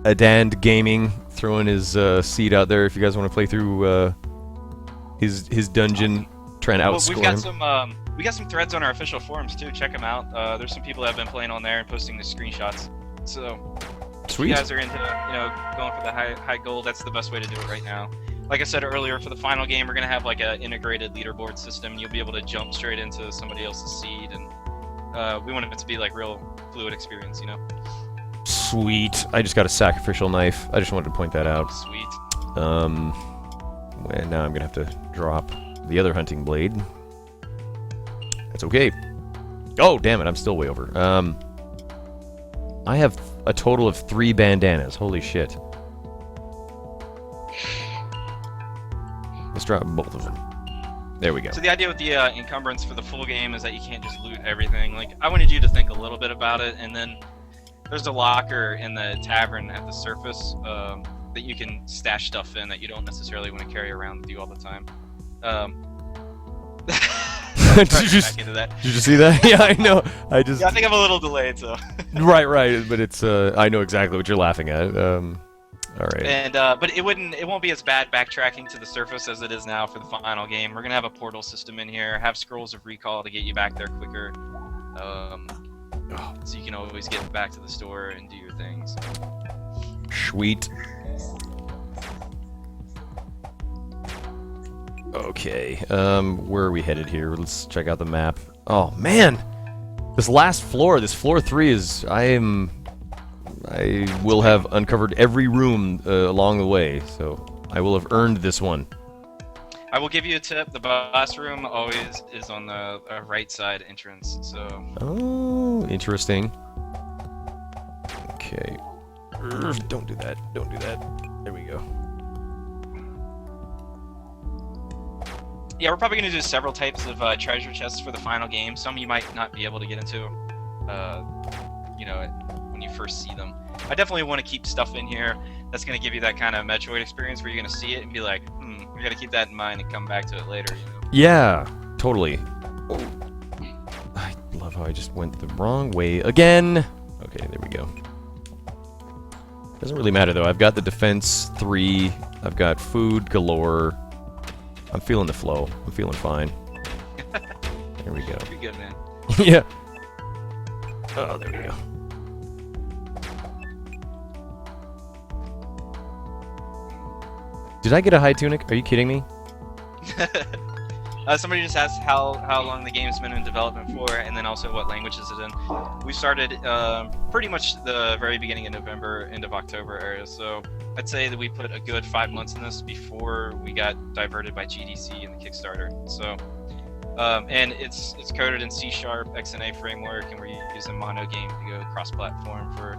Adand Gaming throwing his seed out there if you guys want to play through his dungeon, trying to outscore him. We got some threads on our official forums too. Check them out. There's some people that have been playing on there and posting the screenshots. So sweet. If you guys are into going for the high goal, that's the best way to do it right now. Like I said earlier, for the final game, we're gonna have like an integrated leaderboard system. You'll be able to jump straight into somebody else's seed, and we want it to be like real fluid experience, you know. Sweet. I just got a sacrificial knife. I just wanted to point that out. Sweet. And now I'm gonna have to drop the other hunting blade. That's okay. Oh, damn it! I'm still way over. I have a total of 3 bandanas. Holy shit. Let's drop both of them. There we go. So the idea with the encumbrance for the full game is that you can't just loot everything. Like, I wanted you to think a little bit about it, and then there's a locker in the tavern at the surface that you can stash stuff in that you don't necessarily want to carry around with you all the time. Did you see that? Yeah, I know. I think I'm a little delayed, so. Right, but it's I know exactly what you're laughing at. All right. And but it won't be as bad backtracking to the surface as it is now for the final game. We're gonna have a portal system in here, have scrolls of recall to get you back there quicker, so you can always get back to the store and do your things. Sweet. Okay, where are we headed here? Let's check out the map. Oh man, this last floor, this floor 3 is. I will have uncovered every room along the way, so I will have earned this one. I will give you a tip. The boss room always is on the right side entrance. So. Oh, interesting. Okay. Don't do that. Don't do that. There we go. Yeah, we're probably going to do several types of treasure chests for the final game. Some you might not be able to get into, you know, when you first see them. I definitely want to keep stuff in here that's going to give you that kind of Metroid experience where you're going to see it and be like, we got to keep that in mind and come back to it later, you know? Yeah, totally. Oh. I love how I just went the wrong way again. Okay, there we go. Doesn't really matter, though. I've got the defense 3. I've got food galore. I'm feeling the flow. I'm feeling fine. There we go. Pretty good, man. Yeah. Oh, there we go. Did I get a high tunic? Are you kidding me? Somebody just asked how long the game's been in development for, and then also what language is it in. We started pretty much the very beginning of November, end of October area, so I'd say that we put a good 5 months in this before we got diverted by GDC and the Kickstarter. So, and it's coded in C#, XNA framework, and we're using MANvsGAME to go cross-platform for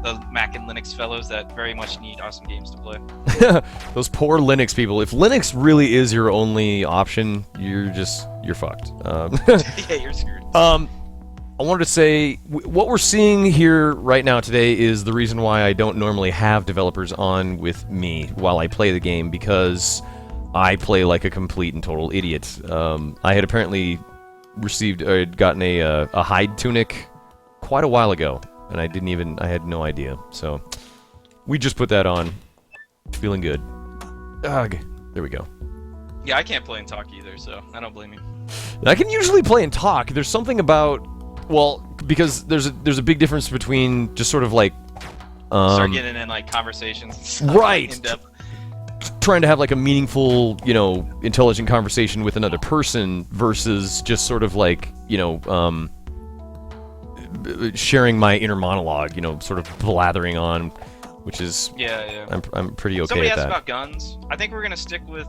the Mac and Linux fellows that very much need awesome games to play. Those poor Linux people. If Linux really is your only option, you're fucked. Yeah, you're screwed. I wanted to say, what we're seeing here right now today is the reason why I don't normally have developers on with me while I play the game, because I play like a complete and total idiot. I had apparently gotten a hide tunic quite a while ago, and I had no idea. So, we just put that on. Feeling good. Ugh. There we go. Yeah, I can't play and talk either, so I don't blame you. I can usually play and talk. There's something about, well, because there's a big difference between just sort of like start getting in like conversations and stuff, right, in depth. Trying to have like a meaningful, you know, intelligent conversation with another person versus just sort of like, you know, sharing my inner monologue, you know, sort of blathering on, which is, yeah. I'm pretty okay Somebody at asked that. about guns. I think we're gonna stick with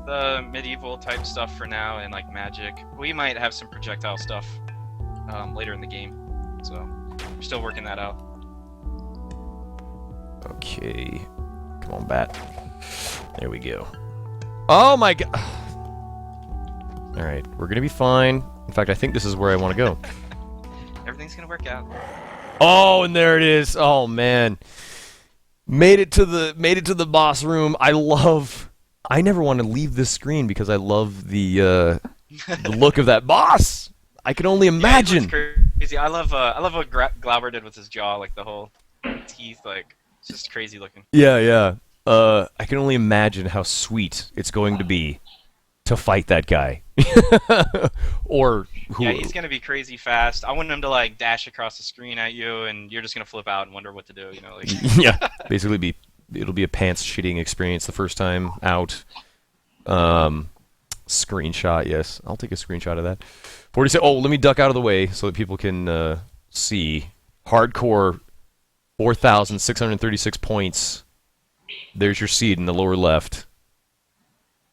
medieval type stuff for now and like magic. We might have some projectile stuff later in the game, so we're still working that out. Okay, come on, bat. There we go. Oh my god. All right, we're gonna be fine. In fact, I think this is where I want to go. Everything's gonna work out. Oh, and there it is. Oh man, made it to the boss room. I never want to leave this screen because I love the look of that boss. I can only imagine. Yeah, crazy. I love what Glauber did with his jaw, like the whole teeth, like it's just crazy looking. Yeah. I can only imagine how sweet it's going to be to fight that guy. Or who? Yeah, he's gonna be crazy fast. I want him to like dash across the screen at you, and you're just gonna flip out and wonder what to do. You know, like Yeah, basically it'll be a pants shitting experience the first time out. Screenshot, yes, I'll take a screenshot of that. 46. Oh, let me duck out of the way so that people can see. Hardcore, 4,636 points. There's your seed in the lower left.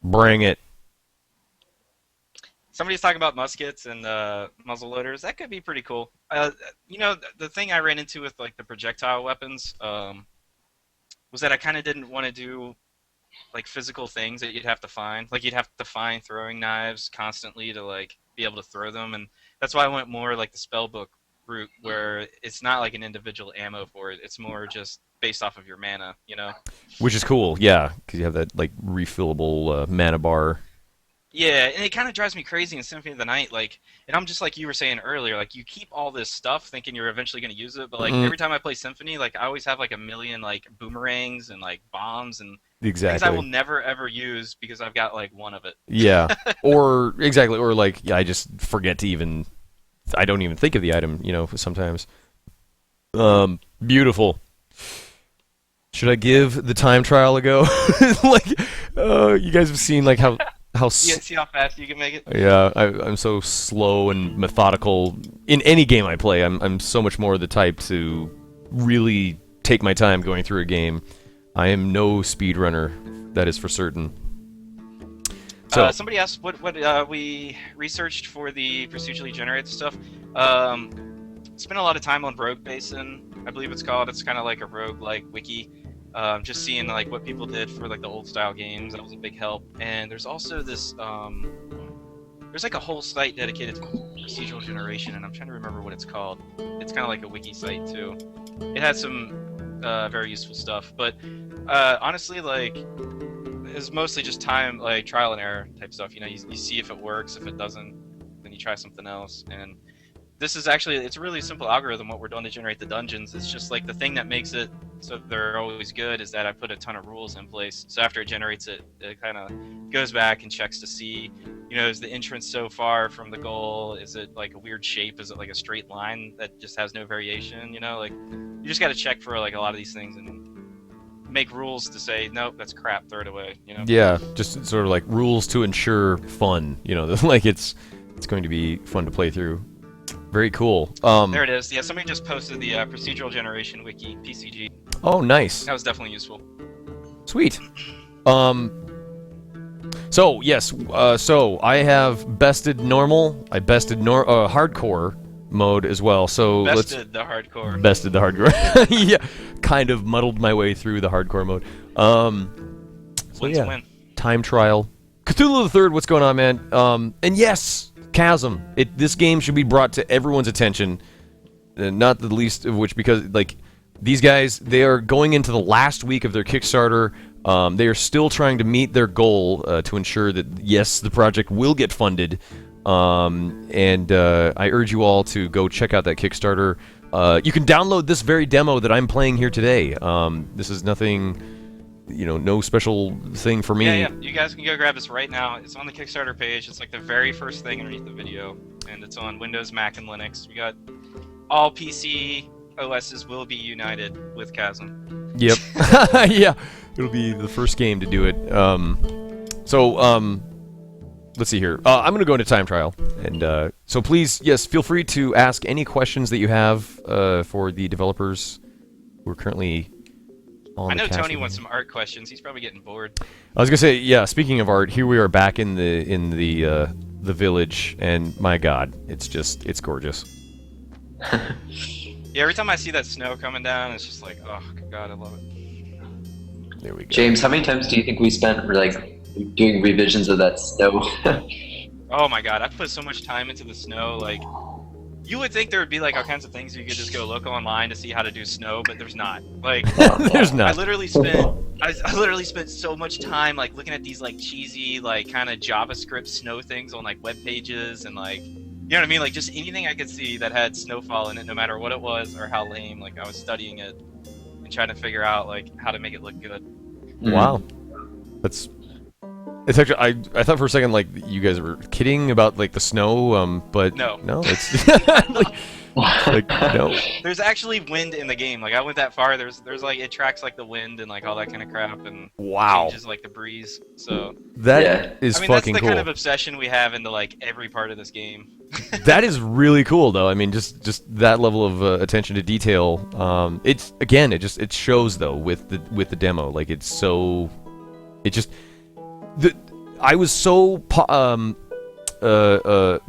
Bring it. somebody's talking about muskets and muzzle loaders. That could be pretty cool. You know, the thing I ran into with like the projectile weapons was that I kind of didn't want to do like physical things that you'd have to find. Like you'd have to find throwing knives constantly to like be able to throw them, and that's why I went more like the spellbook route, where it's not like an individual ammo for it. It's more just based off of your mana, you know. Which is cool, yeah, because you have that like refillable mana bar. Yeah, and it kind of drives me crazy in Symphony of the Night, like, and I'm just like you were saying earlier, like you keep all this stuff thinking you're eventually going to use it, but like every time I play Symphony, like I always have like a million like boomerangs and like bombs and things I will never ever use because I've got like one of it. Yeah, or like I just forget to even, I don't even think of the item, you know, sometimes. Beautiful. Should I give the time trial a go? Like, you guys have seen like how see how fast you can make it. Yeah, I'm so slow and methodical in any game I play. I'm so much more the type to really take my time going through a game. I am no speedrunner, that is for certain. So Somebody asked what we researched for the procedurally generated stuff. Spent a lot of time on Rogue Basin, I believe it's called. It's kind of like a rogue like wiki. Just seeing like what people did for like the old style games, that was a big help. And there's also this there's like a whole site dedicated to procedural generation, and I'm trying to remember what it's called. It's kind of like a wiki site too. It has some very useful stuff, but honestly, like, it's mostly just time, like trial and error type stuff. You know, you see if it works. If it doesn't, then you try something else. And this is actually, it's a really simple algorithm what we're doing to generate the dungeons. It's just like the thing that makes it so they're always good is that I put a ton of rules in place. So after it generates it, it kind of goes back and checks to see, you know, is the entrance so far from the goal? Is it like a weird shape? Is it like a straight line that just has no variation? You know, like, you just got to check for like a lot of these things and make rules to say, nope, that's crap, throw it away, you know? yeah, just sort of like rules to ensure fun, you know, like it's going to be fun to play through. Very cool. There it is. Yeah, somebody just posted the procedural generation wiki, PCG. Oh, nice. That was definitely useful. Sweet. So yes, so I have bested normal. I bested hardcore mode as well. So Bested the hardcore. Bested the hardcore. Yeah, kind of muddled my way through the hardcore mode. So Win yeah, to win. time trial. Cthulhu the Third. What's going on, man? And yes, Chasm. This game should be brought to everyone's attention. Not the least of which because like these guys, they are going into the last week of their Kickstarter. They are still trying to meet their goal to ensure that yes, the project will get funded. And I urge you all to go check out that Kickstarter. You can download this very demo that I'm playing here today. This is nothing, you know, no special thing for me. Yeah, you guys can go grab this right now. It's on the Kickstarter page. It's like the very first thing underneath the video, and it's on Windows, Mac, and Linux. We got all PC OSs will be united with Chasm. Yep. Yeah, it'll be the first game to do it. Let's see here. I'm going to go into time trial. And so please, yes, feel free to ask any questions that you have for the developers who are currently on I know the cast Tony with wants me. some art questions. He's probably getting bored. I was going to say, yeah, speaking of art, here we are back in the village, and my God, it's gorgeous. Yeah, every time I see that snow coming down, it's just like, oh God, I love it. There we go. James, how many times do you think we spent like doing revisions of that snow? Oh my God, I put so much time into the snow. Like, you would think there would be like all kinds of things you could just go look online to see how to do snow, but there's not. Like, There's I not. literally spent so much time like looking at these like cheesy like kind of JavaScript snow things on like web pages and like, you know what I mean? Like just anything I could see that had snowfall in it, no matter what it was or how lame. Like I was studying it and trying to figure out like how to make it look good. Wow. It's actually, I thought for a second like you guys were kidding about like the snow, but No. it's like no. There's actually wind in the game. Like I went that far. There's like it tracks like the wind and like all that kind of crap and Wow. changes like the breeze. So That is I mean that's fucking the cool. kind of obsession we have into like every part of this game. That is really cool, though. I mean, just that level of attention to detail. It's again, it shows though with the demo. Like it's so, it just I was so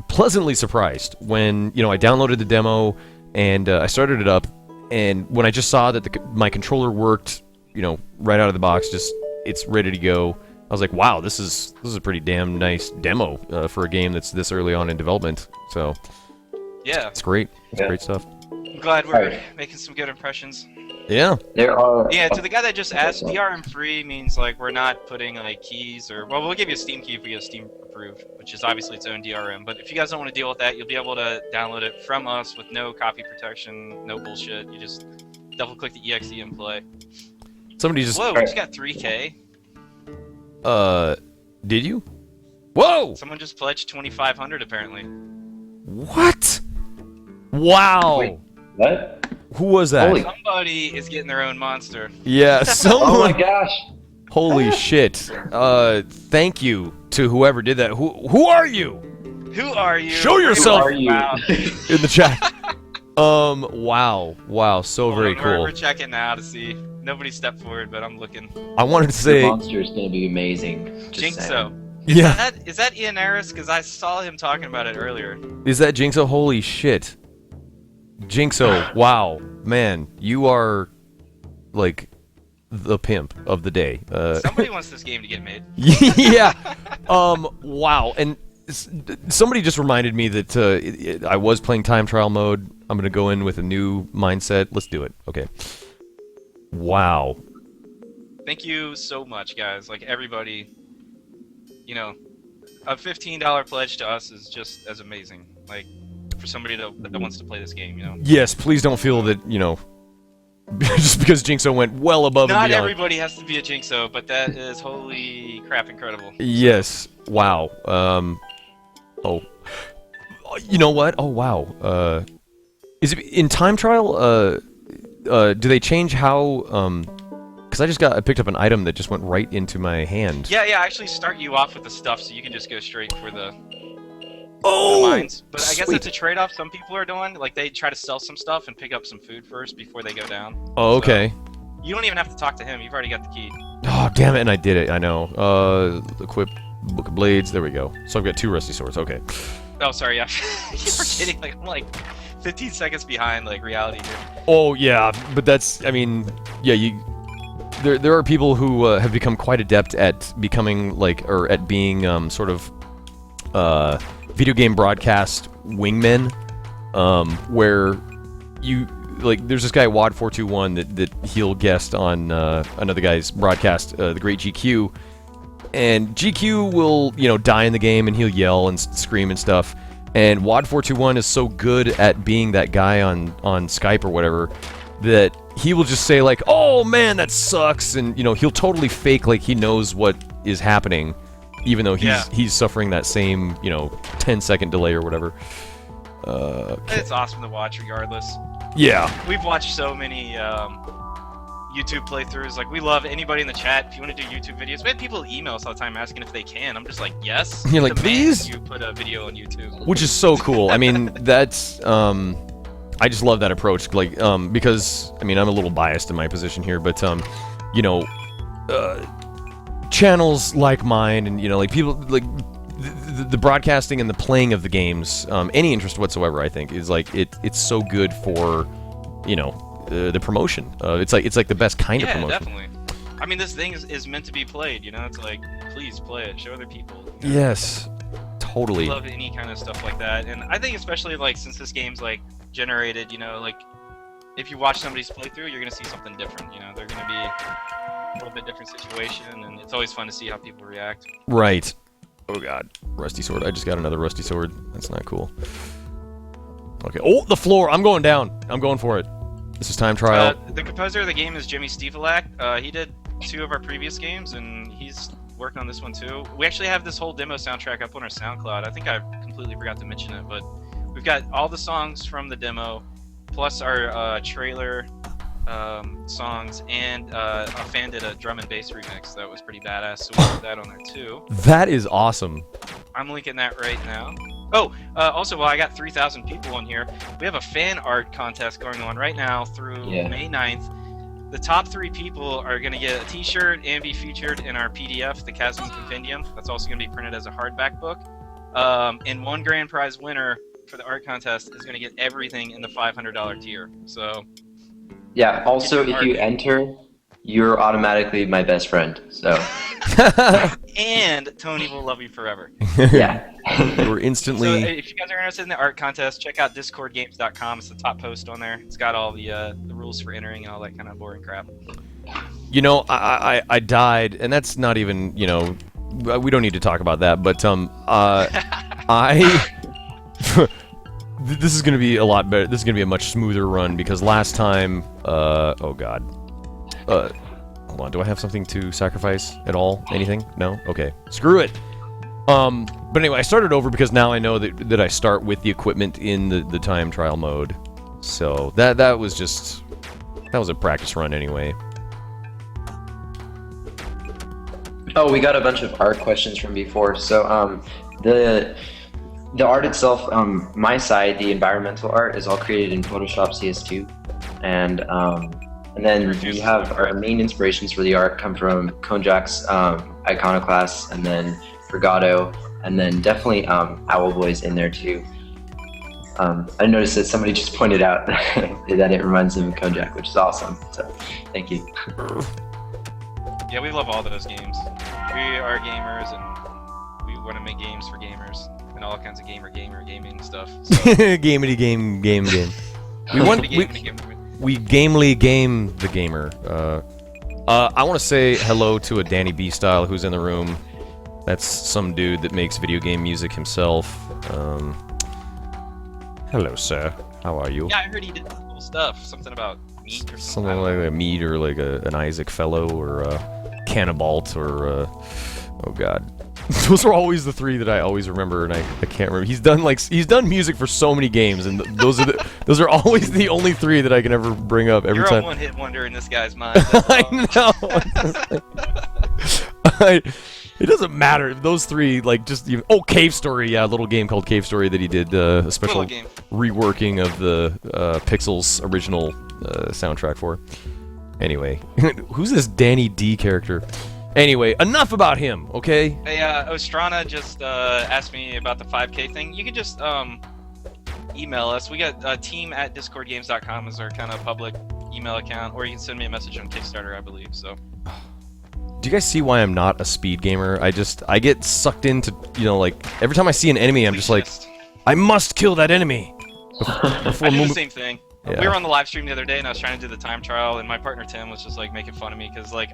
pleasantly surprised when I downloaded the demo and I started it up, and when I just saw that my controller worked, right out of the box, just it's ready to go. I was like, wow, this is a pretty damn nice demo for a game that's this early on in development. So Yeah. it's great. It's great stuff. I'm glad we're making some good impressions. Yeah. There are. Yeah, to the guy that just asked, DRM free means like we're not putting like keys or we'll give you a Steam key if we get Steam approved, which is obviously its own DRM. But if you guys don't want to deal with that, you'll be able to download it from us with no copy protection, no bullshit. You just double click the exe and play. Somebody just Whoa, we just got 3K. did you? Whoa! Someone just pledged 2,500 apparently. What? Wow. Wait, what? Who was that? Holy- Somebody is getting their own monster. Yeah, someone. Oh my gosh! Holy shit. Thank you to whoever did that. Who are you? Who are you? Show yourself. Who are you? Wow. In the chat. Wow, so very Hold on, cool. We're checking now to see. Nobody stepped forward, but I'm looking. I wanted to The say, monster is gonna be amazing. Just Jinx saying. so. Is that Ian Aris? Because I saw him talking about it earlier. Is that Jinxo? Holy shit. Jinxo, wow. Man, you are, like, the pimp of the day. Somebody wants this game to get made. Yeah. Wow. And somebody just reminded me that I was playing time trial mode. I'm going to go in with a new mindset. Let's do it. Okay. Wow. Thank you so much, guys. Like, everybody, you know, a $15 pledge to us is just as amazing. Like, for somebody that wants to play this game, you know? Yes, please don't feel that, you know, just because Jinxo went well above and beyond. Not everybody has to be a Jinxo, but that is holy crap incredible. Yes. Wow. Oh. You know what? Oh, wow. Is it in time trial? Do they change how? Because I picked up an item that just went right into my hand. Yeah. I actually start you off with the stuff, so you can just go straight for the mines. But I guess sweet. that's a trade-off some people are doing. Like, they try to sell some stuff and pick up some food first before they go down. Oh, okay. So, you don't even have to talk to him. You've already got the key. Oh, damn it! And I did it. I know. Equip Book of Blades. There we go. So I've got 2 rusty swords. Okay. Oh, sorry. Yeah. You were kidding. Like, I'm like 15 seconds behind, like, reality here. Oh yeah, but that's. I mean, yeah. There are people who have become quite adept at becoming like, or at being sort of video game broadcast wingmen, where you like. There's this guy Wad421 that he'll guest on another guy's broadcast, the Great GQ, and GQ will die in the game and he'll yell and scream and stuff. And Wad421 is so good at being that guy on Skype or whatever that he will just say like, "Oh man, that sucks," and he'll totally fake like he knows what is happening, even though he's suffering that same 10-second delay or whatever. It's awesome to watch regardless. Yeah. We've watched so many YouTube playthroughs. Like, we love anybody in the chat. If you want to do YouTube videos, we have people email us all the time asking if they can. I'm just like, yes. You're like, please? You put a video on YouTube. Which is so cool. I mean, that's I just love that approach. Like, because I mean, I'm a little biased in my position here, but channels like mine and like people like the broadcasting and the playing of the games, any interest whatsoever, I think is like it's so good for the promotion. It's like the best kind of promotion. Yeah, definitely. I mean, this thing is meant to be played. It's like, please play it, show other people. Yes, totally. I love any kind of stuff like that, and I think especially like since this game's like generated, like if you watch somebody's playthrough, you're gonna see something different. They're gonna be a little bit different situation, and it's always fun to see how people react. Right. Oh god, rusty sword. I just got another rusty sword. That's not cool. Okay. Oh, the floor. I'm going down. I'm going for it. This is time trial. The composer of the game is Jimmy Stevelak. He did 2 of our previous games, and he's working on this one too. We actually have this whole demo soundtrack up on our SoundCloud. I think I completely forgot to mention it, but we've got all the songs from the demo, plus our trailer songs, and a fan did a drum and bass remix that was pretty badass, so we put that on there too. That is awesome. I'm linking that right now. Oh, also, while I got 3,000 people on here, we have a fan art contest going on right now through May 9th. The top 3 people are going to get a t-shirt and be featured in our PDF, the Chasm Compendium. That's also going to be printed as a hardback book. And one grand prize winner for the art contest is going to get everything in the $500 tier. So, yeah, also if you enter, you're automatically my best friend, so. And Tony will love you forever. Yeah. We're instantly. So if you guys are interested in the art contest, check out discordgames.com. It's the top post on there. It's got all the rules for entering and all that kind of boring crap. I died, and that's not even, we don't need to talk about that, but this is going to be a lot better. This is going to be a much smoother run because last time, oh god. Hold on, do I have something to sacrifice at all? Anything? No? Okay. Screw it! But anyway, I started over because now I know that I start with the equipment in the time trial mode. So, that was just... That was a practice run anyway. Oh, we got a bunch of art questions from before. So, the art itself, my side, the environmental art, is all created in Photoshop CS2. And then we have our main inspirations for the art come from Konjak's Iconoclast, and then Frigado, and then definitely Owlboy's in there too. I noticed that somebody just pointed out that it reminds them of Kojak, which is awesome. So, thank you. Yeah, we love all those games. We are gamers, and we want to make games for gamers and all kinds of gaming stuff. So. Gamity game. We gamely game the gamer. I want to say hello to a Danny B Style who's in the room. That's some dude that makes video game music himself. Hello, sir. How are you? Yeah, I heard he did cool stuff. Something about meat or something. Something like a meat or like an Isaac Fellow or a Cannibalt or oh god. Those are always the three that I always remember, and I can't remember. He's done music for so many games, and those are always the only three that I can ever bring up every time. You're a one-hit wonder in this guy's mind. I know. It doesn't matter. Those three, like, just even... Oh, Cave Story, yeah, a little game called Cave Story that he did a special reworking of the Pixels original soundtrack for. Anyway, who's this Danny D character? Anyway, enough about him, okay? Hey, Ostrana just asked me about the 5K thing. You can just email us. We got team@discordgames.com is our kind of public email account, or you can send me a message on Kickstarter, I believe, so... Do you guys see why I'm not a speed gamer? I get sucked into, you know, like, every time I see an enemy, I'm just like, I must kill that enemy! I do the same thing. Yeah. We were on the live stream the other day, and I was trying to do the time trial, and my partner Tim was just, like, making fun of me, because, like,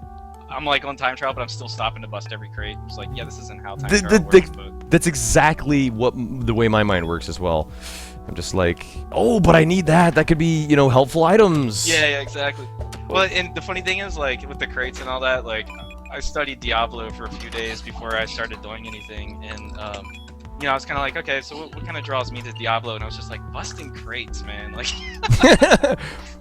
I'm, like, on time trial, but I'm still stopping to bust every crate. It's like, yeah, this isn't how time trial works, but... That's exactly the way my mind works as well. I'm just like, oh, but I need that. That could be, you know, helpful items. Yeah, exactly. Well, and the funny thing is, like, with the crates and all that, like... I studied Diablo for a few days before I started doing anything, and you know, I was kind of like, okay, so what kind of draws me to Diablo? And I was just like, busting crates, man. Like, that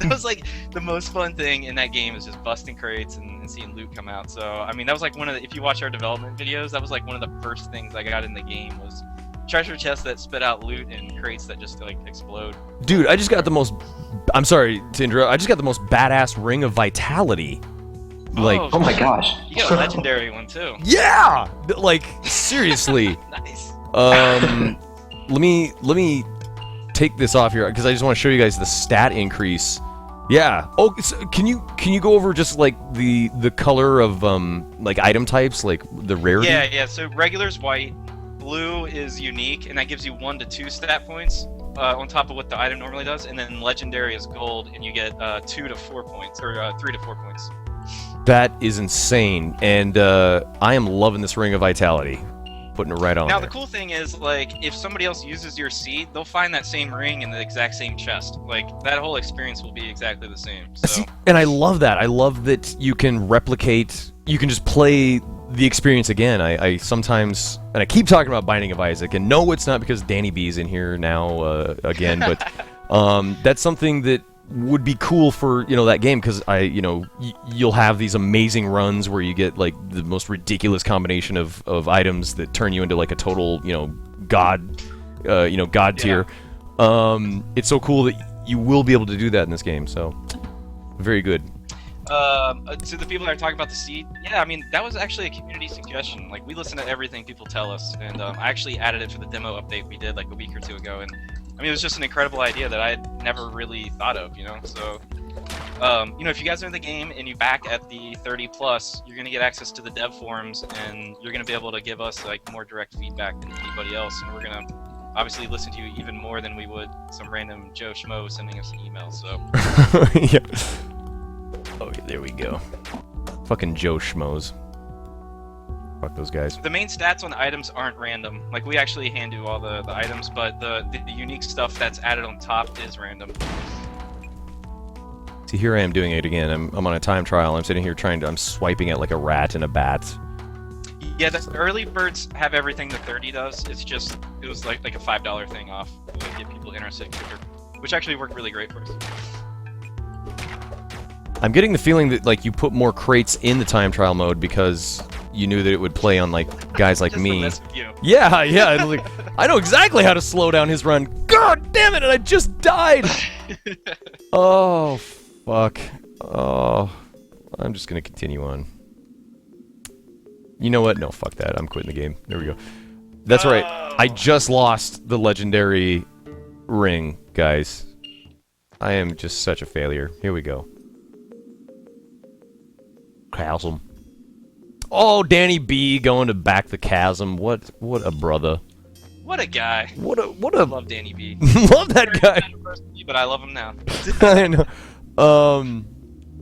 was like the most fun thing in that game is just busting crates and seeing loot come out. So, I mean, that was like one of the, if you watch our development videos, that was like one of the first things I got in the game was treasure chests that spit out loot and crates that just like explode. Dude, I just got the most. I'm sorry to interrupt. I just got the most badass Ring of Vitality. Like, oh my gosh. You got a legendary one too. Yeah! Like, seriously. Nice. Let me take this off here because I just want to show you guys the stat increase. Yeah. Oh, so can you go over just like the color of like item types, like the rarity? Yeah. So regular's white, blue is unique, and that gives you 1 to 2 stat points on top of what the item normally does, and then legendary is gold, and you get 2 to 4 points or 3 to 4 points. That is insane, and I am loving this Ring of Vitality. Putting it right on Now, there. the cool thing is, like, if somebody else uses your seed, they'll find that same ring in the exact same chest. Like, that whole experience will be exactly the same. So. See, and I love that. I love that you can replicate, you can just play the experience again. I sometimes, and I keep talking about Binding of Isaac, and no, it's not because Danny B's in here now again, but that's something that would be cool for, you know, that game, because you'll have these amazing runs where you get like the most ridiculous combination of items that turn you into like a total, you know, god tier. It's so cool that you will be able to do that in this game, so very good. To the people that are talking about the seed, yeah, I mean, that was actually a community suggestion. Like, we listen to everything people tell us, and I actually added it to the demo update we did like a week or two ago, and I mean, it was just an incredible idea that I had never really thought of, you know? So, you know, if you guys are in the game and you back at the 30+, you're going to get access to the dev forums, and you're going to be able to give us, like, more direct feedback than anybody else, and we're going to obviously listen to you even more than we would some random Joe Schmo sending us an email, so... Yeah. Oh, there we go. Fucking Joe Schmoes. Fuck those guys. The main stats on the items aren't random. Like, we actually hand do all the items, but the unique stuff that's added on top is random. See, here I am doing it again. I'm on a time trial. I'm sitting here I'm swiping at like a rat and a bat. Yeah, the early birds have everything the 30 does. It was like a $5 thing off. It would get people interested quicker, which actually worked really great for us. I'm getting the feeling that like you put more crates in the time trial mode because you knew that it would play on like guys like me. Just to mess with you. Yeah. Like, I know exactly how to slow down his run. God damn it! And I just died. Oh fuck. Oh, I'm just gonna continue on. You know what? No, fuck that. I'm quitting the game. There we go. That's right. I just lost the legendary ring, guys. I am just such a failure. Here we go. Chasm. Oh, Danny B going to back the chasm. What a brother. What a guy. What a I love Danny B. love that guy. But I love him now. I know.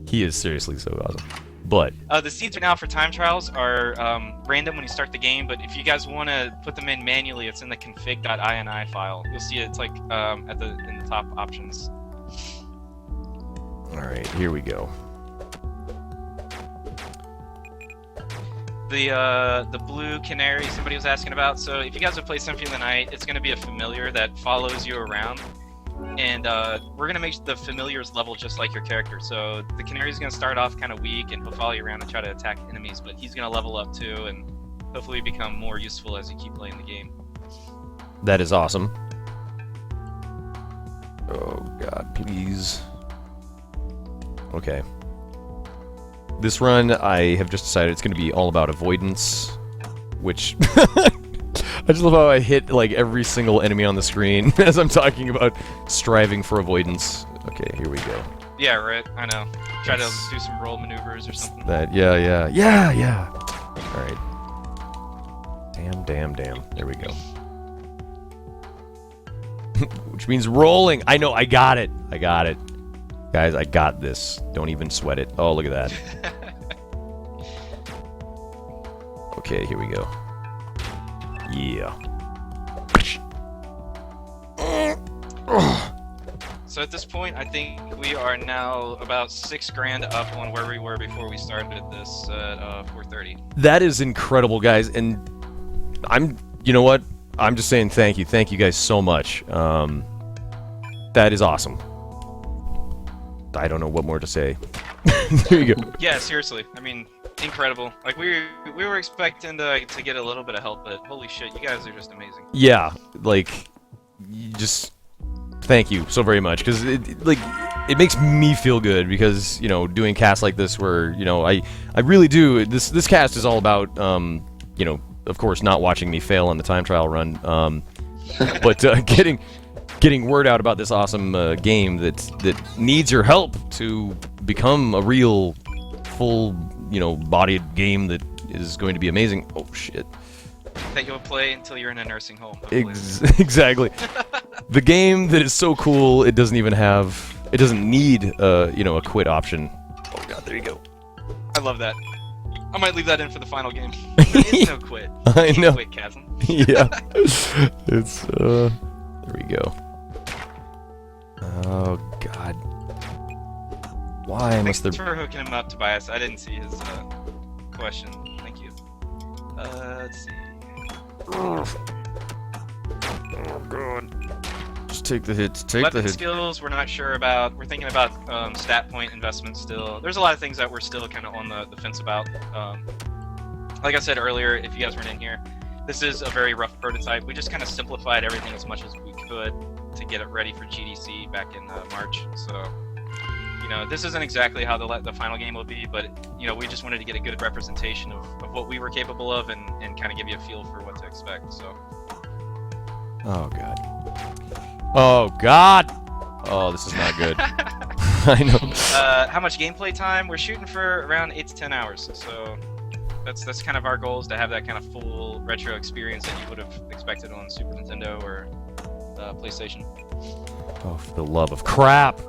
He is seriously so awesome. But the seeds are now for time trials are random when you start the game, but if you guys want to put them in manually, it's in the config.ini file. You'll see it's like in the top options. all right, here we go. The blue canary somebody was asking about. So if you guys have played Symphony of the Night, it's going to be a familiar that follows you around. And we're going to make the familiar's level just like your character. So the canary's going to start off kind of weak and he'll follow you around and try to attack enemies, but he's going to level up too and hopefully become more useful as you keep playing the game. That is awesome. Oh god, please. Okay. This run, I have just decided it's going to be all about avoidance, which I just love how I hit like every single enemy on the screen as I'm talking about striving for avoidance. Okay, here we go. Yeah, right. I know. Try to do some roll maneuvers or something. That, yeah. All right. Damn. There we go. Which means rolling. I know. I got it. Guys, I got this. Don't even sweat it. Oh, look at that. Okay, here we go. Yeah. So at this point, I think we are now about $6,000 up on where we were before we started this at 4:30. That is incredible, guys. And you know what? I'm just saying thank you. Thank you guys so much. That is awesome. I don't know what more to say. There you go. Yeah, seriously. I mean, incredible. Like we were expecting to get a little bit of help, but holy shit, you guys are just amazing. Yeah, like, just thank you so very much, because it makes me feel good, because, you know, doing casts like this where, you know, I really do, this cast is all about, you know, of course, not watching me fail on the time trial run, but getting word out about this awesome game that needs your help to become a real, full, you know, bodied game that is going to be amazing. Oh, shit. That you'll play until you're in a nursing home. Exactly. The game that is so cool, it doesn't need, you know, a quit option. Oh god, there you go. I love that. I might leave that in for the final game. There is no quit. I know. Quit, Chasm. Yeah. It's, there we go. Oh god. Why must there... Thanks for hooking him up, Tobias. I didn't see his question. Thank you. Let's see. Oh god. Just take the hits. Take Weapon the hits. skills, we're not sure about. We're thinking about stat point investment still. There's a lot of things that we're still kind of on the fence about. Like I said earlier, if you guys weren't in here, this is a very rough prototype. We just kind of simplified everything as much as we could to get it ready for GDC back in March. So, you know, this isn't exactly how the final game will be, but, you know, we just wanted to get a good representation of what we were capable of and kind of give you a feel for what to expect, so. Oh god. Oh god! Oh, this is not good. I know. How much gameplay time? We're shooting for around 8 to 10 hours, so that's kind of our goal, is to have that kind of full retro experience that you would have expected on Super Nintendo or PlayStation. Oh, for the love of crap!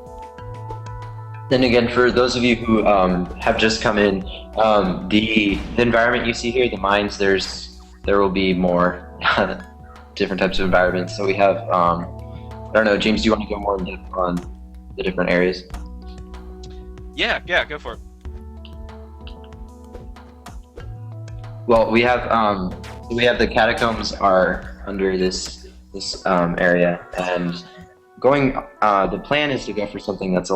Then again, for those of you who have just come in, the environment you see here, the mines, there will be more different types of environments. So we have, I don't know, James, do you want to go more in depth on the different areas? Yeah, go for it. Well, we have the catacombs are under this area, and the plan is to go for something that's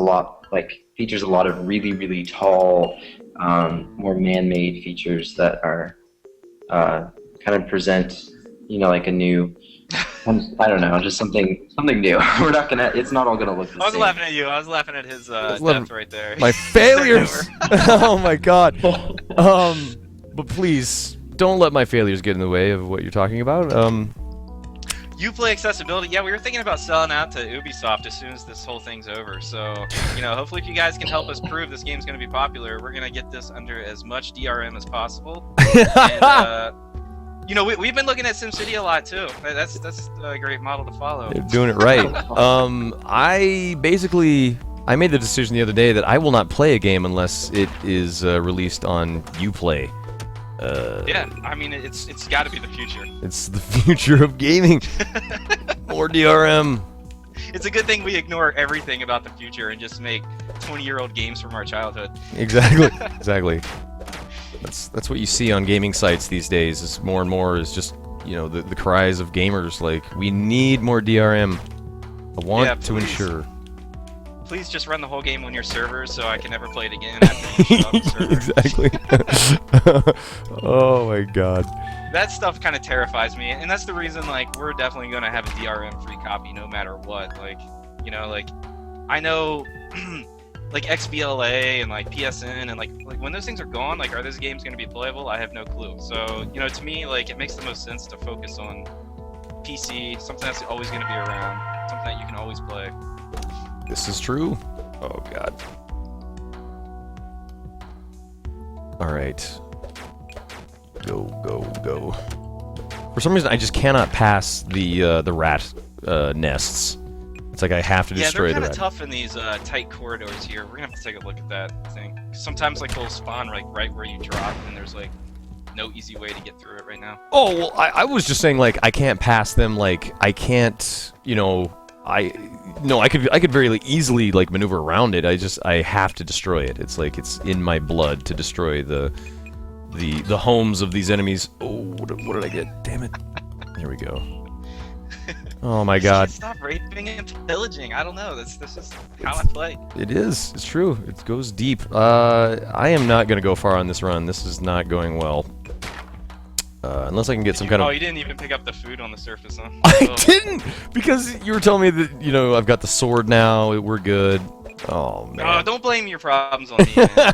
features a lot of really, really tall, more man-made features that are kind of present, you know, like a new, I don't know, just something new. It's not all gonna look the same. I was laughing at you. I was laughing at his depth right there. My failures. Oh my god. But please, don't let my failures get in the way of what you're talking about. Uplay accessibility. Yeah, we were thinking about selling out to Ubisoft as soon as this whole thing's over. So, hopefully if you guys can help us prove this game's going to be popular, we're going to get this under as much DRM as possible. And, we've been looking at SimCity a lot too. That's a great model to follow. They're doing it right. I made the decision the other day that I will not play a game unless it is released on Uplay. Yeah, I mean it's got to be the future. It's the future of gaming. More DRM. It's a good thing we ignore everything about the future and just make 20-year-old games from our childhood. Exactly. Exactly. That's what you see on gaming sites these days. Is more and more is just the cries of gamers like we need more DRM. I want to ensure. Please just run the whole game on your server so I can never play it again after you shut off the server. Exactly. Oh my god. That stuff kind of terrifies me, and that's the reason we're definitely going to have a DRM-free copy no matter what. I know XBLA and PSN and when those things are gone, are those games going to be playable? I have no clue. So, to me, it makes the most sense to focus on PC, something that's always going to be around, something that you can always play. This is true. Oh god. All right. Go, go, go. For some reason, I just cannot pass the rat nests. It's like I have to destroy the rat. Yeah, they're kind of tough in these tight corridors here. We're gonna have to take a look at that thing. Sometimes they'll spawn right where you drop, and there's no easy way to get through it right now. Oh well, I was just saying I can't pass them. I can't. I could very easily maneuver around it. I have to destroy it. It's it's in my blood to destroy the homes of these enemies. Oh, what did I get? Damn it! There we go. Oh my god. Stop raping and pillaging. I don't know. This is how I play. It is. It's true. It goes deep. I am not gonna go far on this run. This is not going well. Unless I can get some kind of... Oh, you didn't even pick up the food on the surface, huh? I didn't! Because you were telling me that, I've got the sword now, we're good. Oh, man. Oh, don't blame your problems on me, man.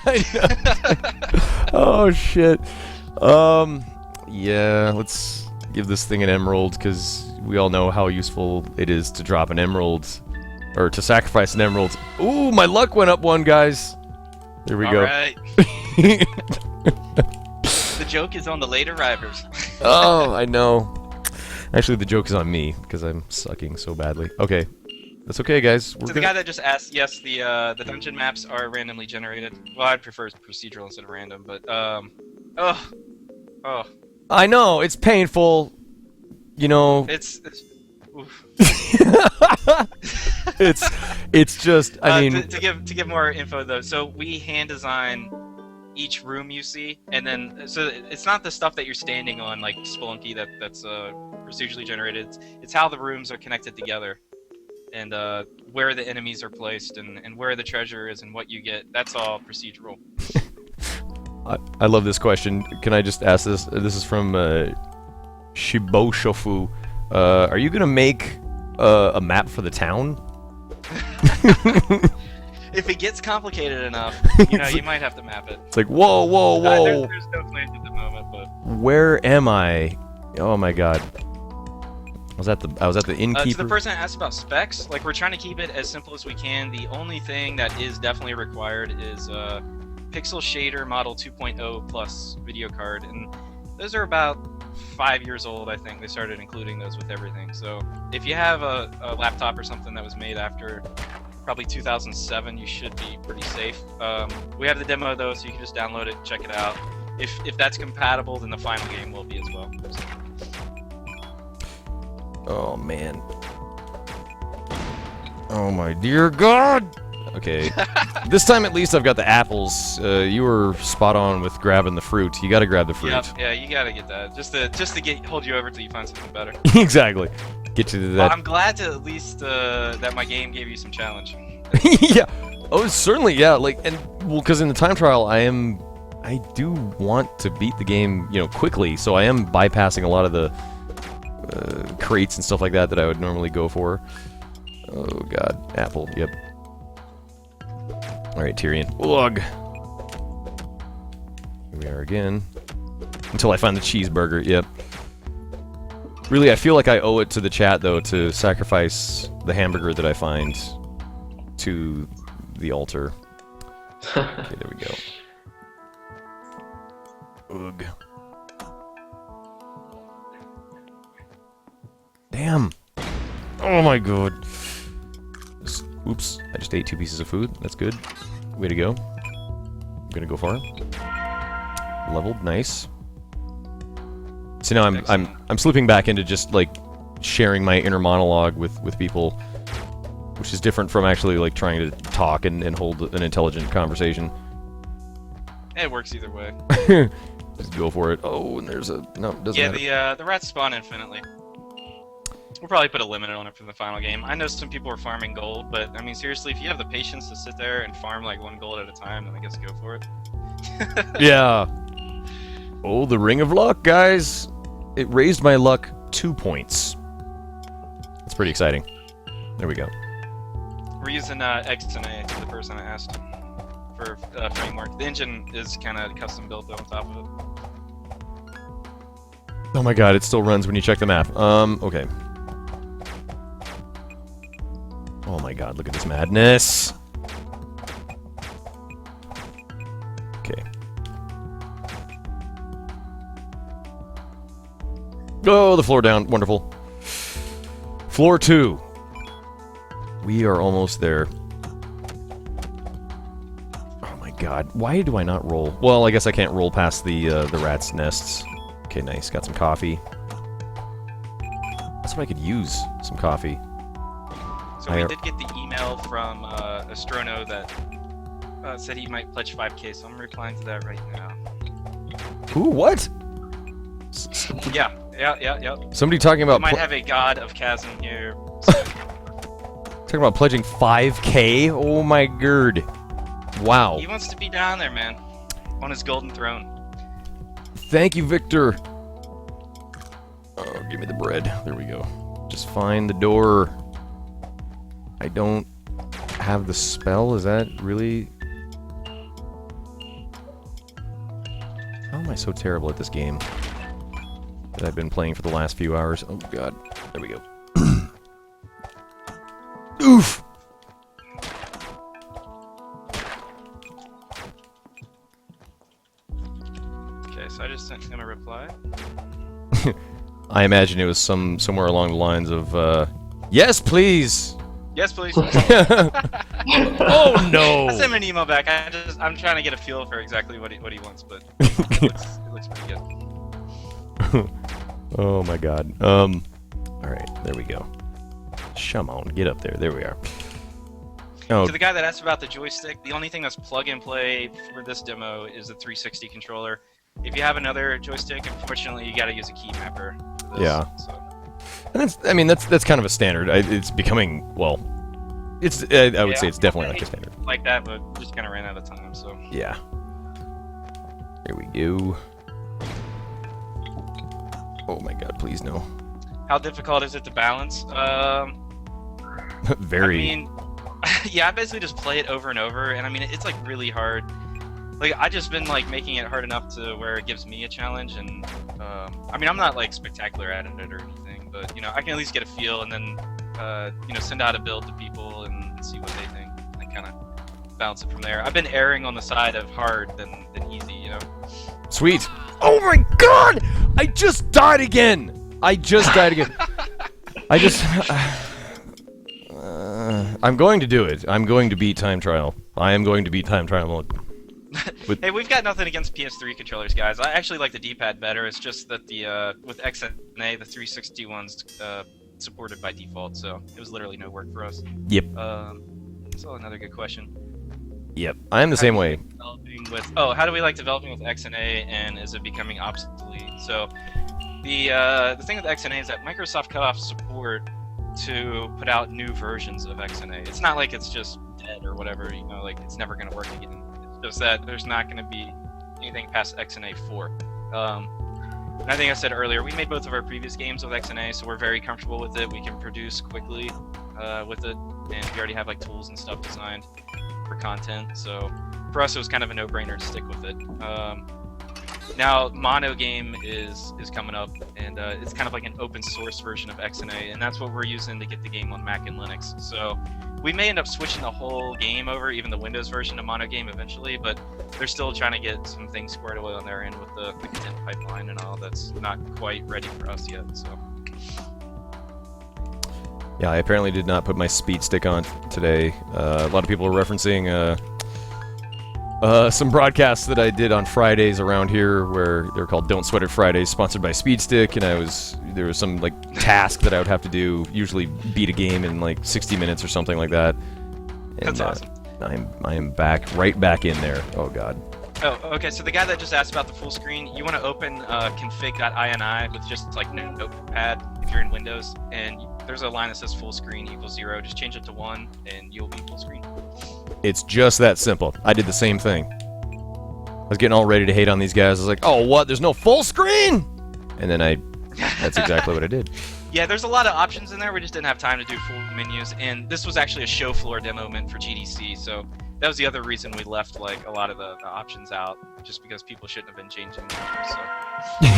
Oh, shit. Yeah, let's give this thing an emerald, because we all know how useful it is to drop an emerald, or to sacrifice an emerald. Ooh, my luck went up one, guys. There we go. Alright. The joke is on the late arrivers. Oh, I know. Actually, the joke is on me, because I'm sucking so badly. Okay. That's okay, guys. To the guy that just asked, yes, the dungeon maps are randomly generated. Well, I'd prefer procedural instead of random, but, oh. I know, it's painful. It's oof. It's just, I mean... To give more info, though, so we hand design each room you see, and then so it's not the stuff that you're standing on like Spelunky that's procedurally generated. It's how the rooms are connected together, and where the enemies are placed, and where the treasure is, and what you get. That's all procedural. I love this question. Can I just ask this? This is from Shiboshofu. Are you gonna make a map for the town? If it gets complicated enough, you might have to map it. It's like, whoa, whoa, whoa. There's no plans at the moment, but... Where am I? Oh my god. I was at the innkeeper. To the person that asked about specs, we're trying to keep it as simple as we can. The only thing that is definitely required is Pixel Shader Model 2.0 Plus video card, and those are about 5 years old, I think. They started including those with everything. So if you have a laptop or something that was made after probably 2007, you should be pretty safe. We have the demo though, so you can just download it, check it out. If that's compatible, then the final game will be as well. So. Oh man. Oh my dear God! Okay. This time at least I've got the apples. You were spot on with grabbing the fruit. You gotta grab the fruit. Yep, yeah, you gotta get that. Just to hold you over till you find something better. Exactly. Get you to that. Well, I'm glad to at least that my game gave you some challenge. Yeah. Oh, certainly, yeah. Because in the time trial, I do want to beat the game, quickly. So I am bypassing a lot of the crates and stuff like that I would normally go for. Oh God, apple. Yep. All right, Tyrion. Ugh. Here we are again. Until I find the cheeseburger, yep. Really, I feel like I owe it to the chat, though, to sacrifice the hamburger that I find to the altar. Okay, there we go. Ugh. Damn. Oh my god. Oops, I just ate 2 pieces of food. That's good. Way to go. I'm gonna go far. Leveled, nice. So now I'm slipping back into just like sharing my inner monologue with people, which is different from actually like trying to talk and hold an intelligent conversation. It works either way. Just go for it. Oh, and there's a no. It doesn't matter. Yeah, the rats spawn infinitely. We'll probably put a limit on it for the final game. I know some people are farming gold, but I mean seriously, if you have the patience to sit there and farm like 1 gold at a time, then I guess go for it. Yeah. Oh, the Ring of Luck, guys. It raised my luck 2 points. That's pretty exciting. There we go. We're using XNA, the person I asked, for framework. The engine is kind of custom built on top of it. Oh my god, it still runs when you check the map. Okay. Oh my god, look at this madness. Okay. Oh, the floor down. Wonderful. Floor 2. We are almost there. Oh my god. Why do I not roll? Well, I guess I can't roll past the rat's nests. Okay, nice. Got some coffee. That's what I could use. Some coffee. So we did get the email from Astrono that said he might pledge 5k, so I'm replying to that right now. Ooh, what? Yeah. Somebody talking about... We might have a god of Chasm here. Talking about pledging 5k? Oh my god. Wow. He wants to be down there, man. On his golden throne. Thank you, Victor. Oh, give me the bread. There we go. Just find the door. I don't have the spell. Is that really... How am I so terrible at this game that I've been playing for the last few hours? Oh god. There we go. Oof! Okay, so I just sent him a reply. I imagine it was somewhere along the lines of, yes, please! Yes, please. Oh no! I sent him an email back. I'm trying to get a feel for exactly what he wants, but it looks pretty good. Oh my god. Alright, there we go. Come on, get up there. There we are. Oh. To the guy that asked about the joystick, the only thing that's plug and play for this demo is the 360 controller. If you have another joystick, unfortunately, you gotta use a key mapper for this, yeah. So. And that's kind of a standard. It's becoming, well, it's I would say it's definitely like a standard. Like that, but we just kind of ran out of time, so. Yeah. There we go. Oh my god, please no. How difficult is it to balance? Very. I mean, yeah, I basically just play it over and over, and I mean, it's like really hard. Like, I just been like making it hard enough to where it gives me a challenge, and I mean, I'm not like spectacular at it or anything, but you know, I can at least get a feel, and then you know, send out a build to people and see what they think, and kind of bounce it from there. I've been erring on the side of hard than easy, you know. Sweet. Oh my god! I just died again. I just died again. I just. I'm going to do it. I'm going to beat Time Trial. I am going to beat Time Trial mode. Hey, we've got nothing against PS3 controllers, guys. I actually like the D-pad better. It's just that the with XNA, the 360 one's supported by default, so it was literally no work for us. Yep. So another good question. Yep. I am the same way. How do we like developing with XNA, and is it becoming obsolete? So the thing with XNA is that Microsoft cut off support to put out new versions of XNA. It's not like it's just dead or whatever, you know, like it's never going to work again. It's just that there's not going to be anything past XNA 4. And I think I said earlier, we made both of our previous games with XNA, so we're very comfortable with it. We can produce quickly with it, and we already have like tools and stuff designed for content. So for us, it was kind of a no-brainer to stick with it. Now MANvsGAME is coming up, and it's kind of like an open source version of XNA, and that's what we're using to get the game on Mac and Linux. So we may end up switching the whole game over, even the Windows version of MANvsGAME eventually, but they're still trying to get some things squared away on their end with the content pipeline and all. That's not quite ready for us yet. So. Yeah, I apparently did not put my speed stick on today. A lot of people are referencing some broadcasts that I did on Fridays around here, where they're called "Don't Sweat It Fridays," sponsored by Speed Stick, and there was some like task that I would have to do, usually beat a game in like 60 minutes or something like that. And, That's awesome. I am right back in there. Oh god. Oh, okay. So the guy that just asked about the full screen, you want to open config.ini with just like notepad if you're in Windows, and there's a line that says full screen equals 0. Just change it to 1, and you'll be full screen. It's just that simple. I did the same thing. I was getting all ready to hate on these guys. I was like, oh, what? There's no full screen? And then that's exactly what I did. Yeah, there's a lot of options in there. We just didn't have time to do full menus, and this was actually a show floor demo meant for GDC, so that was the other reason we left like a lot of the options out, just because people shouldn't have been changing them. So.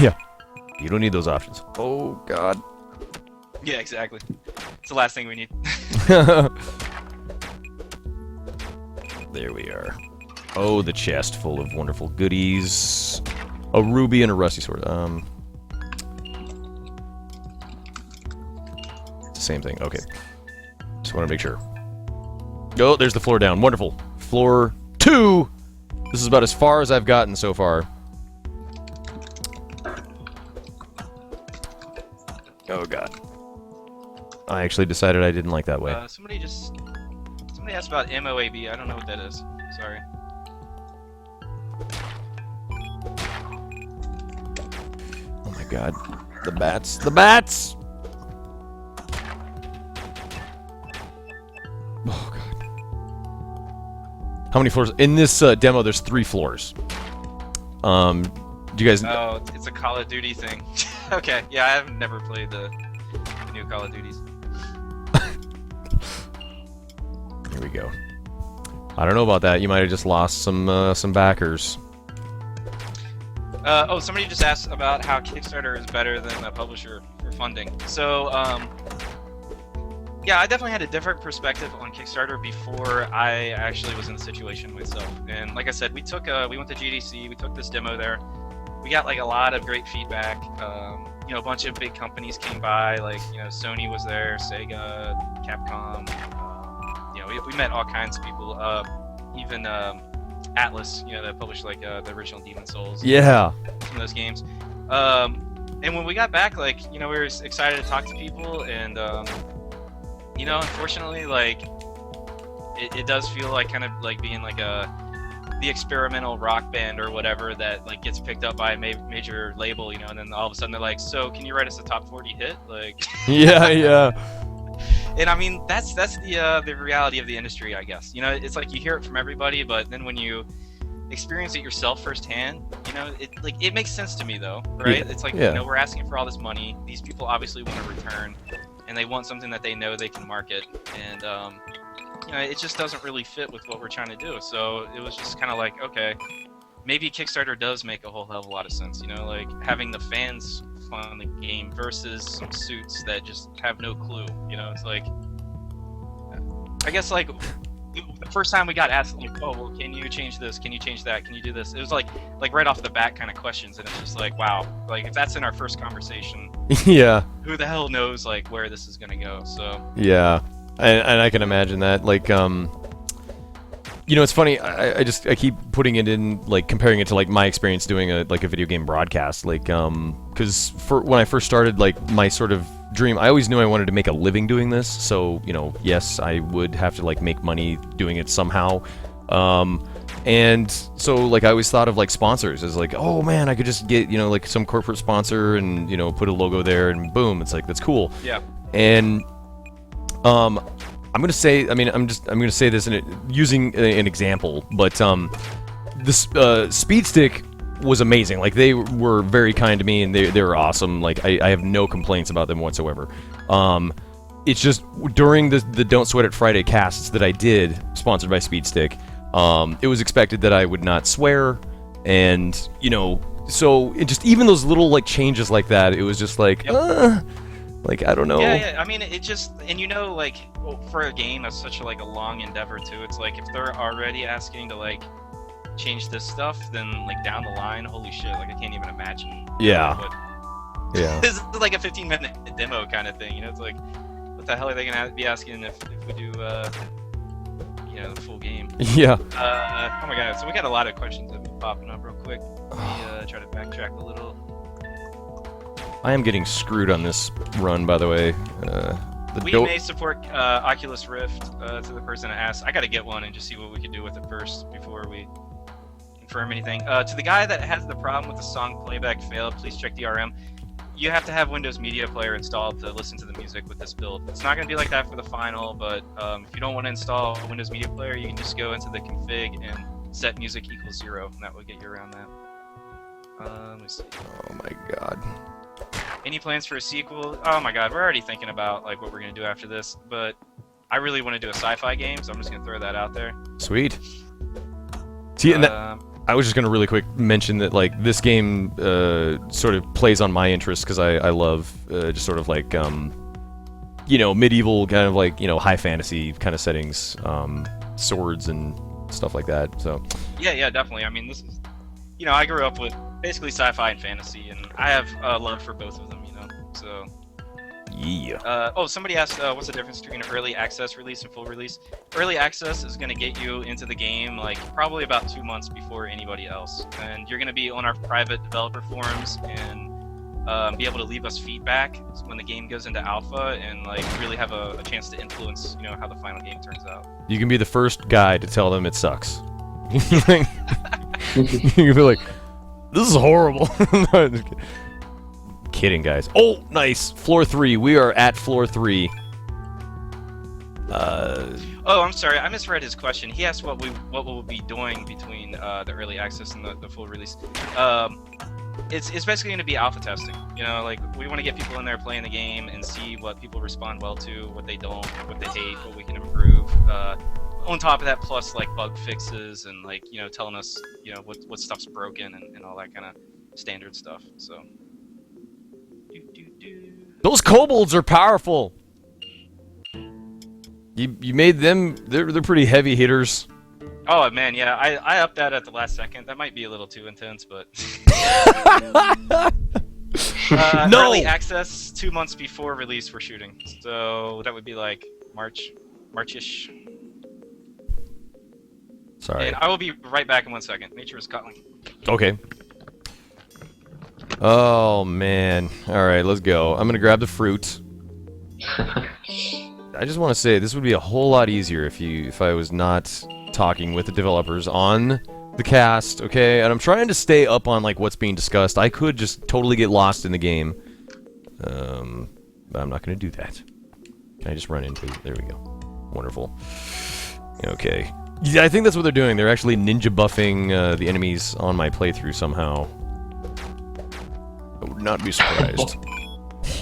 Yeah. You don't need those options. Oh, God. Yeah, exactly. It's the last thing we need. There we are. Oh, the chest full of wonderful goodies. A ruby and a rusty sword. It's the same thing. Okay. Just want to make sure. Oh, there's the floor down. Wonderful. Floor 2. This is about as far as I've gotten so far. Oh, God. I actually decided I didn't like that way. Somebody asked about MOAB. I don't know what that is. Sorry. Oh my god. The bats. The bats! Oh god. How many floors? In this demo, there's 3 floors. Do you guys... Oh, it's a Call of Duty thing. Okay, yeah, I've never played the new Call of Duties. Here we go. I don't know about that. You might have just lost some backers. Oh, somebody just asked about how Kickstarter is better than a publisher for funding. So, yeah, I definitely had a different perspective on Kickstarter before I actually was in the situation myself. And like I said, we went to GDC, we took this demo there. We got like a lot of great feedback. You know, a bunch of big companies came by, like, you know, Sony was there, Sega, Capcom. You know, we met all kinds of people. Even Atlas, you know, that published like the original Demon Souls. Yeah. Some of those games. And when we got back, like, you know, we were excited to talk to people, and you know, unfortunately, like, it does feel like kind of like being like the experimental rock band or whatever that like gets picked up by a major label, you know, and then all of a sudden they're like, so can you write us a top 40 hit? Like. Yeah. And I mean, that's the reality of the industry, I guess. You know, it's like you hear it from everybody, but then when you experience it yourself firsthand, you know, it makes sense to me though, right? Yeah. It's like, yeah. You know, we're asking for all this money. These people obviously want a return, and they want something that they know they can market, and you know, it just doesn't really fit with what we're trying to do. So it was just kind of like, okay, maybe Kickstarter does make a whole hell of a lot of sense. You know, like having the fans fund the game versus some suits that just have no clue. You know, it's like, I guess like the first time we got asked, like, oh, well, can you change this? Can you change that? Can you do this? It was like right off the bat kind of questions, and it's just like, wow, like if that's in our first conversation, Yeah. who the hell knows like where this is gonna go? So Yeah. And I can imagine that. Like, you know, it's funny. I keep putting it in, like, comparing it to like my experience doing a video game broadcast. Like, because when I first started, like, my sort of dream, I always knew I wanted to make a living doing this. So, you know, yes, I would have to like make money doing it somehow. And so, like, I always thought of like sponsors as like, oh man, I could just get, you know, like some corporate sponsor and, you know, put a logo there and boom, it's like, that's cool. yeah. And I'm gonna say, I mean, I'm gonna say this using an example, but this Speed Stick was amazing. Like, they were very kind to me, and they were awesome. Like, I have no complaints about them whatsoever. It's just during the Don't Sweat It Friday casts that I did, sponsored by Speed Stick, it was expected that I would not swear, and, you know, so it just even those little like changes like that, it was just like, Yep. like I don't know. Yeah. I mean, it just, and like, for a game that's such a long endeavor too. It's like if they're already asking to like change this stuff, then like down the line, holy shit! Like I can't even imagine. Yeah. Yeah. This is like a 15-minute demo kind of thing. It's like, what the hell are they gonna be asking if we do the full game? Yeah. Oh my god! So we got a lot of questions that have been popping up real quick. Let me try to backtrack a little. I am getting screwed on this run, by the way. We may support Oculus Rift to the person that asked. I gotta get one and just see what we can do with it first before we confirm anything. To the guy that has the problem with the song playback failed, please check DRM. You have to have Windows Media Player installed to listen to the music with this build. It's not going to be like that for the final, but if you don't want to install Windows Media Player, you can just go into the config and set music equals 0, and that will get you around that. Let me see. Oh my god. Any plans for a sequel? Oh my god, we're already thinking about like what we're going to do after this, but I really want to do a sci-fi game, so I'm just going to throw that out there. Sweet. See, and that, I was just going to really quick mention that like this game sort of plays on my interest because I love just sort of like medieval kind of like high fantasy kind of settings, swords and stuff like that. So yeah, definitely. I mean, this is I grew up with basically sci-fi and fantasy, and I have a love for both of them. So. Yeah. Somebody asked, what's the difference between an early access release and full release? Early access is going to get you into the game like probably about 2 months before anybody else, and you're going to be on our private developer forums and be able to leave us feedback when the game goes into alpha, and like really have a chance to influence how the final game turns out. You can be the first guy to tell them it sucks. You can be like, this is horrible. No, kidding, guys. Oh, nice. Floor 3. We are at floor 3. Oh, I'm sorry. I misread his question. He asked what we'll be doing between the early access and the full release. It's basically going to be alpha testing. Like we want to get people in there playing the game and see what people respond well to, what they don't, what they hate, what we can improve. On top of that, plus like bug fixes and like telling us what stuff's broken and all that kind of standard stuff. So. Those kobolds are powerful. You made them. They're pretty heavy hitters. Oh man, yeah. I upped that at the last second. That might be a little too intense, but. No. Early access 2 months before release for shooting, so that would be like March-ish. Sorry. And I will be right back in 1 second. Nature is calling. Okay. Oh man. Alright, let's go. I'm gonna grab the fruit. I just want to say this would be a whole lot easier if I was not talking with the developers on the cast, okay? And I'm trying to stay up on like what's being discussed. I could just totally get lost in the game. But I'm not gonna do that. Can I just run into it? There we go. Wonderful. Okay. Yeah, I think that's what they're doing. They're actually ninja buffing the enemies on my playthrough somehow. I would not be surprised.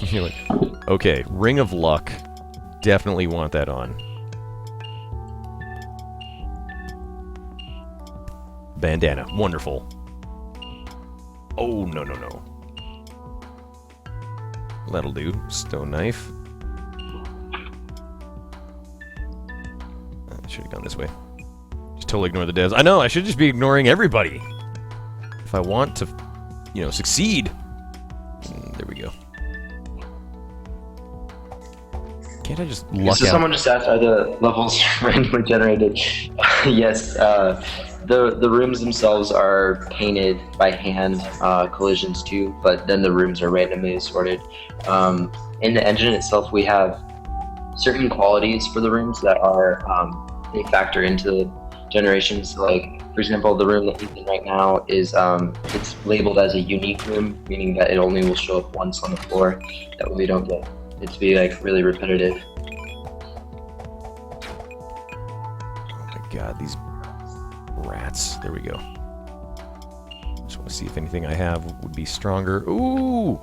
You're like, okay, Ring of Luck. Definitely want that on. Bandana. Wonderful. Oh, no. That'll do. Stone knife. I should have gone this way. Just totally ignore the devs. I know, I should just be ignoring everybody. If I want to, succeed. There we go. Can't I just luck so out? Someone just asked, are the levels randomly generated? Yes, the rooms themselves are painted by hand, collisions too, but then the rooms are randomly assorted. In the engine itself, we have certain qualities for the rooms that are they factor into the generations. Like, for example, the room that he's in right now is it's labeled as a unique room, meaning that it only will show up once on the floor. That way we don't get it to be like really repetitive. Oh my god, these rats. There we go. Just want to see if anything I have would be stronger. Ooh!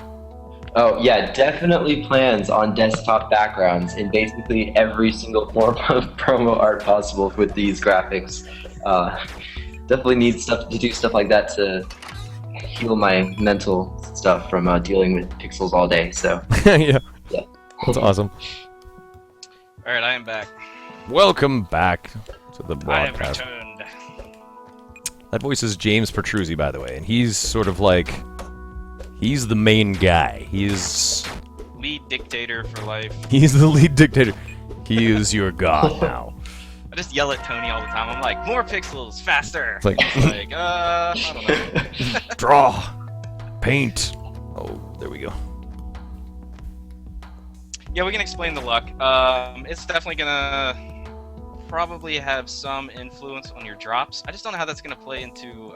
Oh yeah, definitely plans on desktop backgrounds in basically every single form of promo art possible with these graphics. Definitely need to do stuff like that to heal my mental stuff from dealing with pixels all day. So Yeah. Yeah. That's awesome. All right, I am back. Welcome back to the I have broadcast. returned. That voice is James Petruzzi, by the way, and he's sort of like... He's the main guy. He's Lead dictator for life. the lead dictator. He is your god now. I just yell at Tony all the time. I'm like, more pixels, faster. It's like- He's like, I don't know. Draw. Paint. Oh, there we go. Yeah, we can explain the luck. It's definitely gonna probably have some influence on your drops. I just don't know how that's gonna play into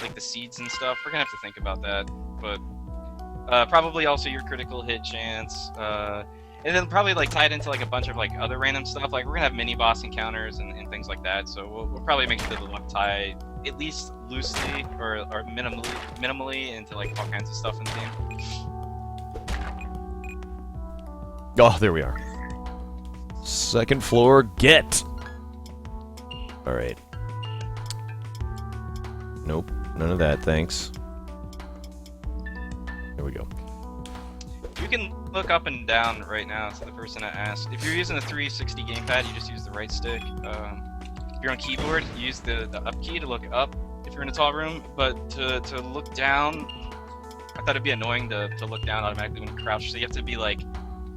like the seeds and stuff. We're gonna have to think about that. But probably also your critical hit chance. And then probably like tied into like a bunch of like other random stuff. Like we're gonna have mini boss encounters and things like that. So we'll probably make sure the luck tie at least loosely or minimally into like all kinds of stuff in the game. Oh, there we are. Second floor, get. All right. Nope, none of that, thanks. There we go. You can look up and down right now to the person that asked. If you're using a 360 gamepad, you just use the right stick. If you're on keyboard, you use the up key to look up if you're in a tall room. But to look down, I thought it'd be annoying to look down automatically when you crouch. So you have to be like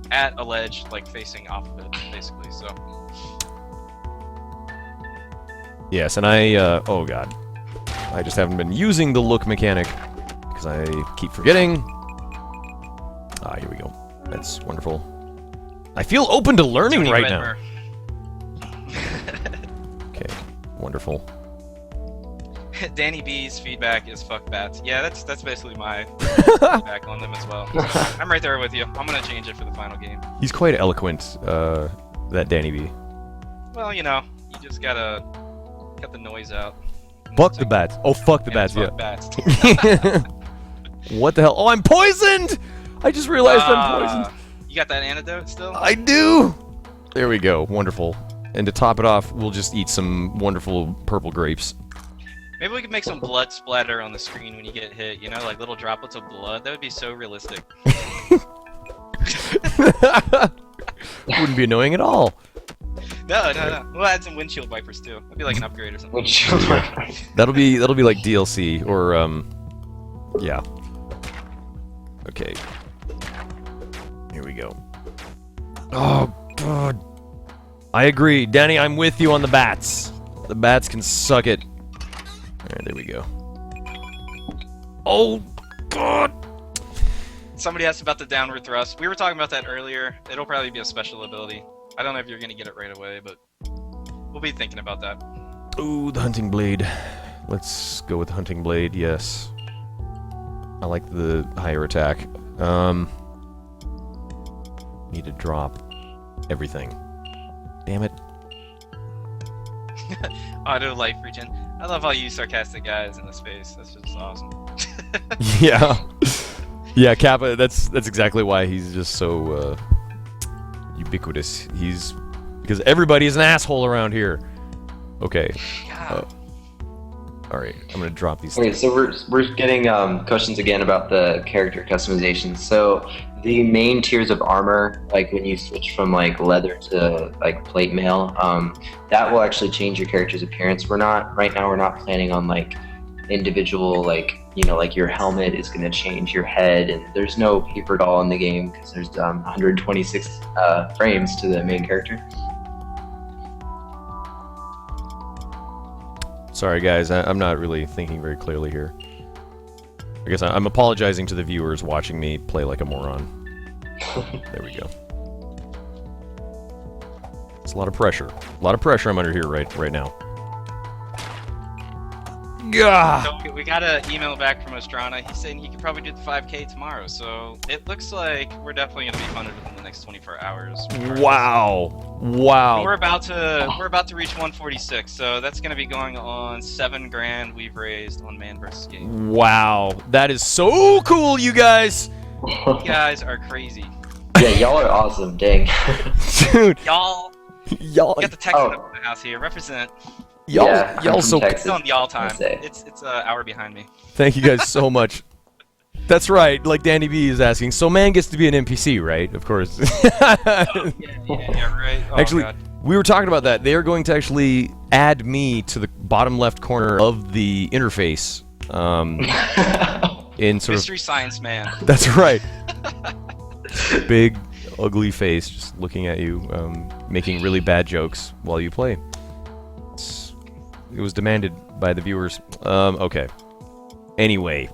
at a ledge, like facing off of it, basically. So Yes, and I, oh god. I just haven't been using the look mechanic because I keep forgetting. Ah, here we go. That's wonderful. I feel open to learning Tony right now. Redmer. Okay, wonderful. Danny B's feedback is fuck bats. Yeah, that's basically my feedback on them as well. So I'm right there with you. I'm gonna change it for the final game. He's quite eloquent, that Danny B. Well, you know, you just gotta cut the noise out. Fuck the bats. Oh, fuck the bats, Fuck yeah. bats. What the hell? Oh, I'm poisoned! I just realized I'm poisoned. You got that antidote still? I do! There we go. Wonderful. And to top it off, we'll just eat some wonderful purple grapes. Maybe we could make some blood splatter on the screen when you get hit, you know, like little droplets of blood. That would be so realistic. Wouldn't be annoying at all. No. We'll add some windshield wipers too. That'd be like an upgrade or something. Windshield wiper. That'll be like DLC or yeah. Okay. Here we go. Oh god. I agree. Danny, I'm with you on the bats. The bats can suck it. Alright, there we go. Oh god. Somebody asked about the downward thrust. We were talking about that earlier. It'll probably be a special ability. I don't know if you're gonna get it right away, but we'll be thinking about that. Ooh, the hunting blade. Let's go with hunting blade, yes. I like the higher attack. Need to drop everything. Damn it. Auto life regen. I love all you sarcastic guys in the space. That's just awesome. Yeah. Yeah, Kappa, that's exactly why he's just so ubiquitous. He's because everybody is an asshole around here. Okay. God. All right, I'm gonna drop these. Okay, so we're getting questions again about the character customization. So the main tiers of armor, like when you switch from like leather to like plate mail, that will actually change your character's appearance. We're not planning on like individual, like, you know, like your helmet is gonna change your head, and there's no paper doll in the game because there's 126 frames to the main character. Sorry, guys, I'm not really thinking very clearly here. I guess I'm apologizing to the viewers watching me play like a moron. There we go. It's a lot of pressure. A lot of pressure I'm under here right now. Gah! So we got an email back from Astrana. He's saying he could probably do the 5K tomorrow. So it looks like we're definitely gonna be funded within the next 24 hours. Wow! Wow! We're about to reach 146. So that's gonna be going on $7 grand we've raised on MANvsGAME. Wow! That is so cool, you guys! You guys are crazy. Yeah, y'all are awesome. Dang. Dude, Y'all y'all. got the Texan up in the house here. Represent. Y'all, Yeah, I'm y'all from so. Texas. It's on y'all time. I'll say. It's an hour behind me. Thank you guys so much. That's right. Like Danny B is asking. So man gets to be an NPC, right? Of course. Yeah, right. Oh, Actually, God. we were talking about that. They are going to actually add me to the bottom left corner of the interface. In sort Mystery Science Man. of. That's right. Big, ugly face, just looking at you, making really bad jokes while you play. It was demanded by the viewers. Okay. Anyway.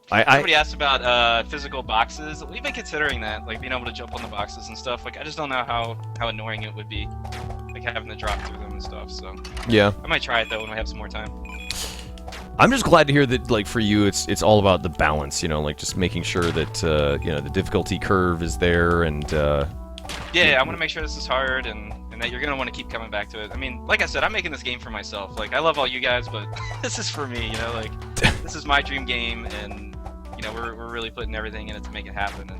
Somebody asked about physical boxes. We've been considering that, like being able to jump on the boxes and stuff. Like, I just don't know how annoying it would be, like having to drop through them and stuff. So Yeah. I might try it though when I have some more time. I'm just glad to hear that, like, for you, it's all about the balance, you know, like just making sure that, you know, the difficulty curve is there and, Yeah, I want to make sure this is hard and that you're gonna want to keep coming back to it. I mean, like I said, I'm making this game for myself. Like, I love all you guys, but this is for me, you know, like, this is my dream game, and, you know, we're really putting everything in it to make it happen. And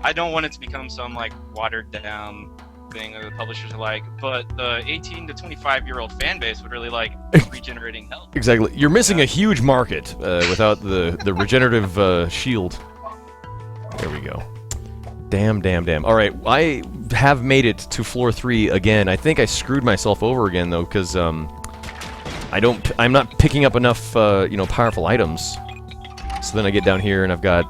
I don't want it to become some, like, watered down thing that the publishers are like, but the 18 to 25-year-old fan base would really like regenerating health. Exactly. You're missing a huge market without the regenerative shield. There we go. Damn. All right, I have made it to floor 3 again. I think I screwed myself over again though, because I'm not picking up enough you know, powerful items. So then I get down here and I've got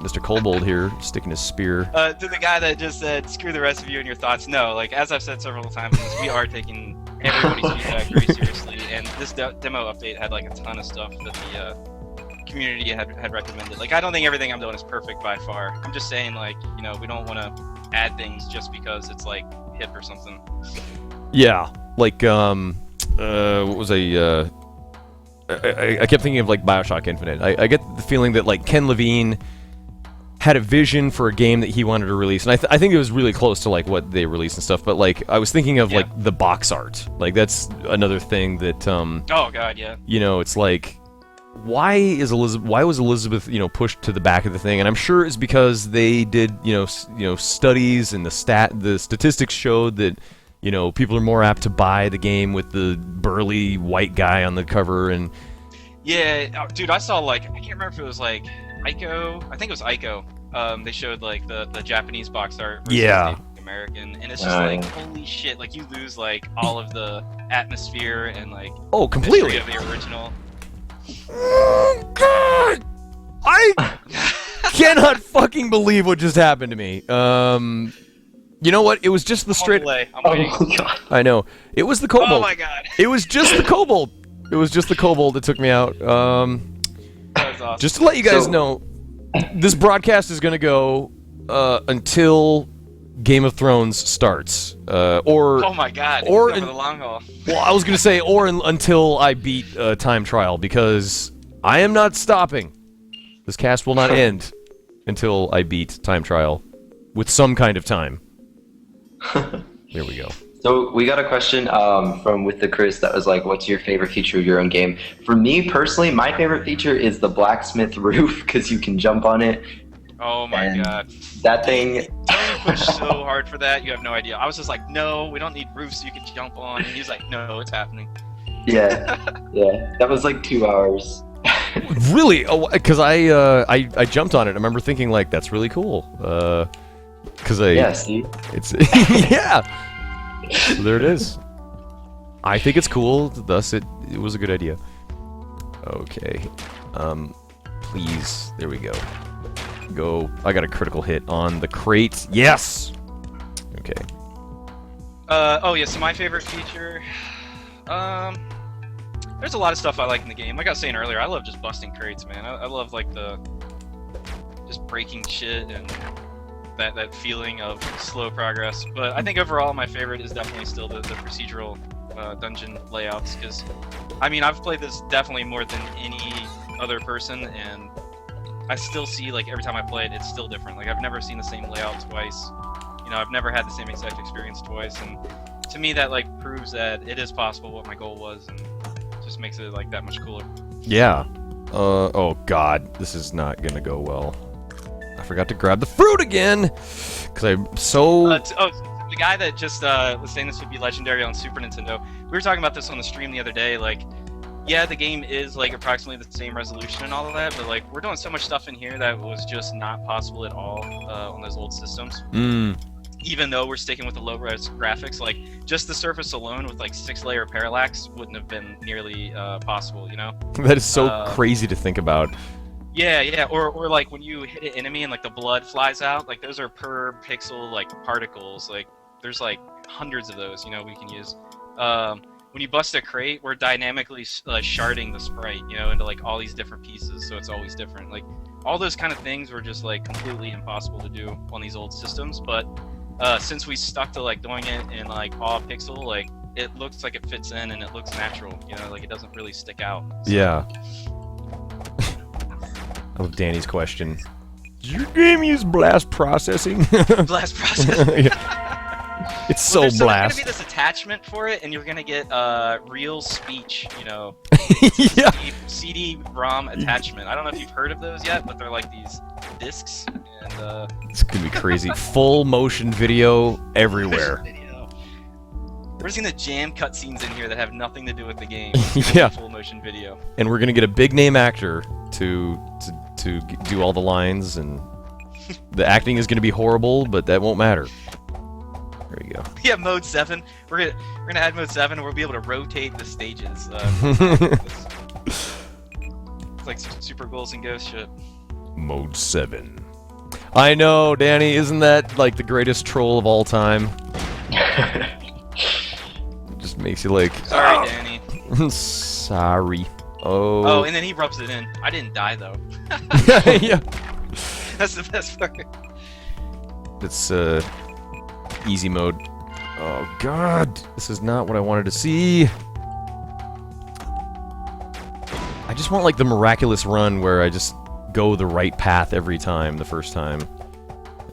Mr. Kobold here sticking his spear. To the guy that just said, "Screw the rest of you and your thoughts." No, like as I've said several times, we are taking everybody's feedback very seriously, and this demo update had like a ton of stuff that the community had recommended. Like, I don't think everything I'm doing is perfect by far. I'm just saying, like, you know, we don't want to add things just because it's like hip or something. Yeah, like what was I kept thinking of like BioShock Infinite. I get the feeling that like Ken Levine had a vision for a game that he wanted to release, and I think it was really close to like what they released and stuff. But like I was thinking of like the box art. Like that's another thing that oh god, yeah. You know, it's like why was Elizabeth, you know, pushed to the back of the thing? And I'm sure it's because they did, you know, studies, and the statistics showed that, you know, people are more apt to buy the game with the burly white guy on the cover. And yeah, dude, I saw like, I can't remember if it was like Ico. I think it was Ico. They showed like the Japanese box art versus the American, and it's just like, holy shit! Like, you lose like all of the atmosphere and like completely history of the original. Oh god! I cannot fucking believe what just happened to me. You know what? It was just the straight. I'm waiting. Oh god! I know. It was the kobold. Oh my god! It was just the kobold. It was just the kobold that took me out. That was awesome. Just to let you guys know, this broadcast is gonna go until Game of Thrones starts, or oh my god! or for the long haul. Well, I was gonna say, or until I beat Time Trial, because I am not stopping. This cast will not end until I beat Time Trial with some kind of time. There we go. So we got a question from With the Chris that was like, what's your favorite feature of your own game? For me personally, my favorite feature is the blacksmith roof, because you can jump on it. Oh my god. That thing... Tony pushed so hard for that, you have no idea. I was just like, no, we don't need roofs you can jump on. And he's like, no, it's happening. Yeah, that was like 2 hours. Really? Oh, because I jumped on it. I remember thinking like, that's really cool. Because Yeah, see? It's yeah. So there it is. I think it's cool. Thus, it was a good idea. Okay. Please. There we go. Go. I got a critical hit on the crate. Yes. Okay. Oh yeah. So my favorite feature. There's a lot of stuff I like in the game. Like I was saying earlier, I love just busting crates, man. I love like just breaking shit and that feeling of slow progress. But I think overall my favorite is definitely still the procedural dungeon layouts, because I mean, I've played this definitely more than any other person, and I still see, like, every time I play it, it's still different. Like, I've never seen the same layout twice. You know, I've never had the same exact experience twice, and to me that like proves that it is possible what my goal was, and just makes it like that much cooler. Yeah. Oh god, this is not gonna go well. I forgot to grab the fruit again, because I'm so... To the guy that just was saying this would be legendary on Super Nintendo, we were talking about this on the stream the other day. Like, yeah, the game is like approximately the same resolution and all of that, but like we're doing so much stuff in here that was just not possible at all on those old systems. Even though we're sticking with the low-res graphics, like just the surface alone with like 6-layer parallax wouldn't have been nearly possible, you know? That is so crazy to think about. Yeah, or like when you hit an enemy and like the blood flies out, like those are per pixel like particles. Like there's like hundreds of those, you know, we can use. When you bust a crate, we're dynamically sharding the sprite, you know, into like all these different pieces, so it's always different. Like all those kind of things were just like completely impossible to do on these old systems, but since we stuck to like doing it in like all pixel, like it looks like it fits in and it looks natural, you know, like it doesn't really stick out. So. Yeah. I love Danny's question. Does your game use blast processing? Blast processing. Yeah. It's so There's blast. gonna be this attachment for it, and you're gonna get real speech, you know. Yeah. CD-ROM attachment. I don't know if you've heard of those yet, but they're like these discs, and It's gonna be crazy. Full motion video everywhere. We're just gonna jam cutscenes in here that have nothing to do with the game. Yeah. Full motion video. And we're gonna get a big name actor to do all the lines, and the acting is gonna be horrible, but that won't matter. There we go. Yeah, mode 7. We're gonna add mode 7, and we'll be able to rotate the stages. It's like Super Ghouls and Ghost shit. Mode 7. I know, Danny. Isn't that like the greatest troll of all time? It just makes you like. Sorry, Danny. Sorry. Oh. Oh, and then he rubs it in. I didn't die though. Yeah. That's the best part. It's easy mode. Oh god, this is not what I wanted to see. I just want like the miraculous run where I just go the right path every time, the first time.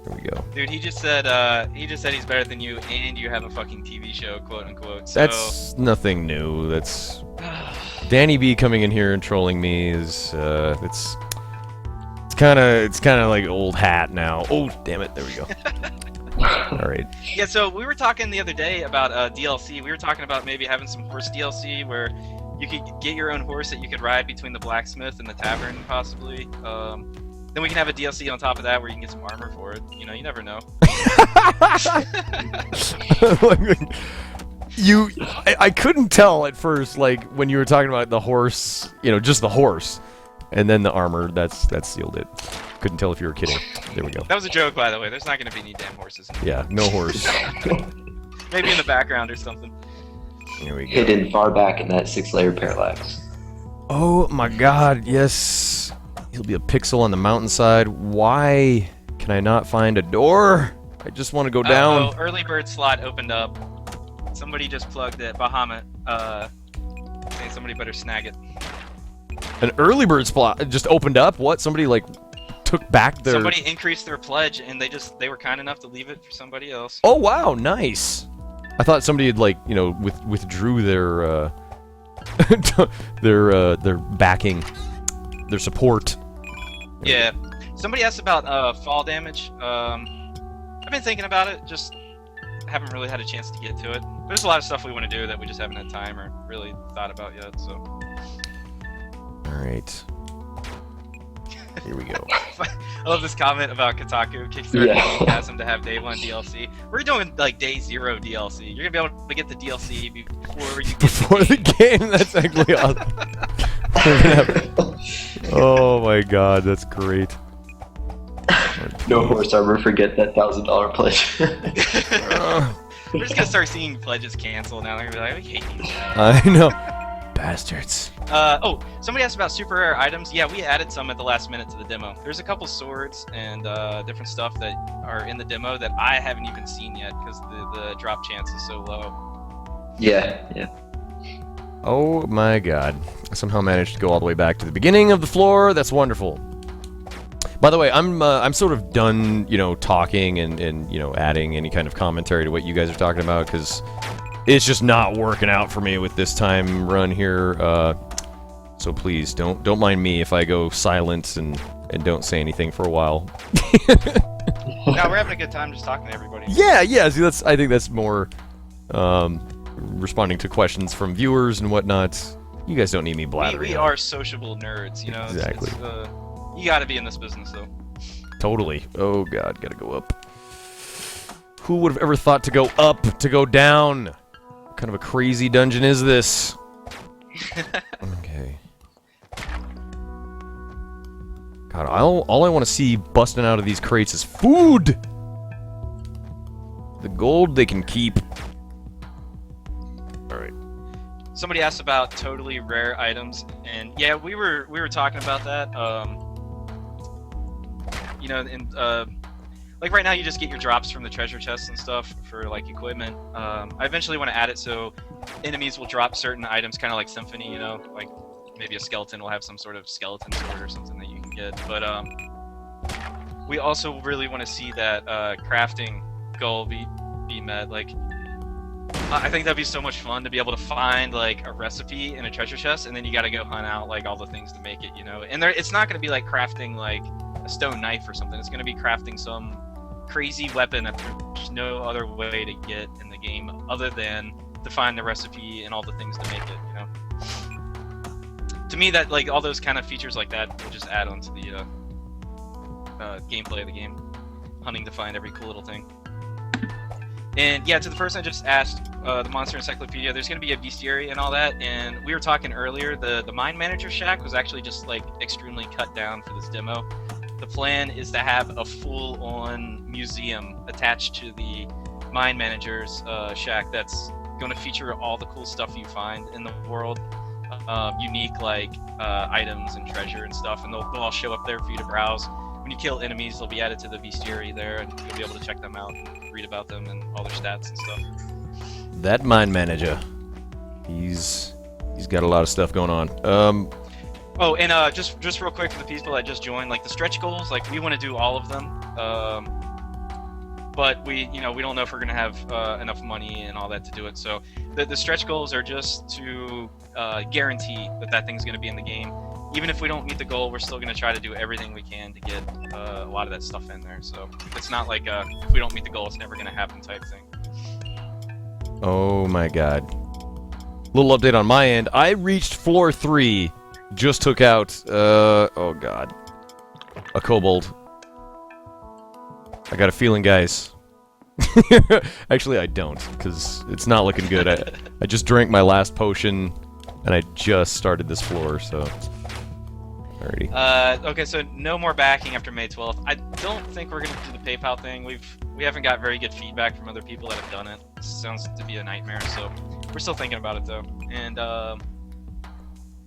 There we go. Dude, he just said he's better than you, and you have a fucking TV show, quote unquote. So... That's nothing new. That's Danny B coming in here and trolling me is it's kind of like old hat now. Oh damn it! There we go. All right. Yeah, so we were talking the other day about DLC. We were talking about maybe having some horse DLC where you could get your own horse that you could ride between the blacksmith and the tavern, possibly. Then we can have a DLC on top of that where you can get some armor for it. You know, you never know. I couldn't tell at first, like when you were talking about the horse, you know, just the horse, and then the armor. That's sealed it. Couldn't tell if you were kidding. There we go. That was a joke, by the way. There's not going to be any damn horses. Yeah, no horse. Maybe in the background or something. There we go. Hidden far back in that 6-layer parallax. Oh my god, yes. He'll be a pixel on the mountainside. Why can I not find a door? I just want to go down. Oh, early bird slot opened up. Somebody just plugged it. Bahamut. Hey, somebody better snag it. An early bird spot just opened up? What? Somebody like took back their... Somebody increased their pledge, and they were kind enough to leave it for somebody else. Oh wow, nice. I thought somebody had like, you know, withdrew their their backing, their support. Yeah. Somebody asked about fall damage. I've been thinking about it, just haven't really had a chance to get to it. There's a lot of stuff we want to do that we just haven't had time or really thought about yet, so. Alright. Here we go. I love this comment about Kotaku. Kickstarter Chasm to have day 1 DLC. We're doing like day 0 DLC. You're gonna be able to get the DLC before you get the game. That's actually awesome. Oh my god, that's great. No horse armor, forget that $1,000 pledge. We're just gonna start seeing pledges cancel now. They're gonna be like, we hate you. I know. Bastards. Oh, somebody asked about super rare items. Yeah, we added some at the last minute to the demo. There's a couple swords and different stuff that are in the demo that I haven't even seen yet because the drop chance is so low. Yeah. Oh my god. I somehow managed to go all the way back to the beginning of the floor. That's wonderful. By the way, I'm sort of done, you know, talking and you know, adding any kind of commentary to what you guys are talking about because it's just not working out for me with this time run here. So please don't mind me if I go silent and don't say anything for a while. No, we're having a good time just talking to everybody. Yeah, yeah. See, I think that's more responding to questions from viewers and whatnot. You guys don't need me blathering. We are sociable nerds, you know. Exactly. You got to be in this business, though. Totally. Oh god, gotta go up. Who would have ever thought to go up, to go down? What kind of a crazy dungeon is this? Okay. God, all I want to see busting out of these crates is food! The gold they can keep. Alright. Somebody asked about totally rare items, and yeah, we were talking about that. You know, and like right now you just get your drops from the treasure chests and stuff for like equipment. I eventually want to add it so enemies will drop certain items, kind of like Symphony, you know, like maybe a skeleton will have some sort of skeleton sword or something that you can get. But we also really want to see that crafting goal be met. Like, I think that'd be so much fun to be able to find like a recipe in a treasure chest, and then you got to go hunt out like all the things to make it, you know. And it's not going to be like crafting like a stone knife or something. It's going to be crafting some crazy weapon that there's no other way to get in the game other than to find the recipe and all the things to make it, you know. To me, that like all those kind of features like that will just add on to the gameplay of the game, hunting to find every cool little thing. And yeah, to the person I just asked, the Monster Encyclopedia, there's going to be a bestiary and all that, and we were talking earlier, the Mine Manager Shack was actually just like extremely cut down for this demo. The plan is to have a full-on museum attached to the Mine Manager's shack that's going to feature all the cool stuff you find in the world, unique like items and treasure and stuff, and they'll all show up there for you to browse. When you kill enemies, they'll be added to the bestiary there, and you'll be able to check them out and read about them and all their stats and stuff. That Mine Manager, he's got a lot of stuff going on. Oh, and just real quick for the people that just joined, like the stretch goals, like we want to do all of them, but we don't know if we're gonna have enough money and all that to do it. So the stretch goals are just to guarantee that thing's gonna be in the game. Even if we don't meet the goal, we're still gonna try to do everything we can to get a lot of that stuff in there. So it's not like if we don't meet the goal, it's never gonna happen type thing. Oh my god. Little update on my end. I reached floor 3. Just took out, oh god. A kobold. I got a feeling, guys. Actually, I don't, because it's not looking good. I just drank my last potion, and I just started this floor, so... Alrighty. Okay, so no more backing after May 12th. I don't think we're gonna do the PayPal thing. We haven't got very good feedback from other people that have done it. This sounds to be a nightmare, so we're still thinking about it though. And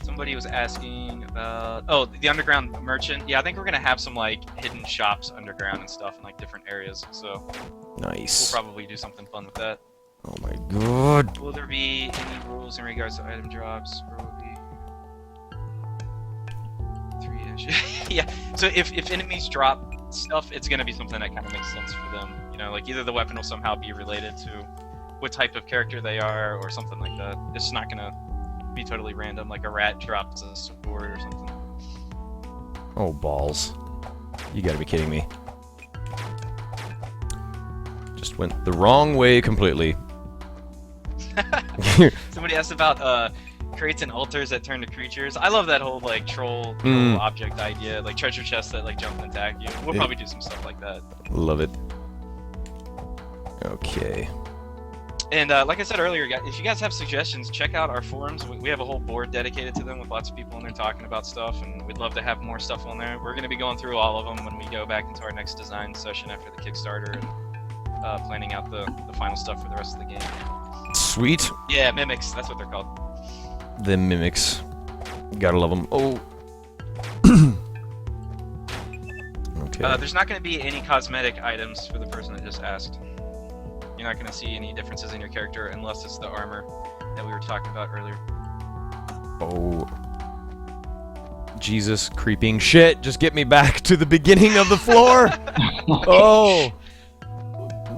somebody was asking about the underground merchant. Yeah, I think we're gonna have some like hidden shops underground and stuff in like different areas. So nice. We'll probably do something fun with that. Oh my god. Will there be any rules in regards to item drops? Or will be 3 inch? Yeah. So if enemies drop stuff, it's gonna be something that kind of makes sense for them. You know, like either the weapon will somehow be related to what type of character they are, or something like that. It's not gonna be totally random, like a rat drops a sword or something. Oh balls! You gotta be kidding me. Just went the wrong way completely. Somebody asked about crates and altars that turn to creatures. I love that whole like troll object idea, like treasure chests that like jump and attack you. We'll probably do some stuff like that. Love it. Okay. And like I said earlier, if you guys have suggestions, check out our forums. We have a whole board dedicated to them with lots of people in there talking about stuff, and we'd love to have more stuff on there. We're going to be going through all of them when we go back into our next design session after the Kickstarter and planning out the final stuff for the rest of the game. Sweet. Yeah, mimics. That's what they're called. The mimics. Gotta love them. Oh. Okay. There's not going to be any cosmetic items for the person that just asked. You're not going to see any differences in your character unless it's the armor that we were talking about earlier. Oh. Jesus, creeping shit. Just get me back to the beginning of the floor. Oh.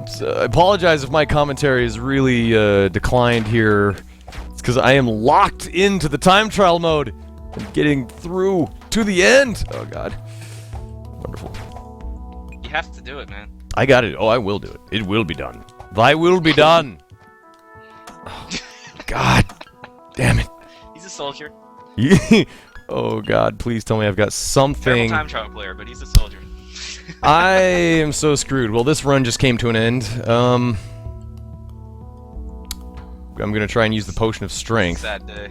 So, I apologize if my commentary is really declined here. It's because I am locked into the time trial mode and getting through to the end. Oh god. Wonderful. You have to do it, man. I got it. Oh, I will do it. It will be done. Thy will be done. Oh, God damn it. He's a soldier. Oh, God, please tell me I've got something. Terrible time trial player, but he's a soldier. I am so screwed. Well, this run just came to an end. I'm gonna try and use the potion of strength. Sad day.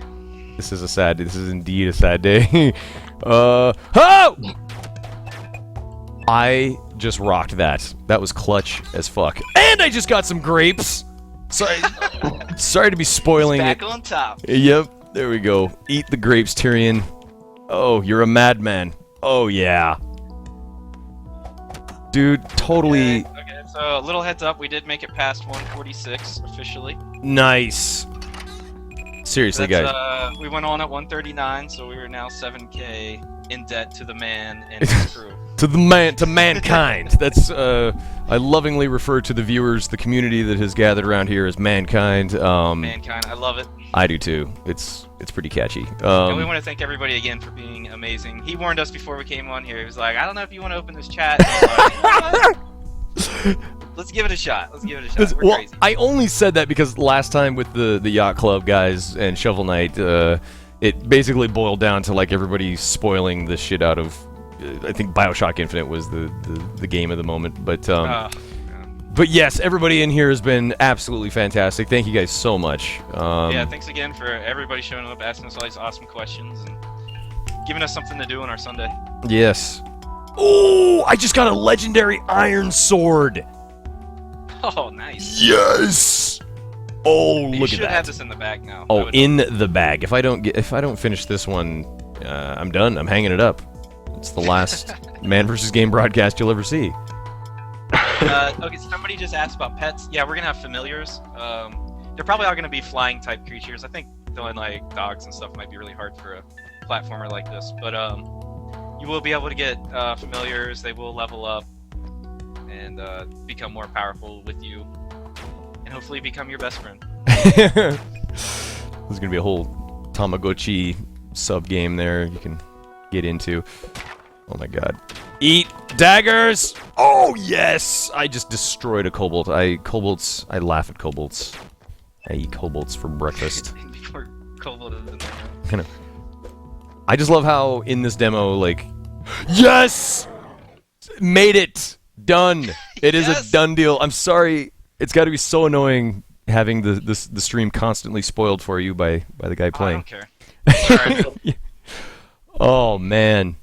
This is a sad day. This is indeed a sad day. Oh! I just rocked that. That was clutch as fuck. And I just got some grapes! Sorry to be spoiling Back it. on top. Yep, there we go. Eat the grapes, Tyrion. Oh, you're a madman. Oh, yeah. Dude, totally... Okay, so a little heads up, we did make it past 146 officially. Nice. Seriously, guys. We went on at 139, so we are now 7K in debt to the man and his crew. To mankind. That's, I lovingly refer to the viewers, the community that has gathered around here as mankind. Mankind, I love it. I do too. It's pretty catchy. And we want to thank everybody again for being amazing. He warned us before we came on here. He was like, I don't know if you want to open this chat. Let's give it a shot. Let's give it a shot. We're crazy. I only said that because last time with the Yacht Club guys and Shovel Knight, it basically boiled down to like everybody spoiling the shit out of. I think BioShock Infinite was the game of the moment, but yes, everybody in here has been absolutely fantastic. Thank you guys so much. Yeah, thanks again for everybody showing up, asking us all these awesome questions, and giving us something to do on our Sunday. Yes. Oh, I just got a legendary iron sword. Oh, nice. Yes. Oh, look at that. You should have this in the bag now. Oh, in the bag. If I don't finish this one, I'm done. I'm hanging it up. It's the last MANvsGAME broadcast you'll ever see. Okay, somebody just asked about pets. Yeah, we're gonna have familiars. They're probably all gonna be flying type creatures. I think throwing like dogs and stuff might be really hard for a platformer like this. But you will be able to get familiars. They will level up and become more powerful with you, and hopefully become your best friend. There's gonna be a whole Tamagotchi sub game there you can get into. Oh my god. Eat daggers! Oh yes! I just destroyed a kobold. I laugh at kobolds. I eat kobolds for breakfast. Before Kobold is in there. Kind of. I just love how in this demo, like, yes! Made it! Done! It is a done deal. I'm sorry. It's got to be so annoying having the stream constantly spoiled for you by the guy playing. I don't care. Alright. Oh man.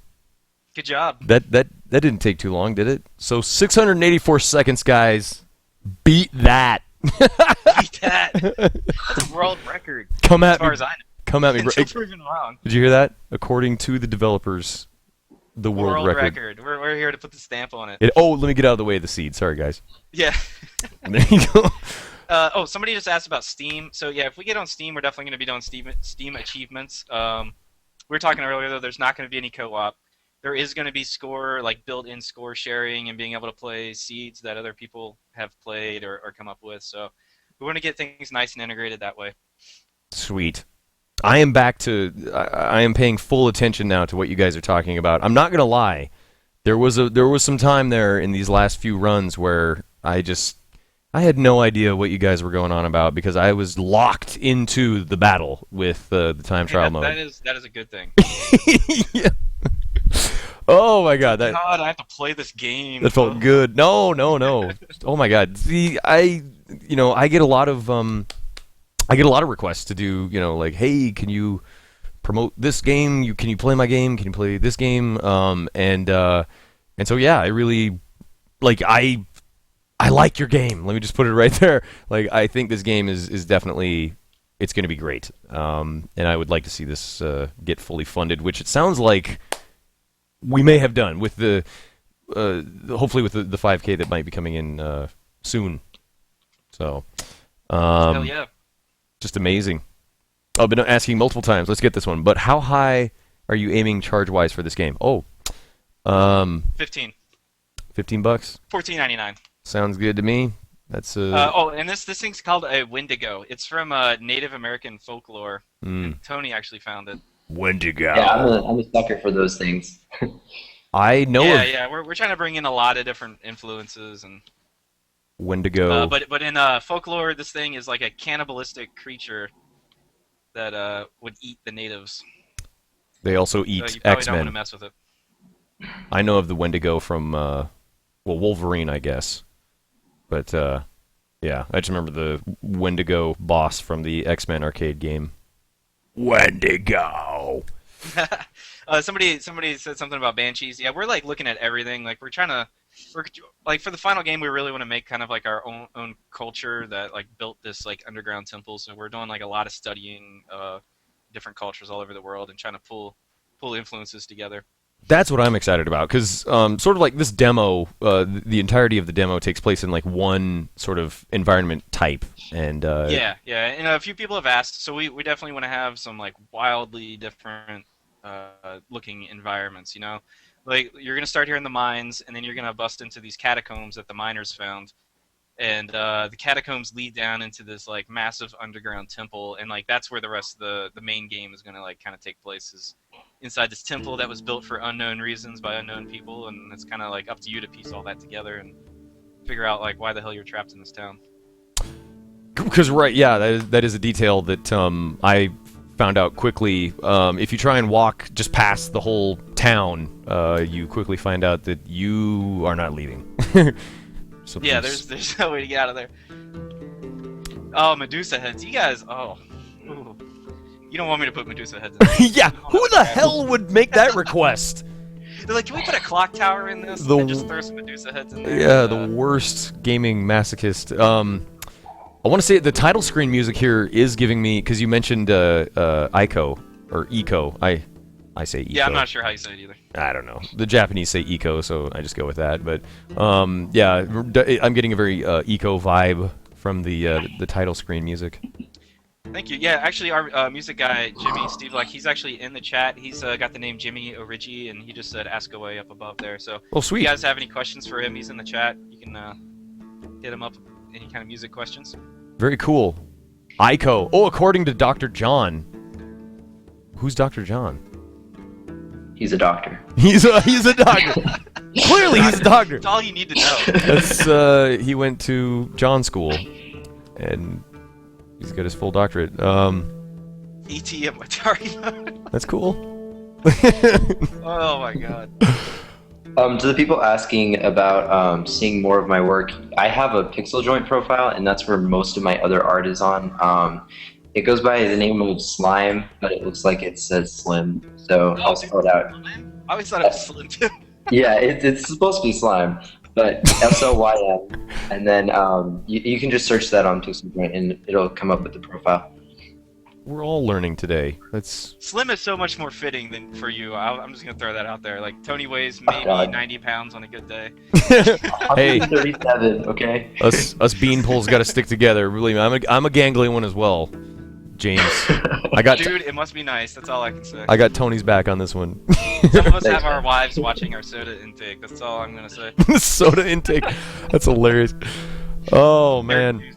Good job. That didn't take too long, did it? So 684 seconds, guys. Beat that. Beat that. That's a world record. Come at as far me. as I know. Come at me, bro. Until proven wrong. Did you hear that? According to the developers, the world record. We're here to put the stamp on it. Oh, let me get out of the way of the seed. Sorry, guys. Yeah. There you go. Oh, somebody just asked about Steam. So yeah, if we get on Steam, we're definitely going to be doing Steam achievements. We were talking earlier though. There's not going to be any co-op. There is going to be score, like built-in score sharing and being able to play seeds that other people have played or come up with. So we want to get things nice and integrated that way. Sweet. I am back to. I am paying full attention now to what you guys are talking about. I'm not gonna lie. There was some time there in these last few runs where I had no idea what you guys were going on about because I was locked into the battle with the time trial mode. That is a good thing. Yeah. Oh my god, God, I have to play this game. That felt good. No. Oh my god. See, I get a lot of requests to do, like, hey, can you promote this game? Can you play my game? Can you play this game? And so yeah, I really I like your game. Let me just put it right there. Like, I think this game is definitely, it's going to be great. And I would like to see this get fully funded, which it sounds like we may have done with hopefully with the 5K that might be coming in soon. So, hell yeah. Just amazing. I've been asking multiple times. Let's get this one. But how high are you aiming charge-wise for this game? 15. 15 bucks? $14.99. Sounds good to me. That's and this thing's called a Wendigo. It's from Native American folklore. And Tony actually found it. Wendigo. Yeah, I'm a sucker for those things. I know of Yeah. We're trying to bring in a lot of different influences and. Wendigo. But in folklore, this thing is like a cannibalistic creature that would eat the natives. They also So eat you probably don't want X-Men. to mess with it. I know of the Wendigo from, Wolverine, I guess. But, yeah, I just remember the Wendigo boss from the X-Men arcade game. Wendigo! Somebody said something about banshees. Yeah, we're like looking at everything. Like we're like for the final game, we really want to make kind of like our own culture that like built this like underground temple. So we're doing like a lot of studying different cultures all over the world and trying to pull influences together. That's what I'm excited about, because sort of like this demo, the entirety of the demo takes place in like one sort of environment type, and Yeah, and a few people have asked, so we definitely want to have some like wildly different looking environments. You know, like you're gonna start here in the mines, and then you're gonna bust into these catacombs that the miners found, and the catacombs lead down into this like massive underground temple, and like that's where the rest of the main game is gonna like kind of take place, is inside this temple that was built for unknown reasons by unknown people, and it's kind of like up to you to piece all that together and figure out like why the hell you're trapped in this town. because that is a detail that I found out quickly. If you try and walk just past the whole town, you quickly find out that you are not leaving. So Yeah, there's no way to get out of there. Oh, Medusa heads. You guys, Ooh. You don't want me to put Medusa heads in. Yeah, who the hell would make that request? They're like, can we put a clock tower in this and just throw some Medusa heads in there? Yeah, the worst gaming masochist. I want to say the title screen music here is giving me, because you mentioned Ico, or Eco. I say Eco. Yeah, I'm not sure how you say it either. I don't know. The Japanese say Eco, so I just go with that. But yeah, I'm getting a very Eco vibe from the title screen music. Thank you. Yeah, actually, our music guy, Jimmy Steve, like he's actually in the chat. He's got the name Jimmy Origi, and he just said "ask away" up above there. So, Oh, sweet. if you guys have any questions for him, he's in the chat. You can hit him up. Any kind of music questions? Very cool. Ico. Oh, according to Dr. John. Who's Dr. John? He's a doctor. He's a doctor. Clearly, he's a doctor. That's all you need to know. That's he went to John school, and he's got his full doctorate. E.T. at my target. That's cool. Oh my god. To the people asking about seeing more of my work, I have a Pixel Joint profile, and that's where most of my other art is on. It goes by the name of Slime, but it looks like it says Slim, so I'll spell it out. I always thought it was Slim too. Yeah, it's supposed to be Slime, but SLYM, and then you can just search that on Pixel Joint, and it'll come up with the profile. We're all learning today. That's Slim is so much more fitting than for you. I'm just gonna throw that out there. Like Tony weighs maybe God. 90 pounds on a good day. Hey, 137, okay? us beanpoles got to stick together. Really, I'm a gangly one as well, James. I got Dude, it must be nice. That's all I can say. I got Tony's back on this one. Some of us Thanks, have our man. wives watching our soda intake. That's all I'm gonna say. Soda intake. That's hilarious. Oh man.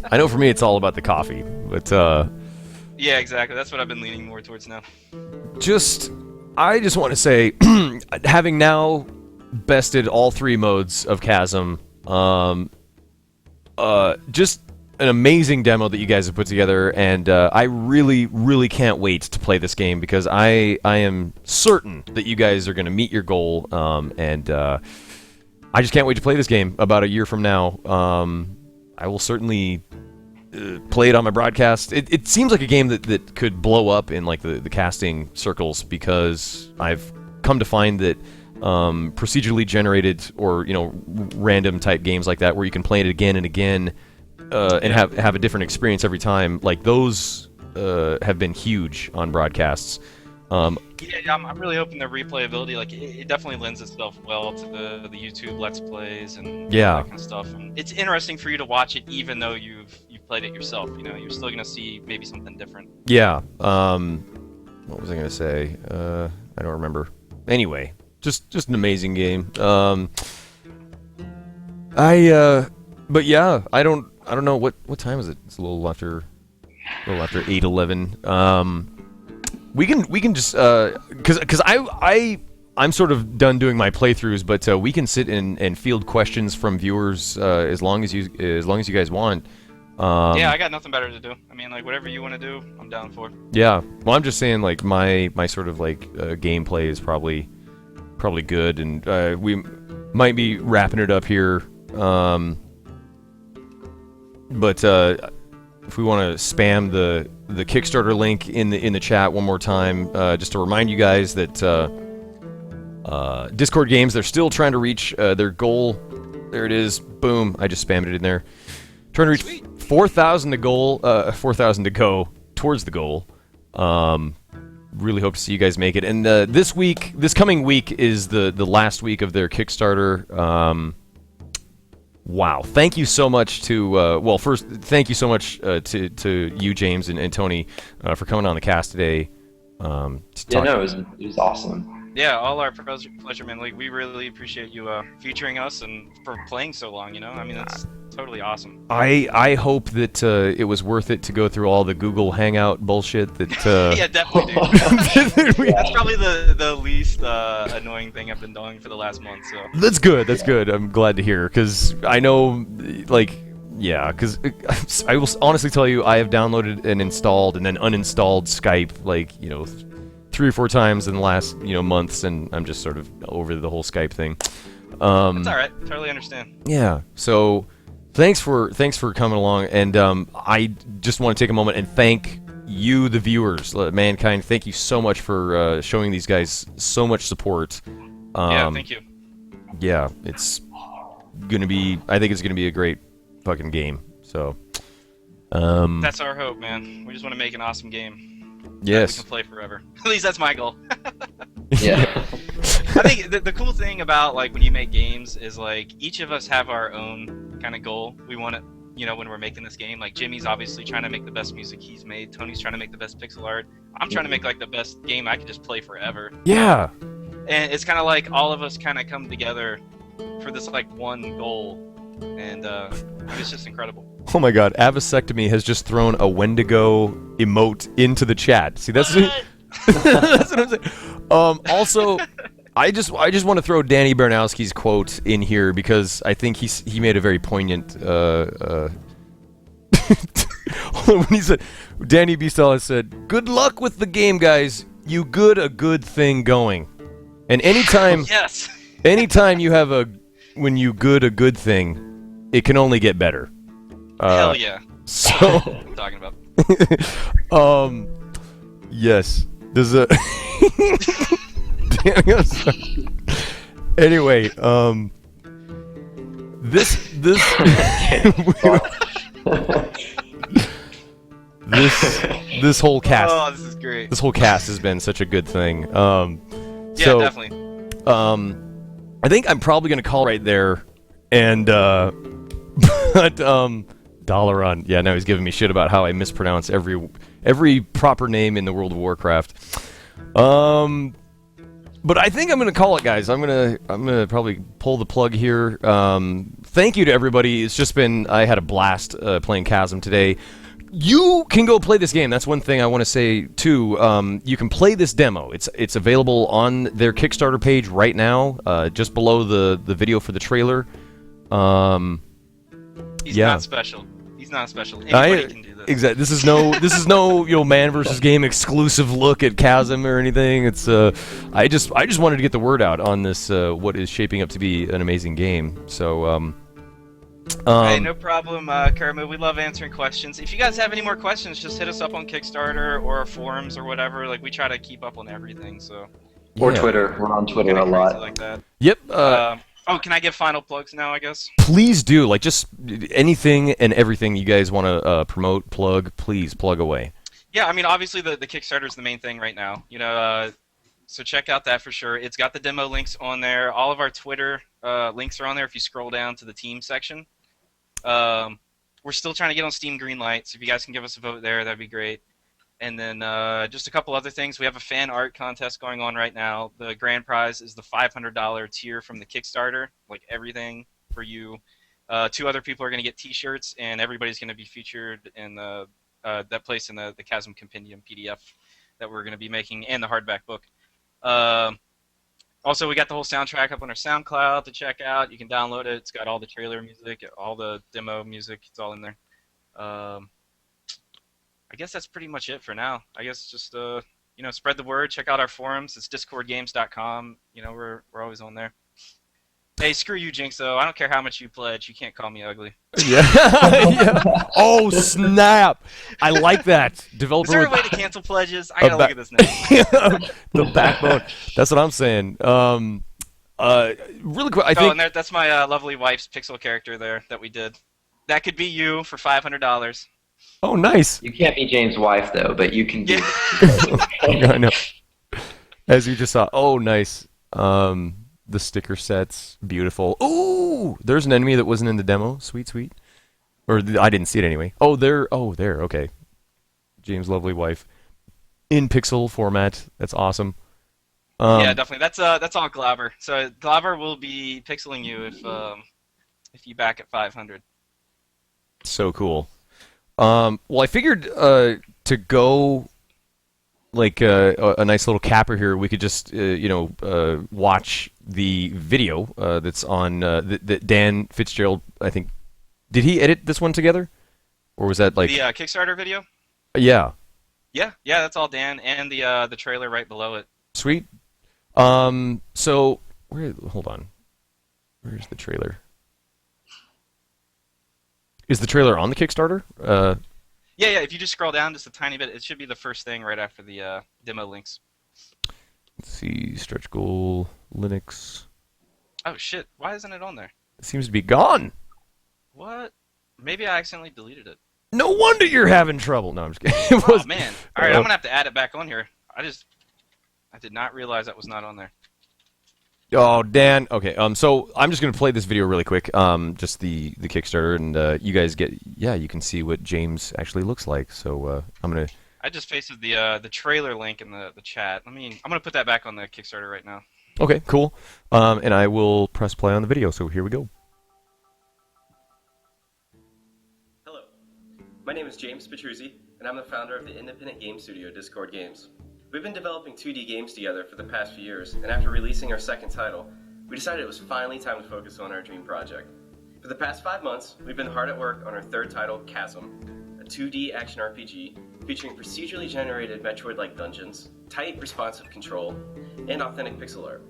I know for me it's all about the coffee, but Yeah, exactly. That's what I've been leaning more towards now. I just want to say, having now bested all 3 modes of Chasm, just an amazing demo that you guys have put together, and I really, really can't wait to play this game, because I am certain that you guys are going to meet your goal, and I just can't wait to play this game about a year from now. I will certainly play it on my broadcast. It seems like a game that could blow up in like the casting circles, because I've come to find that procedurally generated or random type games like that, where you can play it again and again and have a different experience every time, like those have been huge on broadcasts. Yeah, I'm really hoping the replayability, like it definitely lends itself well to the YouTube Let's Plays and Yeah. that kind of stuff. And it's interesting for you to watch it, even though you've played it yourself. You're still gonna see maybe something different. Yeah. What was I gonna say? I don't remember. Anyway, just an amazing game. But yeah, I don't know what time is it? It's a little after 8:11. We can just because I I'm sort of done doing my playthroughs, but we can sit and field questions from viewers as long as you guys want. Yeah, I got nothing better to do. I mean, like whatever you want to do, I'm down for. Yeah. Well, I'm just saying, like my sort of like gameplay is probably good, and we might be wrapping it up here. But if we want to spam the Kickstarter link in the chat one more time, just to remind you guys that Discord Games, they're still trying to reach their goal. There it is. Boom! I just spammed it in there. Trying to reach 4,000 to goal. 4,000 to go towards the goal. Really hope to see you guys make it. And this coming week is the last week of their Kickstarter. Wow! Thank you so much to first, thank you so much to you, James, and Tony, for coming on the cast today. It was awesome. Yeah, all our pleasure, man. Like, we really appreciate you featuring us and for playing so long. You know, I mean, that's totally awesome. I hope that it was worth it to go through all the Google Hangout bullshit that. Yeah, definitely, dude. That's probably the least annoying thing I've been doing for the last month. So. That's good. That's good. I'm glad to hear, because I know, like. Yeah, because I will honestly tell you, I have downloaded and installed and then uninstalled Skype, like, 3 or 4 times in the last, months, and I'm just sort of over the whole Skype thing. That's all right. Totally understand. Yeah. So, thanks for coming along, and I just want to take a moment and thank you, the viewers, Mankind. Thank you so much for showing these guys so much support. Yeah, thank you. Yeah, it's gonna be. I think it's gonna be a great fucking game. So. That's our hope, man. We just want to make an awesome game. Yes. We can play forever. At least that's my goal. Yeah. I think the cool thing about, like, when you make games is, like, each of us have our own kind of goal. We want to, when we're making this game. Like, Jimmy's obviously trying to make the best music he's made. Tony's trying to make the best pixel art. I'm trying to make, like, the best game I can just play forever. Yeah. And it's kind of like all of us kind of come together for this, like, one goal. And it's just incredible. Oh my god, Avasectomy has just thrown a Wendigo emote into the chat. See, that's that's what I'm saying. Also, I just want to throw Danny Baranowski's quote in here, because I think he made a very poignant when he said, Danny Beastall has said, "Good luck with the game, guys. You a good thing going." And anytime Yes. anytime you have when you a good thing, it can only get better. Hell yeah. So, What I'm talking about. yes. There's a. Damn, I'm sorry. Anyway, this this whole cast. Oh, this is great. This whole cast has been such a good thing. Yeah, so, definitely. I think I'm probably gonna call right there, and but Dalaran, yeah, now he's giving me shit about how I mispronounce every proper name in the World of Warcraft. But I think I'm gonna call it, guys. I'm gonna probably pull the plug here. Thank you to everybody. It's just been, I had a blast playing Chasm today. You can go play this game. That's one thing I want to say too. You can play this demo. It's available on their Kickstarter page right now, just below the video for the trailer. He's yeah. not special. He's not special. Anybody can do this. Exactly. This is no Man vs. Game exclusive look at Chasm or anything. It's I just wanted to get the word out on this what is shaping up to be an amazing game. So hey, no problem, Kermit. We love answering questions. If you guys have any more questions, just hit us up on Kickstarter or our forums or whatever. Like, we try to keep up on everything. So. Or yeah. Twitter. We're on Twitter a lot. Like that. Yep. Oh, can I give final plugs now, I guess? Please do. Like, just anything and everything you guys want to promote, plug, please plug away. Yeah, I mean, obviously the Kickstarter is the main thing right now. So check out that for sure. It's got the demo links on there. All of our Twitter links are on there if you scroll down to the team section. We're still trying to get on Steam Greenlight, so if you guys can give us a vote there, that'd be great. And then just a couple other things. We have a fan art contest going on right now. The grand prize is the $500 tier from the Kickstarter, like everything for you. 2 other people are going to get T-shirts, and everybody's going to be featured in that place in the Chasm Compendium PDF that we're going to be making, and the hardback book. Also, we got the whole soundtrack up on our SoundCloud to check out. You can download it. It's got all the trailer music, all the demo music. It's all in there. Um, I guess that's pretty much it for now. I guess just spread the word. Check out our forums. It's discordgames.com. We're always on there. Hey, screw you, Jinx. Though I don't care how much you pledge. You can't call me ugly. Yeah. Yeah. Oh snap! I like that. Developer. Is there a way to cancel pledges? I gotta look at this now. The backbone. That's what I'm saying. Really quick. I think. And that's my lovely wife's pixel character there that we did. That could be you for $500. Oh, nice. You can't be James' wife though, but you can do. I know. As you just saw. Oh, nice. The sticker sets, beautiful. Ooh, there's an enemy that wasn't in the demo. Sweet, sweet. Or I didn't see it anyway. Oh, there. Okay. James' lovely wife, in pixel format. That's awesome. Yeah, definitely. That's all Glauber. So Glauber will be pixeling you if you back at 500. So cool. Well, I figured to go like a nice little capper here, we could just watch the video that's on that Dan Fitzgerald. I think did he edit this one together, or was that like the Kickstarter video? Yeah. Yeah, that's all Dan, and the trailer right below it. Sweet. So hold on. Where's the trailer? Is the trailer on the Kickstarter? Yeah. If you just scroll down just a tiny bit, it should be the first thing right after the demo links. Let's see. Stretch goal, Linux. Oh shit! Why isn't it on there? It seems to be gone. What? Maybe I accidentally deleted it. No wonder you're having trouble. No, I'm just kidding. Oh man! All right, I'm gonna have to add it back on here. I did not realize that was not on there. Oh, Dan. Okay. So I'm just gonna play this video really quick. Just the Kickstarter, and you guys you can see what James actually looks like. So I'm gonna. I just pasted the trailer link in the chat. I'm gonna put that back on the Kickstarter right now. Okay. Cool. And I will press play on the video. So here we go. Hello, my name is James Petruzzi, and I'm the founder of the independent game studio Discord Games. We've been developing 2D games together for the past few years, and after releasing our second title, we decided it was finally time to focus on our dream project. For the past 5 months, we've been hard at work on our third title, Chasm, a 2D action RPG featuring procedurally generated Metroid-like dungeons, tight, responsive control, and authentic pixel art.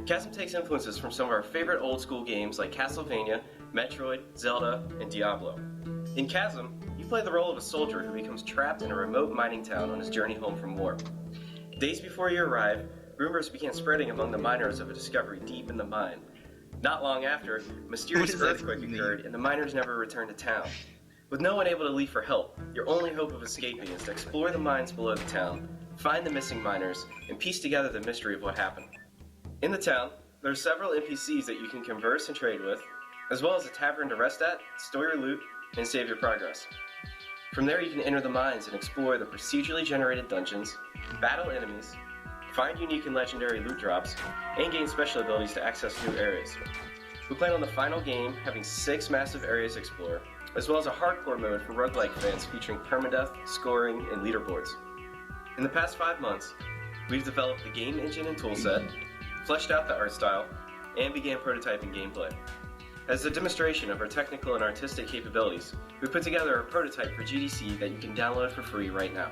Chasm takes influences from some of our favorite old-school games like Castlevania, Metroid, Zelda, and Diablo. In Chasm, you play the role of a soldier who becomes trapped in a remote mining town on his journey home from war. Days before you arrive, rumors began spreading among the miners of a discovery deep in the mine. Not long after, a mysterious earthquake occurred and the miners never returned to town. With no one able to leave for help, your only hope of escaping is to explore the mines below the town, find the missing miners, and piece together the mystery of what happened. In the town, there are several NPCs that you can converse and trade with, as well as a tavern to rest at, store your loot, and save your progress. From there you can enter the mines and explore the procedurally generated dungeons, battle enemies, find unique and legendary loot drops, and gain special abilities to access new areas. We plan on the final game having 6 massive areas to explore, as well as a hardcore mode for roguelike fans featuring permadeath, scoring, and leaderboards. In the past 5 months, we've developed the game engine and toolset, fleshed out the art style, and began prototyping gameplay. As a demonstration of our technical and artistic capabilities, we put together a prototype for GDC that you can download for free right now.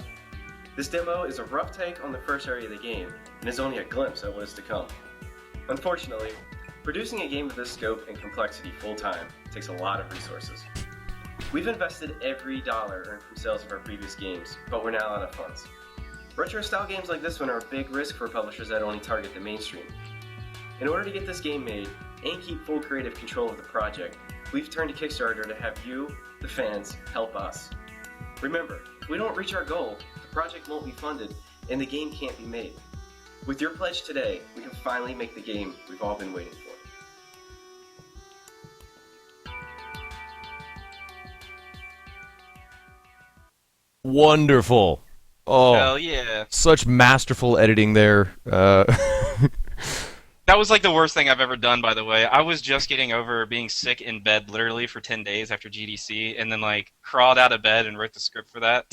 This demo is a rough take on the first area of the game, and is only a glimpse at what is to come. Unfortunately, producing a game of this scope and complexity full-time takes a lot of resources. We've invested every dollar earned from sales of our previous games, but we're now out of funds. Retro-style games like this one are a big risk for publishers that only target the mainstream. In order to get this game made, and keep full creative control of the project, we've turned to Kickstarter to have you, the fans, help us. Remember, if we don't reach our goal, the project won't be funded, and the game can't be made. With your pledge today, we can finally make the game we've all been waiting for. Wonderful. Oh, Hell yeah. Such masterful editing there. That was like the worst thing I've ever done, by the way. I was just getting over being sick in bed literally for 10 days after GDC, and then like crawled out of bed and wrote the script for that.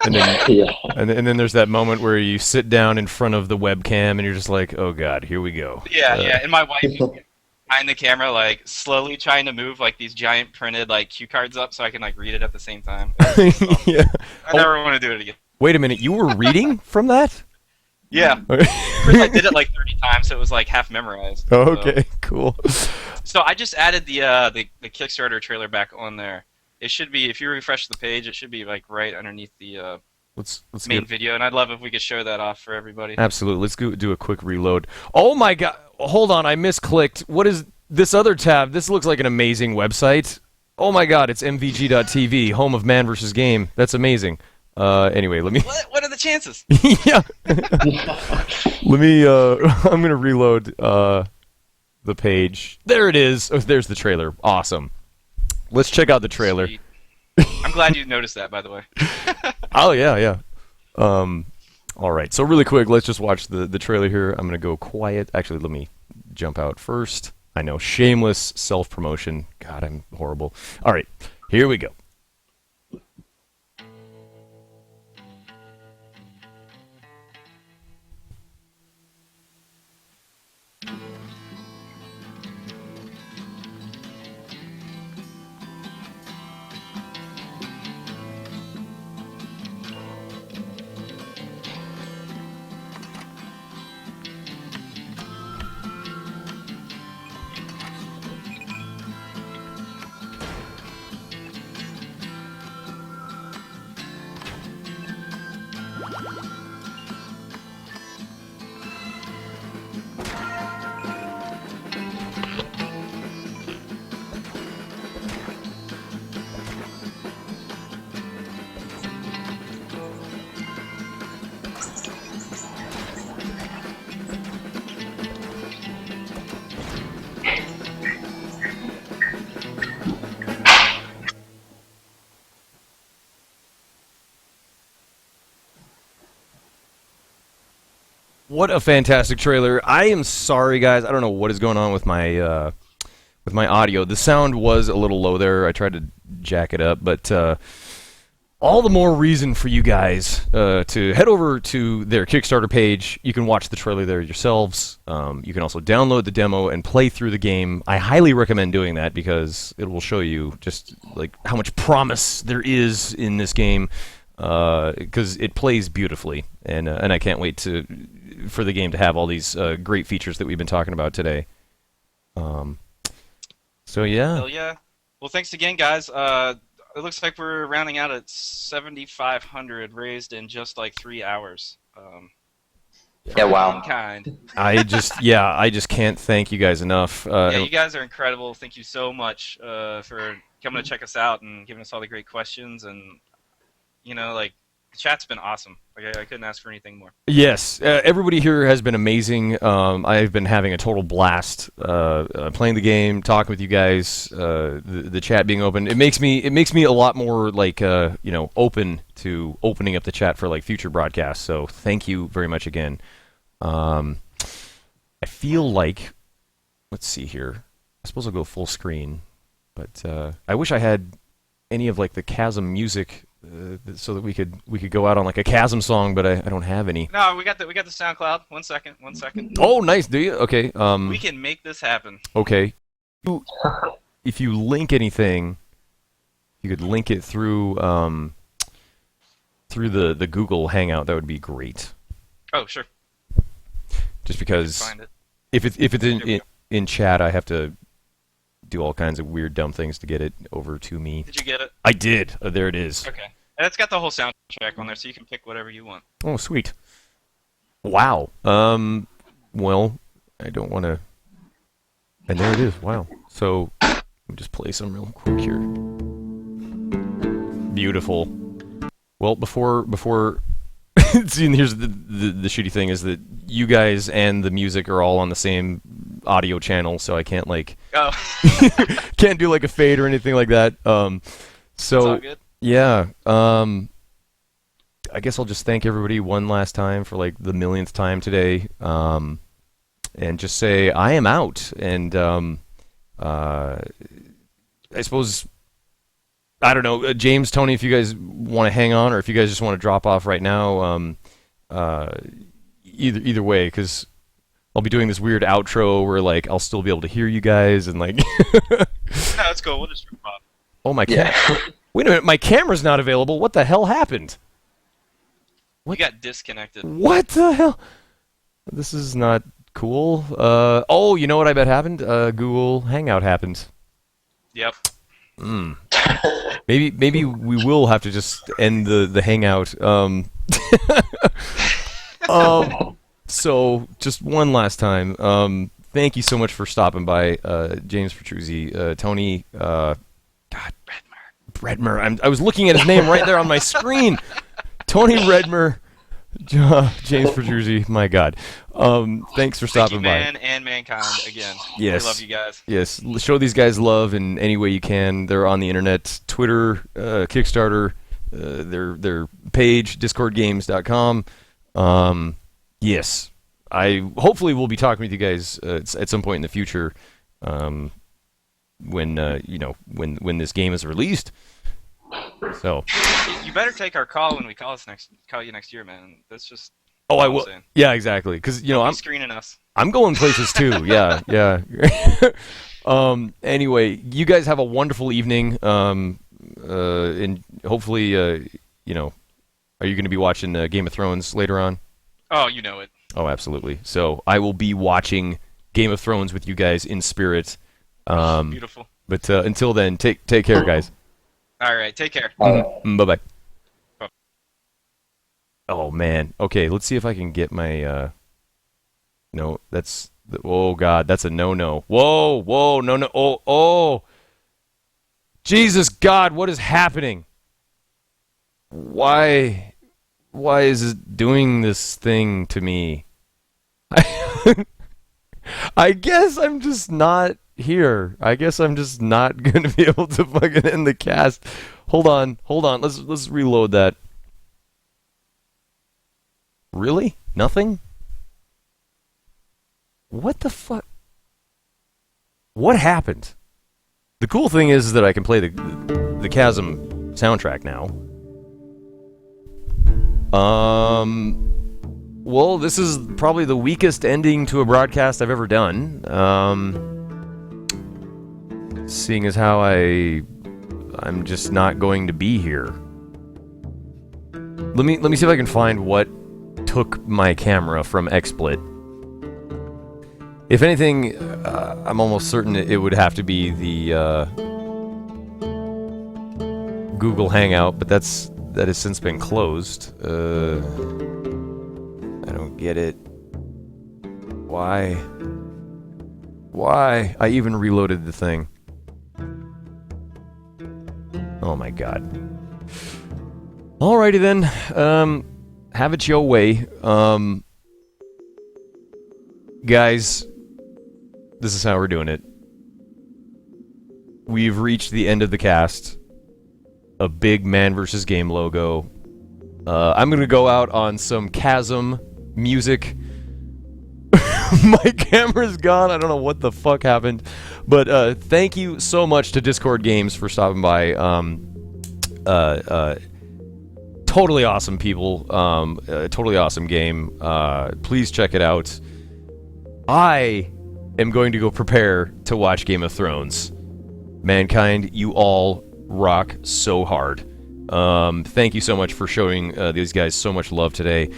And then Yeah. and then there's that moment where you sit down in front of the webcam and you're just like, oh god, here we go. Yeah, yeah. And my wife is behind the camera, like slowly trying to move like these giant printed like cue cards up so I can like read it at the same time. Yeah. I never want to do it again. Wait a minute, you were reading from that? Yeah. First I did it like 30 times, so it was like half memorized. Oh, okay, cool. So I just added the Kickstarter trailer back on there. It should be, if you refresh the page, it should be like right underneath the Let's main video, and I'd love if we could show that off for everybody. Absolutely. Let's do a quick reload. Oh my god! Hold on, I misclicked. What is this other tab? This looks like an amazing website. Oh my god, it's MVG.TV, home of MANvsGAME. That's amazing. Anyway, let me. What are the chances? Yeah. Let me. I'm gonna reload the page. There it is. Oh, there's the trailer. Awesome. Let's check out the trailer. Sweet. I'm glad you noticed that, by the way. Oh yeah, yeah. All right. So really quick, let's just watch the trailer here. I'm gonna go quiet. Actually, let me jump out first. I know, shameless self-promotion. God, I'm horrible. All right, here we go. What a fantastic trailer. I am sorry, guys. I don't know what is going on with my audio. The sound was a little low there. I tried to jack it up, but all the more reason for you guys to head over to their Kickstarter page. You can watch the trailer there yourselves. You can also download the demo and play through the game. I highly recommend doing that because it will show you just like how much promise there is in this game. Because it plays beautifully, and I can't wait for the game to have all these great features that we've been talking about today. So yeah. Hell yeah. Well, thanks again, guys. It looks like we're rounding out at 7,500 raised in just like 3 hours. Yeah, wow. Kind. I just can't thank you guys enough. Yeah, you guys are incredible. Thank you so much for coming to check us out and giving us all the great questions. And you know, like, the chat's been awesome. Like, I couldn't ask for anything more. Yes, everybody here has been amazing. I've been having a total blast playing the game, talking with you guys. The chat being open, it makes me a lot more like open to opening up the chat for like future broadcasts. So thank you very much again. I feel like, let's see here. I suppose I'll go full screen, but I wish I had any of like the Chasm music. So that we could go out on like a Chasm song, but I don't have any. No, we got the SoundCloud. One second. Oh, nice. Do you? Okay. We can make this happen. Okay. If you link anything, you could link it through the Google Hangout. That would be great. Oh, sure. Just because Find it. if it's in chat, I have to do all kinds of weird, dumb things to get it over to me. Did you get it? I did. There it is. Okay. And it's got the whole soundtrack on there, so you can pick whatever you want. Oh, sweet. Wow. Well, I don't want to... And there it is. Wow. So, let me just play some real quick here. Beautiful. Well, before... See, and here's the shitty thing is that you guys and the music are all on the same audio channel, so I can't, like... Oh. can't do, like, a fade or anything like that. So... It's all good. Yeah, I guess I'll just thank everybody one last time for like the millionth time today, and just say I am out. And I suppose I don't know, James, Tony, if you guys want to hang on, or if you guys just want to drop off right now, either way, because I'll be doing this weird outro where like I'll still be able to hear you guys and like. No, that's cool. We'll just drop off. Oh my Wait a minute, my camera's not available. What the hell happened? We got disconnected. What the hell? This is not cool. Oh, you know what I bet happened? Google Hangout happened. Yep. Maybe we will have to just end the Hangout. So just one last time. Thank you so much for stopping by, James Petruzzi, Tony. God, Redmer. I was looking at his name right there on my screen. Tony Redmer. James Petruzzi, my God. Thanks for stopping by. Man and Mankind again. Yes. We love you guys. Yes. Show these guys love in any way you can. They're on the internet, Twitter, Kickstarter, their page, discordgames.com. Yes. I hopefully will be talking with you guys at some point in the future, when this game is released. So you better take our call when we call you next year, man. That's just. Oh, I will. Yeah, exactly. Because I'm screening us. I'm going places too. Yeah. Anyway, you guys have a wonderful evening. And hopefully, are you going to be watching Game of Thrones later on? Oh, you know it. Oh, absolutely. So I will be watching Game of Thrones with you guys in spirit. Beautiful. But until then, take care, guys. All right, take care. Bye-bye. Oh, man. Okay, let's see if I can get my... No, that's... Oh, God, that's a no-no. Whoa, no. Oh. Jesus, God, what is happening? Why is it doing this thing to me? I guess I'm just not here. I guess I'm just not going to be able to fucking end the cast. Hold on. Let's reload that. Really? Nothing? What the fuck? What happened? The cool thing is that I can play the Chasm soundtrack now. Well, this is probably the weakest ending to a broadcast I've ever done. Seeing as how I'm just not going to be here. Let me see if I can find what took my camera from XSplit. If anything, I'm almost certain it would have to be the Google Hangout, but that has since been closed. I don't get it. Why? I even reloaded the thing. Oh my God. Alrighty then. Have it your way. Guys, this is how we're doing it. We've reached the end of the cast. A big MANvsGAME logo. I'm gonna go out on some Chasm music. My camera's gone. I don't know what the fuck happened. But thank you so much to Discord Games for stopping by. Totally awesome people. Totally awesome game. Please check it out. I am going to go prepare to watch Game of Thrones. Mankind, you all rock so hard. Thank you so much for showing these guys so much love today.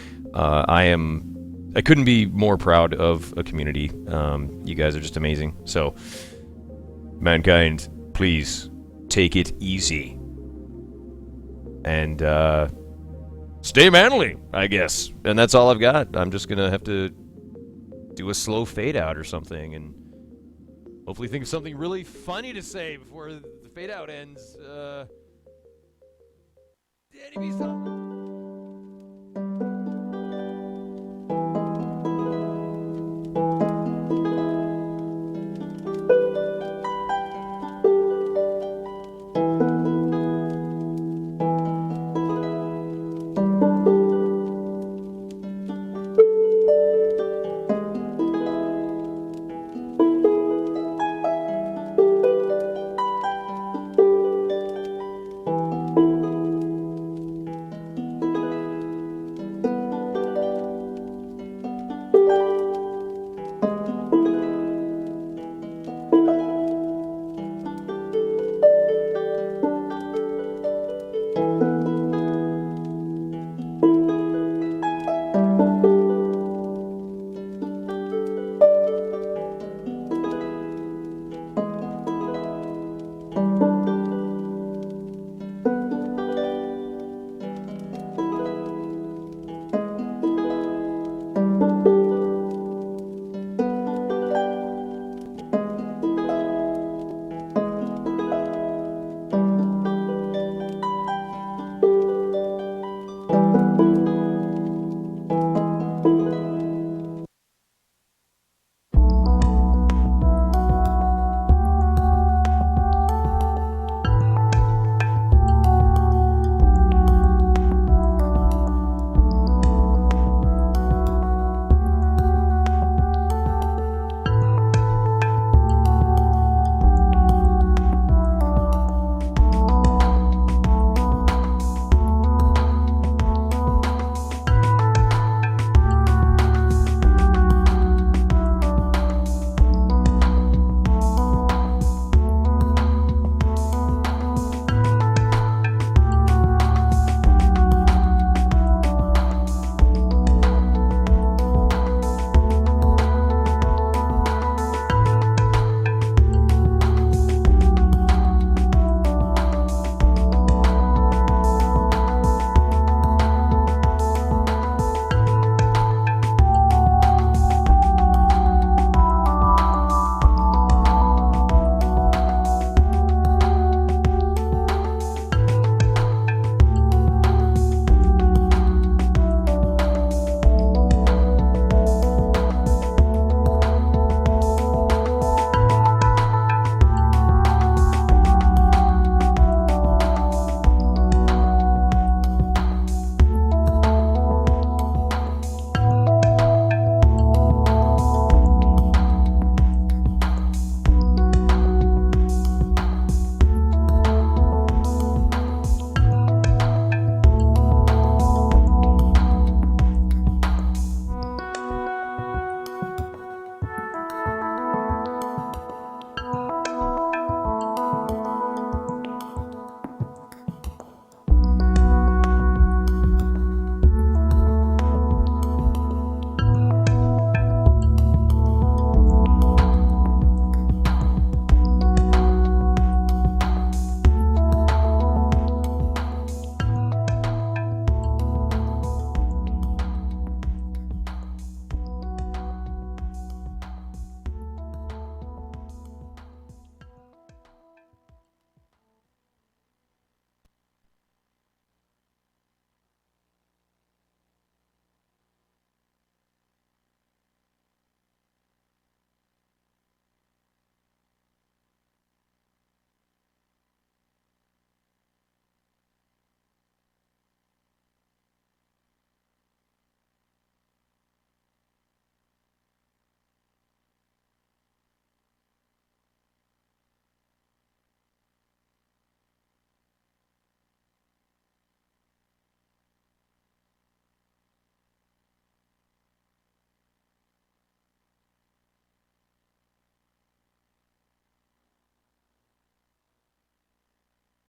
I couldn't be more proud of a community. You guys are just amazing. So, Mankind, please take it easy. And stay manly, I guess. And that's all I've got. I'm just gonna have to do a slow fade out or something, and hopefully think of something really funny to say before the fade out ends. Danny, be something.